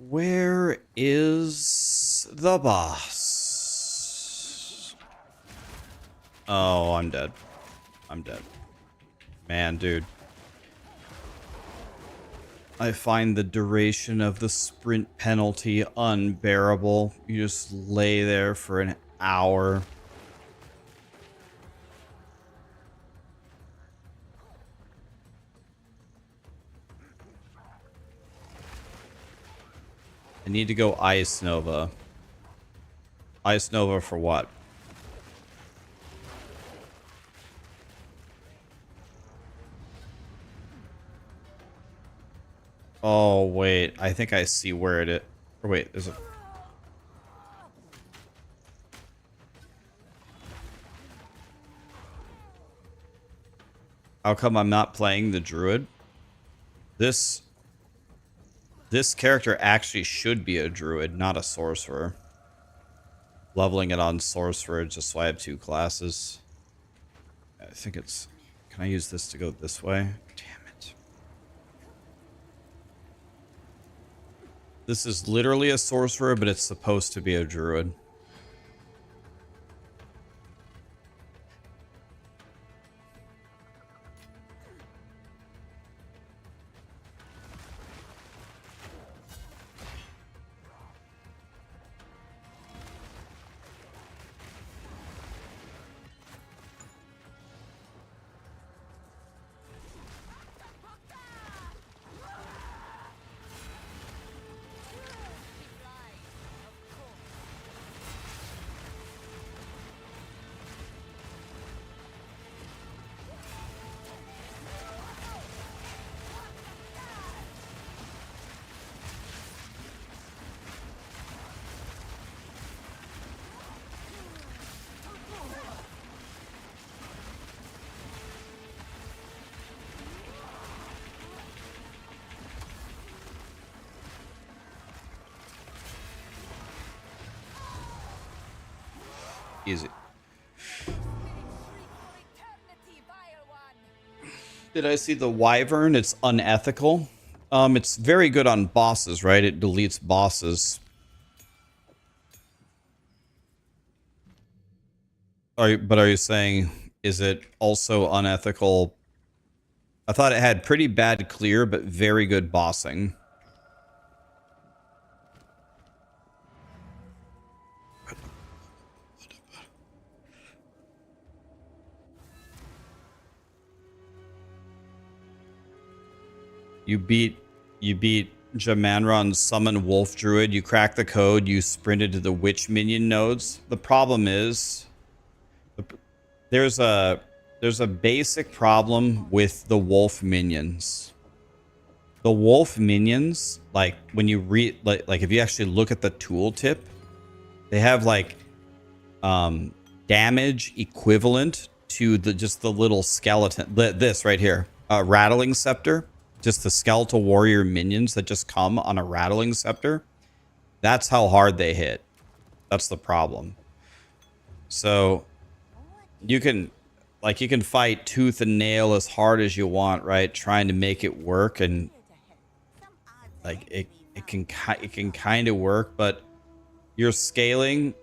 Where is the boss? Oh, I'm dead. I'm dead. Man, dude. I find the duration of the sprint penalty unbearable. You just lay there for an hour. I need to go Ice Nova. Ice Nova for what? Oh, wait. I think I see where it is. Or wait, there's a... How come I'm not playing the Druid? This character actually should be a Druid, not a Sorcerer. Leveling it on Sorcerer just so I have two classes. I think it's... Can I use this to go this way? Damn it. This is literally a Sorcerer, but it's supposed to be a Druid. Easy. Shriek for eternity, vile one. Did I see the Wyvern? It's unethical. It's very good on bosses, right? It deletes bosses. But are you saying, is it also unethical? I thought it had pretty bad clear, but very good bossing. You beat Jamanron's summon wolf druid, you crack the code, you sprinted to the witch minion nodes. The problem is there's a basic problem with the wolf minions. The wolf minions, like when you read like if you actually look at the tooltip, they have like damage equivalent to just the little skeleton, this right here, rattling scepter. Just the skeletal warrior minions that just come on a rattling scepter. That's how hard they hit. That's the problem. So you can fight tooth and nail as hard as you want, right? Trying to make it work, and like it can kind of work, but you're scaling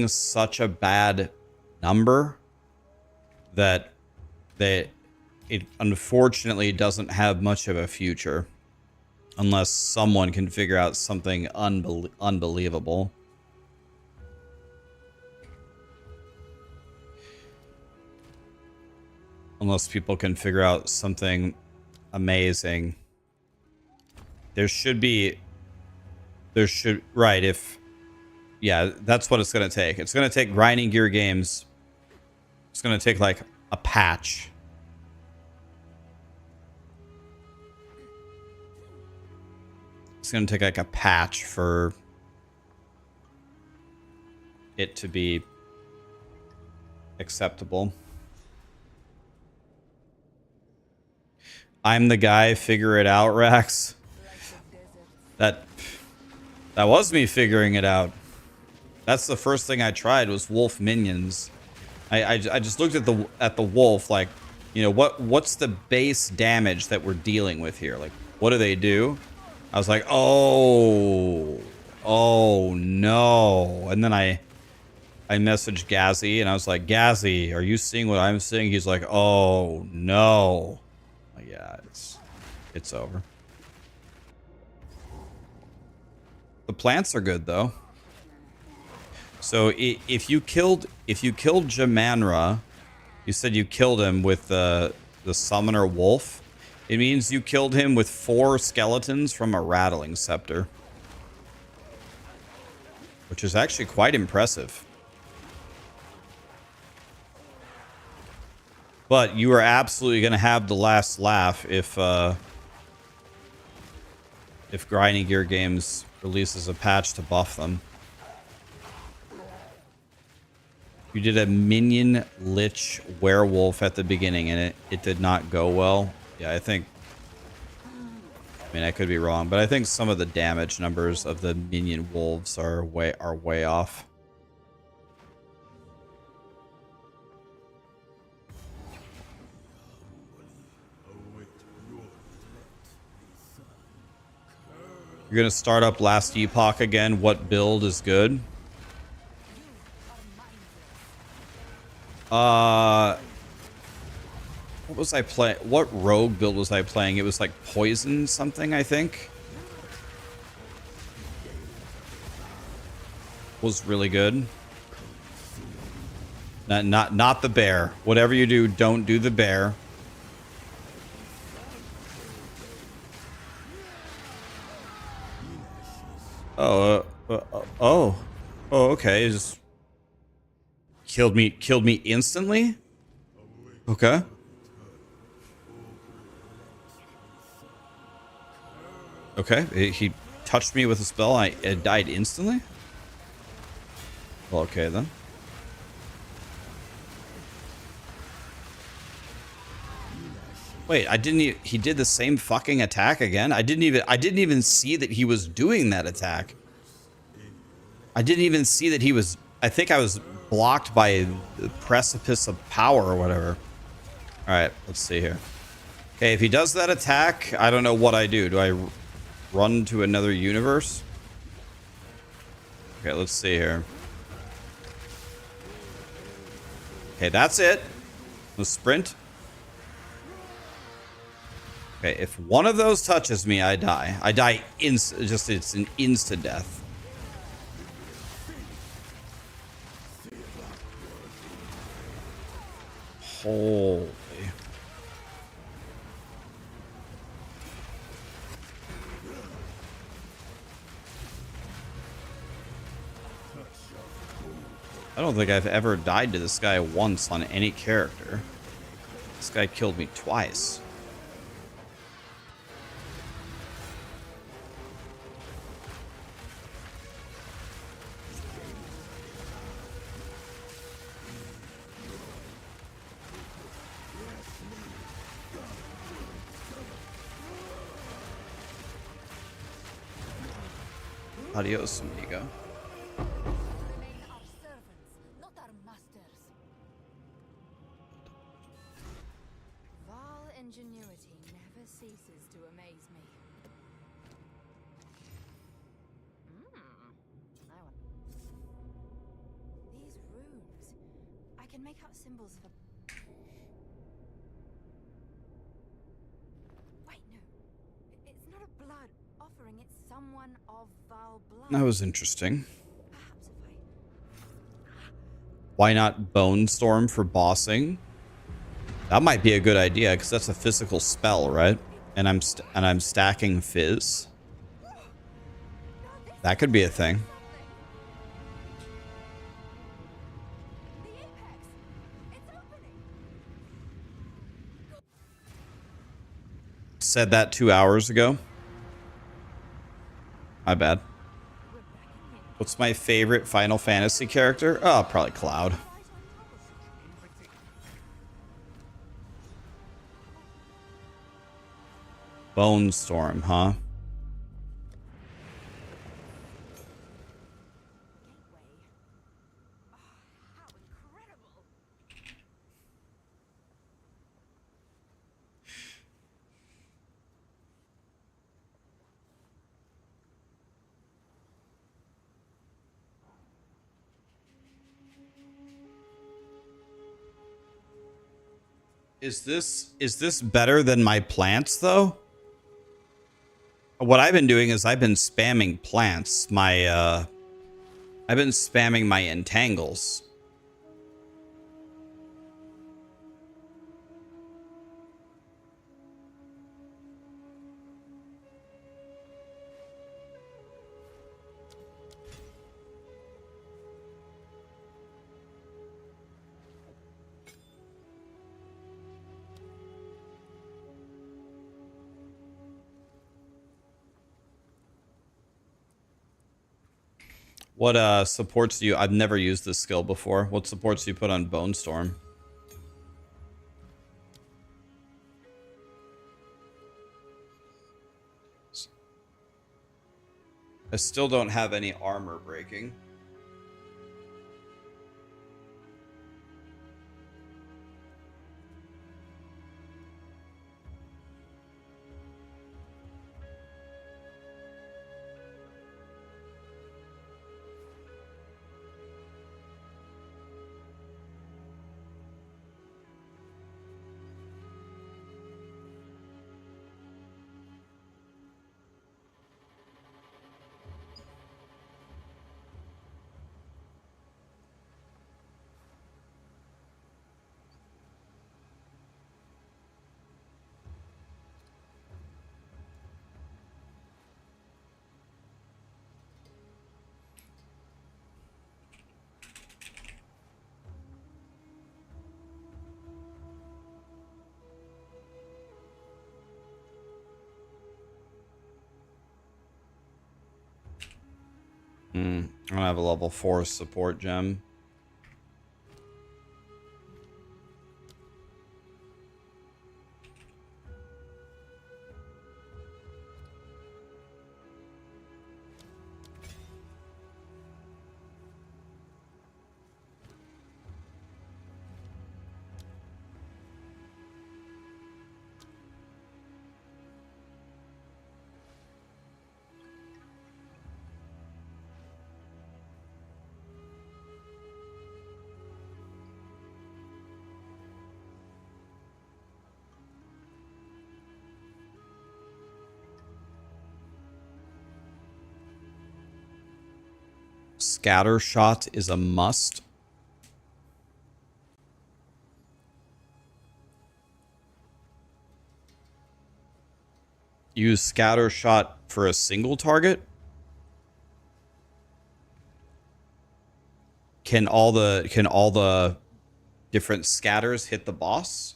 such a bad number that it unfortunately doesn't have much of a future unless someone can figure out something unbelievable. Unless people can figure out something amazing. Yeah, that's what it's going to take. It's going to take grinding gear games. It's going to take like a patch. It's going to take like a patch for it to be acceptable. I'm the guy, figure it out, Rax. That was me figuring it out. That's the first thing I tried was wolf minions. I just looked at the wolf, like, you know, what's the base damage that we're dealing with here? Like, what do they do? I was like, oh no. And then I messaged Gazzy and I was like, Gazzy, are you seeing what I'm seeing? He's like, oh no. Like, yeah, it's over. The plants are good though. So if you killed Jamanra, you said you killed him with the summoner wolf. It means you killed him with 4 skeletons from a rattling scepter. Which is actually quite impressive. But you are absolutely going to have the last laugh if Grinding Gear Games releases a patch to buff them. You did a minion lich werewolf at the beginning and it did not go well. Yeah, I mean, I could be wrong, but I think some of the damage numbers of the minion wolves are way off. You're gonna start up Last Epoch again. What build is good? What was I playing? What rogue build was I playing? It was like poison something, I think. Was really good. Not the bear. Whatever you do, don't do the bear. Oh, okay. It just killed me instantly. Okay. Okay, he touched me with a spell. It died instantly. Well, okay then. Wait, he did the same fucking attack again? I didn't even see that he was doing that attack. I didn't even see that he was, I think I was blocked by the precipice of power or whatever. All right, let's see here. Okay, if he does that attack, I don't know what I do. Do I run to another universe? Okay, let's see here. Okay, that's it. The sprint. Okay, if one of those touches me, I die. I die it's an instant death. Holy. I don't think I've ever died to this guy once on any character. This guy killed me twice. Adios, amigo. Remain our servants, not our masters. Vile ingenuity never ceases to amaze me. These runes. I can make out symbols of a... Wait, no. It's not a blood offering, it's someone of vile blood. That was interesting. Perhaps if Why not Bone Storm for bossing? That might be a good idea because that's a physical spell, right? And I'm stacking Fizz. That could be a thing. The apex! It's opening! Said that 2 hours ago. My bad. What's my favorite Final Fantasy character? Oh, probably Cloud. Bone Storm, huh? How incredible! Is this better than my plants though? What I've been doing is I've been spamming plants. I've been spamming my entangles. What supports do you? I've never used this skill before. What supports do you put on Bone Storm? I still don't have any armor breaking. I don't have a level 4 support gem. Scatter shot is a must. Use scatter shot for a single target. Can all the different scatters hit the boss?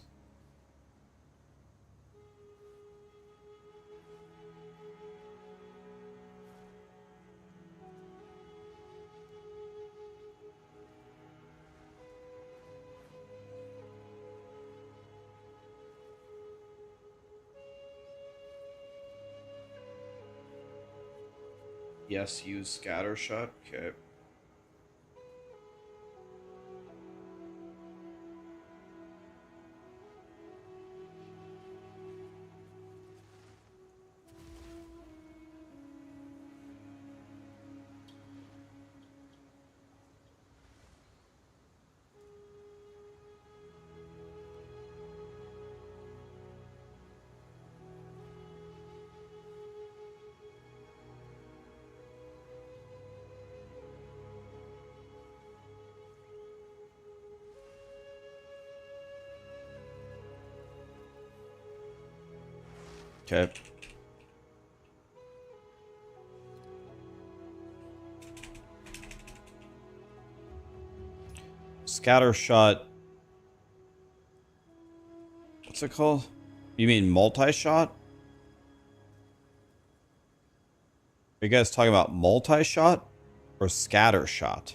Yes, use scatter shot. Okay. Okay. Scatter shot. What's it called? You mean multi-shot? Are you guys talking about multi-shot or scatter shot?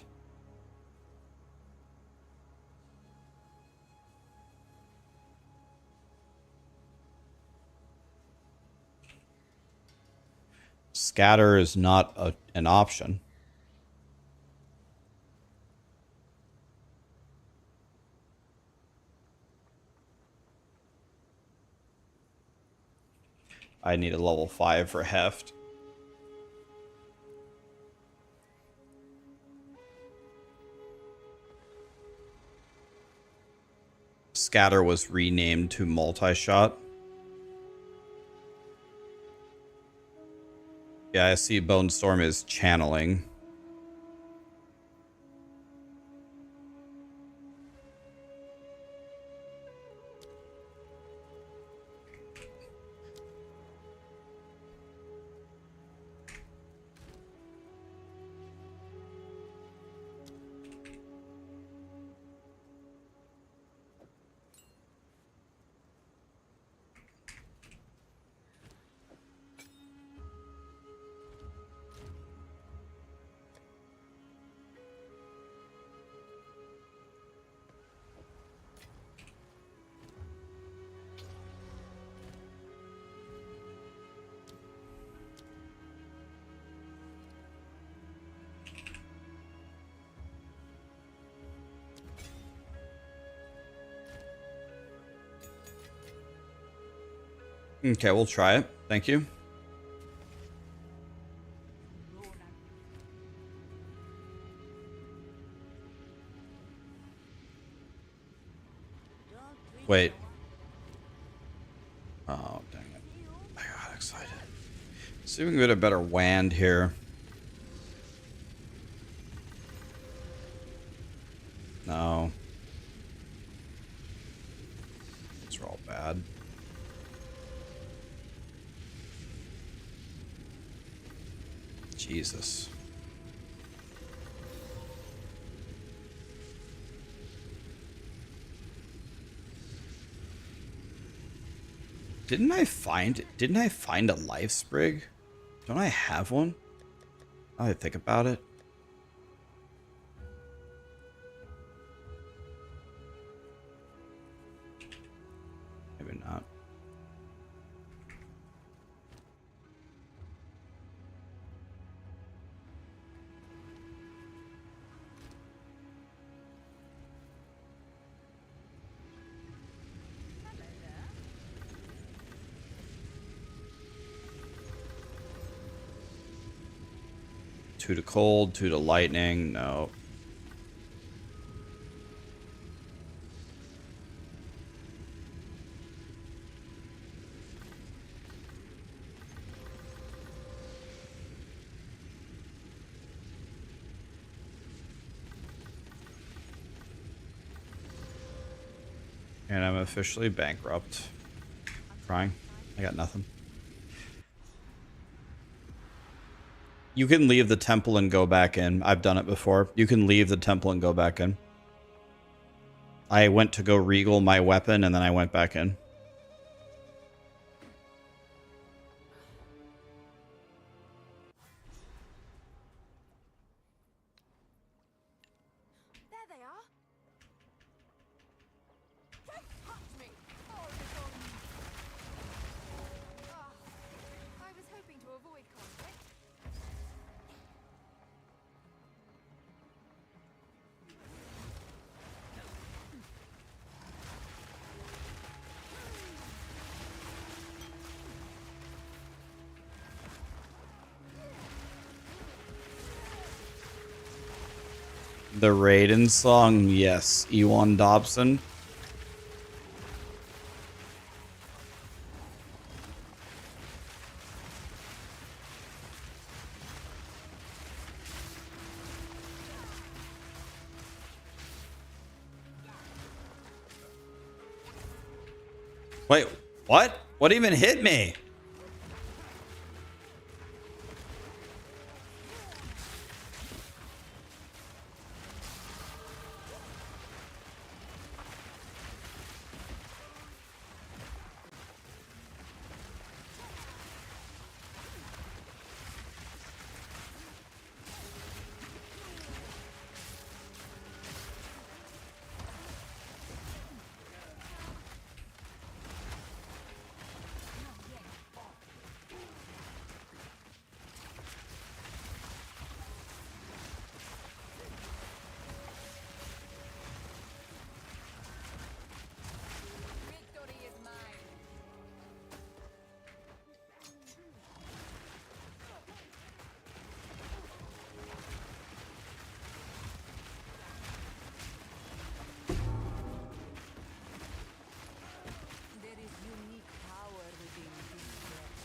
Scatter is not an option. I need a level 5 for heft. Scatter was renamed to multi-shot. Yeah, I see Bone Storm is channeling. Okay, we'll try it. Thank you. Wait. Oh, dang it. I got excited. See if we can get a better wand here. No. These are all bad. Jesus. Didn't I find a life sprig? Don't I have one? Now that I think about it. Maybe not. Two to cold, two to lightning. No. And I'm officially bankrupt. Crying. I got nothing. You can leave the temple and go back in. I've done it before. You can leave the temple and go back in. I went to go regal my weapon and then I went back in. There they are. Don't touch me. Oh, this one. Oh, I was hoping to avoid conflict. The Raiden song, yes. Ewan Dobson. Wait, what? What even hit me? Victory is mine. There is unique power within this flesh.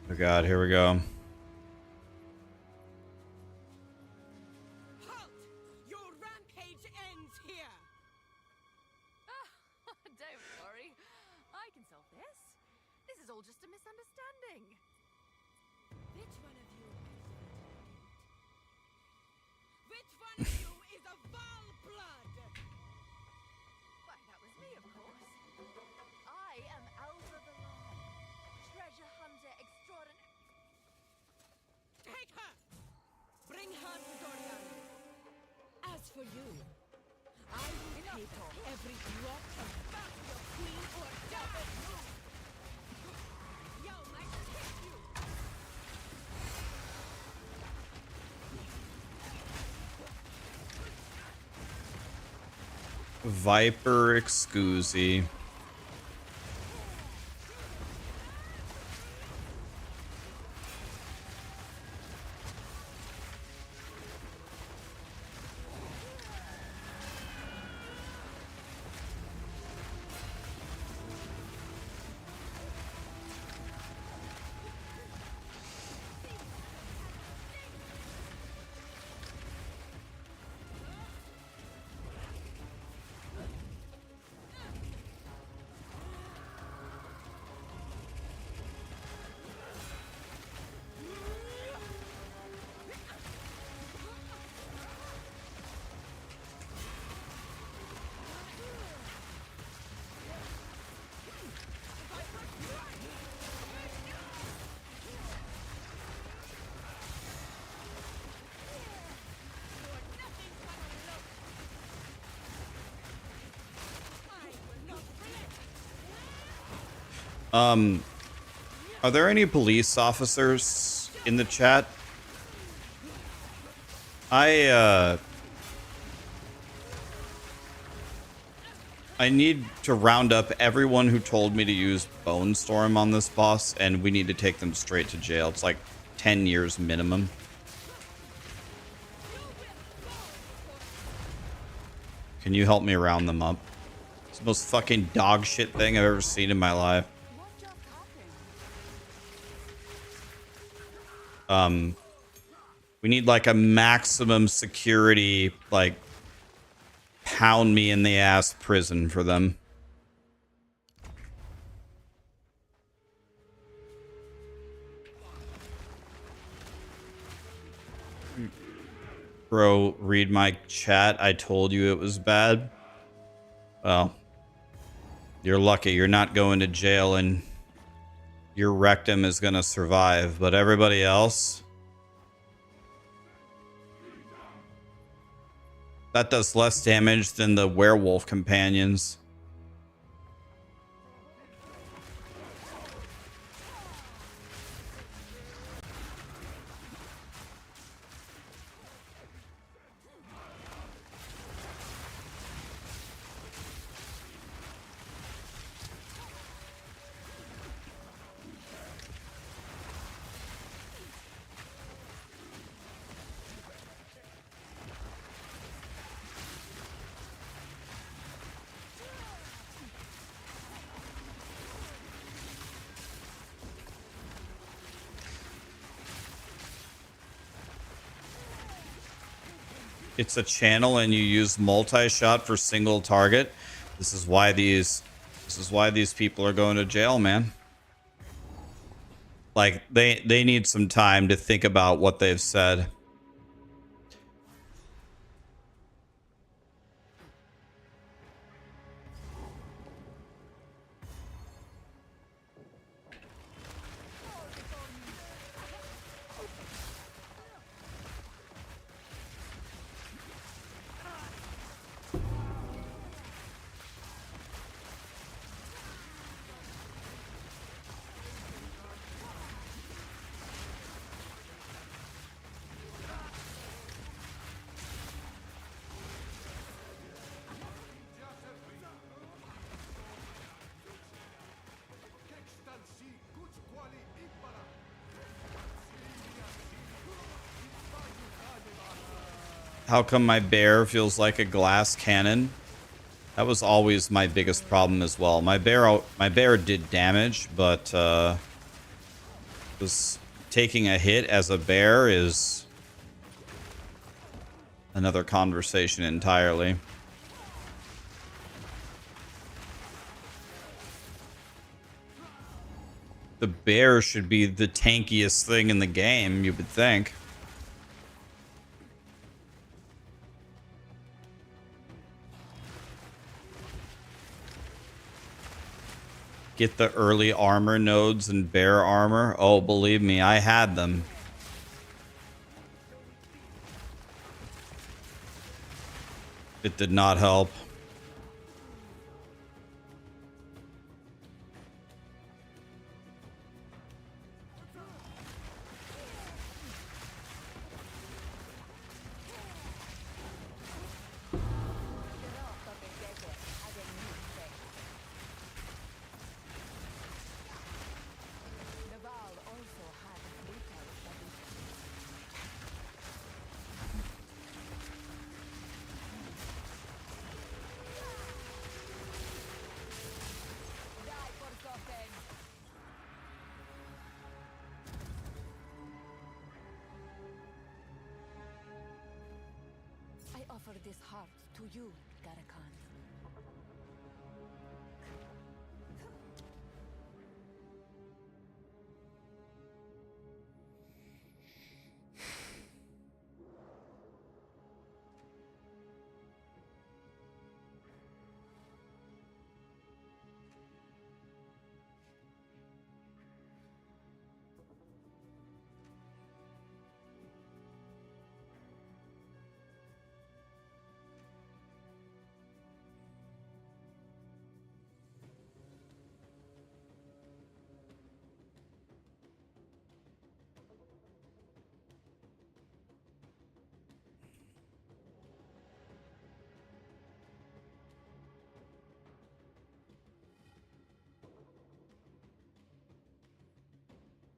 Oh god, here we go. Halt! Your rampage ends here! Don't worry. I can solve this. This is all just a misunderstanding. Which one of you is Which one of you is a Val blood? Why, that was me, of course. I am Alva the Lion, treasure hunter extraordinary. Take her! Bring her to Dorian. As for you, I will pay back every drop of back your queen or die! Yo, might kick you! Viper Excuse. Are there any police officers in the chat? I need to round up everyone who told me to use Bone Storm on this boss, and we need to take them straight to jail. It's like 10 years minimum. Can you help me round them up? It's the most fucking dog shit thing I've ever seen in my life. What just happened? We need like a maximum security, like, pound me in the ass prison for them. Bro, read my chat. I told you it was bad. Well, you're lucky. You're not going to jail and your rectum is going to survive. But everybody else... that does less damage than the werewolf companions. It's a channel and you use multi-shot for single target. This is why these people are going to jail, man. Like they need some time to think about what they've said. How come my bear feels like a glass cannon? That was always my biggest problem as well. My bear did damage, but was taking a hit as a bear is another conversation entirely. The bear should be the tankiest thing in the game, you would think. Get the early armor nodes and bear armor. Oh, believe me, I had them. It did not help. Offer this heart to you, Garakan.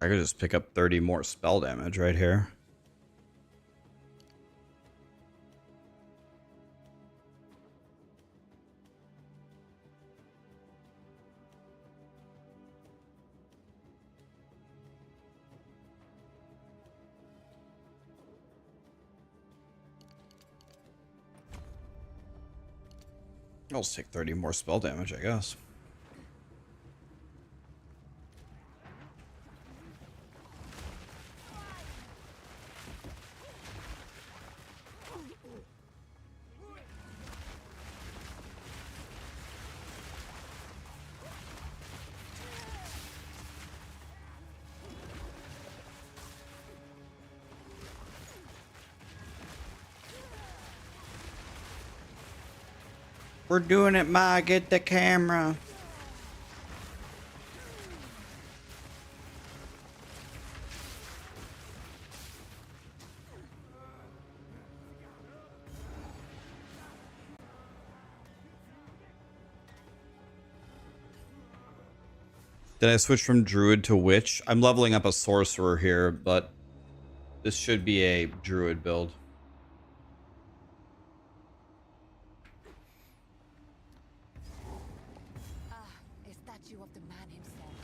I could just pick up 30 more spell damage right here. I'll just take 30 more spell damage, I guess. We're doing it, Ma. Get the camera. Did I switch from Druid to Witch? I'm leveling up a Sorcerer here, but this should be a Druid build. A statue of the man himself.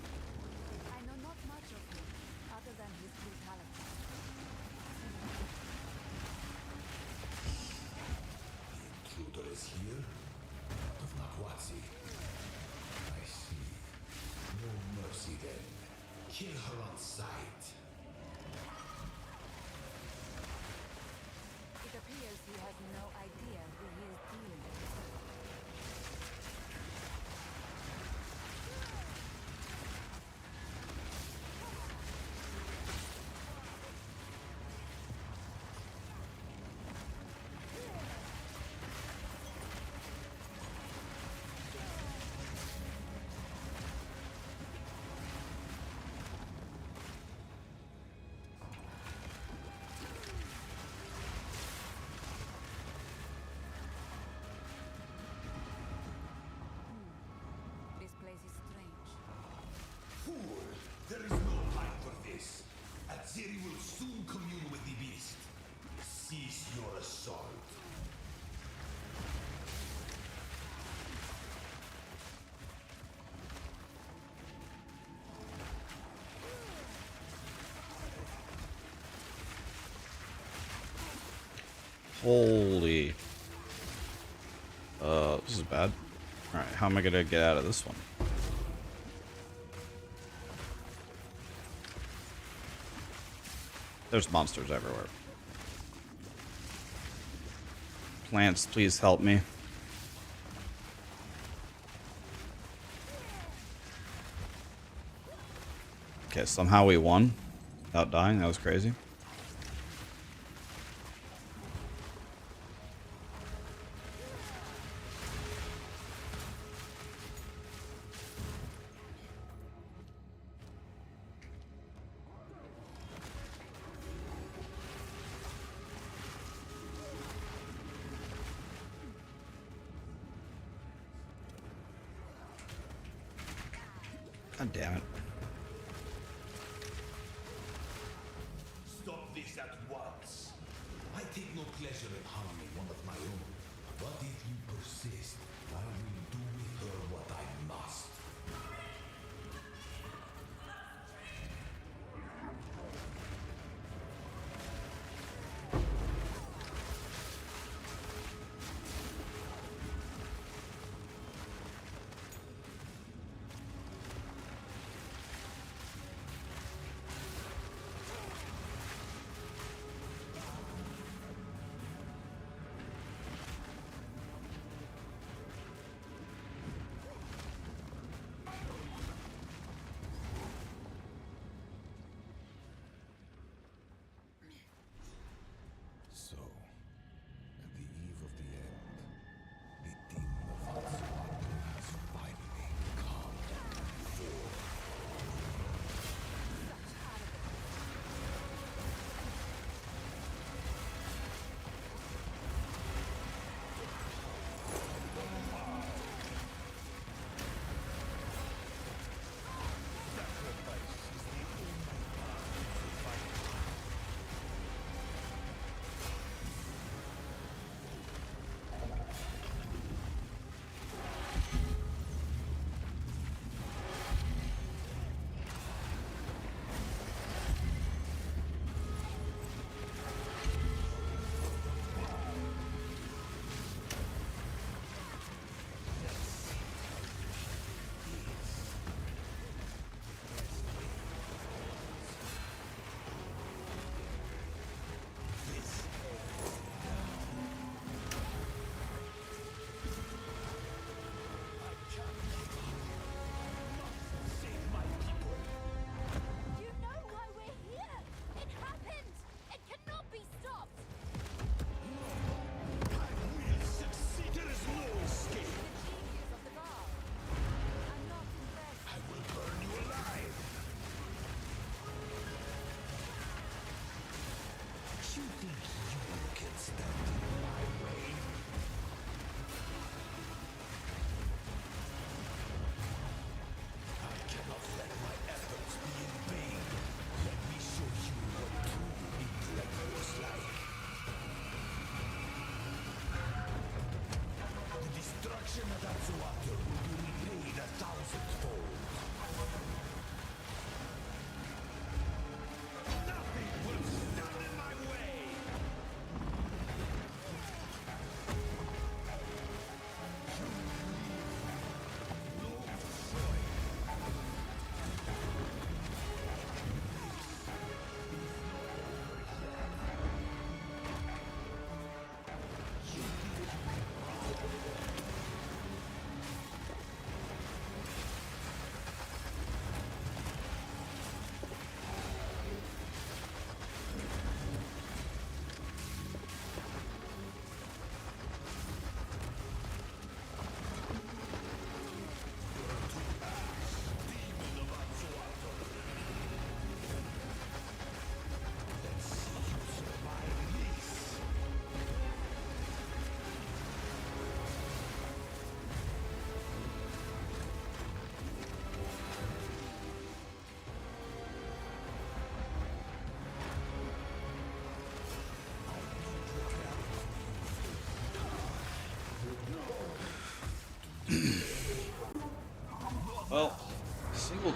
I know not much of him, other than his brutality. Intruder is here? Out of Nahuatzi. I see. No mercy then. Kill her on sight. It appears he has no idea who he is dealing with. This place is strange. Fool! There is no time for this. Azeri will soon commune with the beast. Cease your assault. Holy. This is bad. Alright, how am I gonna get out of this one? There's monsters everywhere. Plants, please help me. Okay, somehow we won without dying. That was crazy. God damn it. Stop this at once. I take no pleasure in harming one of my own. But if you persist, I will do with her what I must.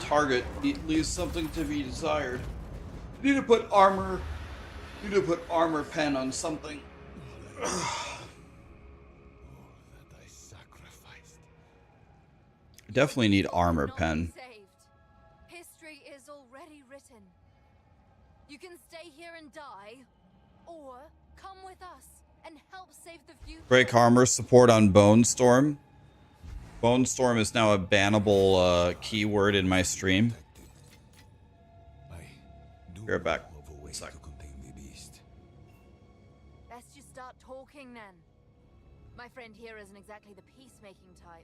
target leaves something to be desired. You need to put armor. You need to put armor pen on something. All that I sacrificed. I definitely need armor Not pen. saved. History is already written. You can stay here and die, or come with us and help save the future. Break armor support on Bone Storm. Bone Storm is now a bannable keyword in my stream. I do Be right back. know of a way Sec. to contain the beast. Best you start talking then. My friend here isn't exactly the peacemaking type.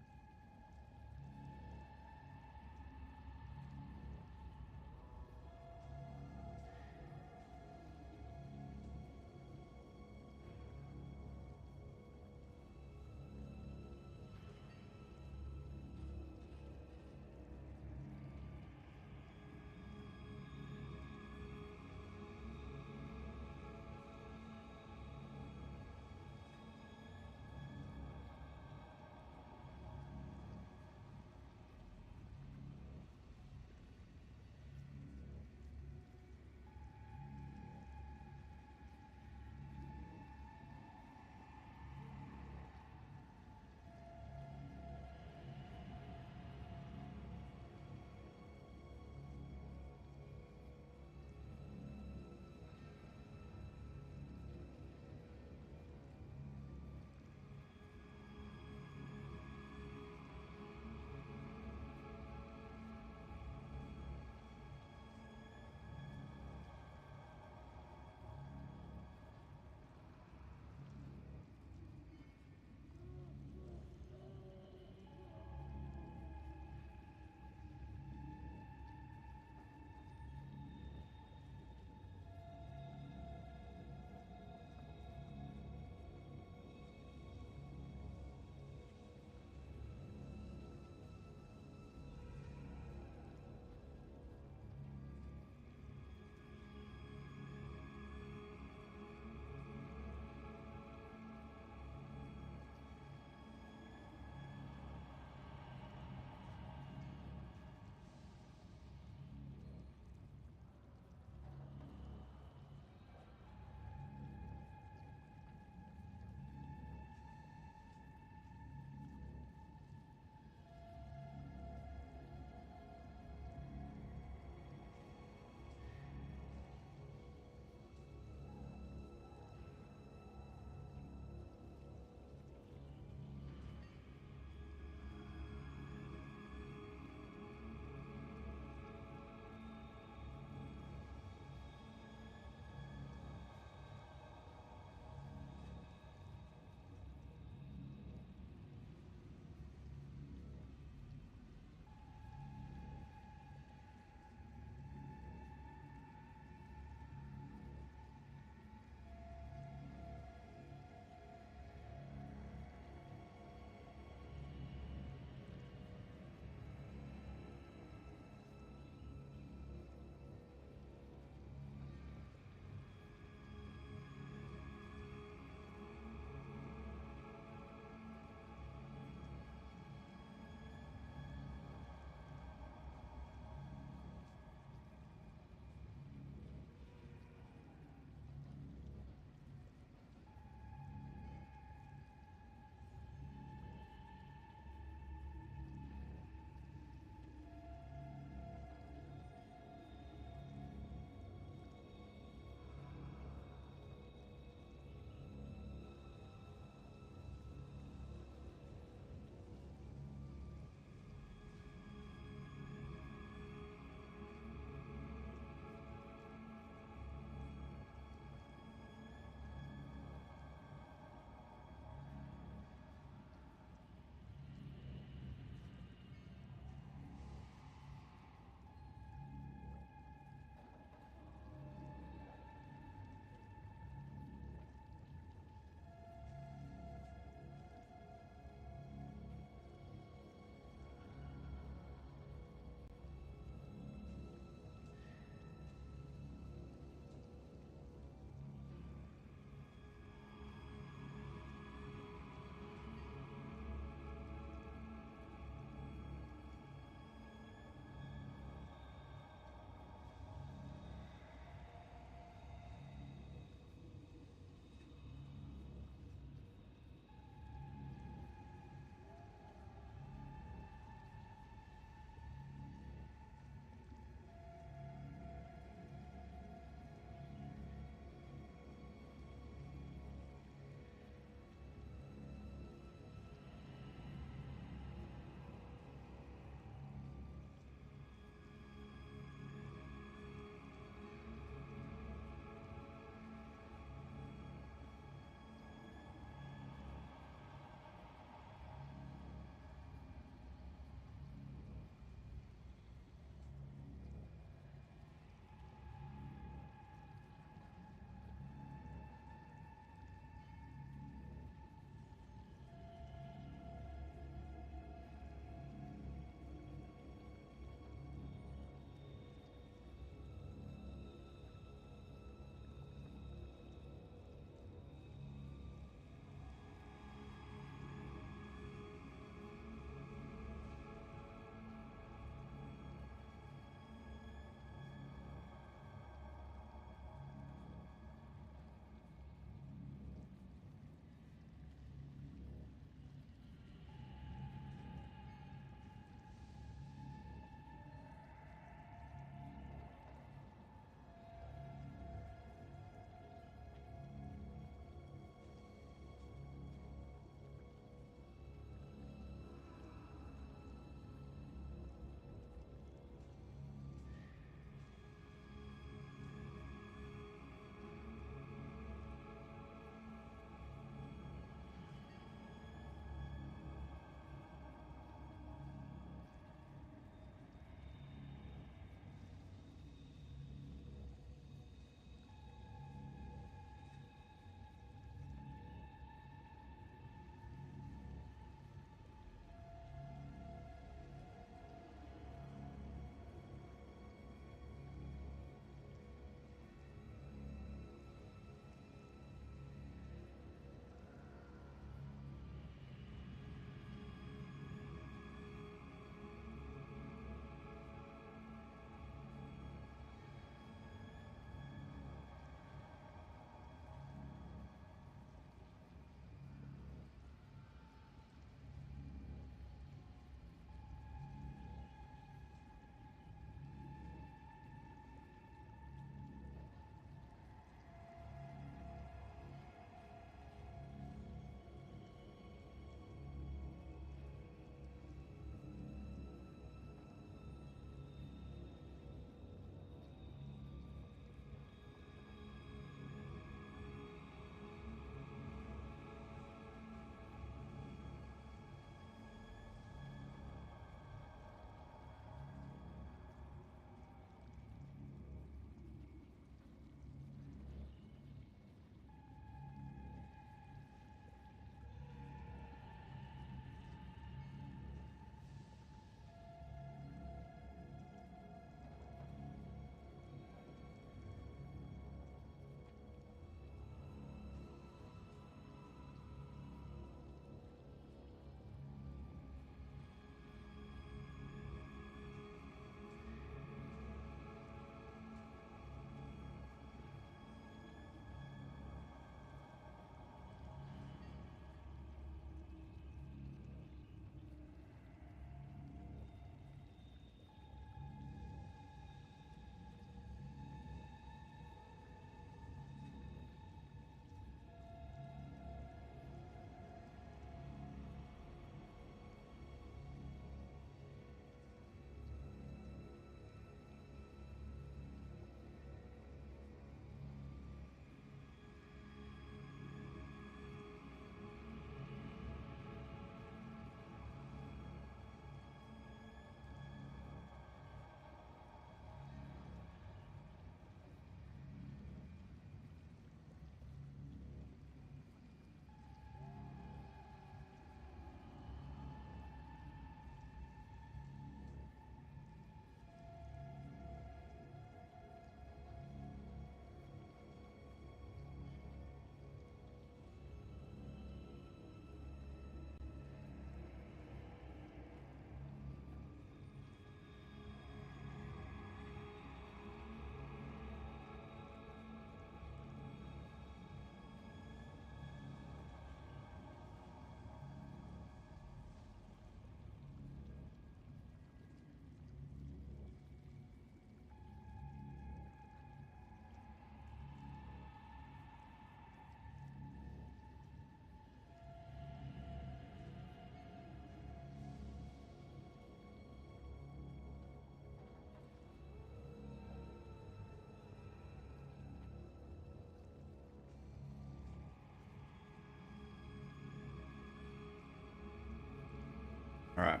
All right.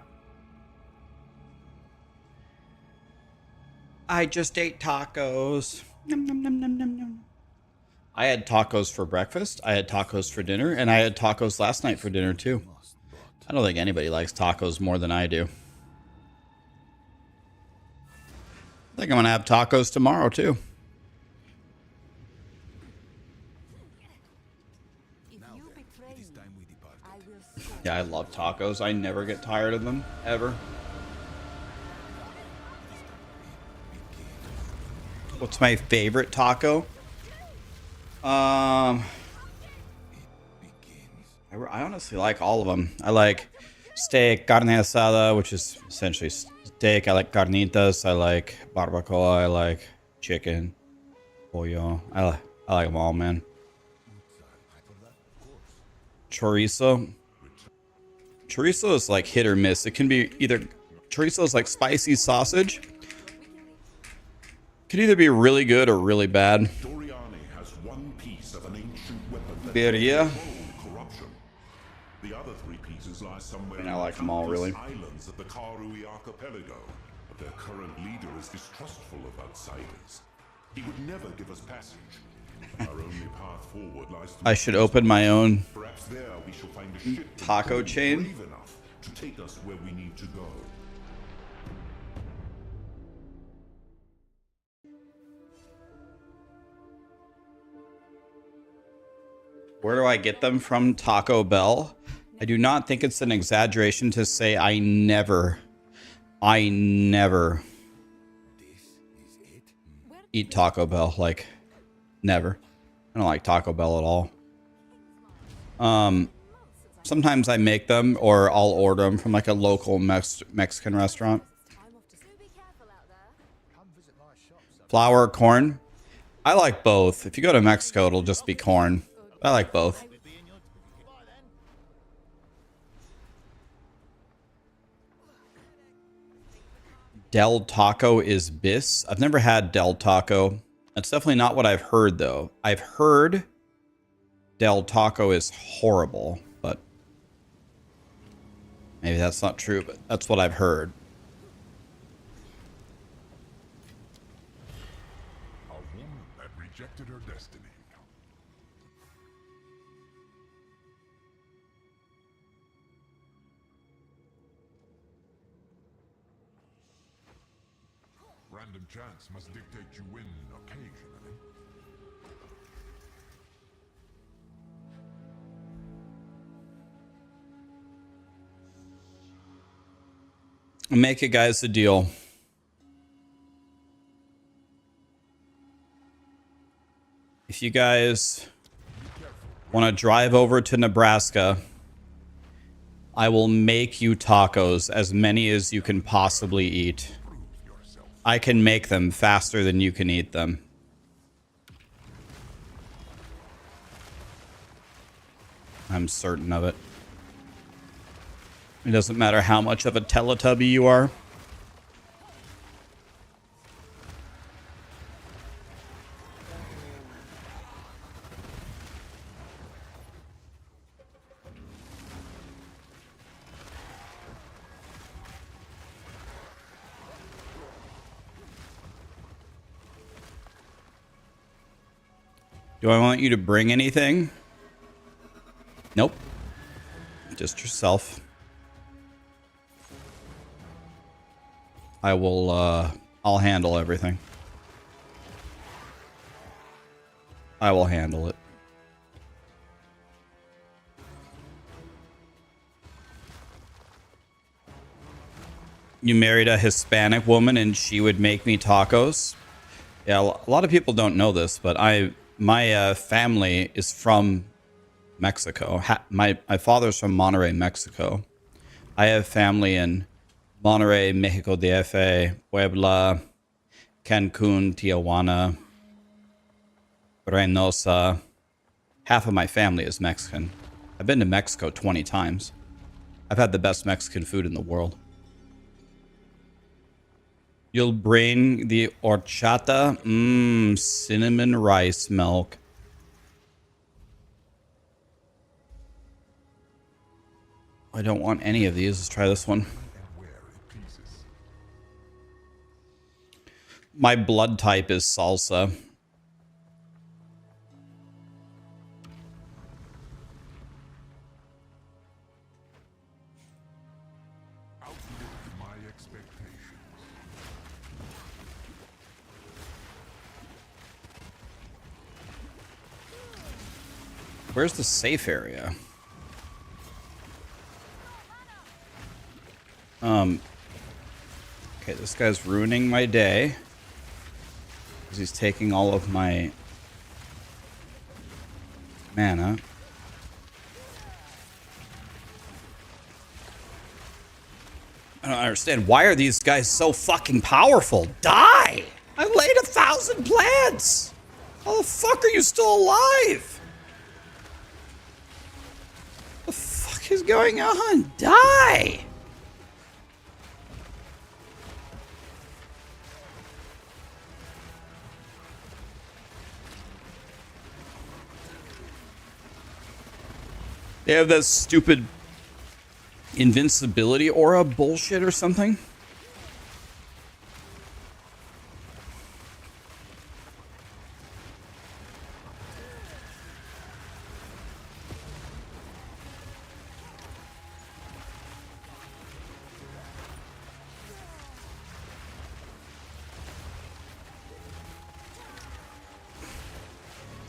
I just ate tacos. Nom, nom, nom, nom, nom, nom. I had tacos for breakfast. I had tacos for dinner, and I had tacos last night for dinner too. I don't think anybody likes tacos more than I do. I think I'm gonna have tacos tomorrow too. Yeah, I love tacos. I never get tired of them, ever. What's my favorite taco? I honestly like all of them. I like steak, carne asada, which is essentially steak. I like carnitas. I like barbacoa. I like chicken, pollo. I like them all, man. Chorizo. Chorizo is like hit or miss. It can be either chorizo is like spicy sausage. It can either be really good or really bad. Has one piece of an ancient weapon that Birria. corruption. The other three pieces lie somewhere I like them all, really. islands of the Karui archipelago. But their current leader is distrustful of outsiders. He would never give us passage. Our only path forward lies through I should open my own Perhaps there we shall find a ship taco chain. brave enough to take us where we need to go. Where do I get them from? Taco Bell. I do not think it's an exaggeration to say I never eat Taco Bell. Like, never. I don't like Taco Bell at all. Sometimes I make them or I'll order them from like a local Mexican restaurant. Flour or corn? I like both. If you go to Mexico, it'll just be corn. I like both. Del Taco is bis. I've never had Del Taco. That's definitely not what I've heard, though. I've heard Del Taco is horrible, but maybe that's not true, but that's what I've heard. A woman that rejected her destiny. Random chance must dictate you win occasionally. Make it, guys, a deal. If you guys want to drive over to Nebraska, I will make you tacos, as many as you can possibly eat. I can make them faster than you can eat them. I'm certain of it. It doesn't matter how much of a Teletubby you are. Do I want you to bring anything? Nope. Just yourself. I will, I'll handle everything. I will handle it. You married a Hispanic woman and she would make me tacos? Yeah, a lot of people don't know this, but my family is from Mexico. My father's from Monterrey, Mexico. I have family in Monterrey, Mexico DF, Puebla, Cancun, Tijuana, Reynosa. Half of my family is Mexican. I've been to Mexico 20 times. I've had the best Mexican food in the world. You'll bring the horchata? Cinnamon rice milk. I don't want any of these. Let's try this one. My blood type is salsa. Where's the safe area? Okay, this guy's ruining my day. Because he's taking all of my mana. I don't understand. Why are these guys so fucking powerful? Die! I laid 1,000 plants! How the fuck are you still alive? What the fuck is going on? Die! They have that stupid invincibility aura bullshit or something.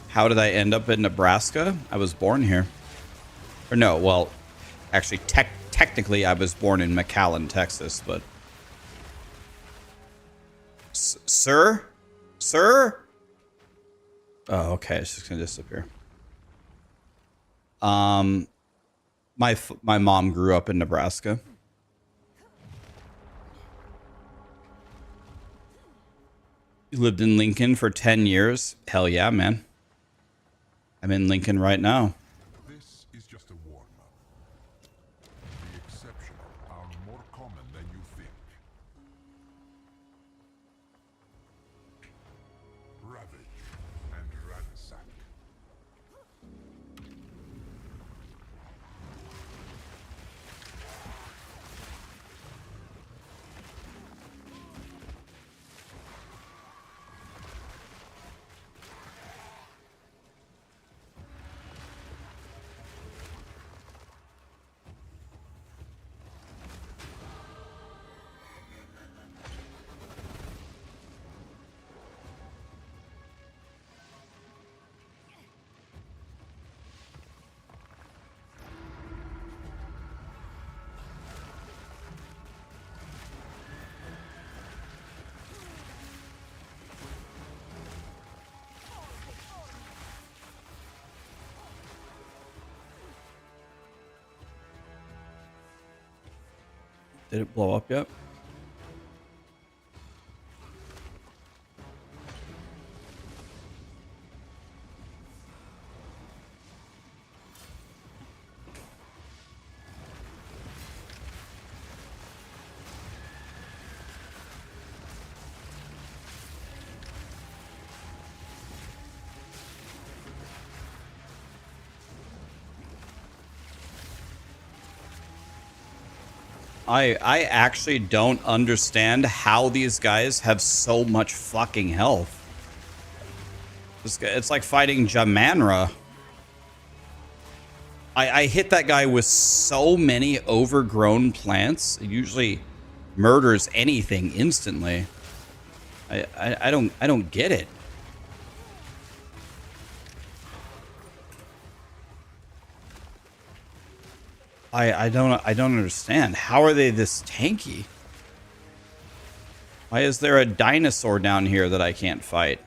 How did I end up in Nebraska? I was born here. Or no, well, actually, technically, I was born in McAllen, Texas, but... Sir? Sir? Oh, okay, it's just gonna disappear. My mom grew up in Nebraska. You lived in Lincoln for 10 years? Hell yeah, man. I'm in Lincoln right now. This is just a warm-up. The exceptional are more common than you think. Ravage and ransack. Did it blow up yet? I actually don't understand how these guys have so much fucking health. This guy, it's like fighting Jamanra. I hit that guy with so many overgrown plants. It usually murders anything instantly. I don't get it. I don't understand. How are they this tanky? Why is there a dinosaur down here that I can't fight?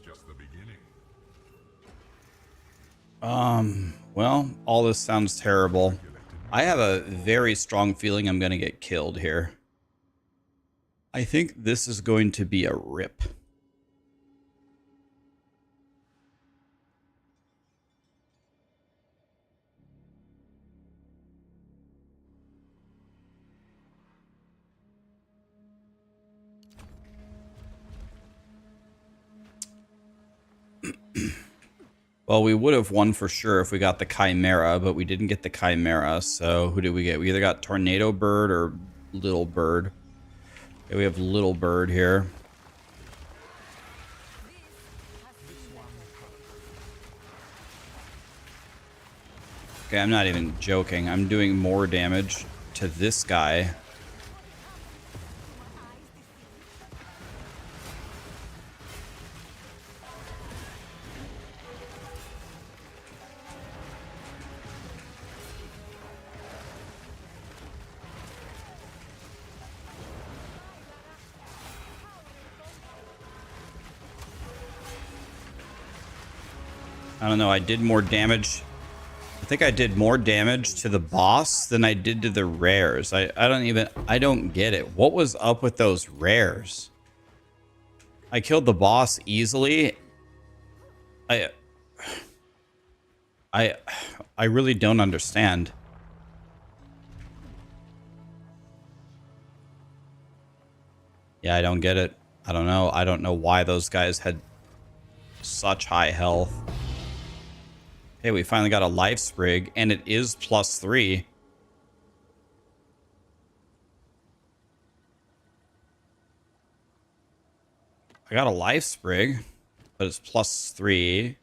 just the beginning. Well, all this sounds terrible. I have a very strong feeling I'm going to get killed here. I think this is going to be a rip. Well, we would have won for sure if we got the Chimera, but we didn't get the Chimera. So who did we get? We either got Tornado Bird or Little Bird. Okay, we have Little Bird here. Okay, I'm not even joking. I'm doing more damage to this guy. I don't know, I did more damage. I think I did more damage to the boss than I did to the rares. I don't get it. What was up with those rares? I killed the boss easily. I really don't understand. Yeah, I don't get it. I don't know. I don't know why those guys had such high health. Hey, we finally got a life sprig, and it is +3. I got a life sprig, but it's +3.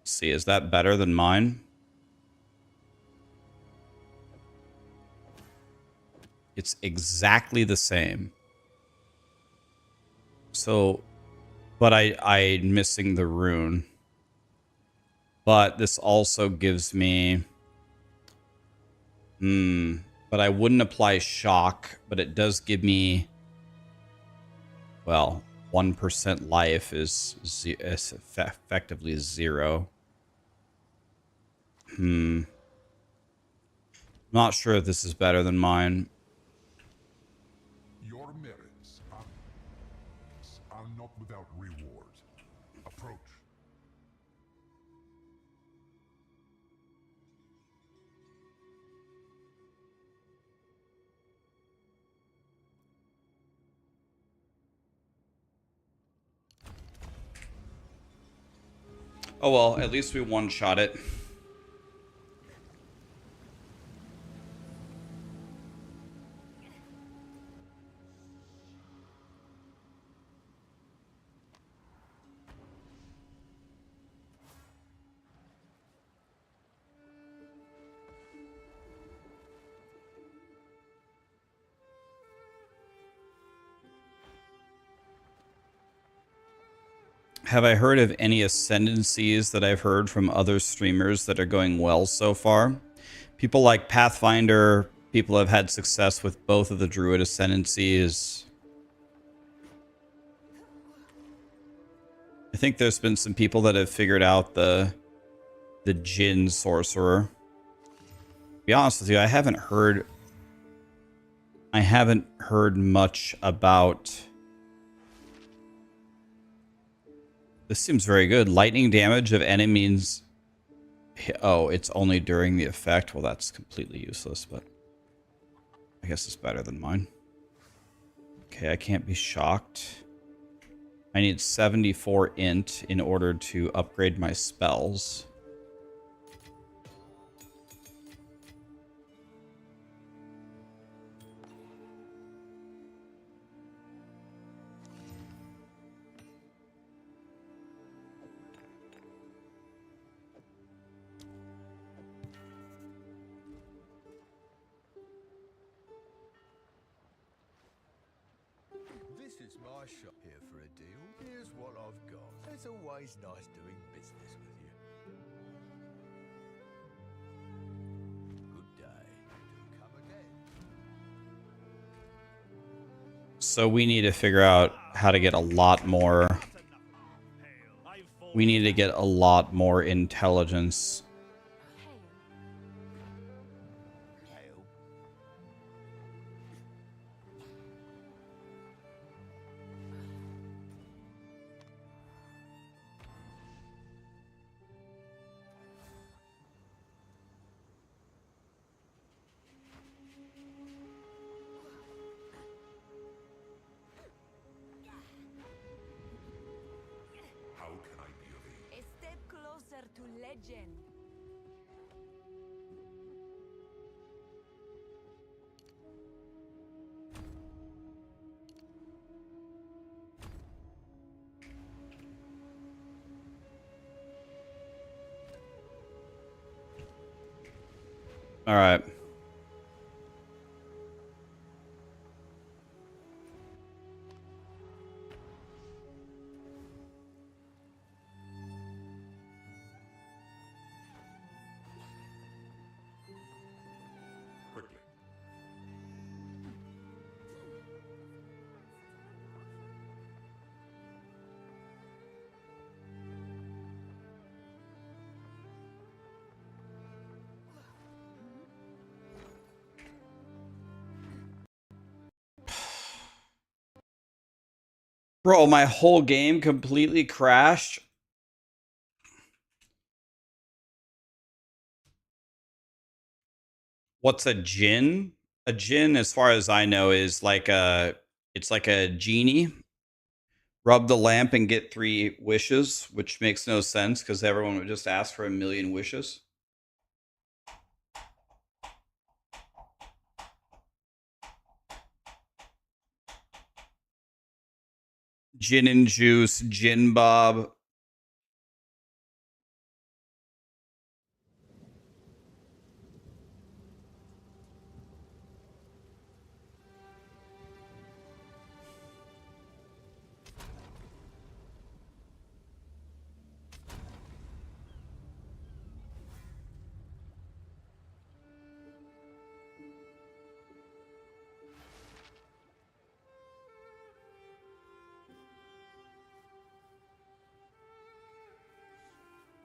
Let's see, is that better than mine? It's exactly the same. So, but I'm missing the rune. But this also gives me... But I wouldn't apply shock, but it does give me... Well, 1% life is effectively 0. Not sure if this is better than mine. Your merits are not without reward. Approach. Oh well, at least we one-shot it. Have I heard of any ascendancies that I've heard from other streamers that are going well so far? People like Pathfinder, people have had success with both of the Druid ascendancies. I think there's been some people that have figured out the Jinn Sorcerer. To be honest with you, I haven't heard much about... This seems very good. Lightning damage of enemies. Oh, it's only during the effect. Well, that's completely useless, but I guess it's better than mine. Okay, I can't be shocked. I need 74 int in order to upgrade my spells. This is my shop here for a deal. Here's what I've got. It's always nice doing business with you. Good day. Do come again. So we need to figure out how to get a lot more. We need to get a lot more intelligence. How can I be of aid? A step closer to legend. All right. Quickly. Bro, my whole game completely crashed. What's a djinn? A djinn, as far as I know, is like it's like a genie. Rub the lamp and get 3 wishes, which makes no sense because everyone would just ask for 1,000,000 wishes. Gin and juice, gin bob.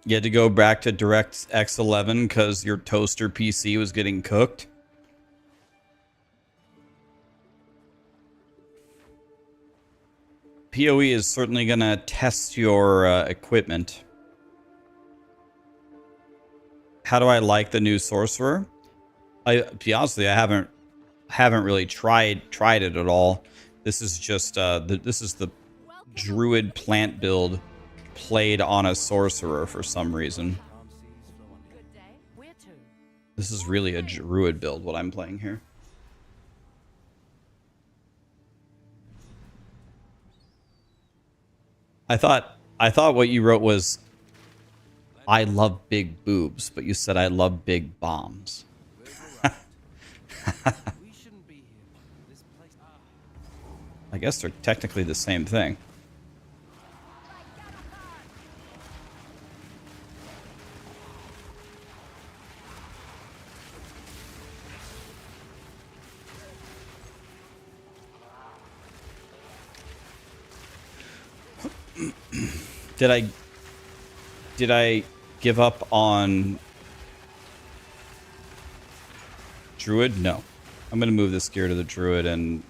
You had to go back to DirectX 11 because your toaster PC was getting cooked. PoE is certainly going to test your equipment. How do I like the new Sorcerer? To be honest with you, I haven't really tried it at all. This is just this is the Druid plant build played on a Sorcerer for some reason. This is really a Druid build, what I'm playing here. I thought what you wrote was, I love big boobs, but you said I love big bombs. I guess they're technically the same thing. Did I give up on Druid? No. I'm going to move this gear to the Druid and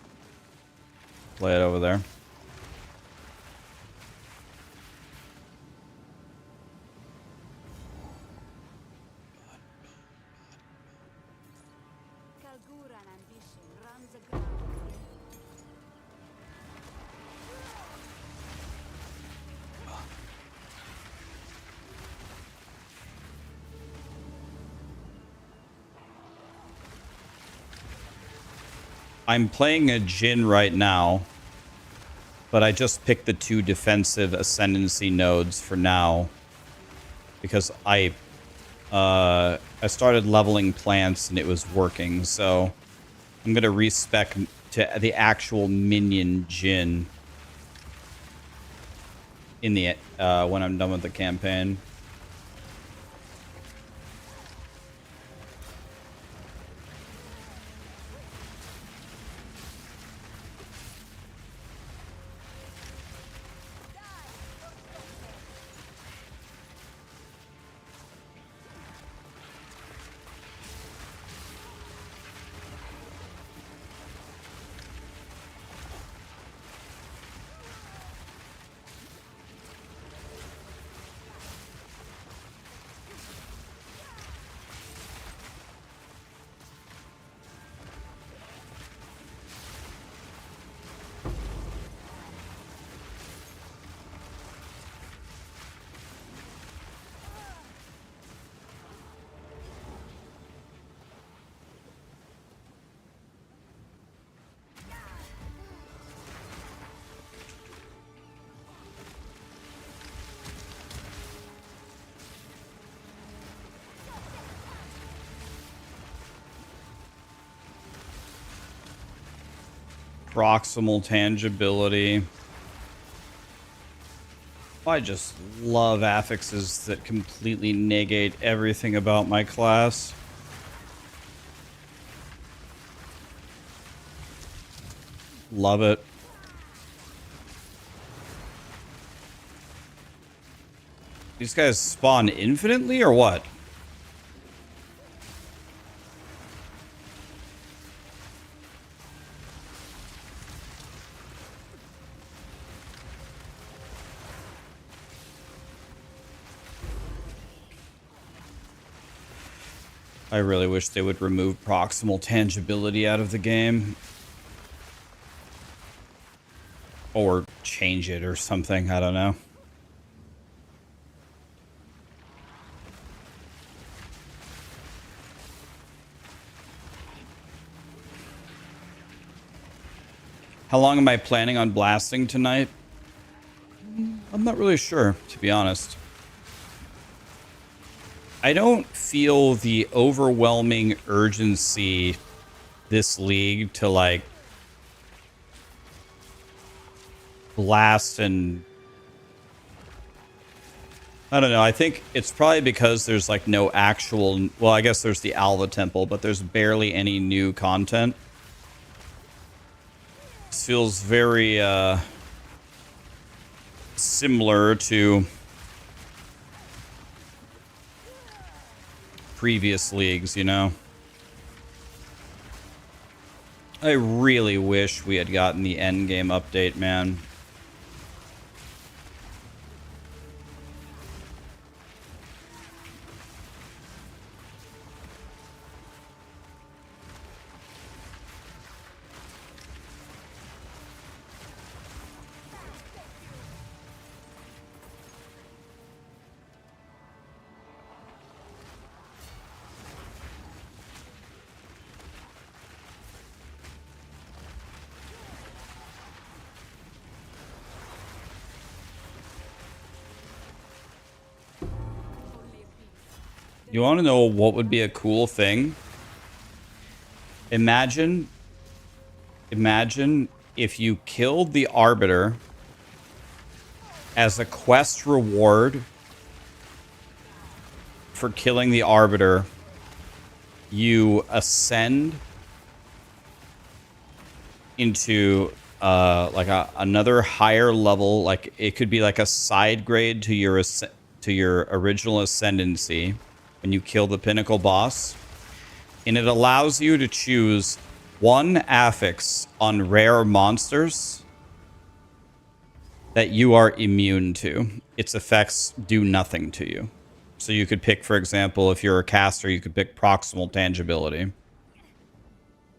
play it over there. I'm playing a Djinn right now, but I just picked the 2 defensive Ascendancy nodes for now because I started leveling plants and it was working, so I'm gonna respec to the actual Minion Djinn in the when I'm done with the campaign. Proximal tangibility. I just love affixes that completely negate everything about my class. Love it. These guys spawn infinitely or what? I really wish they would remove proximal tangibility out of the game. Or change it or something, I don't know. How long am I planning on blasting tonight? I'm not really sure, to be honest. I don't feel the overwhelming urgency this league to like blast and I don't know. I think it's probably because there's like no actual, well, I guess there's the Alva Temple, but there's barely any new content. This feels very similar to previous leagues, you know. I really wish we had gotten the Endgame update, man. You want to know what would be a cool thing? Imagine if you killed the Arbiter as a quest reward for killing the Arbiter. You ascend into like another higher level. Like it could be like a side grade to your original Ascendancy when you kill the pinnacle boss, and it allows you to choose one affix on rare monsters that you are immune to. Its effects do nothing to you. So you could pick, for example, if you're a caster, you could pick proximal tangibility.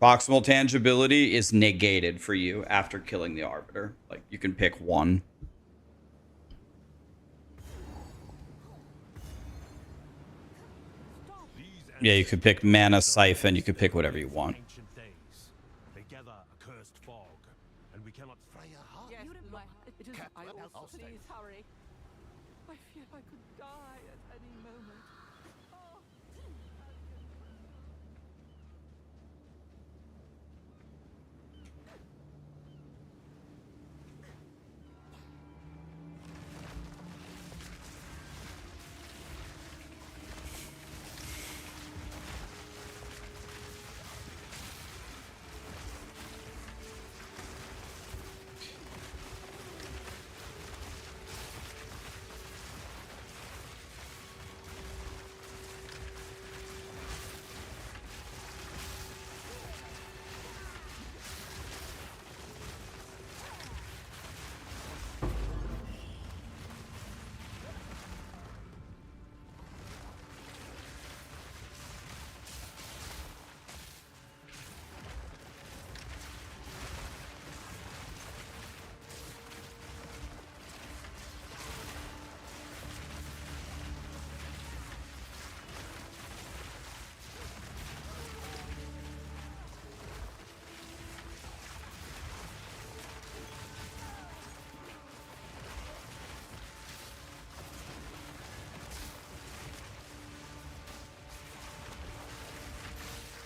Proximal tangibility is negated for you after killing the Arbiter. Like, you can pick one. Yeah, you could pick Mana Siphon. You could pick whatever you want. They gather a cursed fog, and we cannot fray a heart. Yes, it is. Please hurry. I fear I could die at any moment. Oh.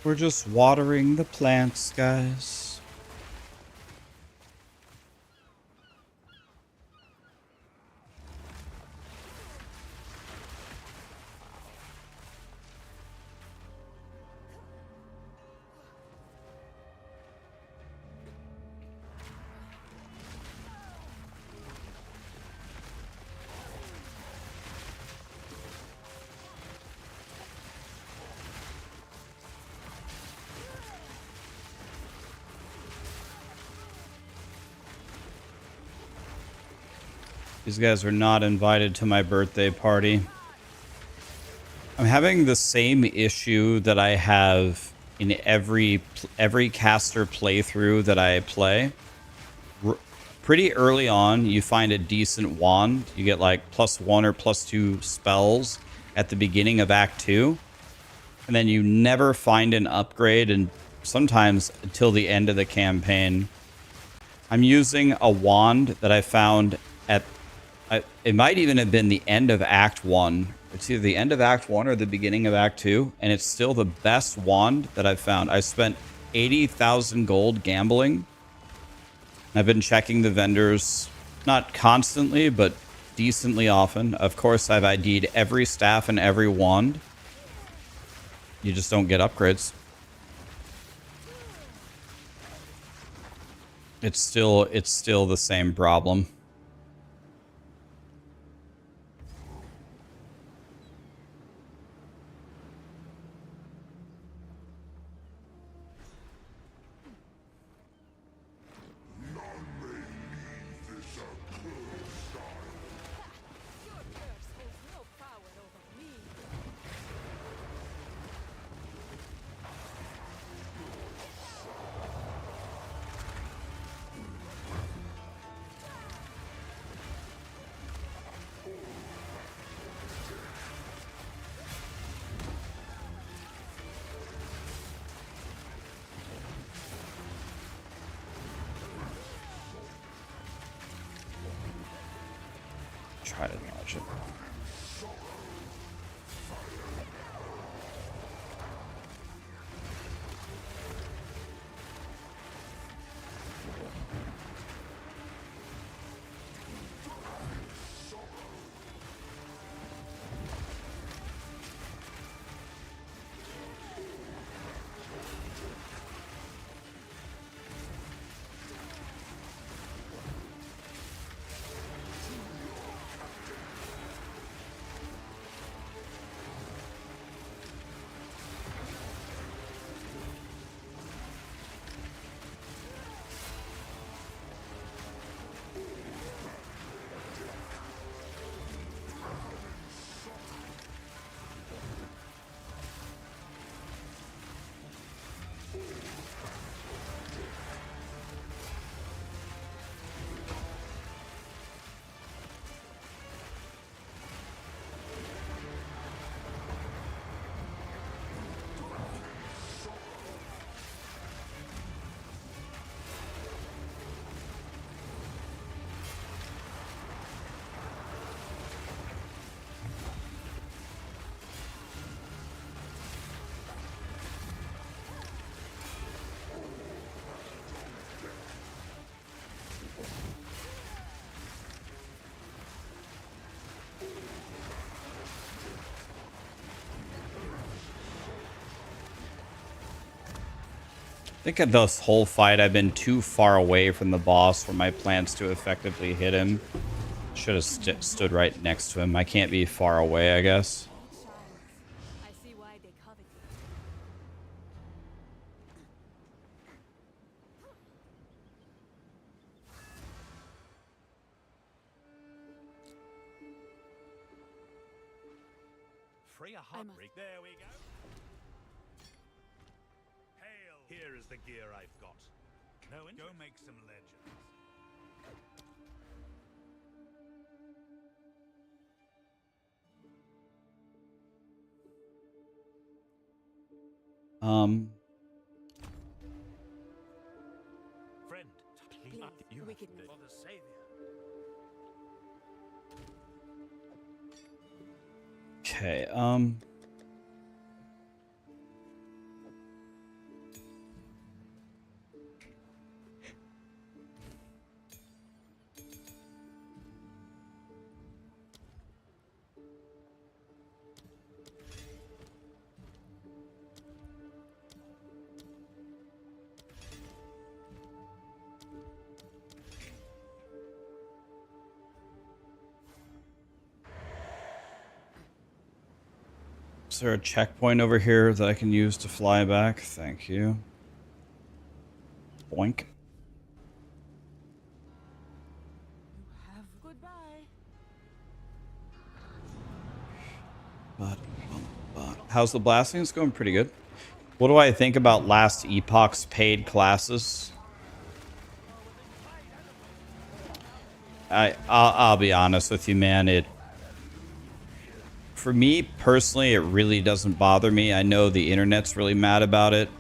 We're just watering the plants, guys. These guys are not invited to my birthday party. I'm having the same issue that I have in every caster playthrough that I play. Pretty early on, you find a decent wand. You get like +1 or +2 spells at the beginning of Act 2. And then you never find an upgrade, and sometimes until the end of the campaign. I'm using a wand that I found at... it might even have been the end of Act 1. It's either the end of Act 1 or the beginning of Act 2. And it's still the best wand that I've found. I spent 80,000 gold gambling. I've been checking the vendors, not constantly, but decently often. Of course, I've ID'd every staff and every wand. You just don't get upgrades. It's still the same problem. Try to dodge it. I think at this whole fight, I've been too far away from the boss for my plans to effectively hit him. Should have stood right next to him. I can't be far away, I guess. I see why they covet you. Free a heartbreak. There we go. Hail! Here is the gear I've got. No, go make some legends. Friend, please, you wickedness. for the savior. Okay, is there a checkpoint over here that I can use to fly back? Thank you. Boink. Goodbye. But how's the blasting? It's going pretty good. What do I think about last Epoch's paid classes? I'll be honest with you, man. For me personally, it really doesn't bother me. I know the internet's really mad about it.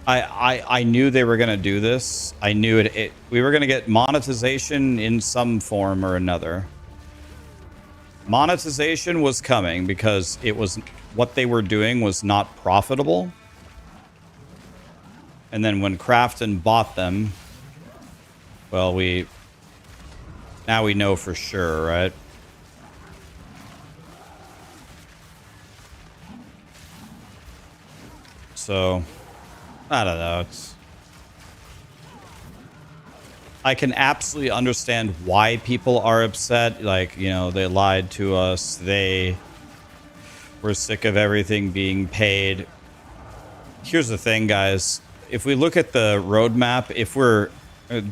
I knew they were gonna do this. I knew it. We were gonna get monetization in some form or another. Monetization was coming because it was what they were doing was not profitable. And then when Crafton bought them, well, now we know for sure, right? So, I don't know. I can absolutely understand why people are upset. Like, you know, they lied to us. They were sick of everything being paid. Here's the thing, guys. If we look at the roadmap,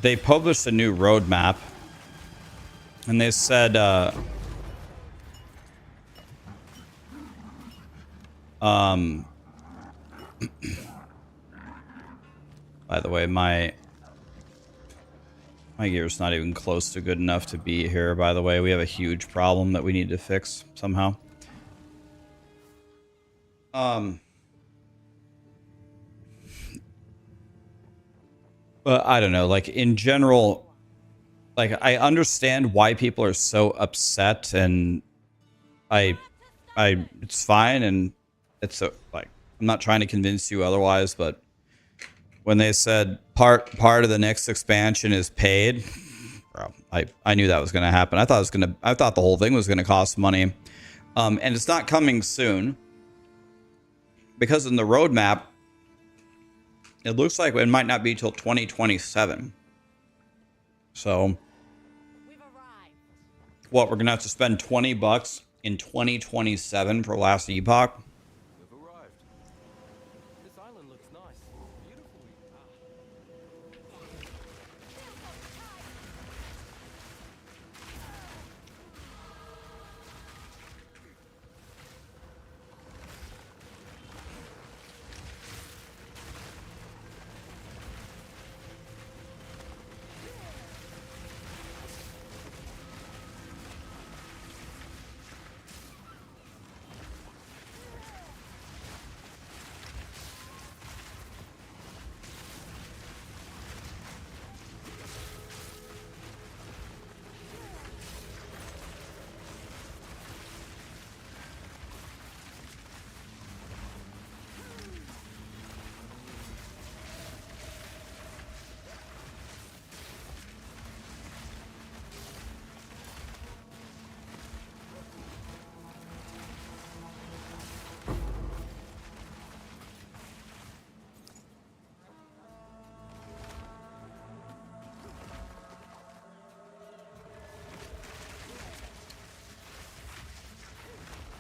they published a new roadmap, and they said, by the way, my gear's not even close to good enough to be here, by the way. We have a huge problem that we need to fix somehow. But I don't know, like in general, like I understand why people are so upset, and it's fine, and it's so, like, I'm not trying to convince you otherwise, but when they said part of the next expansion is paid, bro, I knew that was going to happen. I thought the whole thing was going to cost money. And it's not coming soon because in the roadmap, it looks like it might not be till 2027. So what, we're going to have to spend $20 in 2027 for last Epoch? We've arrived. This island looks nice. Beautiful.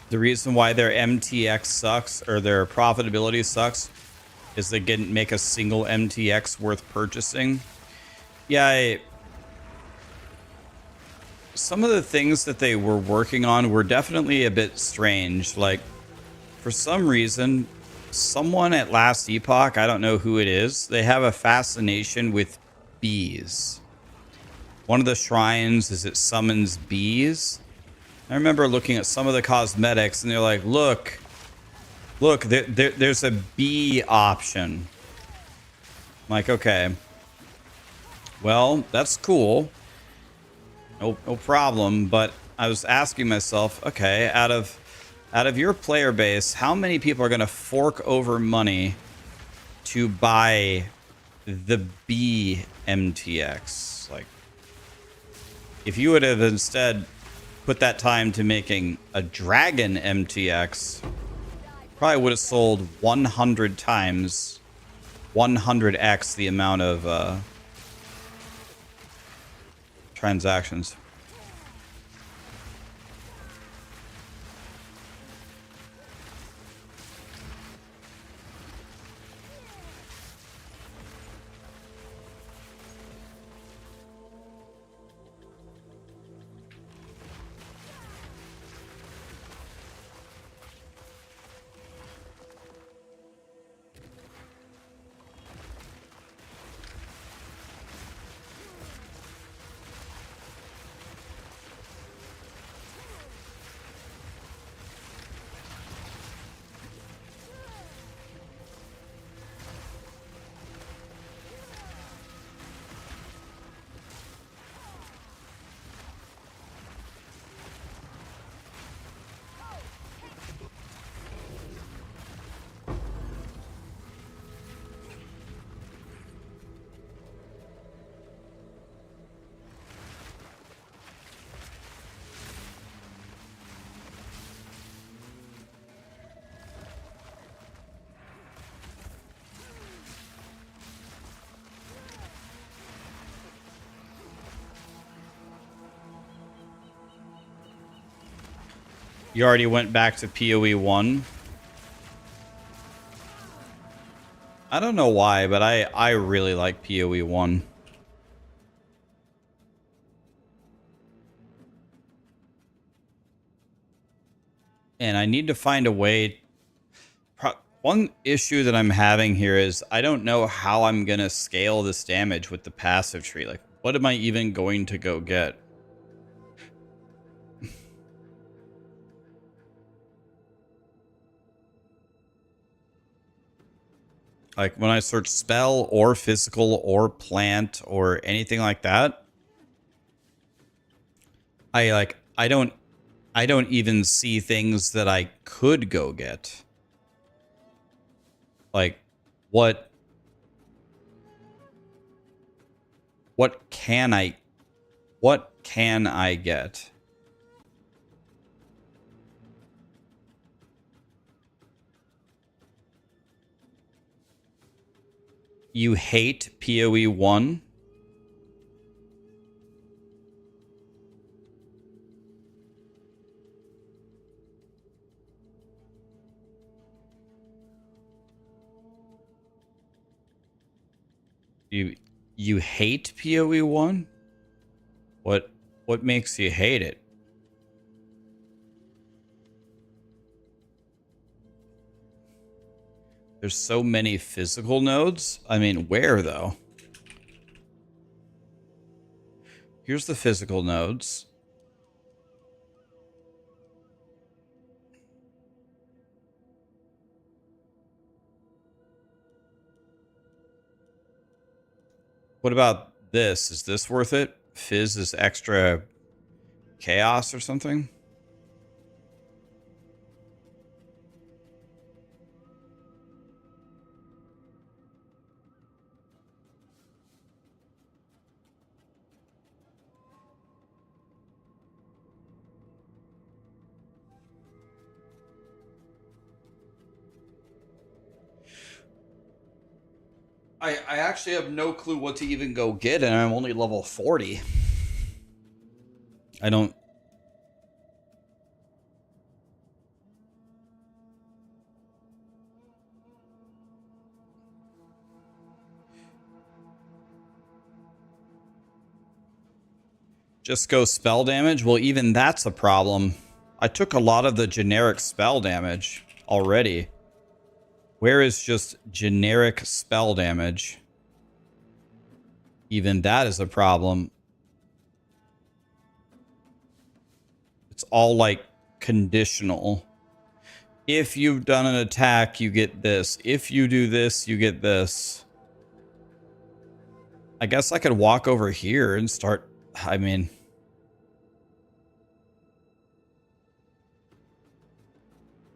The reason why their MTX sucks, or their profitability sucks, is they didn't make a single MTX worth purchasing. Yeah, some of the things that they were working on were definitely a bit strange. Like, for some reason, someone at last Epoch, I don't know who it is, they have a fascination with bees. One of the shrines is it summons bees. I remember looking at some of the cosmetics, and they're like, look, there's a bee option. I'm like, okay. Well, that's cool. No problem. But I was asking myself, okay, out of your player base, how many people are going to fork over money to buy the bee MTX? Like, if you would have instead put that time to making a dragon MTX, probably would have sold 100 times, 100x the amount of transactions. You already went back to POE1. I don't know why, but I really like POE1. And I need to find a way. One issue that I'm having here is I don't know how I'm going to scale this damage with the passive tree. Like, what am I even going to go get? Like, when I search spell or physical or plant or anything like that, I don't even see things that I could go get. Like, what can I get? You hate POE1? You hate POE1? What makes you hate it? There's so many physical nodes. I mean, where though? Here's the physical nodes. What about this? Is this worth it? Fizz is extra chaos or something? I actually have no clue what to even go get, and I'm only level 40. I don't... Just go spell damage? Well, even that's a problem. I took a lot of the generic spell damage already. Where is just generic spell damage? Even that is a problem. It's all like conditional. If you've done an attack, you get this. If you do this, you get this. I guess I could walk over here and start... I mean...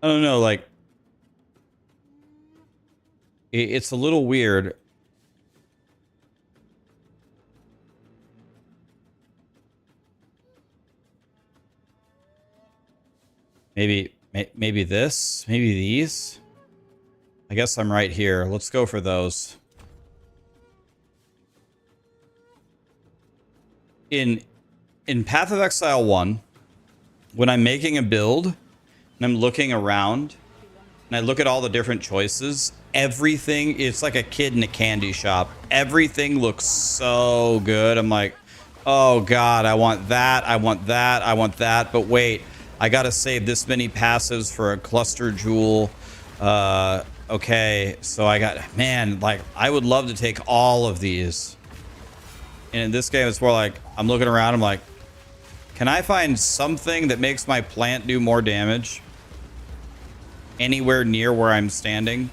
I don't know, like... It's a little weird. Maybe this? Maybe these? I guess I'm right here. Let's go for those. In Path of Exile 1, when I'm making a build, and I'm looking around, and I look at all the different choices, everything, it's like a kid in a candy shop. Everything looks so good. I'm like, oh God, I want that, I want that, I want that. But wait, I gotta save this many passives for a cluster jewel. Okay, so I got, man, like, I would love to take all of these. And in this game, it's more like, I'm looking around, I'm like, can I find something that makes my plant do more damage? Anywhere near where I'm standing?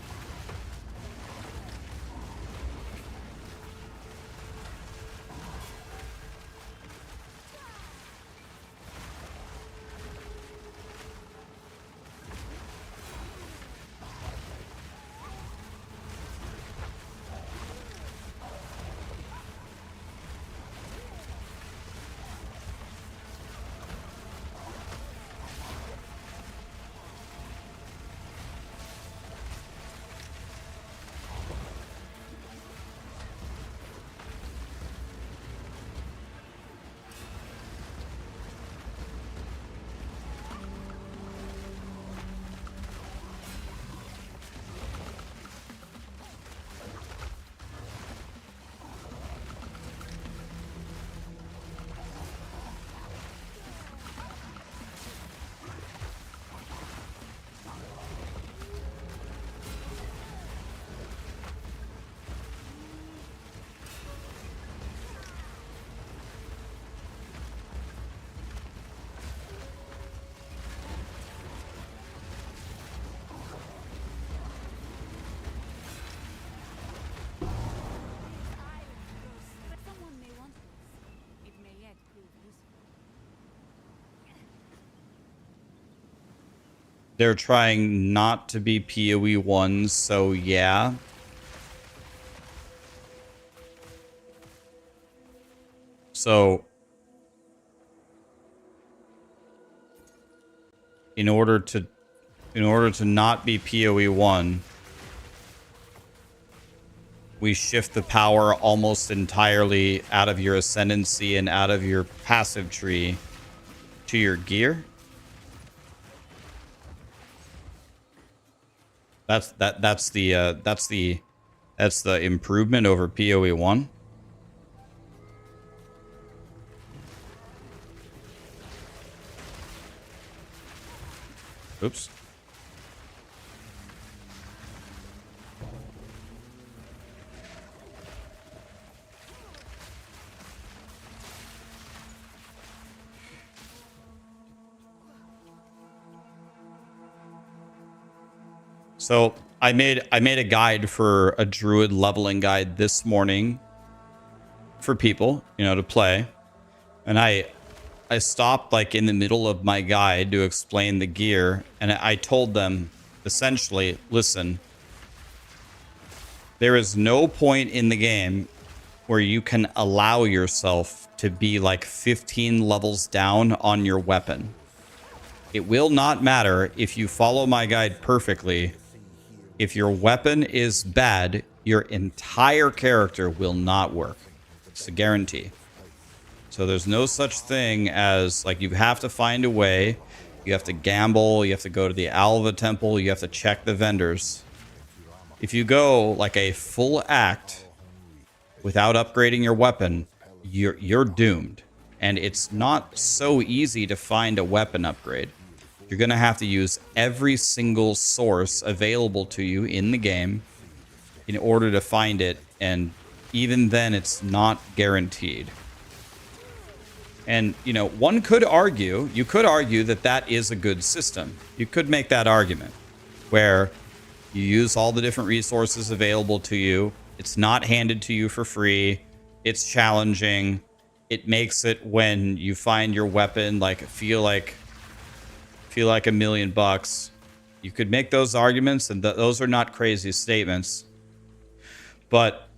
They're trying not to be POE1, so yeah. So in order to not be POE1, we shift the power almost entirely out of your Ascendancy and out of your passive tree to your gear. That's the improvement over POE1. Oops. So I made a guide for a Druid leveling guide this morning for people, you know, to play. And I stopped like in the middle of my guide to explain the gear, and I told them essentially, listen, there is no point in the game where you can allow yourself to be like 15 levels down on your weapon. It will not matter if you follow my guide perfectly. If your weapon is bad, your entire character will not work. It's a guarantee. So there's no such thing as, like, you have to find a way. You have to gamble. You have to go to the Alva Temple. You have to check the vendors. If you go like a full act without upgrading your weapon, you're doomed. And it's not so easy to find a weapon upgrade. You're going to have to use every single source available to you in the game in order to find it. And even then, it's not guaranteed. And, you know, you could argue that that is a good system. You could make that argument where you use all the different resources available to you. It's not handed to you for free. It's challenging. It makes it when you find your weapon, like, feel like $1,000,000. You could make those arguments, and those are not crazy statements. But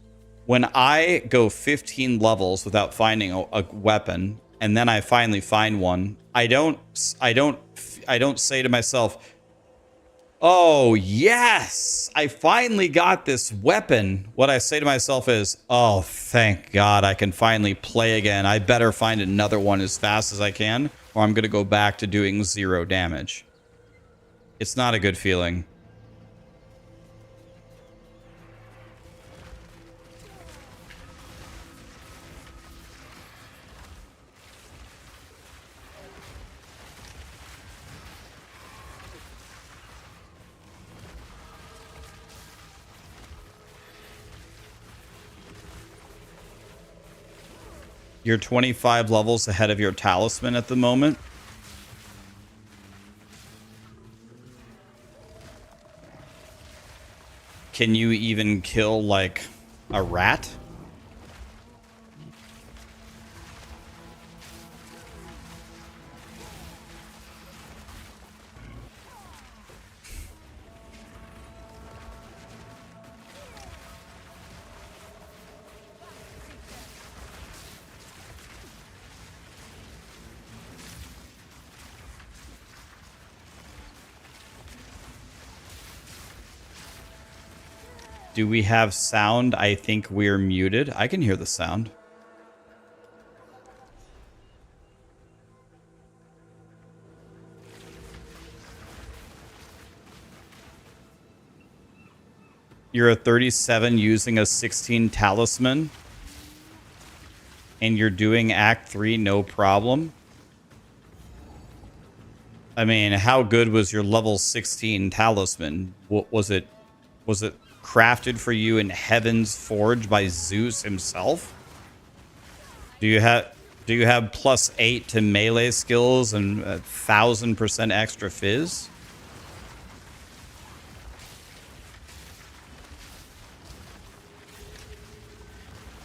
when I go 15 levels without finding a weapon, and then I finally find one, I don't say to myself, "Oh, yes, I finally got this weapon." What I say to myself is, "Oh, thank God I can finally play again. I better find another one as fast as I can, or I'm going to go back to doing 0 damage." It's not a good feeling. You're 25 levels ahead of your talisman at the moment. Can you even kill, like, a rat? Do we have sound? I think we're muted. I can hear the sound. You're a 37 using a 16 talisman, and you're doing Act 3 no problem. I mean, how good was your level 16 talisman? Was it crafted for you in Heaven's Forge by Zeus himself? Do you have +8 to melee skills and 1,000% extra fizz?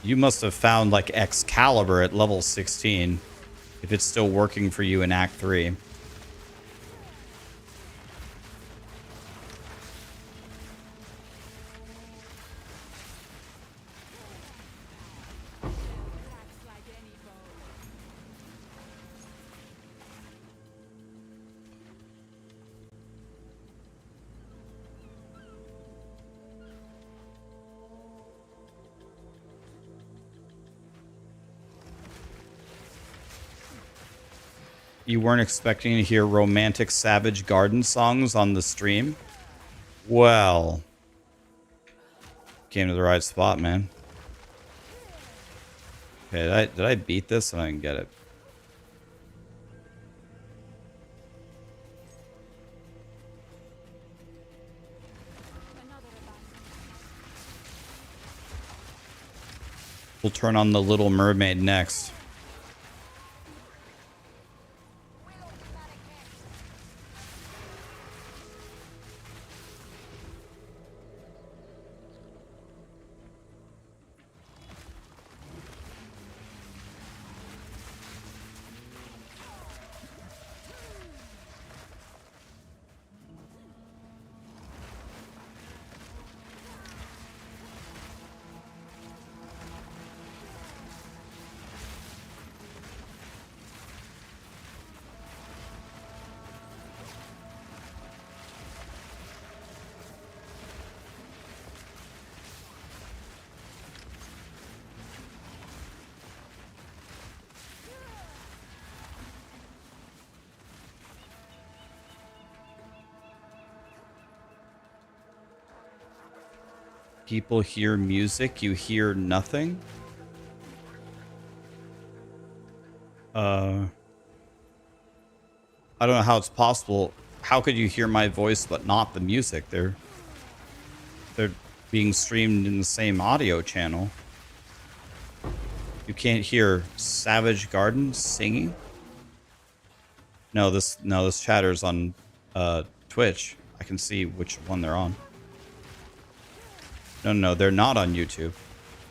You must have found like Excalibur at level 16 if it's still working for you in Act 3. You weren't expecting to hear romantic Savage Garden songs on the stream? Well, came to the right spot, man. Okay, did I beat this? And I can get it. We'll turn on the Little Mermaid next. People hear music, you hear nothing? I don't know how it's possible. How could you hear my voice but not the music? They're being streamed in the same audio channel. You can't hear Savage Garden singing? No, this chatter's on Twitch. I can see which one they're on. No, they're not on YouTube.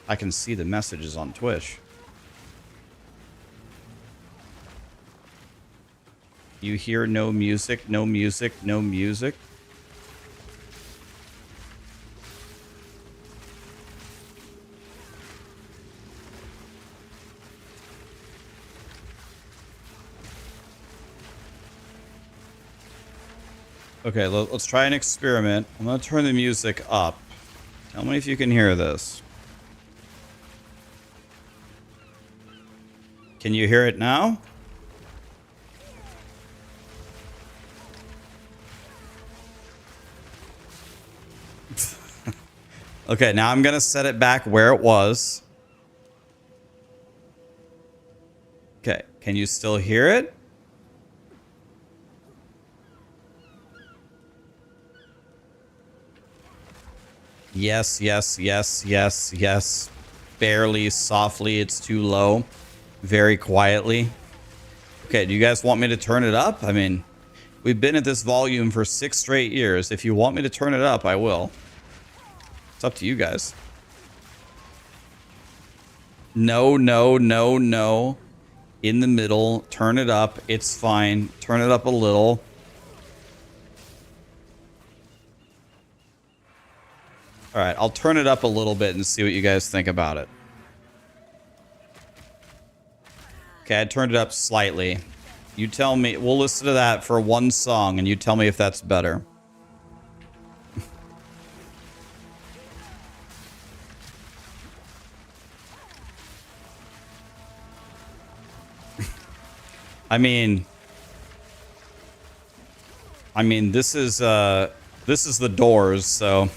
I can see the messages on Twitch. You hear no music, no music, no music. Okay, let's try an experiment. I'm going to turn the music up. Tell me if you can hear this. Can you hear it now? Okay, now I'm going to set it back where it was. Okay, can you still hear it? Yes, yes, yes, yes, yes. Barely, softly, it's too low. Very quietly. Okay, do you guys want me to turn it up? I mean, we've been at this volume for 6 straight years. If you want me to turn it up, I will. It's up to you guys. No, no, no, no. In the middle. Turn it up. It's fine. Turn it up a little. All right, I'll turn it up a little bit and see what you guys think about it. Okay, I turned it up slightly. You tell me. We'll listen to that for one song, and you tell me if that's better. I mean, this is the Doors, so.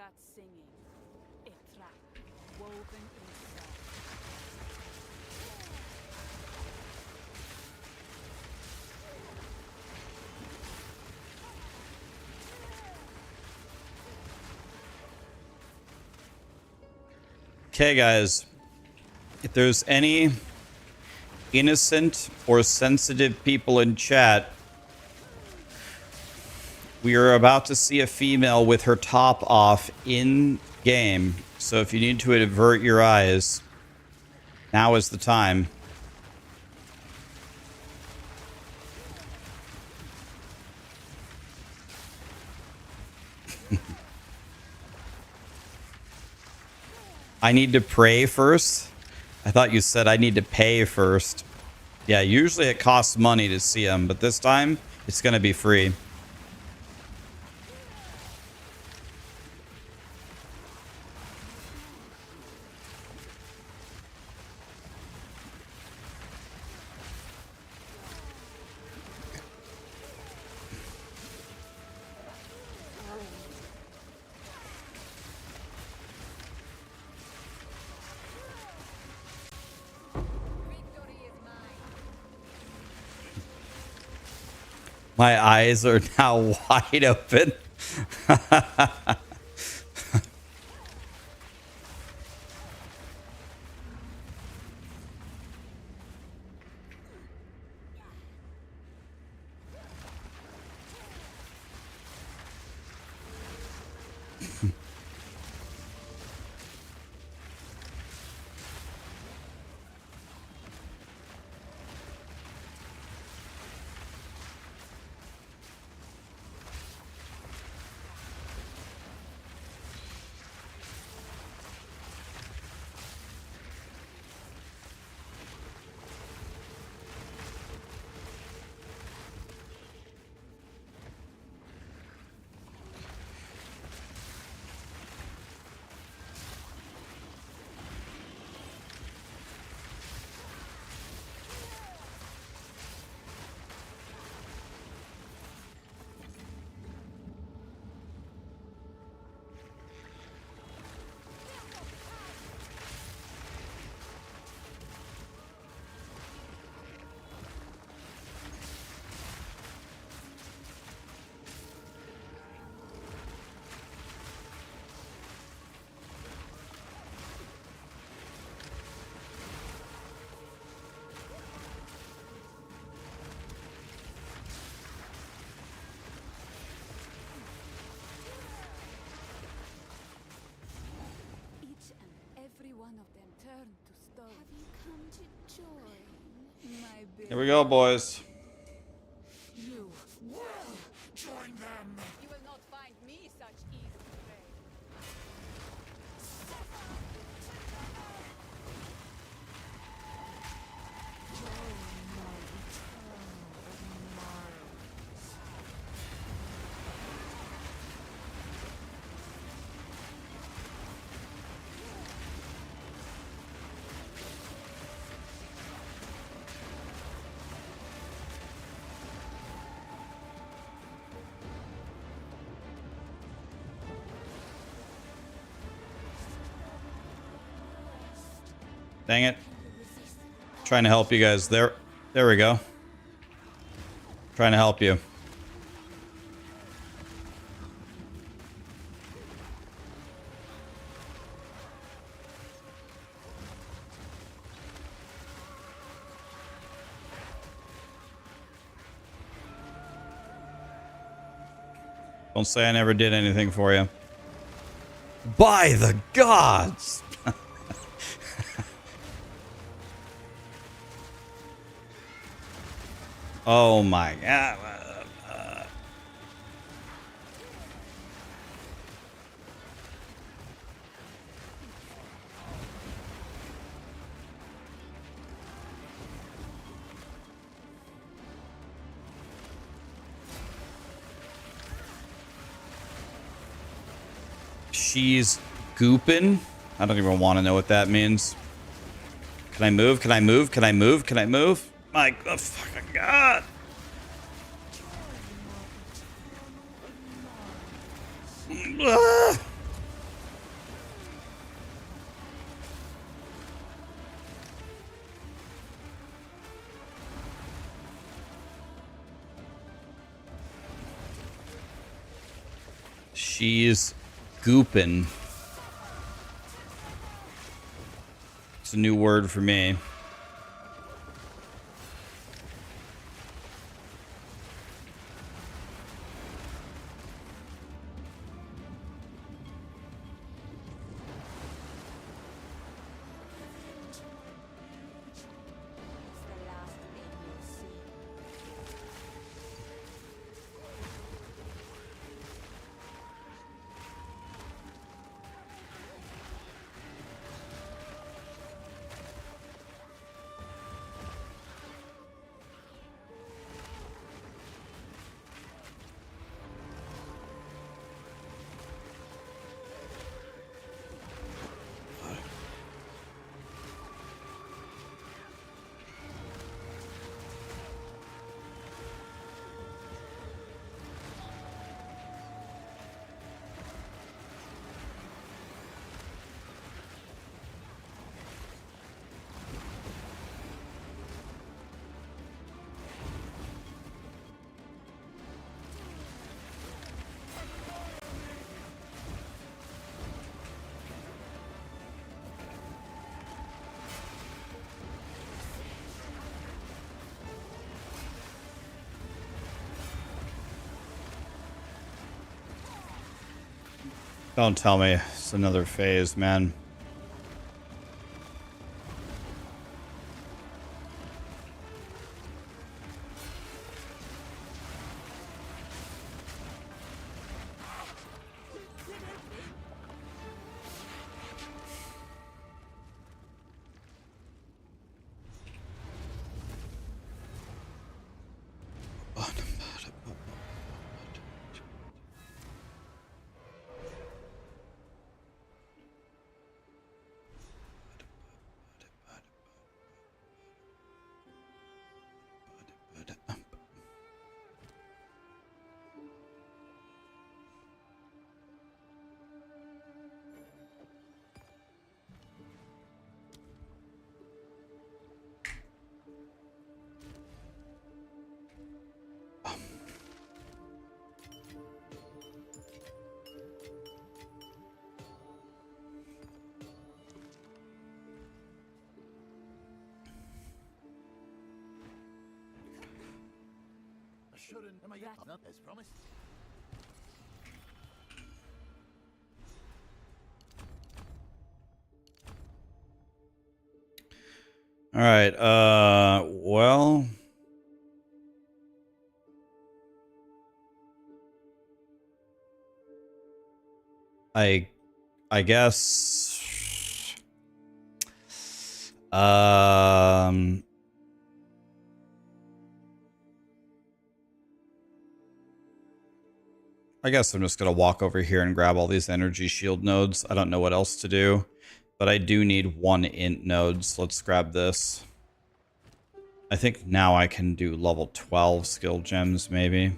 that singing? A trap woven inside. Okay, guys. If there's any innocent or sensitive people in chat, we are about to see a female with her top off in game. So if you need to avert your eyes, now is the time. I need to pray first. I thought you said I need to pay first. Yeah, usually it costs money to see them, but this time it's going to be free. My eyes are now wide open. Each and every one of them turn to stone. Have you come to join my big... Here we go, boys. You will join them. You will not find me such easy prey. Dang it. Trying to help you guys. There we go. Trying to help you. Don't say I never did anything for you. By the gods! Oh my god. She's gooping. I don't even want to know what that means. Can I move? Can I move? Can I move? Can I move? My fucking god. She's gooping. It's a new word for me. Don't tell me it's another phase, man. Shouldn't. Am I not as promised? All right. Well, I guess. I guess I'm just going to walk over here and grab all these energy shield nodes. I don't know what else to do, but I do need 1 int node, so let's grab this. I think now I can do level 12 skill gems, maybe.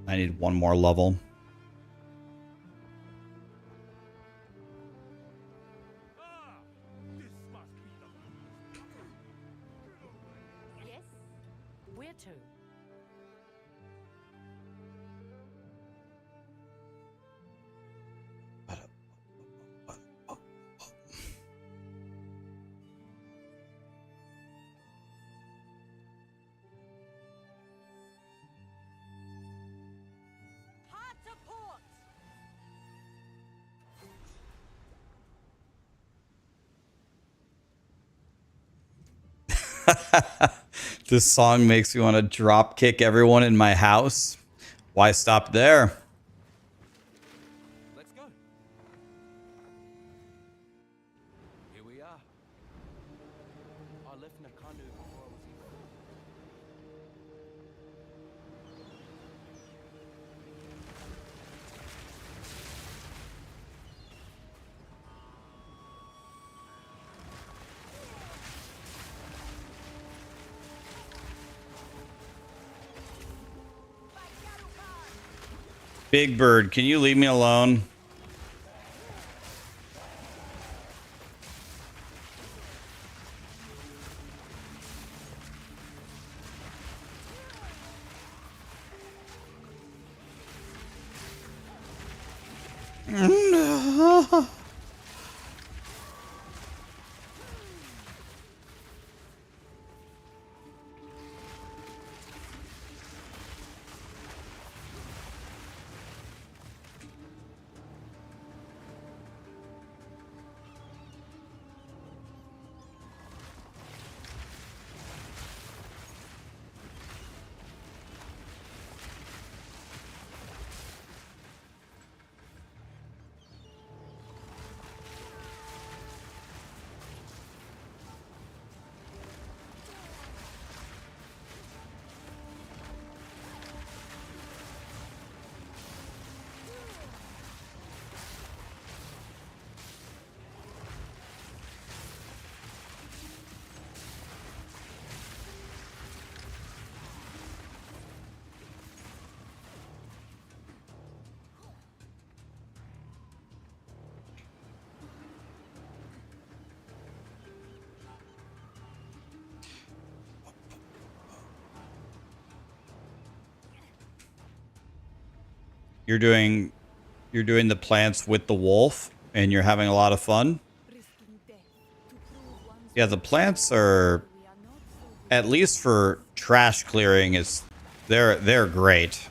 I need 1 more level. Yes, where to? Hard to port. This song makes me want to drop kick everyone in my house. Why stop there? Let's go. Here we are. I left Nakanu before I was even. Big Bird, can you leave me alone? You're doing the plants with the wolf and you're having a lot of fun. Yeah, the plants are, at least for trash clearing, is they're great.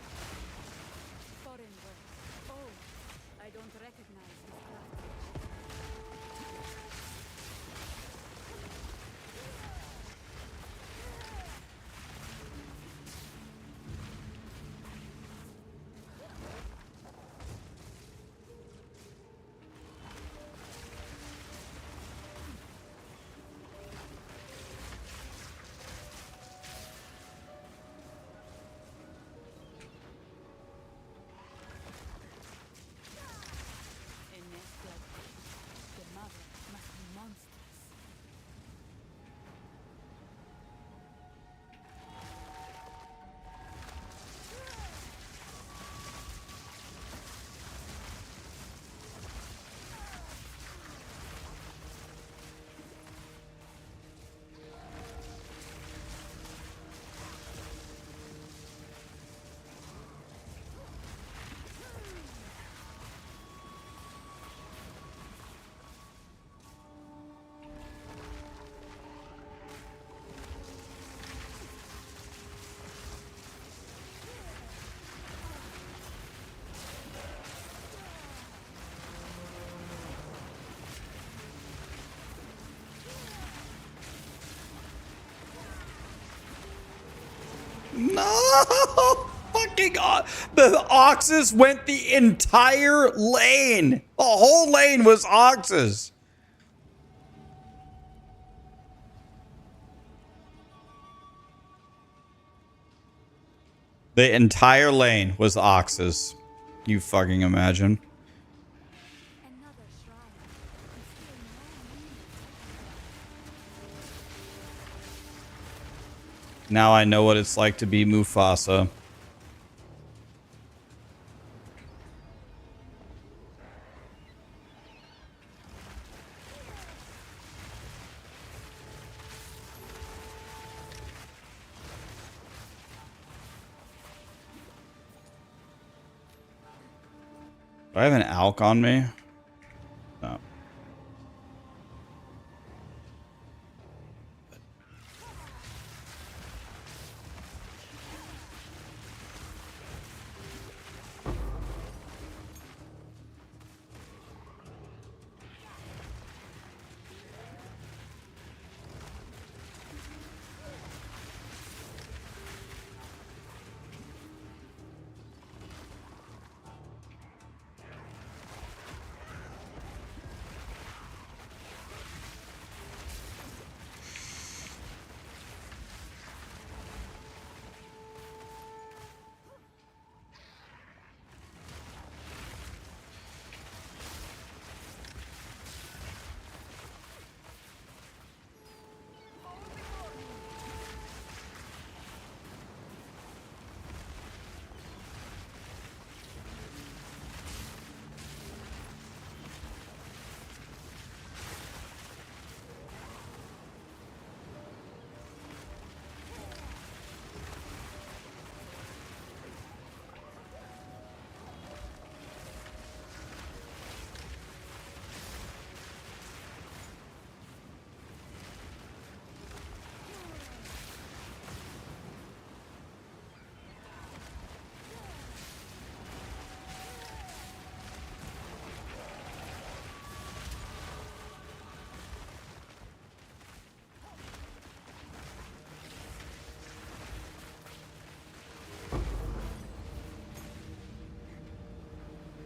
No! Fucking the oxes went the entire lane. The whole lane was oxes. The entire lane was oxes. You fucking imagine. Now I know what it's like to be Mufasa. Do I have an alk on me? No.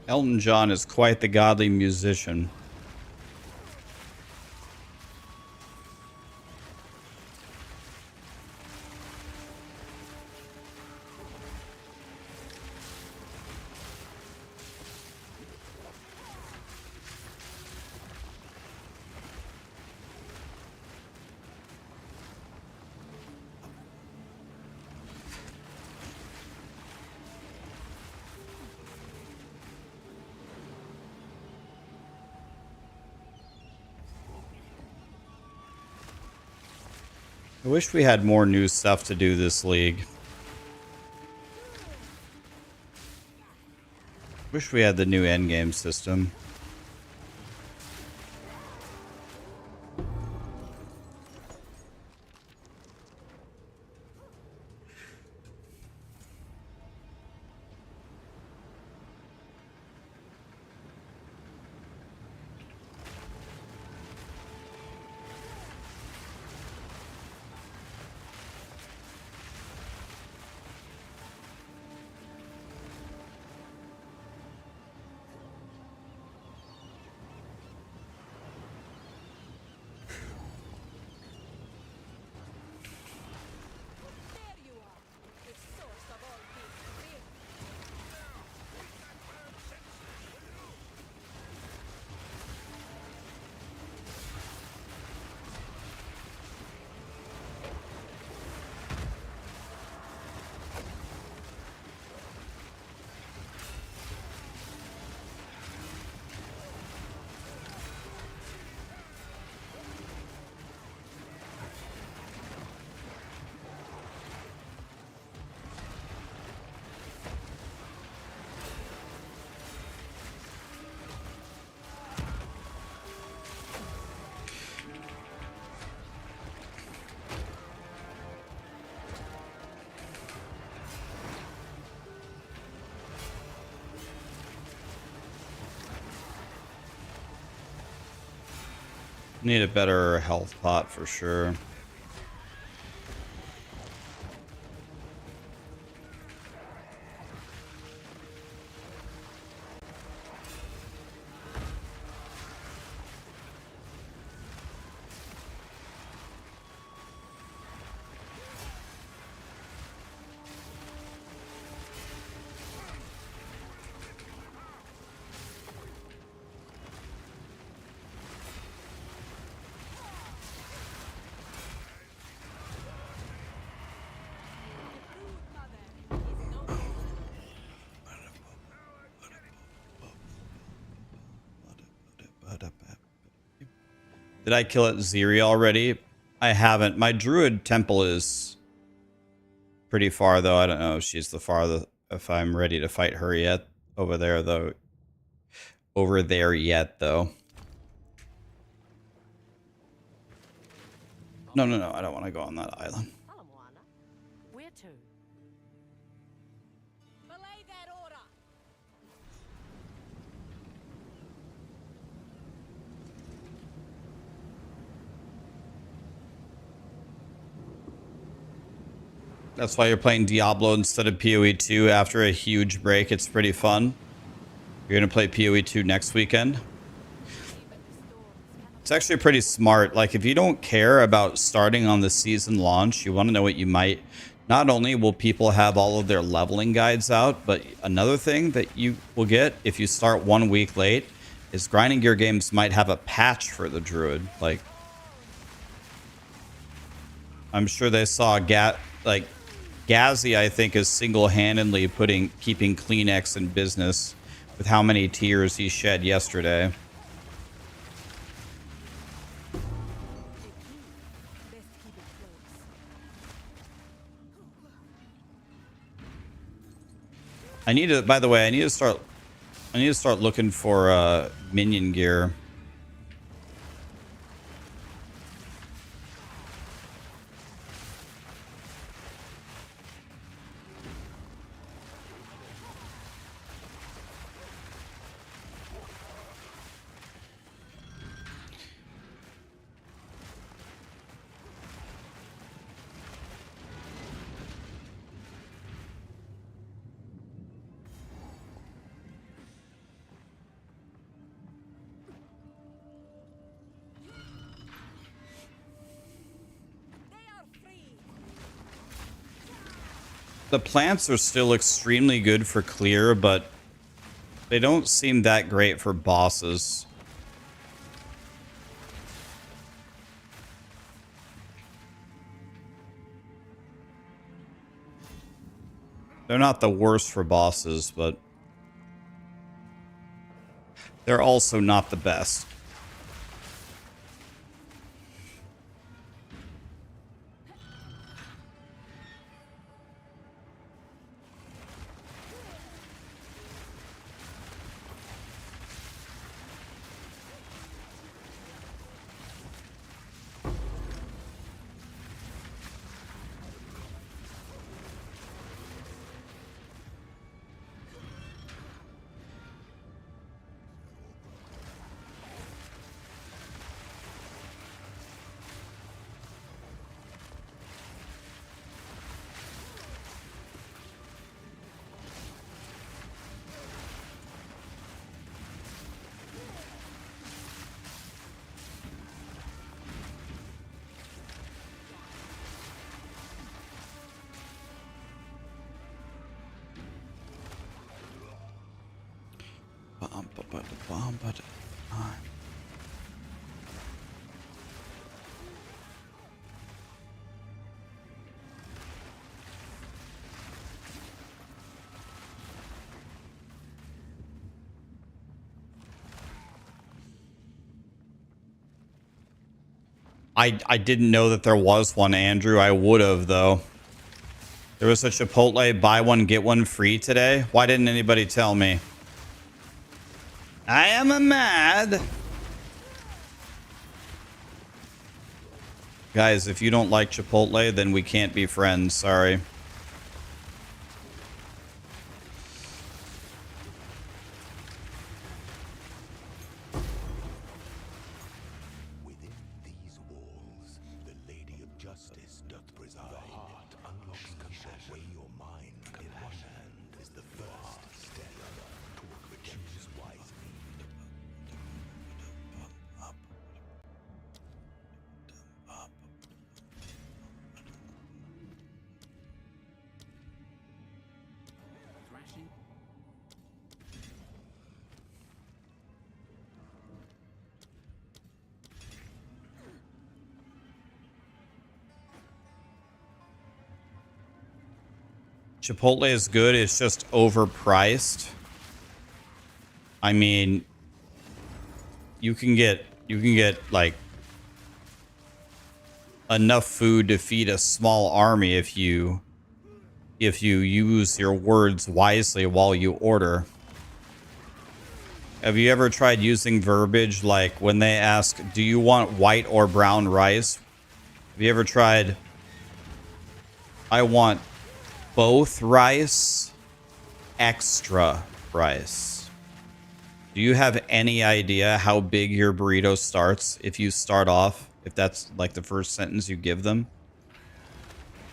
Elton John is quite the godly musician. I wish we had more new stuff to do this league. Wish we had the new endgame system. There you are, the source of all being. Need a better health pot for sure. Did I kill it Ziri already? I haven't. My Druid temple is pretty far though. I don't know if she's the farthest, if I'm ready to fight her yet. Over there though. Over there yet though. No, no, no. I don't want to go on that island. Where to? Belay that order. That's why you're playing Diablo instead of POE2 after a huge break. It's pretty fun. You're going to play POE2 next weekend. It's actually pretty smart. Like, if you don't care about starting on the season launch, you want to know what you might... Not only will people have all of their leveling guides out, but another thing that you will get if you start 1 week late is Grinding Gear Games might have a patch for the Druid. Like, I'm sure they saw Gazi, I think, is single-handedly keeping Kleenex in business with how many tears he shed yesterday. I need to, by the way, I need to start looking for minion gear. The plants are still extremely good for clear, but they don't seem that great for bosses. They're not the worst for bosses, but they're also not the best. I didn't know that there was one, Andrew. I would have, though. There was a Chipotle buy one, get one free today. Why didn't anybody tell me? I am a mad. Guys, if you don't like Chipotle, then we can't be friends. Sorry. Chipotle is good. It's just overpriced. I mean, you can get like enough food to feed a small army if you use your words wisely while you order. Have you ever tried using verbiage like when they ask, "Do you want white or brown rice?" Have you ever tried, "I want both rice, extra rice"? Do you have any idea how big your burrito starts if you start off, if that's like the first sentence you give them?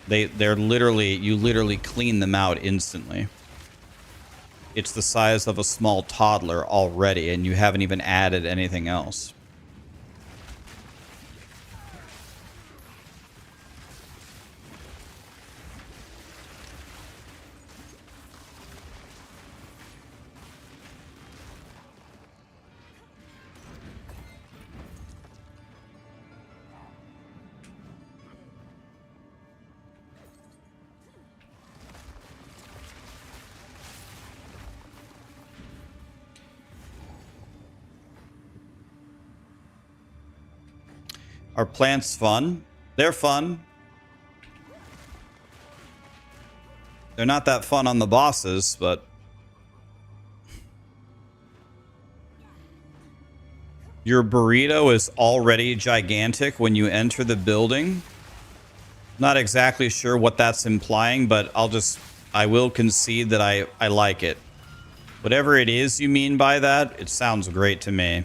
They're literally, you literally clean them out instantly. It's the size of a small toddler already, and you haven't even added anything else. Are plants fun? They're fun. They're not that fun on the bosses, but your burrito is already gigantic when you enter the building. Not exactly sure what that's implying, but I will concede that I like it. Whatever it is you mean by that, it sounds great to me.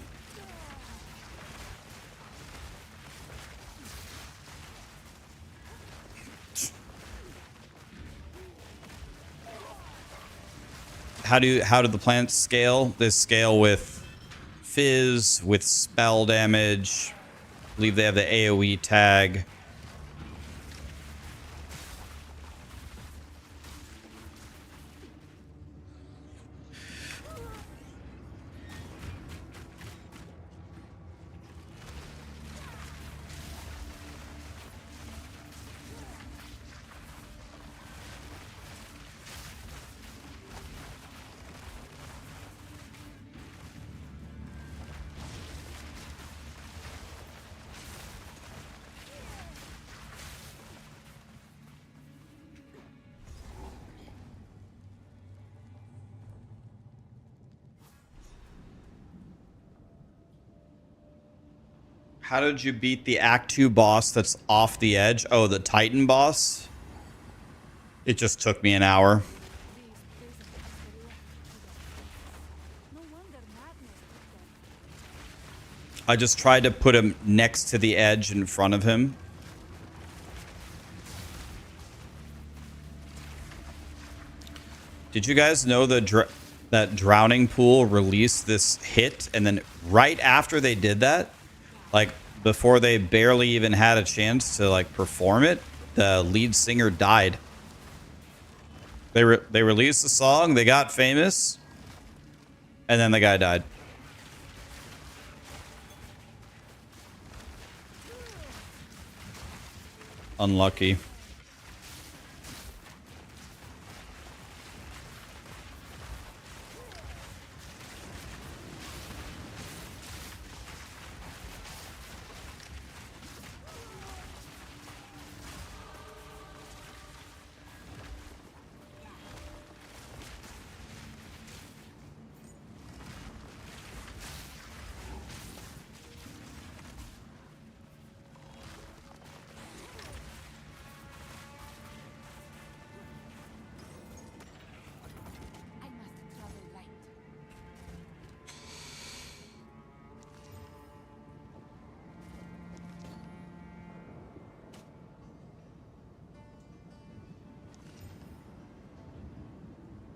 How do the plants scale? They scale with fizz, with spell damage. I believe they have the AoE tag. How did you beat the Act 2 boss that's off the edge? Oh, the Titan boss? It just took me an hour. I just tried to put him next to the edge in front of him. Did you guys know that Drowning Pool released this hit, and then right after they did that, like before they barely even had a chance to like perform it, the lead singer died. They released the song, they got famous, and then the guy died. Unlucky.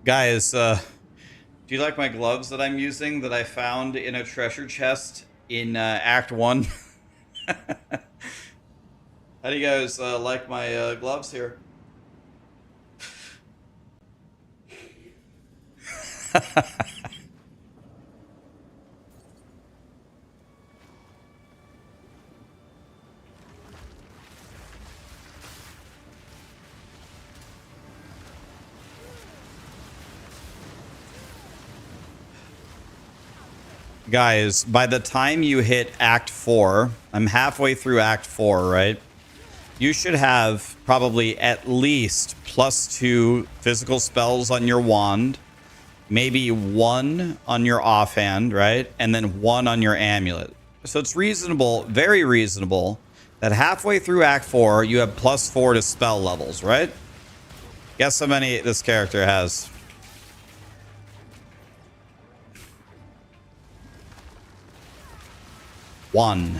Guys, do you like my gloves that I'm using that I found in a treasure chest in Act 1? How do you guys like my gloves here? Guys, by the time you hit Act 4, I'm halfway through Act 4, right? You should have probably at least +2 physical spells on your wand, maybe 1 on your offhand, right? And then 1 on your amulet. So it's reasonable, very reasonable, that halfway through Act 4, you have +4 to spell levels, right? Guess how many this character has. 1.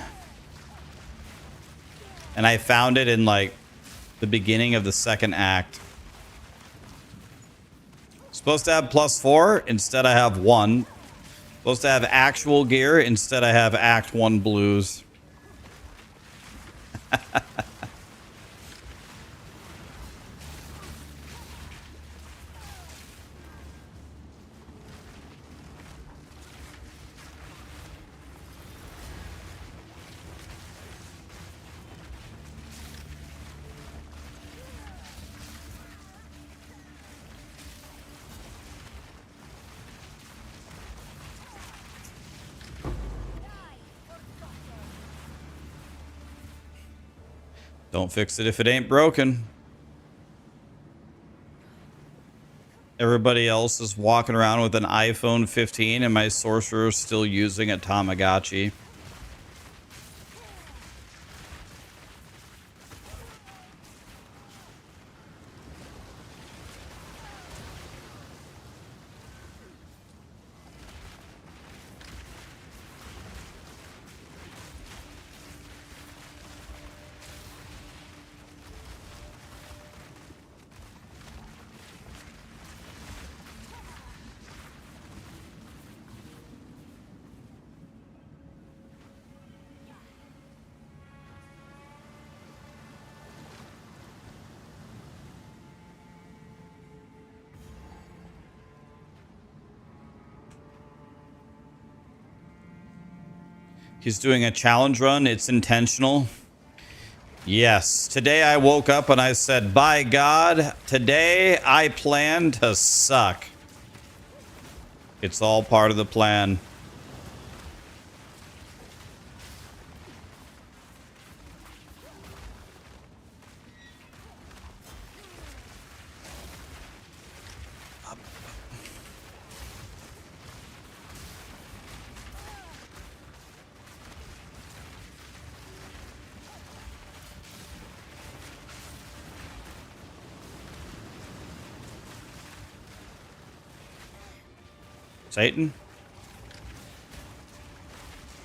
And I found it in like the beginning of the second act. Supposed to have +4, instead I have 1. Supposed to have actual gear, instead I have Act 1 blues. Don't fix it if it ain't broken. Everybody else is walking around with an iPhone 15 and my sorcerer is still using a Tamagotchi. He's doing a challenge run. It's intentional. Yes. Today I woke up and I said, by God, today I plan to suck. It's all part of the plan. Satan?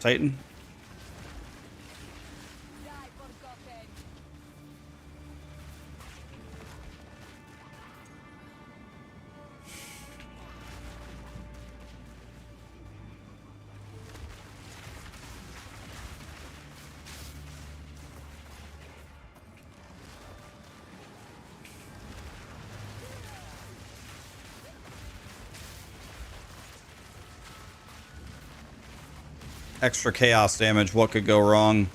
Satan? Extra chaos damage. What could go wrong?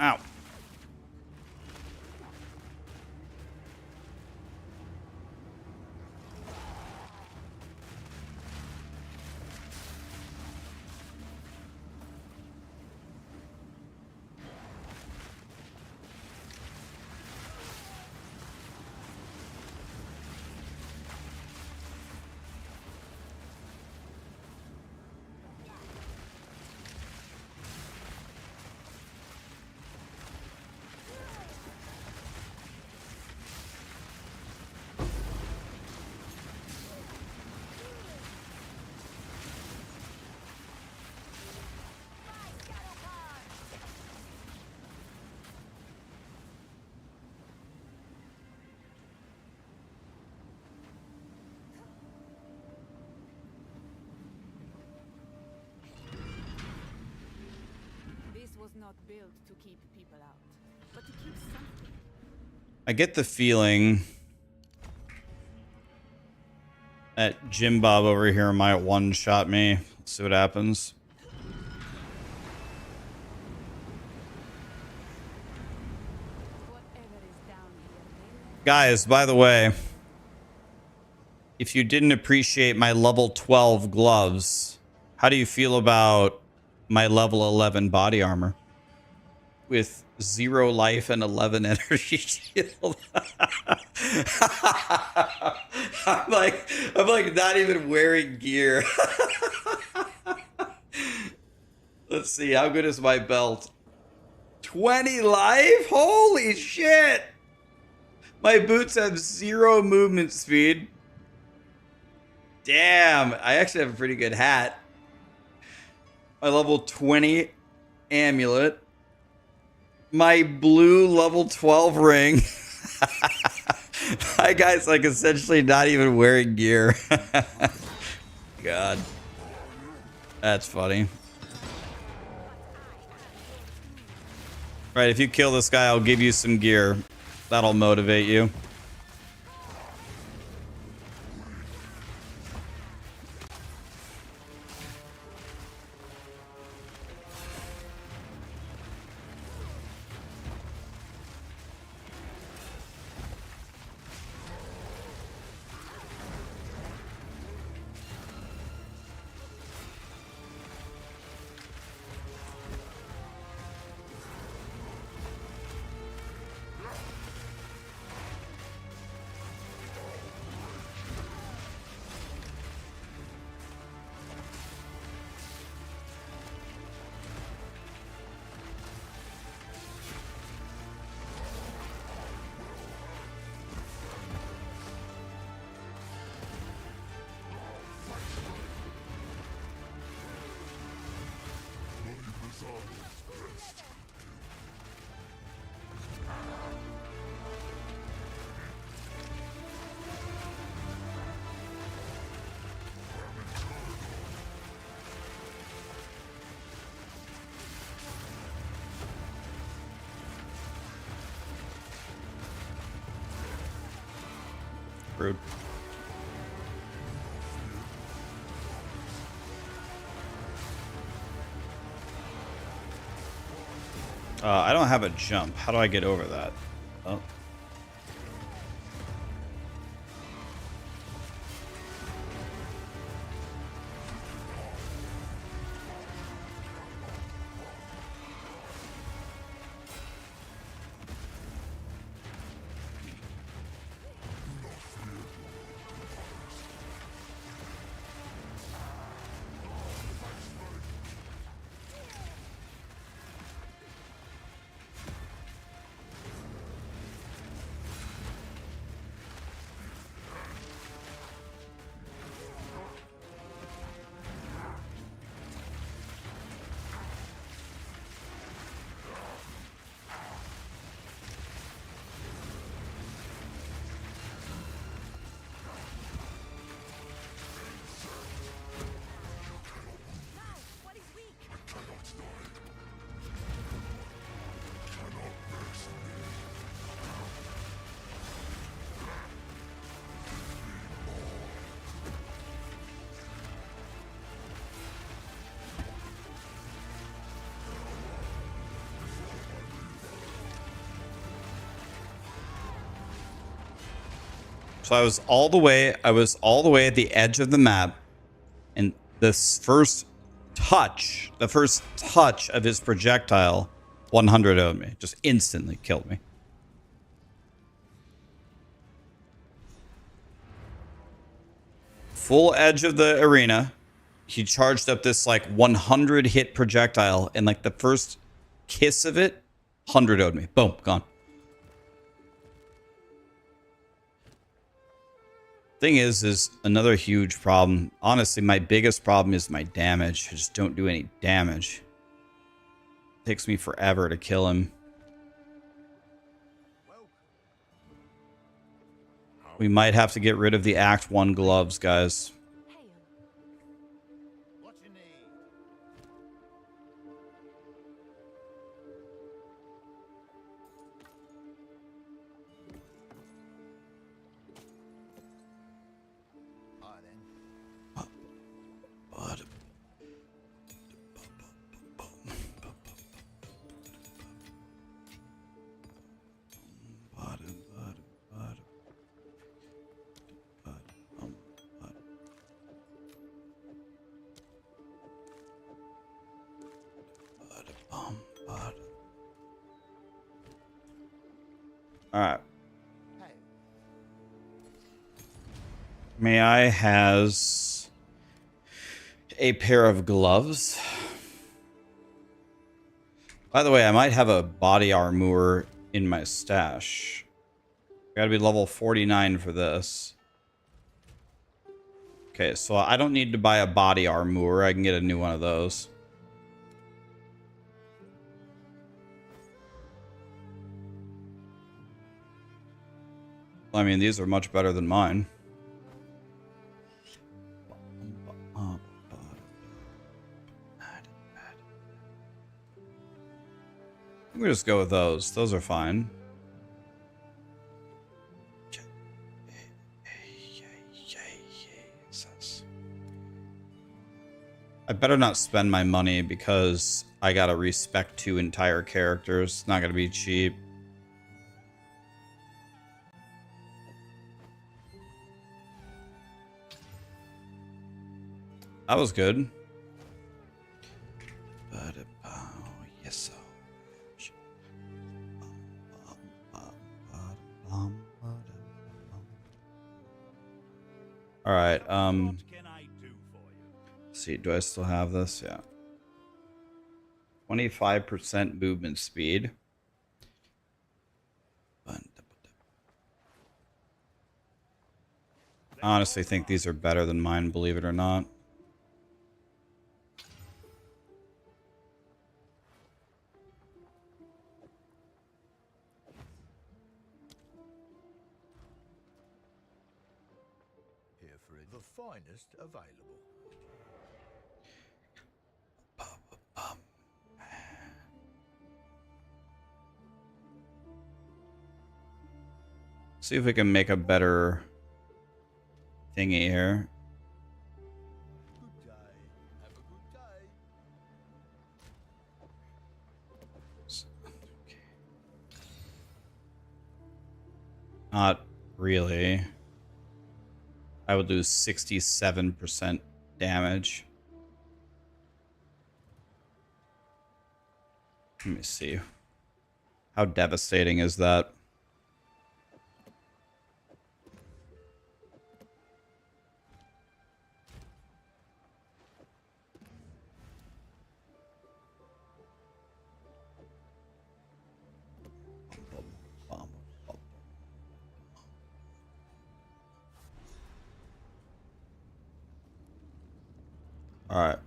Ow. This was not built to keep people out, but to keep something. I get the feeling that Jim Bob over here might one-shot me. Let's see what happens. Guys, by the way, if you didn't appreciate my level 12 gloves, how do you feel about my level 11 body armor? With 0 life and 11 energy shield. I'm like not even wearing gear. Let's see, how good is my belt? 20 life? Holy shit! My boots have 0 movement speed. Damn, I actually have a pretty good hat. My level 20 amulet. My blue level 12 ring. My guy's like essentially not even wearing gear. God. That's funny. Right, if you kill this guy, I'll give you some gear. That'll motivate you. Rude. I don't have a jump. How do I get over that? Oh. So I was all the way at the edge of the map, and this first touch of his projectile 100 on me. Just instantly killed me. Full edge of the arena. He charged up this like 100 hit projectile, and like the first kiss of it, 100 owed me. Boom, gone. Thing is another huge problem. Honestly, my biggest problem is my damage. I just don't do any damage. It takes me forever to kill him. We might have to get rid of the Act 1 gloves, guys. Alright. May I has a pair of gloves? By the way, I might have a body armor in my stash. Gotta be level 49 for this. Okay, so I don't need to buy a body armor. I can get a new one of those. I mean, these are much better than mine. We'll just go with those. Those are fine. I better not spend my money because I gotta respec 2 entire characters. It's not gonna be cheap. That was good. Yes. All right. Let's see, do I still have this? Yeah. 25% movement speed. I honestly think these are better than mine, believe it or not. The finest available. See if we can make a better thingy here. Good day. Have a good day. Not really. I would lose 67% damage. Let me see. How devastating is that? All right.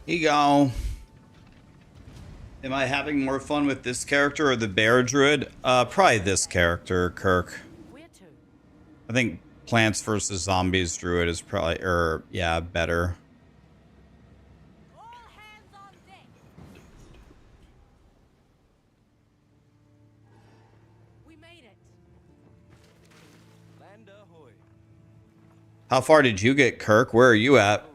Here you go. Am I having more fun with this character or the bear druid? Probably this character, Kirk. I think Plants vs. Zombies druid is probably, yeah, better. How far did you get, Kirk? Where are you at?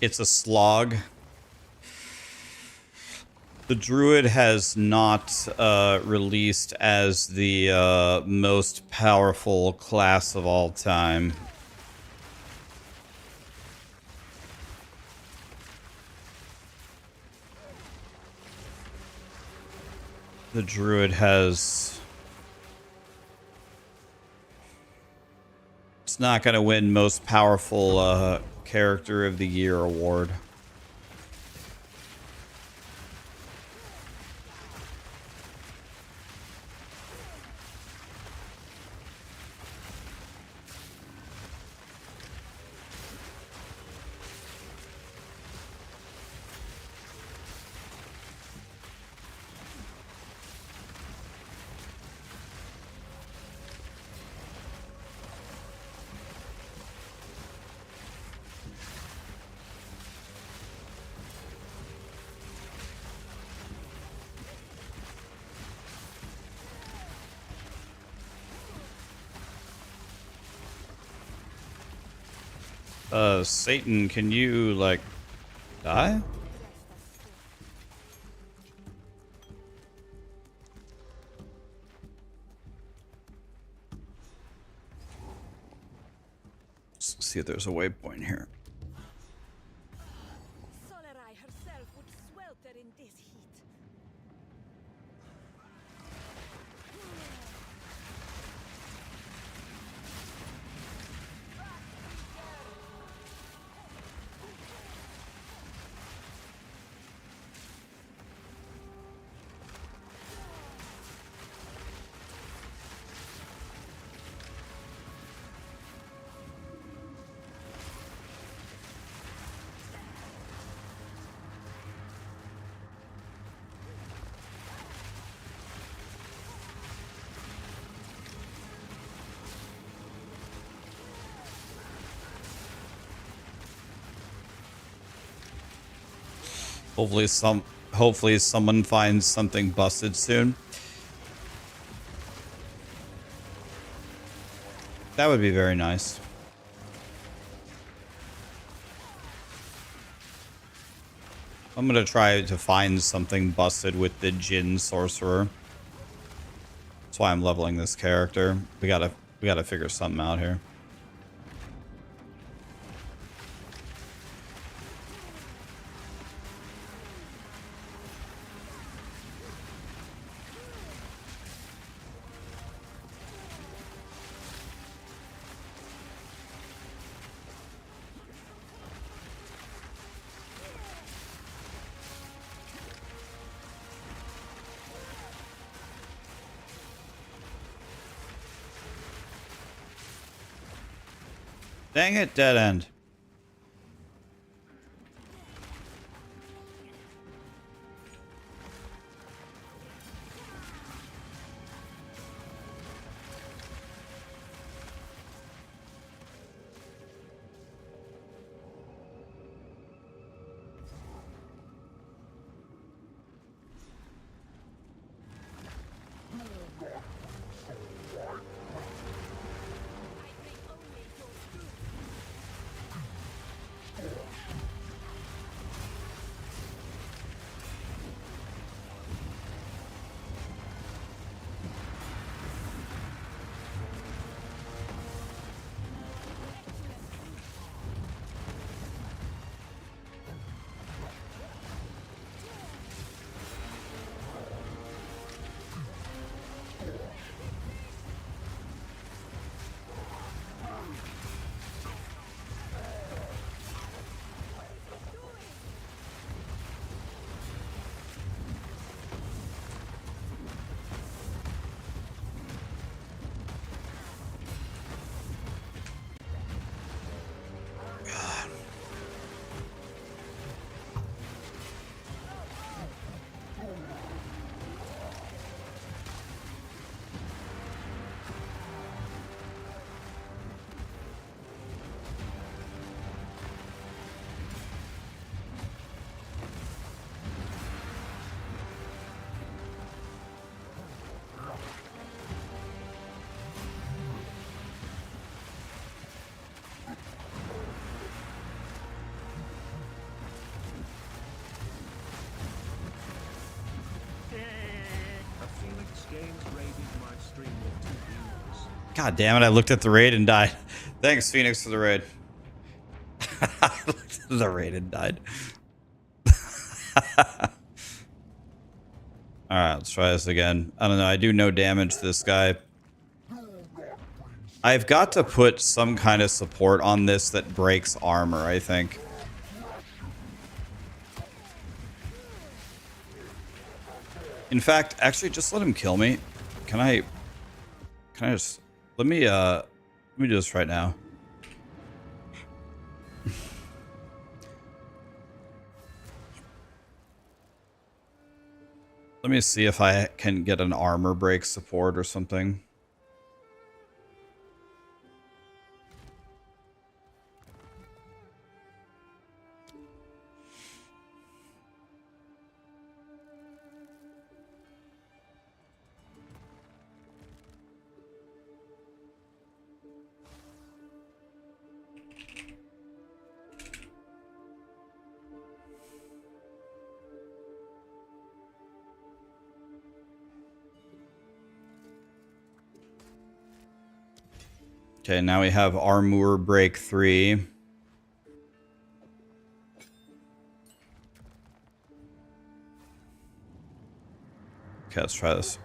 It's a slog. The druid has not released as the most powerful class of all time. The druid has... It's not going to win most powerful character of the year award. Satan, can you, like, die? Let's see if there's a waypoint here. herself would swelter in this heat. Hopefully someone finds something busted soon. That would be very nice. I'm gonna try to find something busted with the Jinn Sorcerer. That's why I'm leveling this character. We gotta figure something out here. Dang it, dead end. God damn it, I looked at the raid and died. Thanks, Phoenix, for the raid. I looked at the raid and died. Alright, let's try this again. I don't know, I do no damage to this guy. I've got to put some kind of support on this that breaks armor, I think. In fact, actually, just let him kill me. Can I just... Let me do this right now. Let me see if I can get an armor break support or something. Okay, now we have Armor Break 3. Okay, let's try this.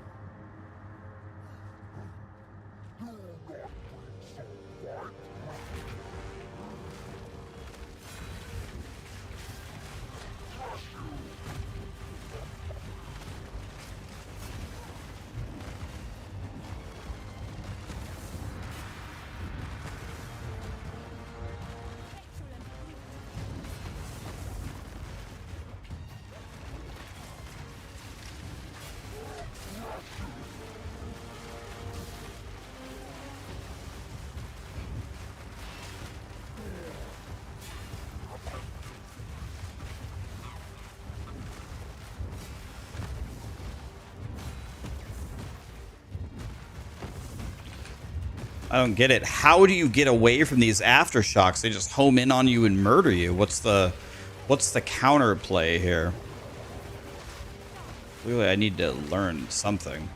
I don't get it. How do you get away from these aftershocks? They just home in on you and murder you. What's the counterplay here? Clearly, I need to learn something.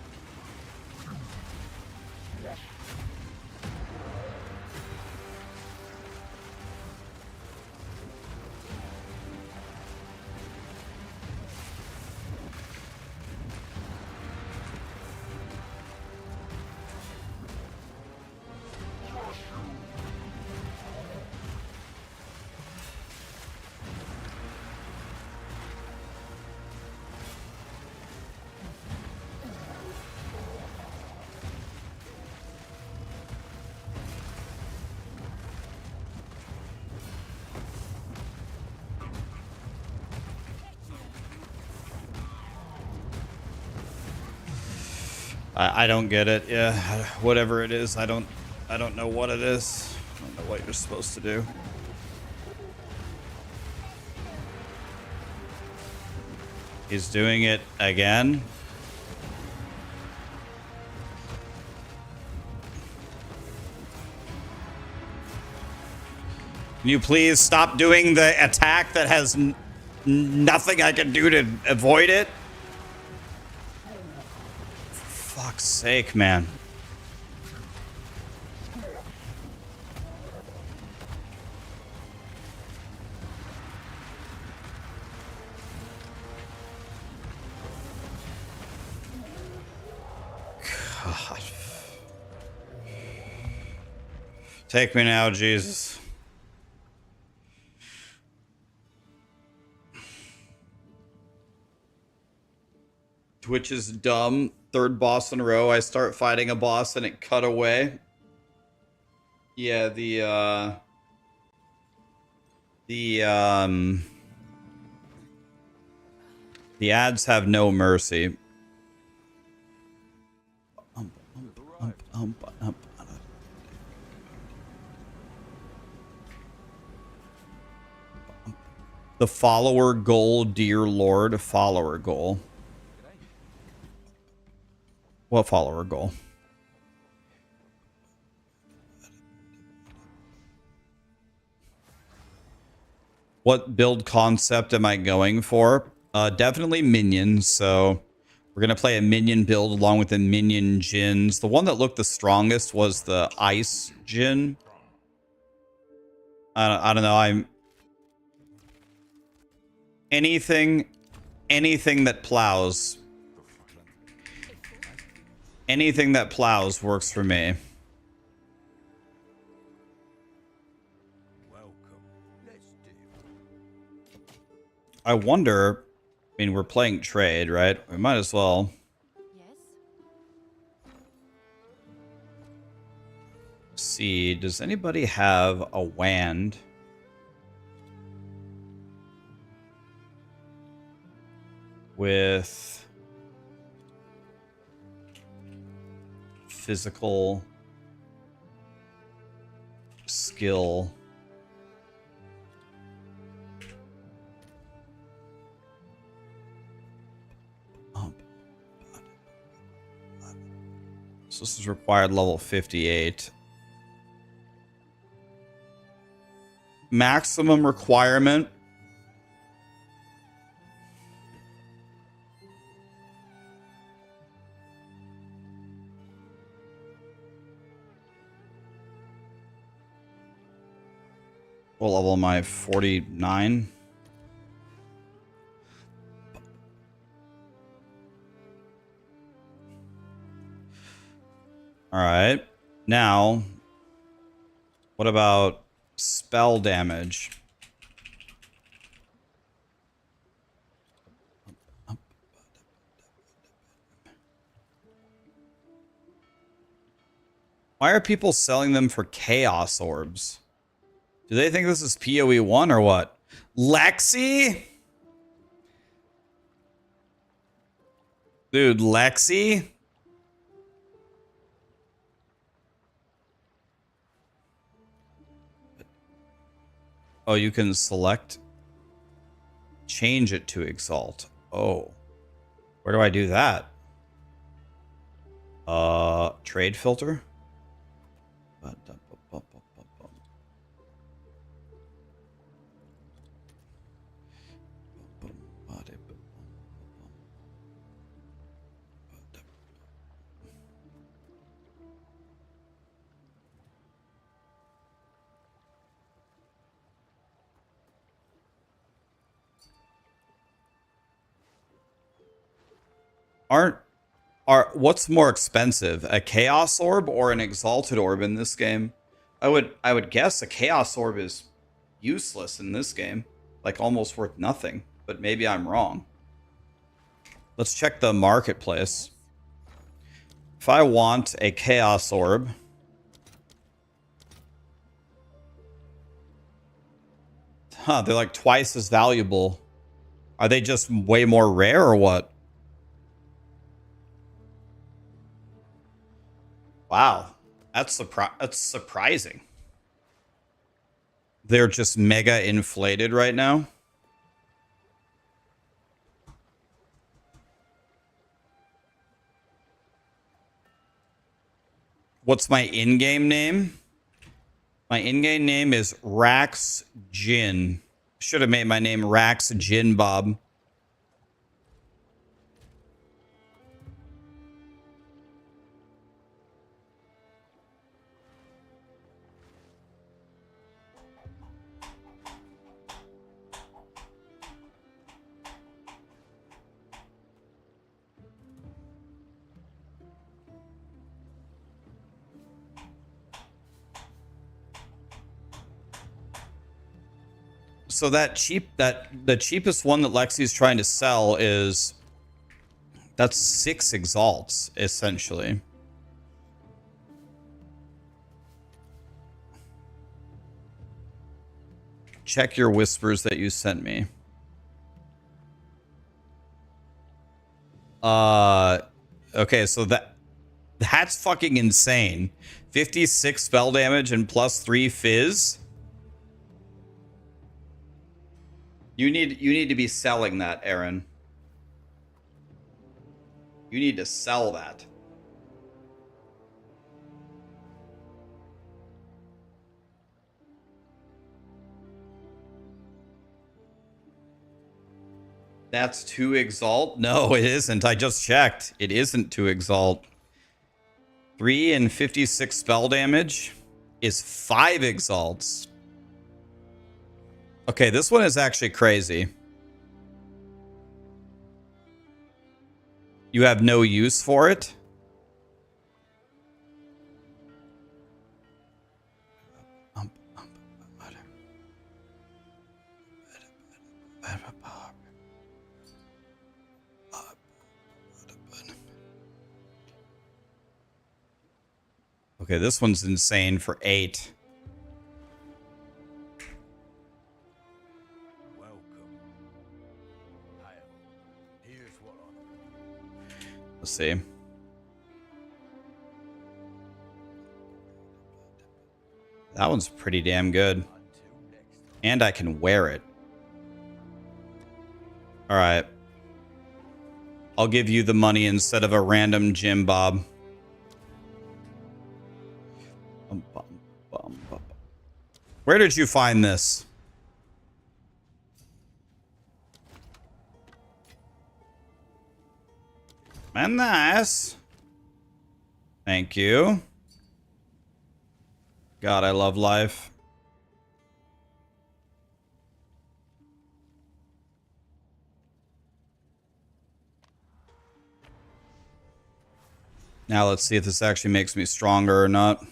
I don't get it. Yeah, whatever it is, I don't know what it is. I don't know what you're supposed to do. He's doing it again. Can you please stop doing the attack that has nothing I can do to avoid it? For fuck's sake, man. God. Take me now, Jesus. Twitch is dumb. Third boss in a row. I start fighting a boss and it cut away. Yeah, the ads have no mercy. The follower goal, dear Lord, follower goal. What follower goal? What build concept am I going for? Definitely minions. So We're going to play a minion build along with the minion djinns. The one that looked the strongest was the ice djinn. I don't know. Anything that plows. Anything that plows works for me. I wonder, I mean, we're playing trade, right? We might as well. Yes? See, does anybody have a wand? With physical skill. So this is required level 58. Maximum requirement. What level am I? 49? Alright. Now, what about spell damage? Why are people selling them for chaos orbs? Do they think this is POE1 or what? Lexi? Dude, Lexi? Oh, you can select. Change it to Exalt. Oh. Where do I do that? Trade filter? What's more expensive, a chaos orb or an exalted orb in this game? I would guess a chaos orb is useless in this game, like almost worth nothing, but maybe I'm wrong. Let's check the marketplace. If I want a chaos orb, they're like twice as valuable. Are they just way more rare or what? Wow, that's surprising. They're just mega inflated right now. What's my in-game name? My in-game name is Rax Jin. Should have made my name Rax Jin Bob. So the cheapest one that Lexi's trying to sell is that's 6 exalts essentially. Check your whispers that you sent me. Okay, so that's fucking insane. 56 spell damage and plus 3 fizz. You need to be selling that, Aaron. You need to sell that. That's 2 Exalt? No, it isn't. I just checked. It isn't 2 Exalt. 3 and 56 spell damage is 5 Exalts. Okay, this one is actually crazy. You have no use for it? Okay, this one's insane for 8. Welcome. Hail. Here's what Let's see. That one's pretty damn good. And I can wear it. Alright. I'll give you the money instead of a random Jim Bob. Where did you find this? And nice. Thank you. God, I love life. Now let's see if this actually makes me stronger or not.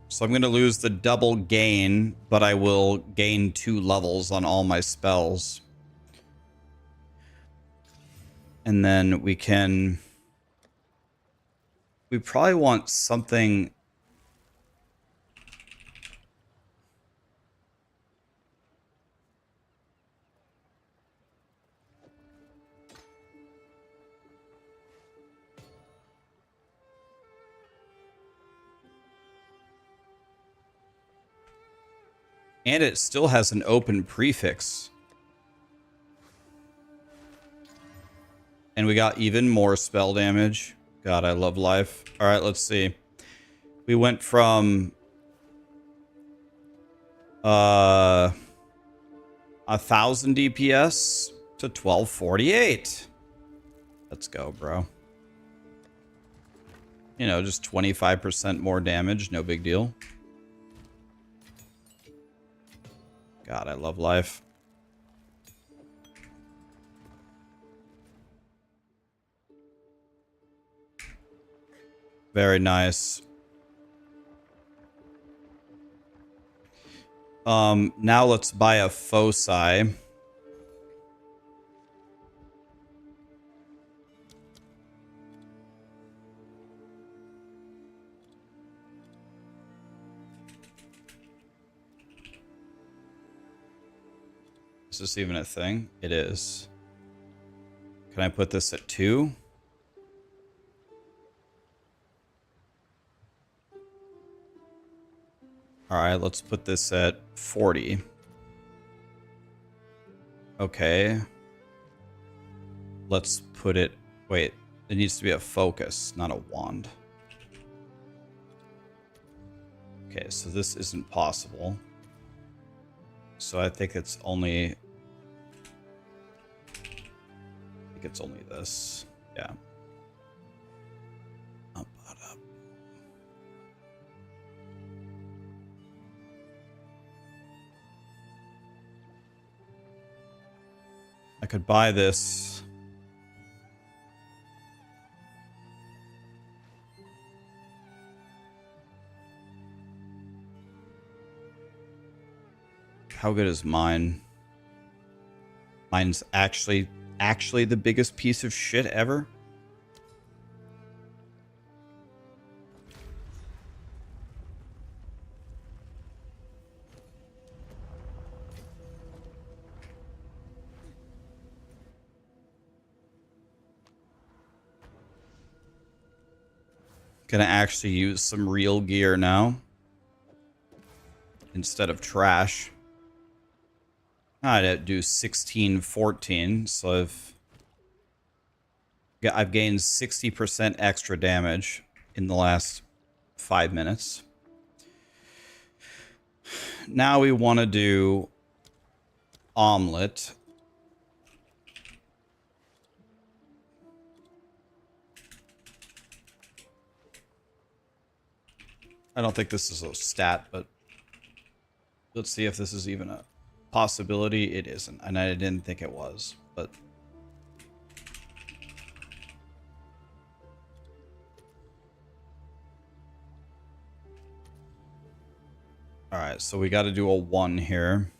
So I'm going to lose the double gain, but I will gain 2 levels on all my spells. And then we can... We probably want something... And it still has an open prefix. And we got even more spell damage. God, I love life. All right, let's see. We went from 1,000 DPS to 1248. Let's go, bro. You know, just 25% more damage. No big deal. God, I love life. Very nice. Now let's buy a foci. Is this even a thing? It is. Can I put this at 2? All right, let's put this at 40. Okay. Let's put it... Wait, it needs to be a focus, not a wand. Okay, so this isn't possible. So I think it's only... I think it's only this. Yeah. Up, up, up. I could buy this. How good is mine? Mine's actually the biggest piece of shit ever. Gonna actually use some real gear now instead of trash. I'd do 16, 14, so I've gained 60% extra damage in the last 5 minutes. Now we want to do omelet. I don't think this is a stat, but let's see if this is even a possibility. It isn't, and I didn't think it was, but all right, so we got to do a 1 here.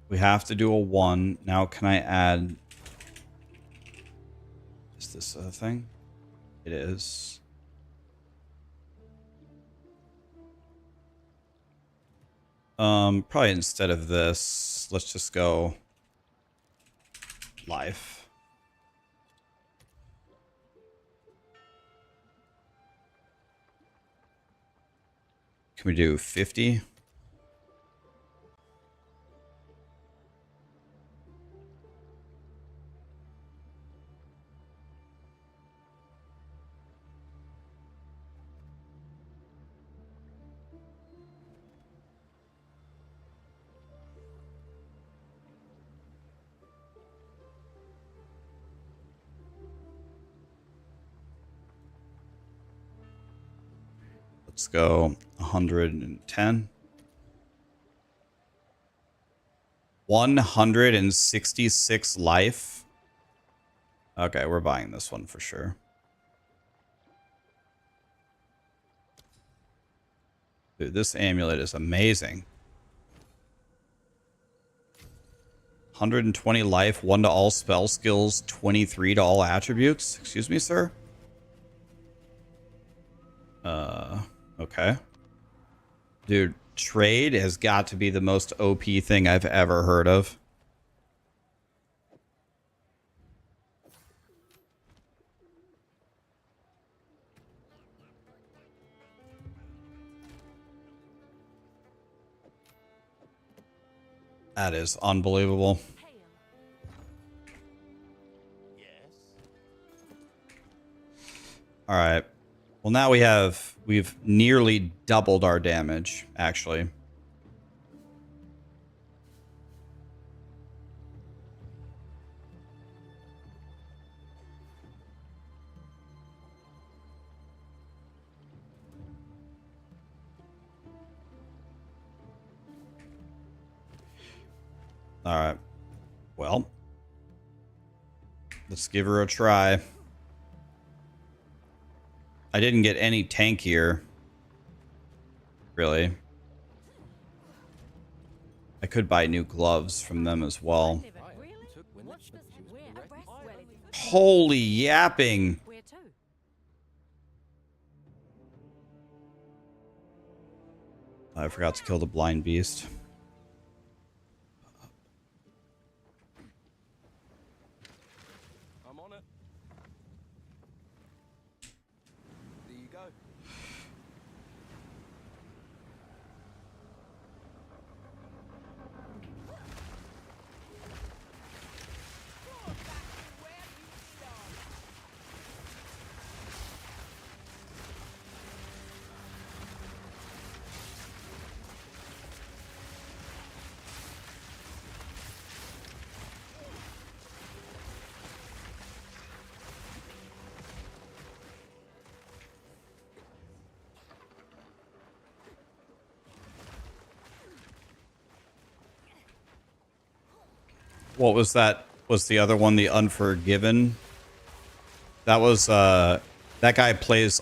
We have to do a 1. Now, can I add... Is this a thing? It is. Probably instead of this, let's just go life. Can we do 50? Let's go 110. 166 life. Okay, we're buying this one for sure. Dude, this amulet is amazing. 120 life, 1 to all spell skills, 23 to all attributes. Excuse me, sir? Okay. Dude, trade has got to be the most OP thing I've ever heard of. That is unbelievable. All right. Well, now we've nearly doubled our damage, actually. All right. Well, let's give her a try. I didn't get any tankier, really. I could buy new gloves from them as well. Holy yapping. I forgot to kill the blind beast. I'm on it. There you go. What was that? Was the other one the Unforgiven? That was that guy plays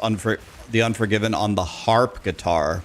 the Unforgiven on the harp guitar.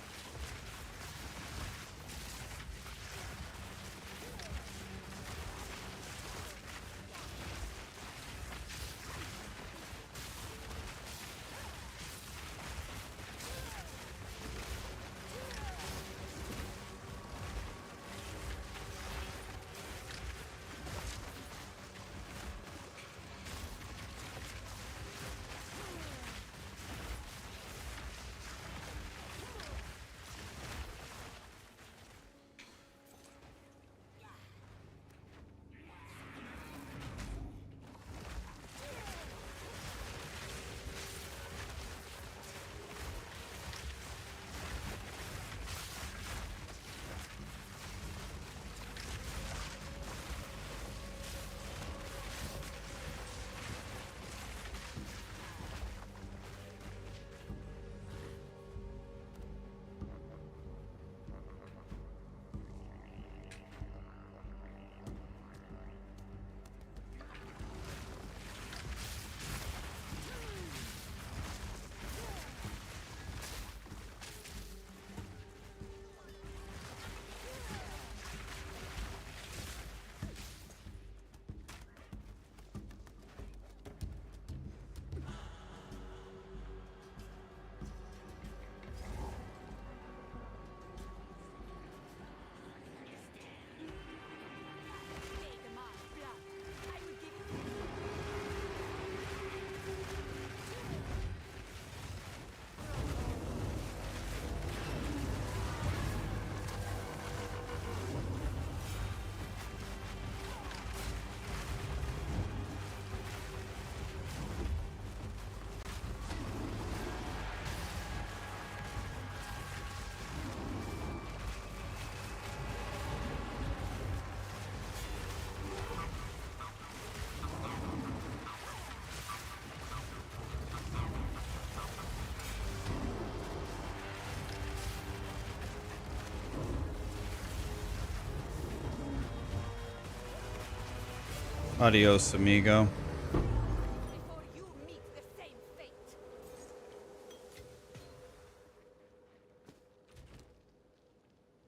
Adios, amigo. Before you meet the same fate.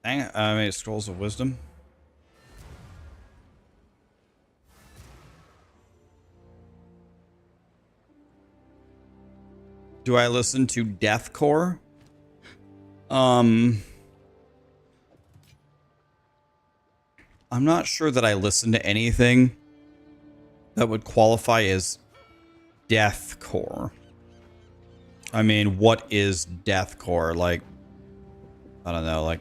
Dang it, I made Scrolls of Wisdom. Do I listen to deathcore? I'm not sure that I listen to anything that would qualify as deathcore. I mean, what is deathcore? Like, I don't know, like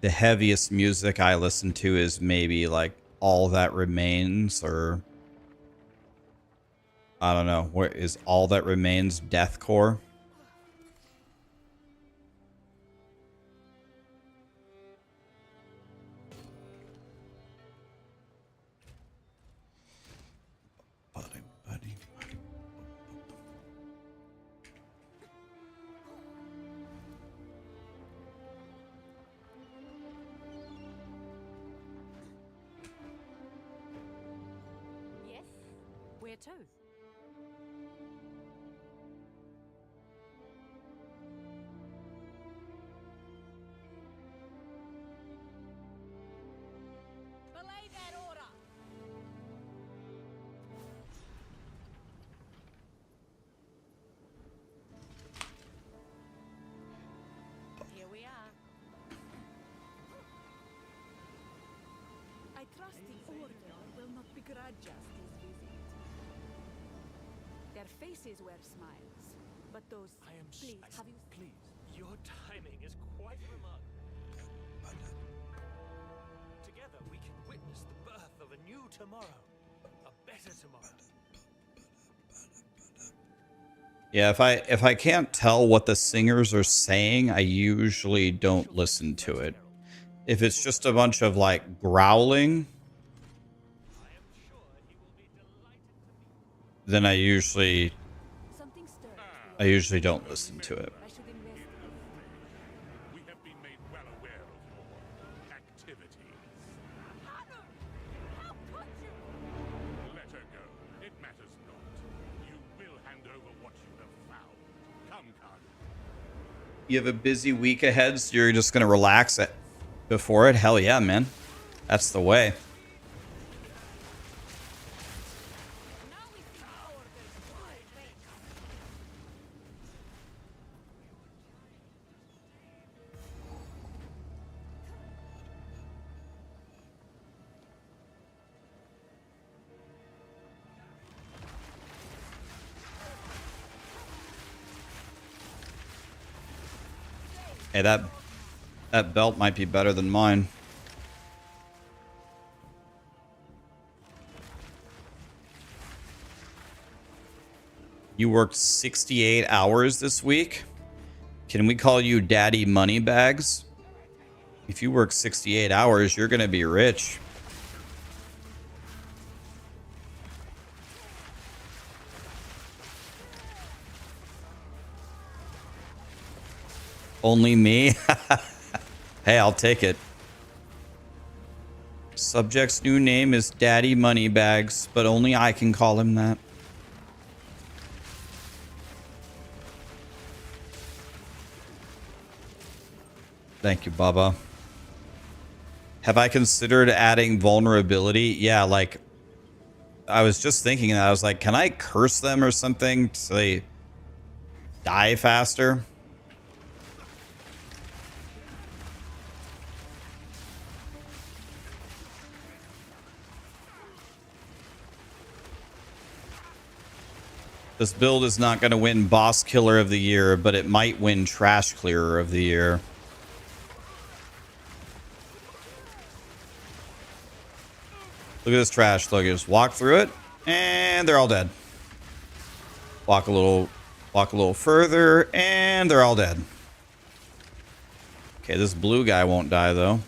the heaviest music I listen to is maybe like All That Remains, or I don't know, what is All That Remains deathcore? Yes? Where to? Belay that order! Here we are. I trust the Order will not begrudge us this visit. Their faces wear smiles, but those... Please, have you... Please, your timing is quite remarkable. Together we can witness the birth of a new tomorrow. A better tomorrow. Yeah, if I can't tell what the singers are saying, I usually don't listen to it. If it's just a bunch of like growling, then I usually don't listen to it. We have been made well aware of your activities. How could you? Let her go. It matters not. You will hand over what you have found. Come, Khan. You have a busy week ahead, so you're just gonna relax it before it? Hell yeah, man. That's the way. Hey, that belt might be better than mine. You worked 68 hours this week? Can we call you Daddy Moneybags? If you work 68 hours, you're gonna be rich. Only me? Hey, I'll take it. Subject's new name is Daddy Moneybags, but only I can call him that. Thank you, Bubba. Have I considered adding vulnerability? Yeah, like, I was just thinking that. I was like, can I curse them or something so they die faster? This build is not going to win Boss Killer of the Year, but it might win Trash Clearer of the Year. Look at this trash. Look, you just walk through it, and they're all dead. Walk a little further, and they're all dead. Okay, this blue guy won't die, though.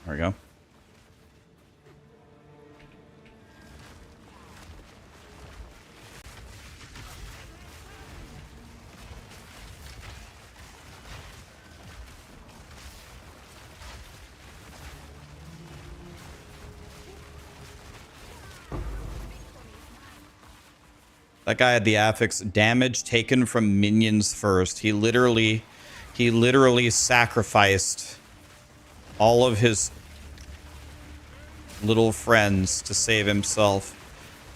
There we go. That guy had the affix damage taken from minions first. He literally sacrificed all of his little friends to save himself.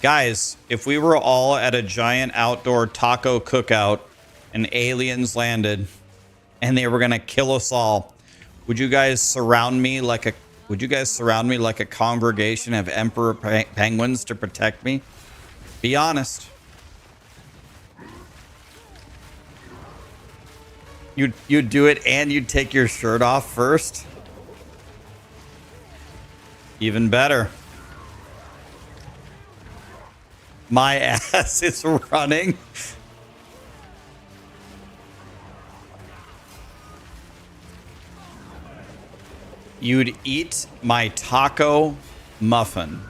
Guys, if we were all at a giant outdoor taco cookout and aliens landed and they were gonna kill us all, would you guys surround me like a congregation of emperor penguins to protect me? Be honest. You'd do it and you'd take your shirt off first? Even better. My ass is running. You'd eat my taco muffin.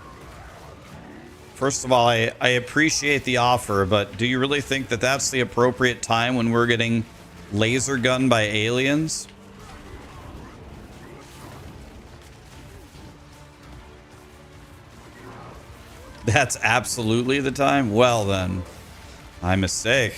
First of all, I appreciate the offer, but do you really think that that's the appropriate time when we're getting laser gunned by aliens? That's absolutely the time? Well then, my mistake.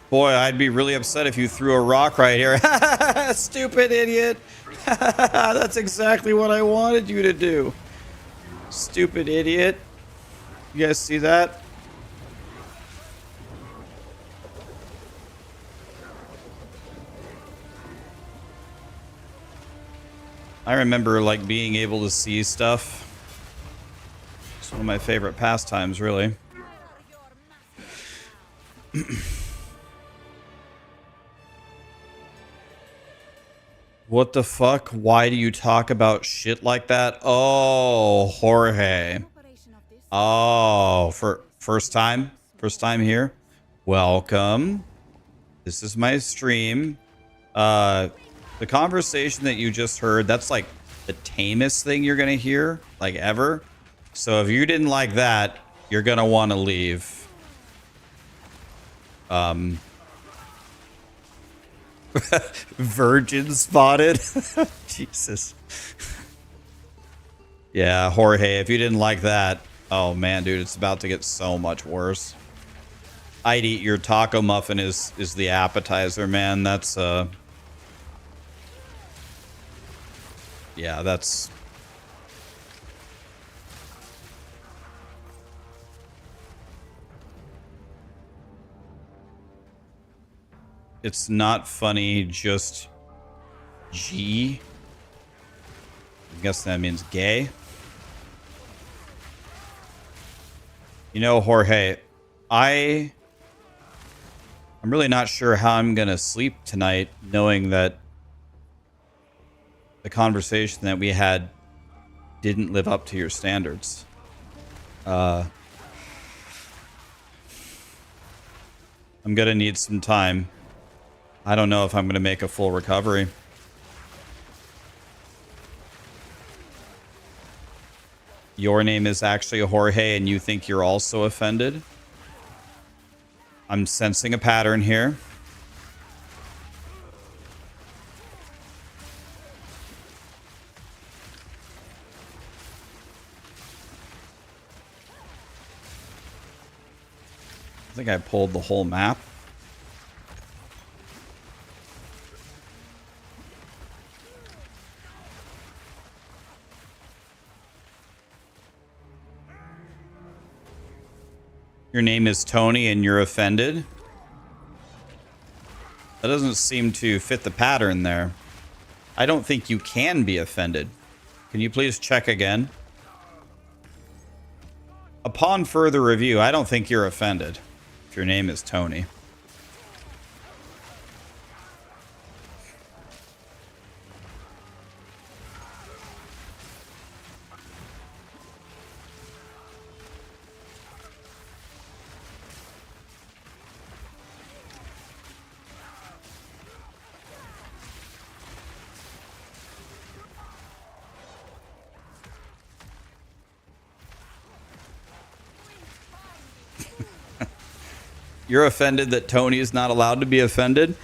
Boy, I'd be really upset if you threw a rock right here. Stupid idiot. That's exactly what I wanted you to do. Stupid idiot. You guys see that? I remember like being able to see stuff. It's one of my favorite pastimes, really. What the fuck? Why do you talk about shit like that? Oh, Jorge. Oh, for first time? First time here? Welcome. This is my stream. The conversation that you just heard, that's like the tamest thing you're gonna hear, like ever. So if you didn't like that, you're gonna want to leave. Virgin spotted. Jesus. Yeah, Jorge, if you didn't like that, oh man, dude, it's about to get so much worse. I'd eat your taco muffin is the appetizer, man. That's yeah, that's it's not funny, just G. I guess that means gay. You know, Jorge, I'm really not sure how I'm gonna sleep tonight, knowing that the conversation that we had didn't live up to your standards. I'm gonna need some time. I don't know if I'm gonna make a full recovery. Your name is actually Jorge and you think you're also offended? I'm sensing a pattern here. I think I pulled the whole map. Your name is Tony and you're offended? That doesn't seem to fit the pattern there. I don't think you can be offended. Can you please check again? Upon further review, I don't think you're offended if your name is Tony. You're offended that Tony is not allowed to be offended?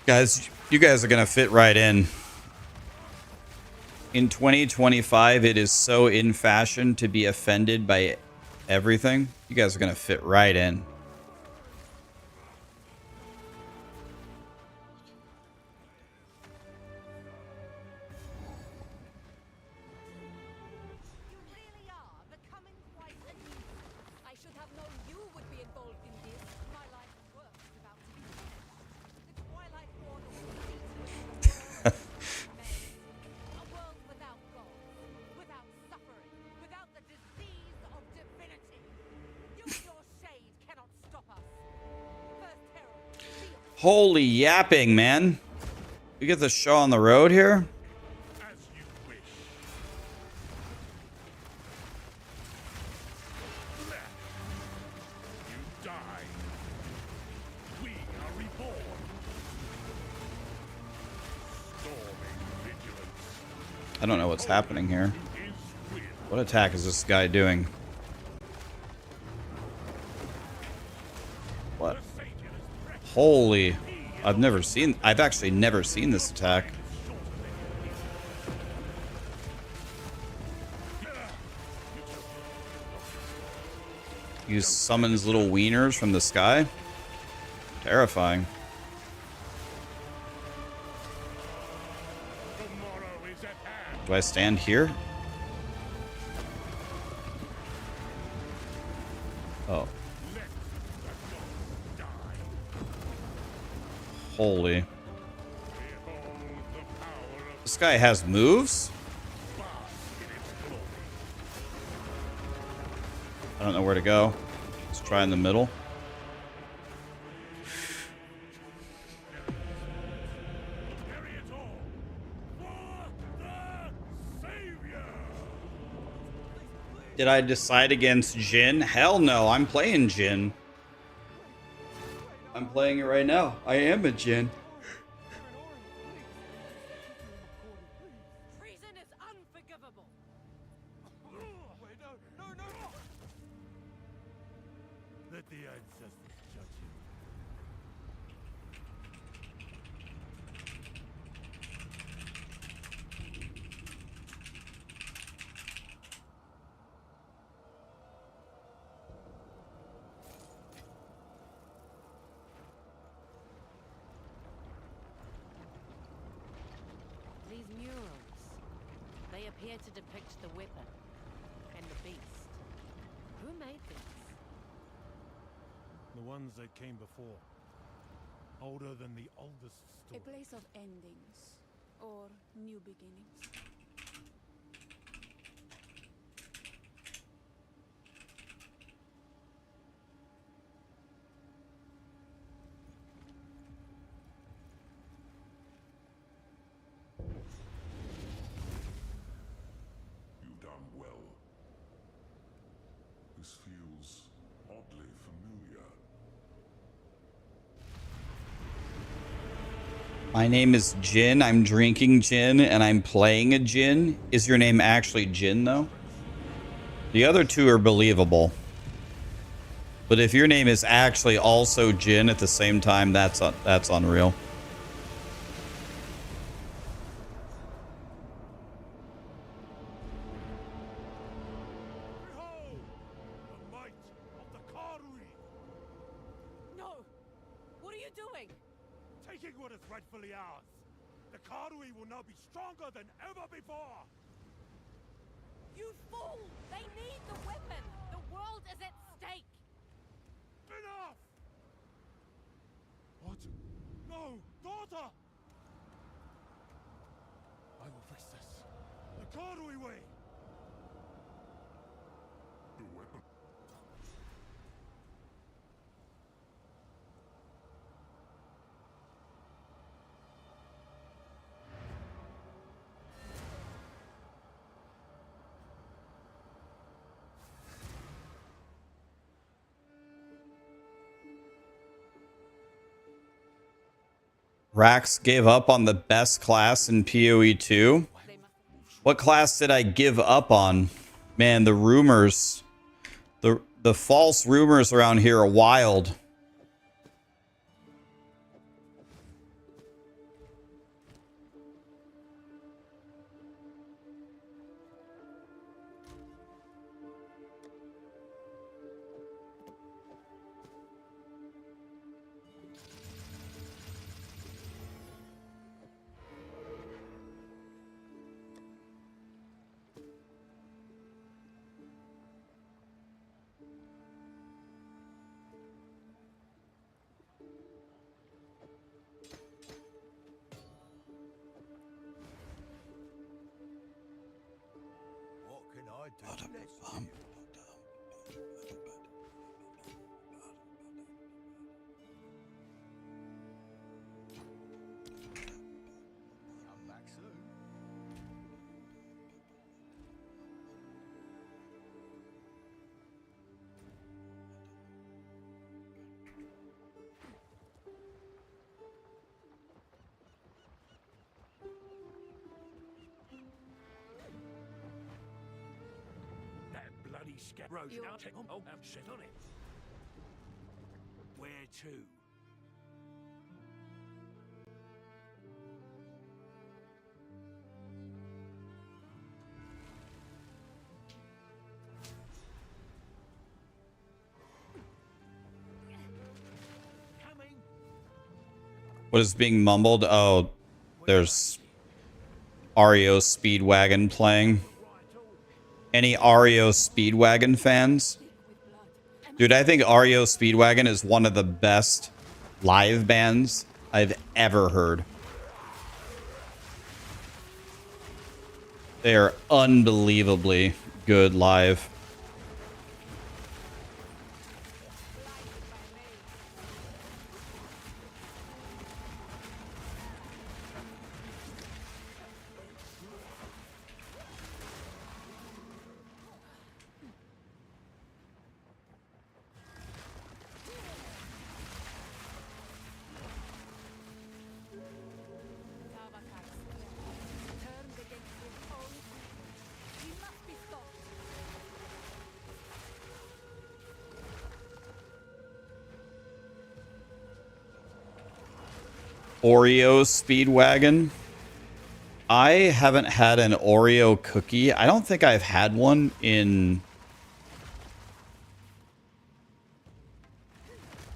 Guys, you guys are going to fit right in. In 2025, it is so in fashion to be offended by everything. You guys are going to fit right in. You really are becoming quite a nuisance. I should have known you would be involved in this. My life's work is about to be finished. The Twilight Order will lead to a world without gods, without suffering, without the disease of divinity. You and your shade cannot stop us. First Herald, shield. Holy yapping, man. We get the show on the road here. As you wish. Left. You die. We are reborn. Storming vigilance. I don't know what's happening here. Is will. What attack is this guy doing? What? Holy. I've actually never seen this attack. He summons little wieners from the sky. Terrifying. Tomorrow is at hand. Do I stand here? Oh. Let the gods die. Holy. Behold the power of This guy has moves? bask in its glory. I don't know where to go. Let's try in the middle. Carry it all for the Savior. Did I decide against Jin? Hell no, I'm playing Jin. I'm playing it right now. I am a Jin. Treason is unforgivable. Wait, no. Let the ancestors judge you. These murals, they appear to depict the weapon and the beast. Who made these? The ones that came before. Older than the oldest A story. place of endings or new beginnings. You've done well. This feels oddly familiar. My name is Jin. I'm drinking gin and I'm playing a Jin. Is your name actually Jin though? The other two are believable. But if your name is actually also Jin at the same time, that's unreal. Behold! The might of the Karui! No! What are you doing? Taking what is rightfully ours. The Karui will now be stronger than ever before! You fool! They need the weapon! The world is at stake! Enough! What? No! Daughter! I will fix this. The Karui way! The weapon. Rax gave up on the best class in POE2. What class did I give up on? Man, the rumors. The false rumors around here are wild. What can I do less for you? Come back soon. That bloody scarecrow. Oh, have shit on it. Where to? Coming. What is being mumbled? Oh, there's REO Speedwagon playing. Any REO Speedwagon fans? Dude, I think REO Speedwagon is one of the best live bands I've ever heard. They are unbelievably good live. Turned against his own. He must be stopped. Oreo Speedwagon. I haven't had an Oreo cookie. I don't think I've had one in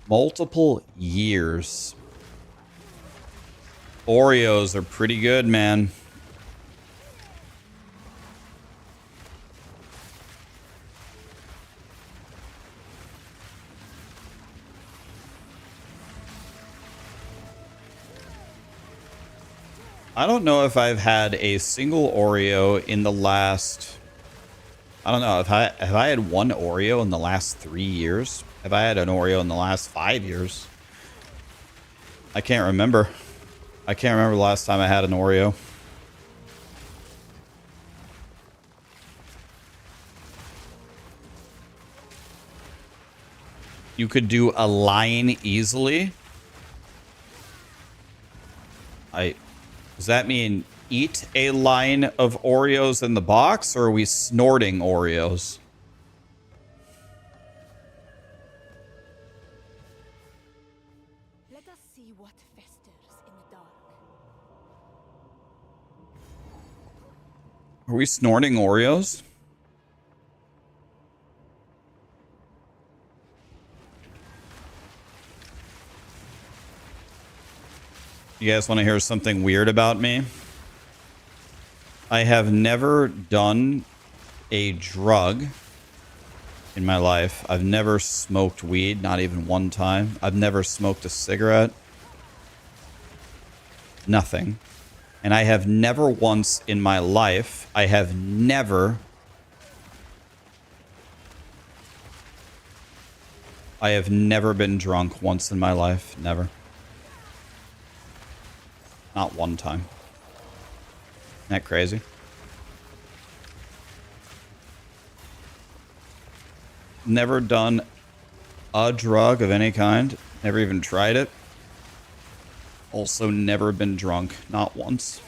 multiple years. Oreos are pretty good, man. I don't know if I've had a single Oreo in the last... I don't know. Have I had one Oreo in the last 3 years? Have I had an Oreo in the last 5 years? I can't remember. I can't remember the last time I had an Oreo. You could do a line easily. Does that mean eat a line of Oreos in the box, or are we snorting Oreos? Let us see what festers in the dark. Are we snorting Oreos? You guys want to hear something weird about me? I have never done a drug in my life. I've never smoked weed, not even one time. I've never smoked a cigarette. Nothing. And I have never once in my life, I have never been drunk once in my life. Never. Not one time. Isn't that crazy? Never done a drug of any kind. Never even tried it. Also never been drunk. Not once.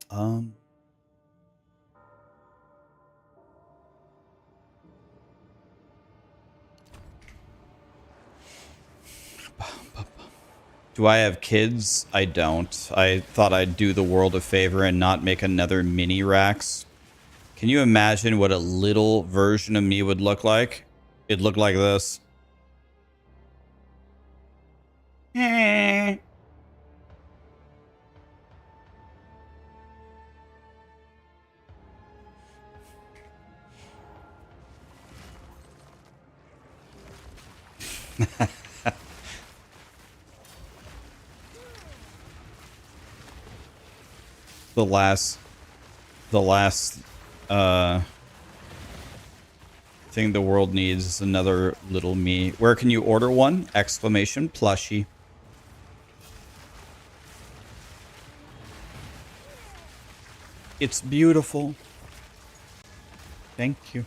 Um. Do I have kids? I don't. I thought I'd do the world a favor and not make another mini Rax. Can you imagine what a little version of me would look like? It'd look like this. the last thing the world needs is another little me. Where can you order one? Exclamation plushie. It's beautiful. Thank you.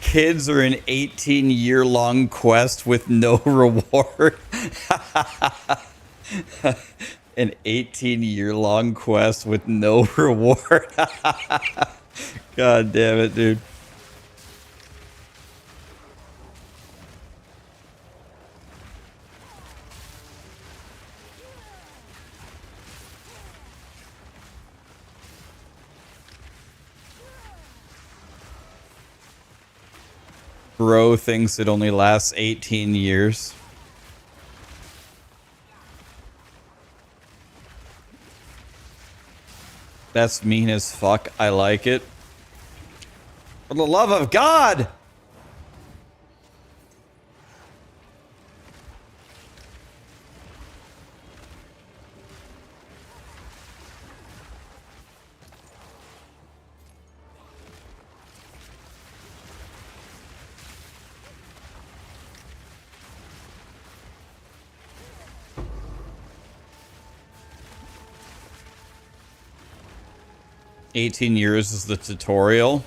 Kids are an 18-year-long quest with no reward. An 18-year-long quest with no reward. God damn it, dude. Bro thinks it only lasts 18 years. That's mean as fuck. I like it. For the love of God! $18 years is the tutorial.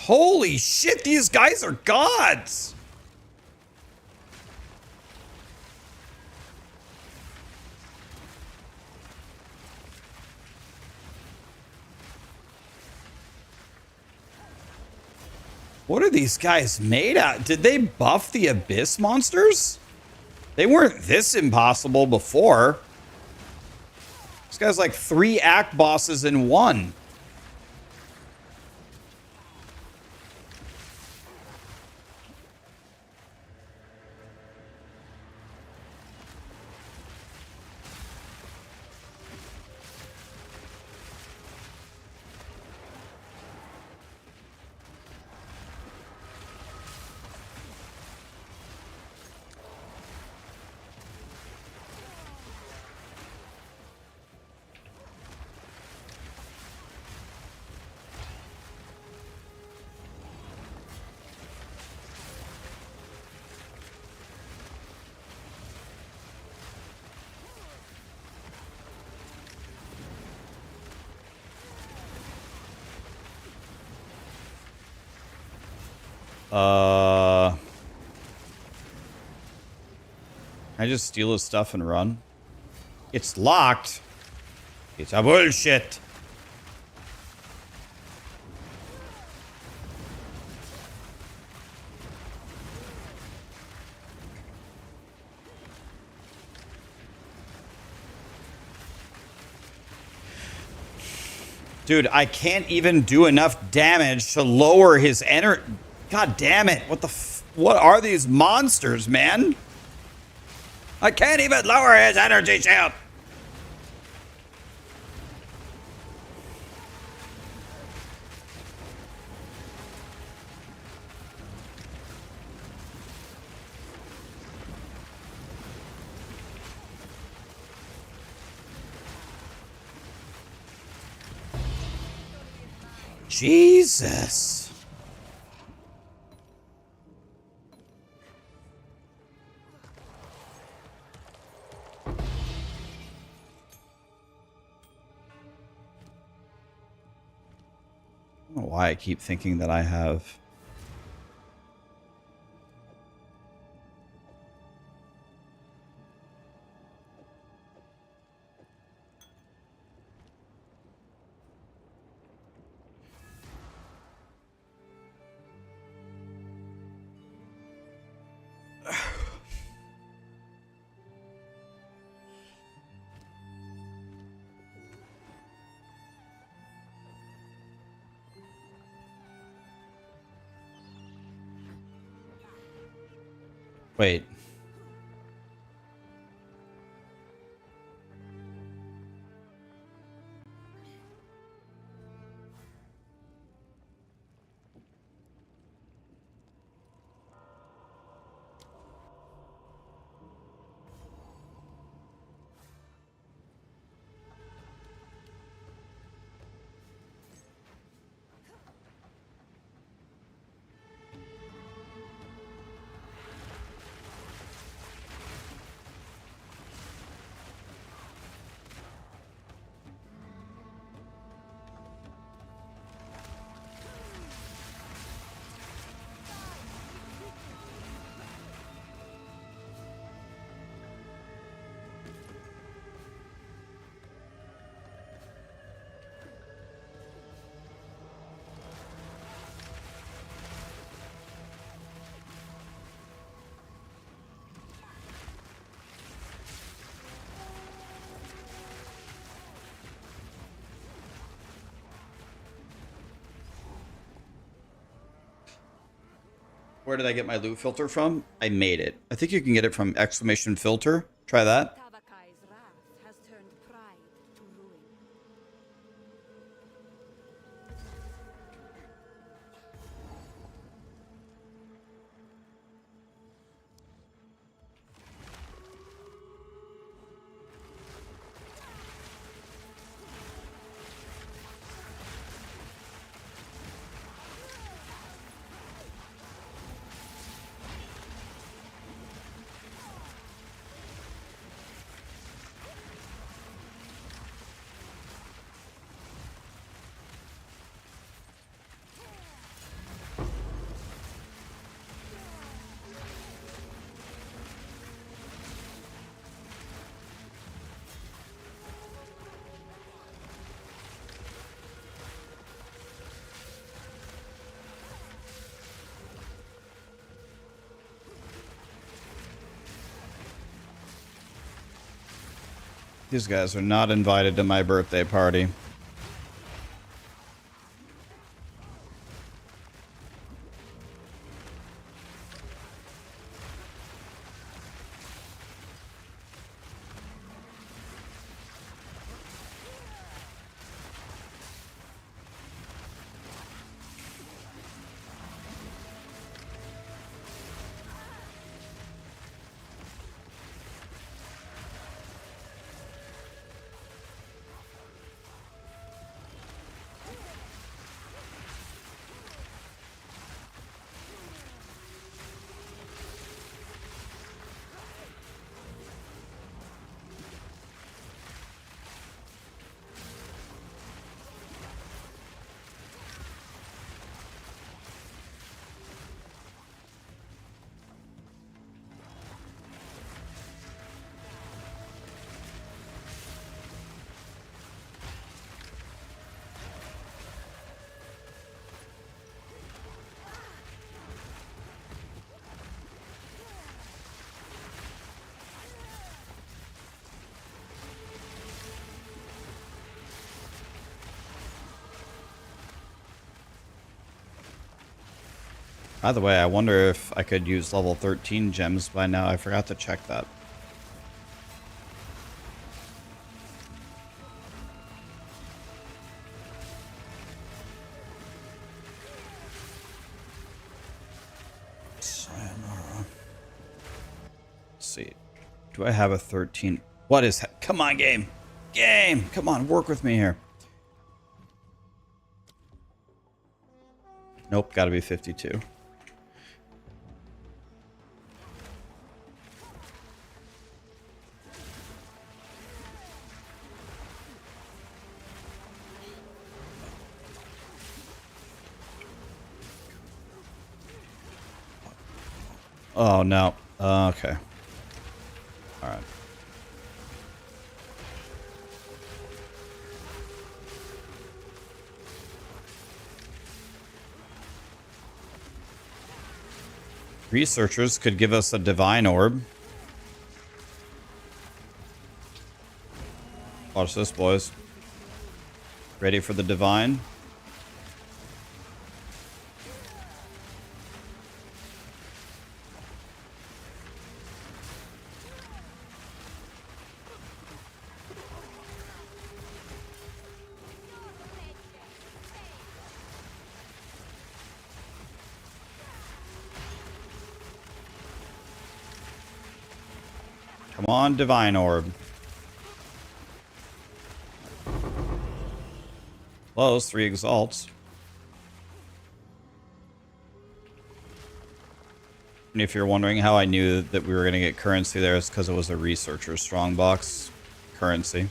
Holy shit, these guys are gods! What are these guys made out? Did they buff the Abyss monsters? They weren't this impossible before. This guy's like 3 act bosses in one. Can I just steal his stuff and run? It's locked. It's a bullshit. Dude, I can't even do enough damage to lower his energy. God damn it. What are these monsters, man? I can't even lower his energy shield. Jesus. I don't know why I keep thinking that I have. Wait. Where did I get my loot filter from? I made it. I think you can get it from exclamation filter. Try that. Tavakai's wrath has turned pride to ruin. These guys are not invited to my birthday party. By the way, I wonder if I could use level 13 gems by now. I forgot to check that. Sayonara. Let's see. Do I have a 13? What is... Come on, game. Game! Come on, work with me here. Nope, gotta be 52. Oh, no. Okay. All right. Researchers could give us a divine orb. Watch this, boys. Ready for the divine? Come on, divine orb. Close, 3 exalts. And if you're wondering how I knew that we were going to get currency there, it's because it was a researcher strongbox currency.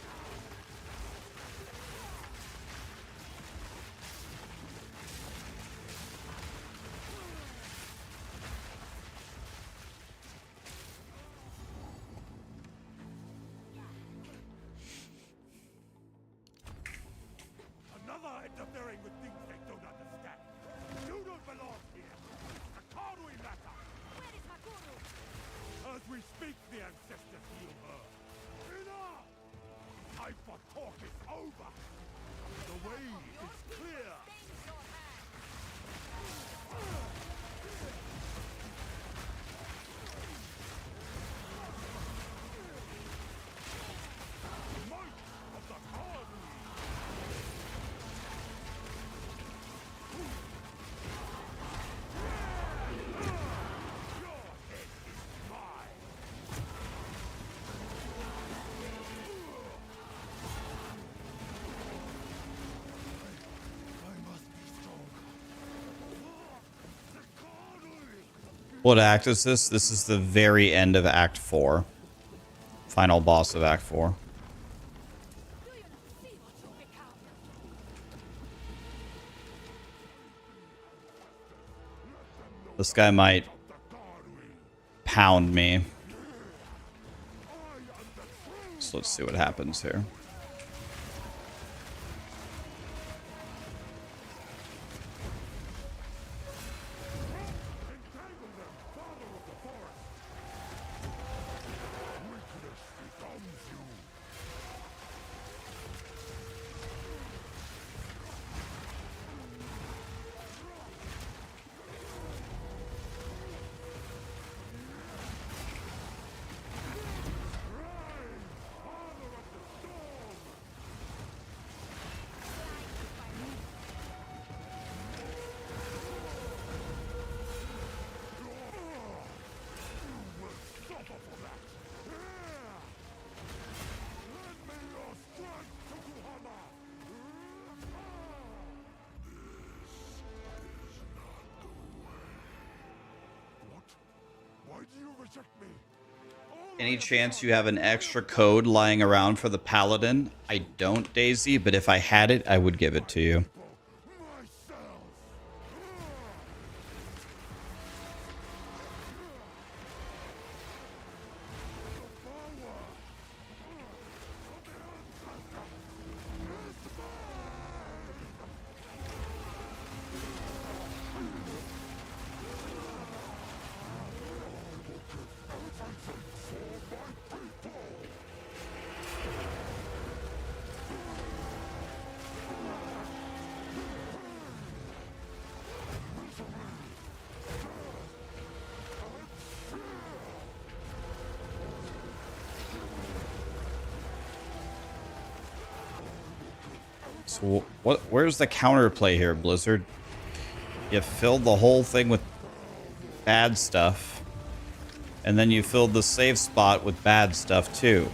Another interfering with things they don't understand. You don't belong here. The Karui matter. Where is Makuru? As we speak, the ancestors heal her. Enough! Time for talk is over. The way is clear. Might of the Karui. What act is this? This is the very end of Act 4. Final boss of Act 4. This guy might pound me. So let's see what happens here. Any chance you have an extra code lying around for the Paladin? I don't, Daisy, but if I had it, I would give it to you. So what? Where's the counterplay here, Blizzard? You filled the whole thing with bad stuff, and then you filled the save spot with bad stuff too.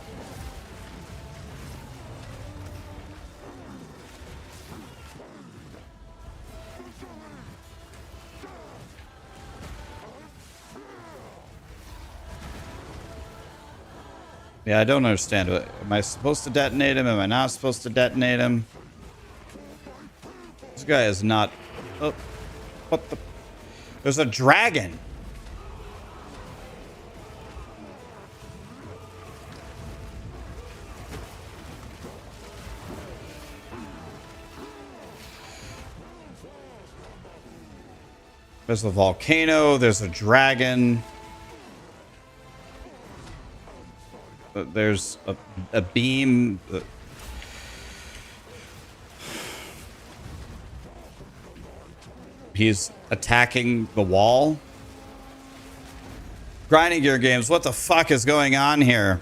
Yeah, I don't understand. Am I supposed to detonate him? Am I not supposed to detonate him? This guy is not... Oh, what the... There's a dragon! There's a volcano. There's a dragon. There's a beam. He's attacking the wall. Grinding gear games. What the fuck is going on here?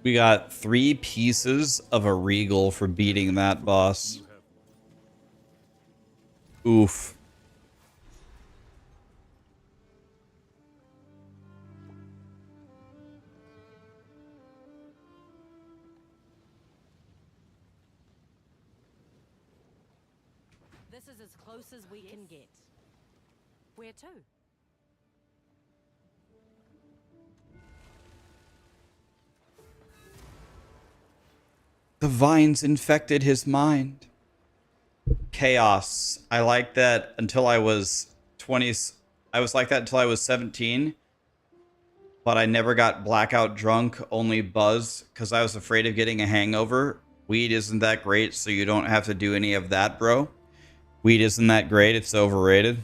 We got 3 pieces of a regal for beating that boss. Oof. This is as close as we can get. Where to? The vines infected his mind. Chaos. I like that until I was 20. I was like that until I was 17. But I never got blackout drunk, only buzz, because I was afraid of getting a hangover. Weed isn't that great, so you don't have to do any of that, bro. Weed isn't that great, it's overrated.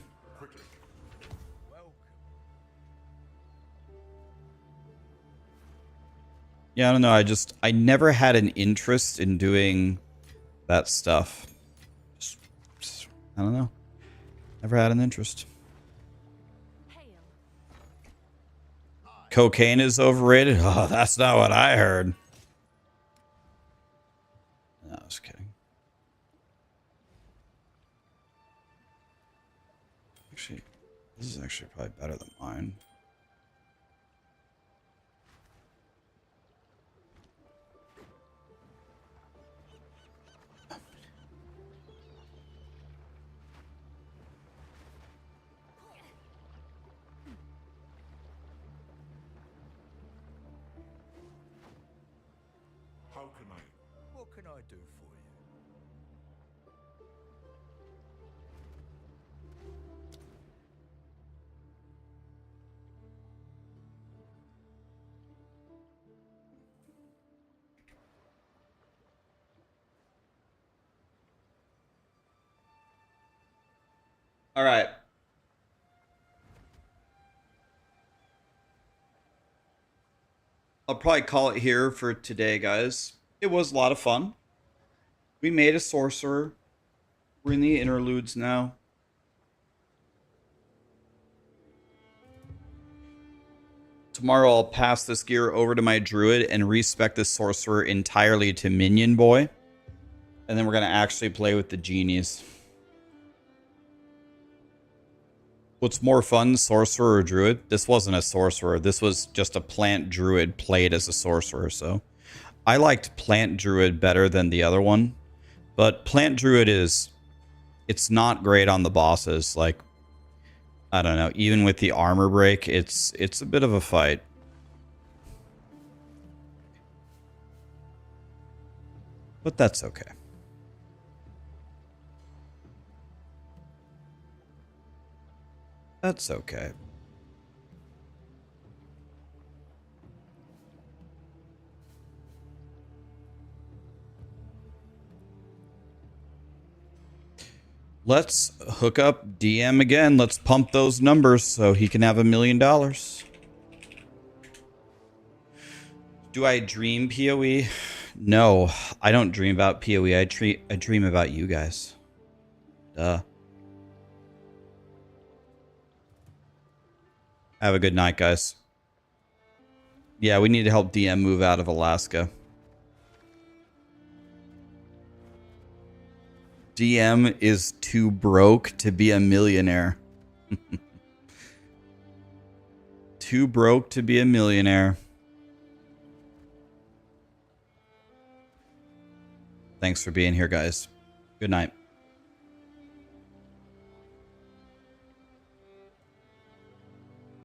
Yeah, I don't know. I never had an interest in doing that stuff. I don't know. Never had an interest. Cocaine is overrated? Oh, that's not what I heard. No, I was kidding. Actually, this is actually probably better than mine. What can I do for you? All right. I'll probably call it here for today, guys. It was a lot of fun. We made a sorcerer. We're in the interludes now. Tomorrow I'll pass this gear over to my druid and respec the sorcerer entirely to Minion Boy. And then we're going to actually play with the genies. What's more fun, sorcerer or druid? This wasn't a sorcerer. This was just a plant druid played as a sorcerer. So I liked plant druid better than the other one. But plant druid it's not great on the bosses. Like, I don't know. Even with the armor break, it's a bit of a fight. But that's okay. That's okay. Let's hook up DM again. Let's pump those numbers so he can have $1 million. Do I dream PoE? No, I don't dream about PoE. I dream about you guys. Duh. Have a good night, guys. Yeah, we need to help DM move out of Alaska. DM is too broke to be a millionaire. Too broke to be a millionaire. Thanks for being here, guys. Good night.